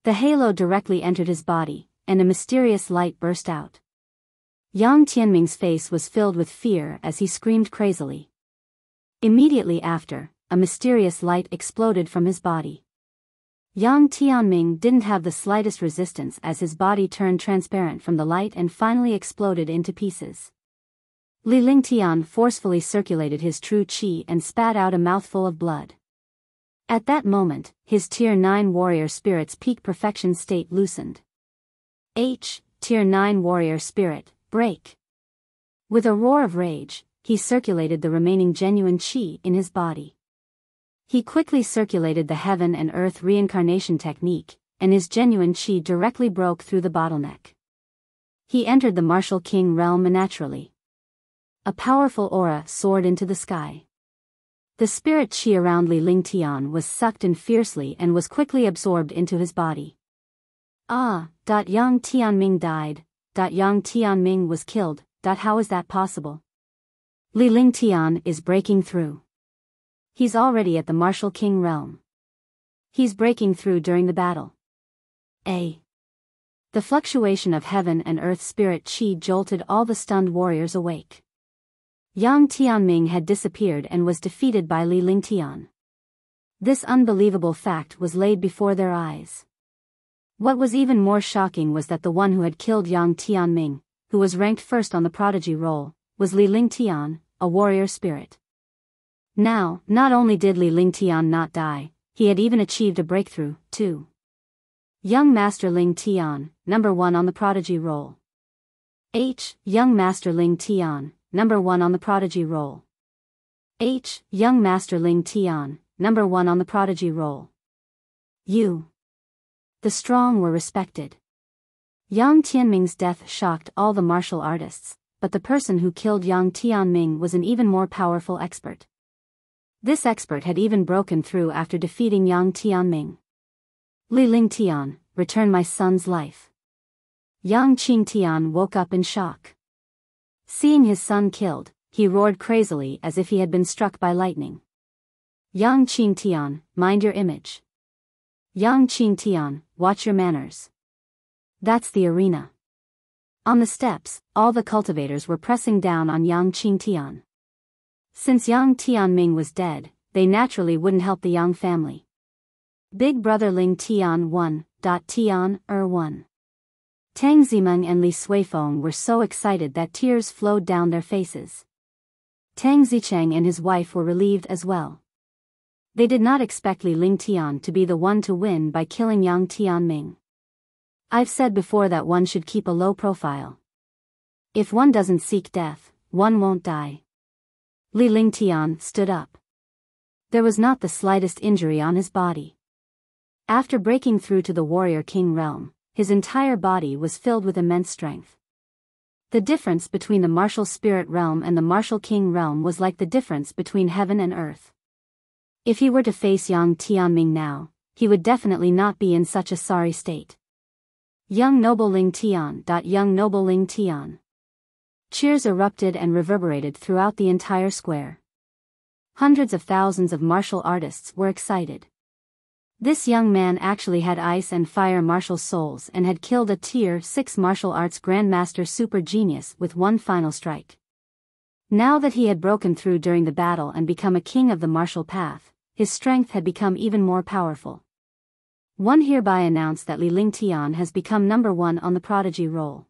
The halo directly entered his body, and a mysterious light burst out. Yang Tianming's face was filled with fear as he screamed crazily. Immediately after, a mysterious light exploded from his body. Yang Tianming didn't have the slightest resistance as his body turned transparent from the light and finally exploded into pieces. Li Lingtian forcefully circulated his true qi and spat out a mouthful of blood. At that moment, his Tier 9 warrior spirit's peak perfection state loosened. Tier 9 warrior spirit, break. With a roar of rage, he circulated the remaining genuine qi in his body. He quickly circulated the heaven and earth reincarnation technique, and his genuine qi directly broke through the bottleneck. He entered the martial king realm naturally. A powerful aura soared into the sky. The spirit qi around Li Lingtian was sucked in fiercely and was quickly absorbed into his body. Yang Tianming died. Yang Tianming was killed. How is that possible? Li Lingtian is breaking through. He's already at the martial king realm. He's breaking through during the battle. The fluctuation of heaven and earth spirit qi jolted all the stunned warriors awake. Yang Tianming had disappeared and was defeated by Li Lingtian. This unbelievable fact was laid before their eyes. What was even more shocking was that the one who had killed Yang Tianming, who was ranked first on the prodigy roll, was Li Lingtian, a warrior spirit. Now, not only did Li Lingtian not die, he had even achieved a breakthrough, too. Young Master Ling Tian, number 1 on the prodigy roll. Young Master Ling Tian, number 1 on the prodigy roll. Young Master Ling Tian, number 1 on the prodigy roll. The strong were respected. Yang Tianming's death shocked all the martial artists, but the person who killed Yang Tianming was an even more powerful expert. This expert had even broken through after defeating Yang Tianming. Li Lingtian, return my son's life. Yang Qingtian woke up in shock. Seeing his son killed, he roared crazily as if he had been struck by lightning. Yang Qingtian, mind your image. Yang Qingtian, watch your manners. That's the arena. On the steps, all the cultivators were pressing down on Yang Qingtian. Since Yang Tianming was dead, they naturally wouldn't help the Yang family. Big Brother Ling Tian 1. Tian, 1. Tang Zimeng and Li Suifeng were so excited that tears flowed down their faces. Tang Zicheng and his wife were relieved as well. They did not expect Li Lingtian to be the one to win by killing Yang Tianming. I've said before that one should keep a low profile. If one doesn't seek death, one won't die. Li Lingtian stood up. There was not the slightest injury on his body. After breaking through to the Warrior King realm, his entire body was filled with immense strength. The difference between the Martial Spirit realm and the Martial King realm was like the difference between heaven and earth. If he were to face Yang Tianming now, he would definitely not be in such a sorry state. Young Noble Ling Tian. Young Noble Ling Tian. Cheers erupted and reverberated throughout the entire square. Hundreds of thousands of martial artists were excited. This young man actually had ice and fire martial souls and had killed a Tier 6 martial arts grandmaster super genius with one final strike. Now that he had broken through during the battle and become a king of the martial path, his strength had become even more powerful. One hereby announced that Li Lingtian has become number 1 on the prodigy roll.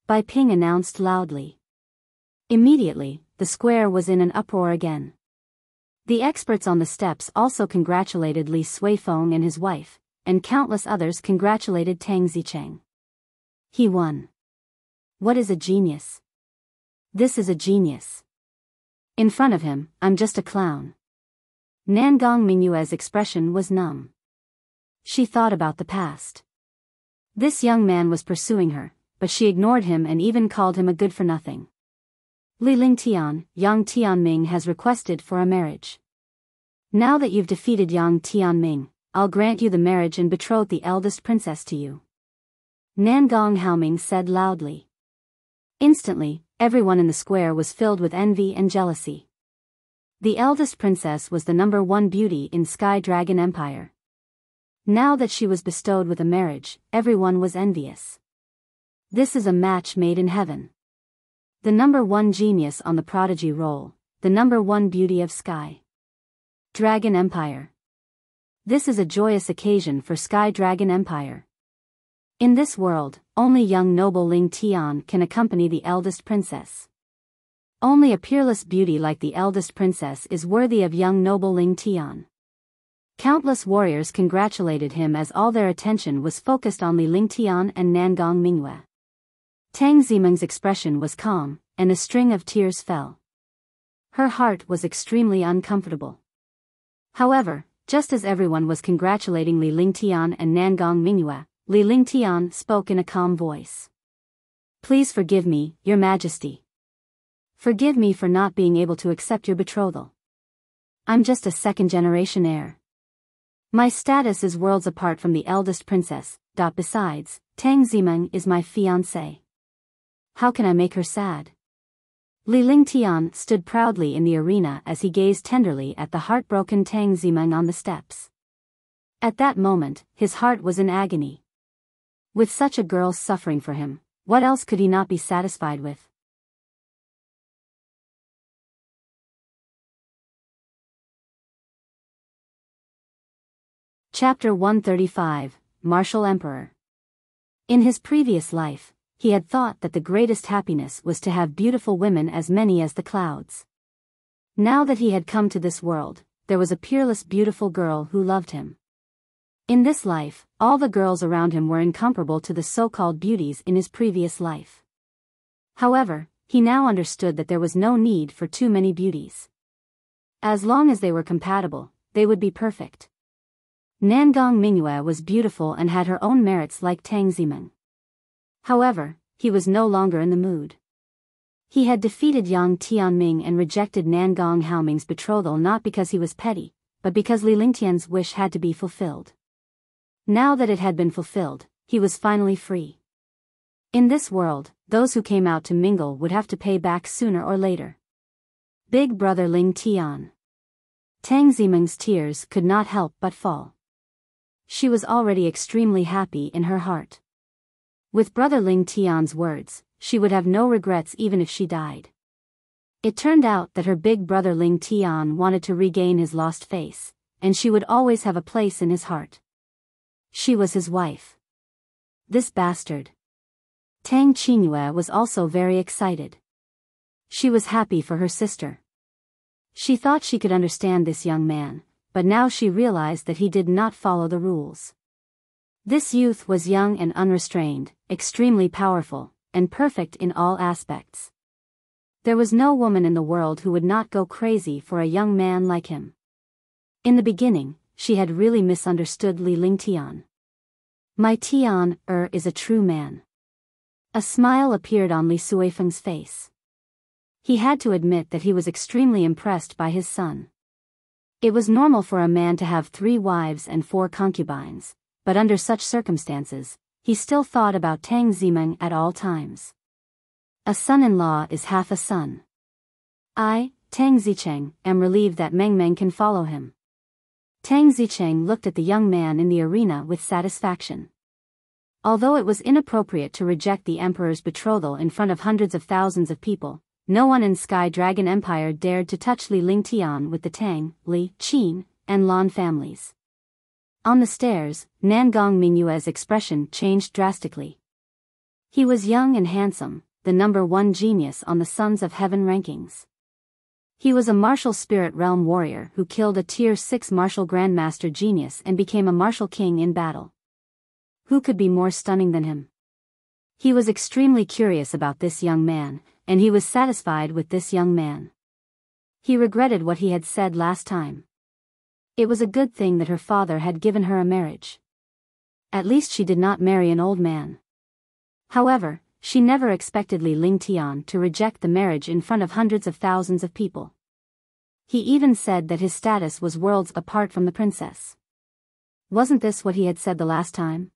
Bai Ping announced loudly. Immediately, the square was in an uproar again. The experts on the steps also congratulated Li Suifeng and his wife, and countless others congratulated Tang Zicheng. He won. What is a genius? This is a genius. In front of him, I'm just a clown. Nangong Mingyue's expression was numb. She thought about the past. This young man was pursuing her, but she ignored him and even called him a good-for-nothing. Li Lingtian, Yang Tianming has requested for a marriage. Now that you've defeated Yang Tianming, I'll grant you the marriage and betroth the eldest princess to you. Nangong Haoming said loudly. Instantly, everyone in the square was filled with envy and jealousy. The eldest princess was the number 1 beauty in Sky Dragon Empire. Now that she was bestowed with a marriage, everyone was envious. This is a match made in heaven. The number 1 genius on the prodigy roll, the number 1 beauty of Sky Dragon Empire. This is a joyous occasion for Sky Dragon Empire. In this world, only young noble Ling Tian can accompany the eldest princess. Only a peerless beauty like the eldest princess is worthy of young noble Ling Tian. Countless warriors congratulated him as all their attention was focused on Li Lingtian and Nangong Mingyue. Tang Zimeng's expression was calm, and a string of tears fell. Her heart was extremely uncomfortable. However, just as everyone was congratulating Li Lingtian and Nangong Mingyue, Li Lingtian spoke in a calm voice. Please forgive me, Your Majesty. Forgive me for not being able to accept your betrothal. I'm just a second-generation heir. My status is worlds apart from the eldest princess. Besides, Tang Zimeng is my fiancé. How can I make her sad? Li Lingtian stood proudly in the arena as he gazed tenderly at the heartbroken Tang Zimeng on the steps. At that moment, his heart was in agony. With such a girl suffering for him, what else could he not be satisfied with? Chapter 135, Martial Emperor. In his previous life, he had thought that the greatest happiness was to have beautiful women as many as the clouds. Now that he had come to this world, there was a peerless beautiful girl who loved him. In this life, all the girls around him were incomparable to the so-called beauties in his previous life. However, he now understood that there was no need for too many beauties. As long as they were compatible, they would be perfect. Nangong Mingyue was beautiful and had her own merits like Tang Zimeng. However, he was no longer in the mood. He had defeated Yang Tianming and rejected Nangong Haoming's betrothal not because he was petty, but because Li Lingtian's wish had to be fulfilled. Now that it had been fulfilled, he was finally free. In this world, those who came out to mingle would have to pay back sooner or later. Big Brother Ling Tian. Tang Zimeng's tears could not help but fall. She was already extremely happy in her heart. With Brother Ling Tian's words, she would have no regrets even if she died. It turned out that her big brother Ling Tian wanted to regain his lost face, and she would always have a place in his heart. She was his wife. This bastard. Tang Qingyue was also very excited. She was happy for her sister. She thought she could understand this young man, but now she realized that he did not follow the rules. This youth was young and unrestrained, extremely powerful, and perfect in all aspects. There was no woman in the world who would not go crazy for a young man like him. In the beginning, she had really misunderstood Li Lingtian. My Tian is a true man. A smile appeared on Li Suifeng's face. He had to admit that he was extremely impressed by his son. It was normal for a man to have 3 wives and 4 concubines, but under such circumstances, he still thought about Tang Zimeng at all times. A son-in-law is half a son. I, Tang Zicheng, am relieved that Meng Meng can follow him. Tang Zicheng looked at the young man in the arena with satisfaction. Although it was inappropriate to reject the emperor's betrothal in front of hundreds of thousands of people, no one in Sky Dragon Empire dared to touch Li Lingtian with the Tang, Li, Qin, and Lan families. On the stairs, Nangong Mingyue's expression changed drastically. He was young and handsome, the #1 genius on the Sons of Heaven rankings. He was a martial spirit realm warrior who killed a Tier 6 martial grandmaster genius and became a martial king in battle. Who could be more stunning than him? He was extremely curious about this young man, and he was satisfied with this young man. He regretted what he had said last time. It was a good thing that her father had given her a marriage. At least she did not marry an old man. However, she never expected Li Lingtian to reject the marriage in front of hundreds of thousands of people. He even said that his status was worlds apart from the princess. Wasn't this what he had said the last time?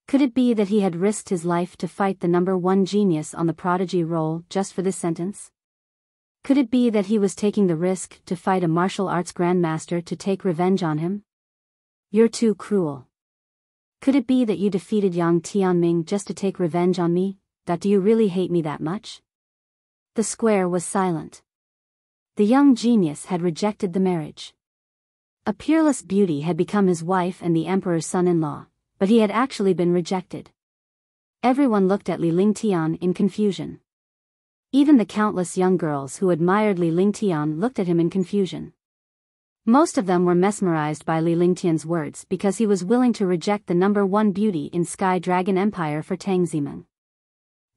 Could it be that he had risked his life to fight the #1 genius on the prodigy role just for this sentence? Could it be that he was taking the risk to fight a martial arts grandmaster to take revenge on him? You're too cruel. Could it be that you defeated Yang Tianming just to take revenge on me? That do you really hate me that much? The square was silent. The young genius had rejected the marriage. A peerless beauty had become his wife and the emperor's son-in-law, but he had actually been rejected. Everyone looked at Li Lingtian in confusion. Even the countless young girls who admired Li Lingtian looked at him in confusion. Most of them were mesmerized by Li Lingtian's words because he was willing to reject the #1 beauty in Sky Dragon Empire for Tang Zimeng.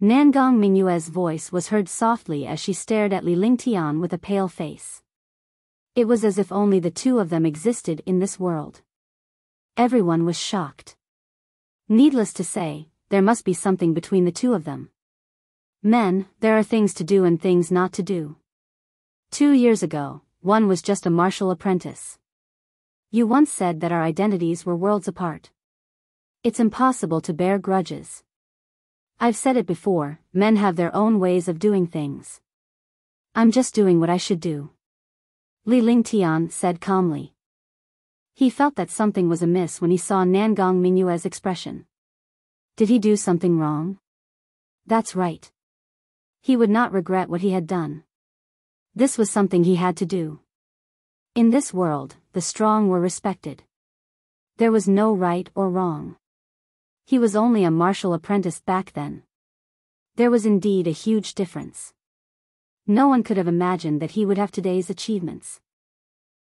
Nangong Mingyue's voice was heard softly as she stared at Li Lingtian with a pale face. It was as if only the two of them existed in this world. Everyone was shocked. Needless to say, there must be something between the two of them. Men, there are things to do and things not to do. 2 years ago, one was just a martial apprentice. You once said that our identities were worlds apart. It's impossible to bear grudges. I've said it before, men have their own ways of doing things. I'm just doing what I should do. Li Lingtian said calmly. He felt that something was amiss when he saw Nangong Mingyue's expression. Did he do something wrong? That's right. He would not regret what he had done. This was something he had to do. In this world, the strong were respected. There was no right or wrong. He was only a martial apprentice back then. There was indeed a huge difference. No one could have imagined that he would have today's achievements.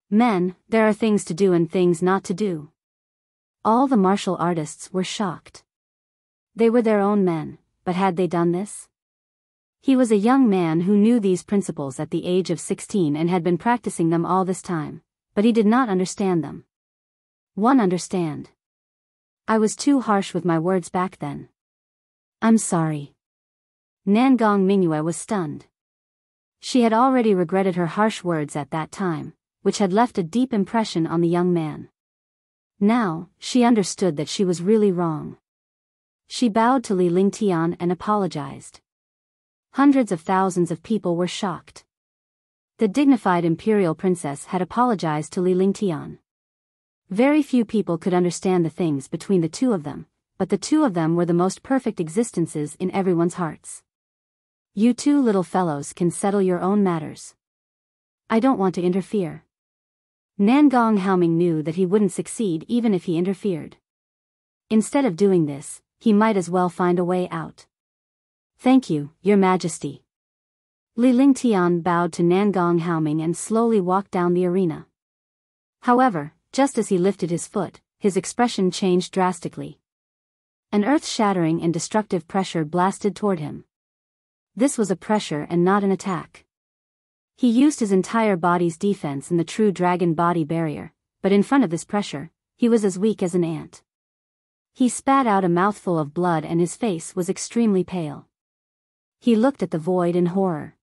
Men, there are things to do and things not to do. All the martial artists were shocked. They were their own men, but had they done this? He was a young man who knew these principles at the age of 16 and had been practicing them all this time, but he did not understand them. Understand. I was too harsh with my words back then. I'm sorry. Nangong Mingyue was stunned. She had already regretted her harsh words at that time, which had left a deep impression on the young man. Now, she understood that she was really wrong. She bowed to Li Lingtian and apologized. Hundreds of thousands of people were shocked. The dignified imperial princess had apologized to Li Lingtian. Very few people could understand the things between the two of them, but the two of them were the most perfect existences in everyone's hearts. You two little fellows can settle your own matters. I don't want to interfere. Nangong Haoming knew that he wouldn't succeed even if he interfered. Instead of doing this, he might as well find a way out. "Thank you, Your Majesty." Li Lingtian bowed to Nangong Haoming and slowly walked down the arena. However, just as he lifted his foot, his expression changed drastically. An earth-shattering and destructive pressure blasted toward him. This was a pressure and not an attack. He used his entire body's defense in the true dragon body barrier, but in front of this pressure, he was as weak as an ant. He spat out a mouthful of blood and his face was extremely pale. He looked at the void in horror.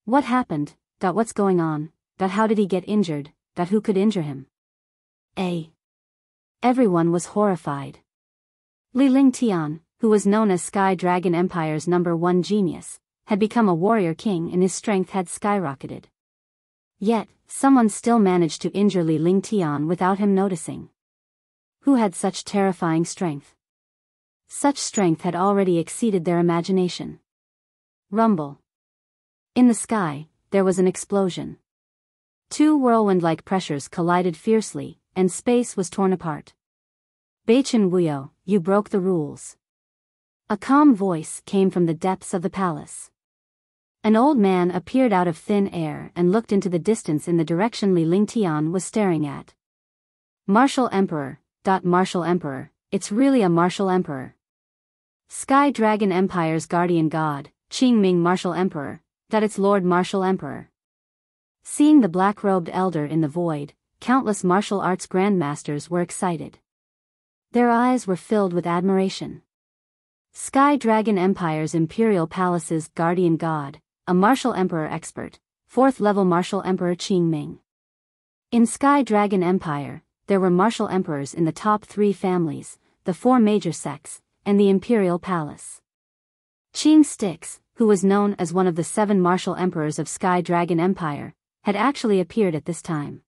What happened? What's going on? How did he get injured? Who could injure him? Everyone was horrified. Li Lingtian, who was known as Sky Dragon Empire's #1 genius, had become a warrior king and his strength had skyrocketed. Yet, someone still managed to injure Li Lingtian without him noticing. Who had such terrifying strength? Such strength had already exceeded their imagination. Rumble. In the sky, there was an explosion. Two whirlwind-like pressures collided fiercely, and space was torn apart. "Beichen Wuyo, you broke the rules." A calm voice came from the depths of the palace. An old man appeared out of thin air and looked into the distance in the direction Li Lingtian was staring at. "Martial Emperor, Martial Emperor, it's really a Martial Emperor. Sky Dragon Empire's guardian god, Qingming Martial Emperor, it's Lord Martial Emperor." Seeing the black-robed elder in the void, countless martial arts grandmasters were excited. Their eyes were filled with admiration. Sky Dragon Empire's Imperial Palace's guardian god, a Martial Emperor expert, 4th-level Martial Emperor Qingming. In Sky Dragon Empire, there were Martial Emperors in the top 3 families, the 4 major sects, and the Imperial Palace. Qing Styx, who was known as one of the 7 Martial Emperors of Sky Dragon Empire, had actually appeared at this time.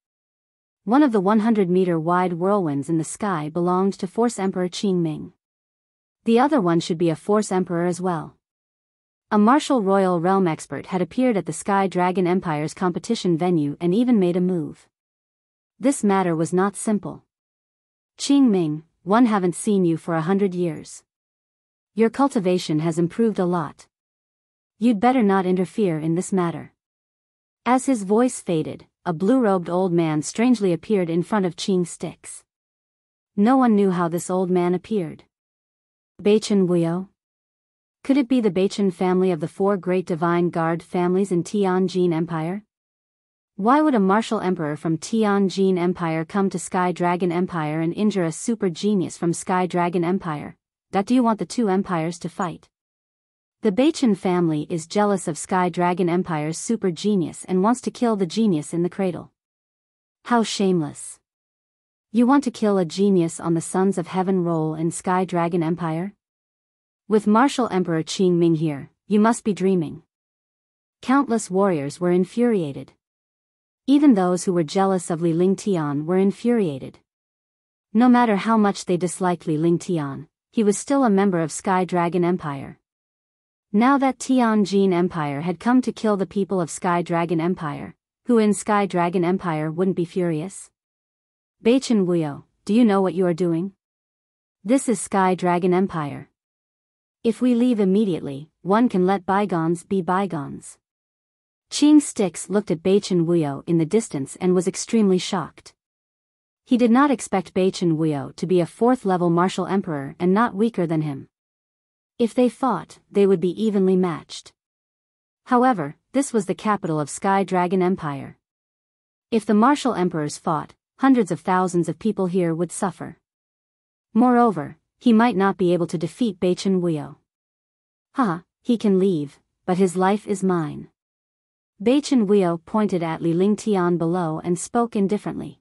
One of the 100-meter-wide whirlwinds in the sky belonged to Force Emperor Qingming. The other one should be a Force Emperor as well. A Martial Royal Realm expert had appeared at the Sky Dragon Empire's competition venue and even made a move. This matter was not simple. "Qingming, one haven't seen you for 100 years. Your cultivation has improved a lot. You'd better not interfere in this matter." As his voice faded, a blue-robed old man strangely appeared in front of Qing Styx. No one knew how this old man appeared. Beichen Wuyo? Could it be the Beichen family of the 4 great divine guard families in Tianjin Empire? Why would a martial emperor from Tianjin Empire come to Sky Dragon Empire and injure a super genius from Sky Dragon Empire? Do you want the 2 empires to fight? The Beichen family is jealous of Sky Dragon Empire's super genius and wants to kill the genius in the cradle. How shameless. You want to kill a genius on the Sons of Heaven role in Sky Dragon Empire? With Martial Emperor Qingming here, you must be dreaming. Countless warriors were infuriated. Even those who were jealous of Li Lingtian were infuriated. No matter how much they disliked Li Lingtian, he was still a member of Sky Dragon Empire. Now that Tianjin Empire had come to kill the people of Sky Dragon Empire, who in Sky Dragon Empire wouldn't be furious? Beichen Wuyo, do you know what you are doing? This is Sky Dragon Empire. If we leave immediately, one can let bygones be bygones. Qing Styx looked at Beichen Wuyo in the distance and was extremely shocked. He did not expect Beichen Wuyo to be a 4th-level martial emperor and not weaker than him. If they fought, they would be evenly matched. However, this was the capital of Sky Dragon Empire. If the martial emperors fought, hundreds of thousands of people here would suffer. Moreover, he might not be able to defeat Beichen Wuyo. He can leave, but his life is mine. Beichen Wuyo pointed at Li Lingtian below and spoke indifferently.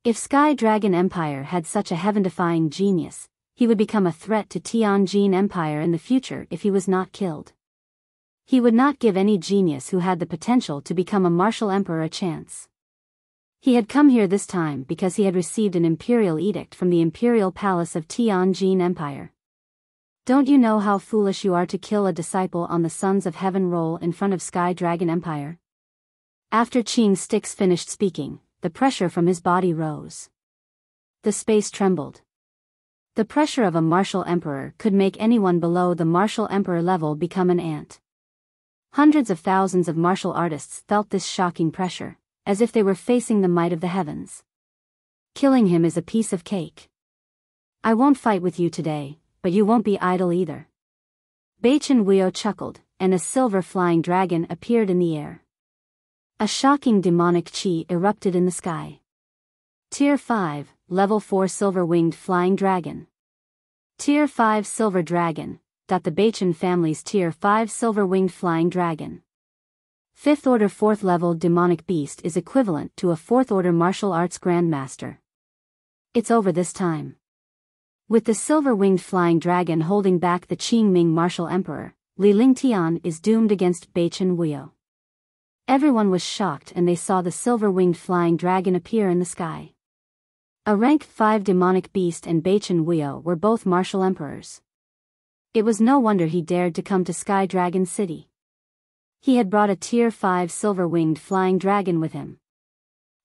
If Sky Dragon Empire had such a heaven-defying genius, he would become a threat to Tianjin Empire in the future if he was not killed. He would not give any genius who had the potential to become a martial emperor a chance. He had come here this time because he had received an imperial edict from the Imperial Palace of Tianjin Empire. Don't you know how foolish you are to kill a disciple on the Sons of Heaven role in front of Sky Dragon Empire? After Qing Styx finished speaking, the pressure from his body rose. The space trembled. The pressure of a martial emperor could make anyone below the martial emperor level become an ant. Hundreds of thousands of martial artists felt this shocking pressure, as if they were facing the might of the heavens. Killing him is a piece of cake. I won't fight with you today, but you won't be idle either. Beichen Wuyo chuckled, and a silver flying dragon appeared in the air. A shocking demonic chi erupted in the sky. Tier 5, Level 4 Silver-Winged Flying Dragon. Tier 5 Silver Dragon, the Beichen family's Tier 5 Silver-Winged Flying Dragon. 5th Order 4th Level Demonic Beast is equivalent to a 4th Order Martial Arts Grandmaster. It's over this time. With the silver-winged flying dragon holding back the Qingming martial emperor, Li Lingtian is doomed against Beichen Wuyo. Everyone was shocked and they saw the silver-winged flying dragon appear in the sky. A rank 5 demonic beast and Beichen Wuyo were both martial emperors. It was no wonder he dared to come to Sky Dragon City. He had brought a Tier 5 silver-winged flying dragon with him.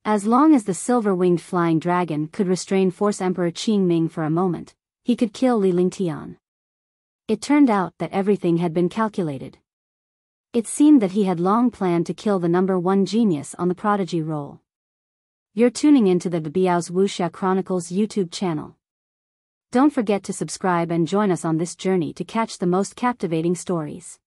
As long as the silver-winged flying dragon could restrain Force Emperor Qingming for a moment, he could kill Li Lingtian. It turned out that everything had been calculated. It seemed that he had long planned to kill the number 1 genius on the prodigy roll. You're tuning into the Biyao's Wuxia Chronicles YouTube channel. Don't forget to subscribe and join us on this journey to catch the most captivating stories.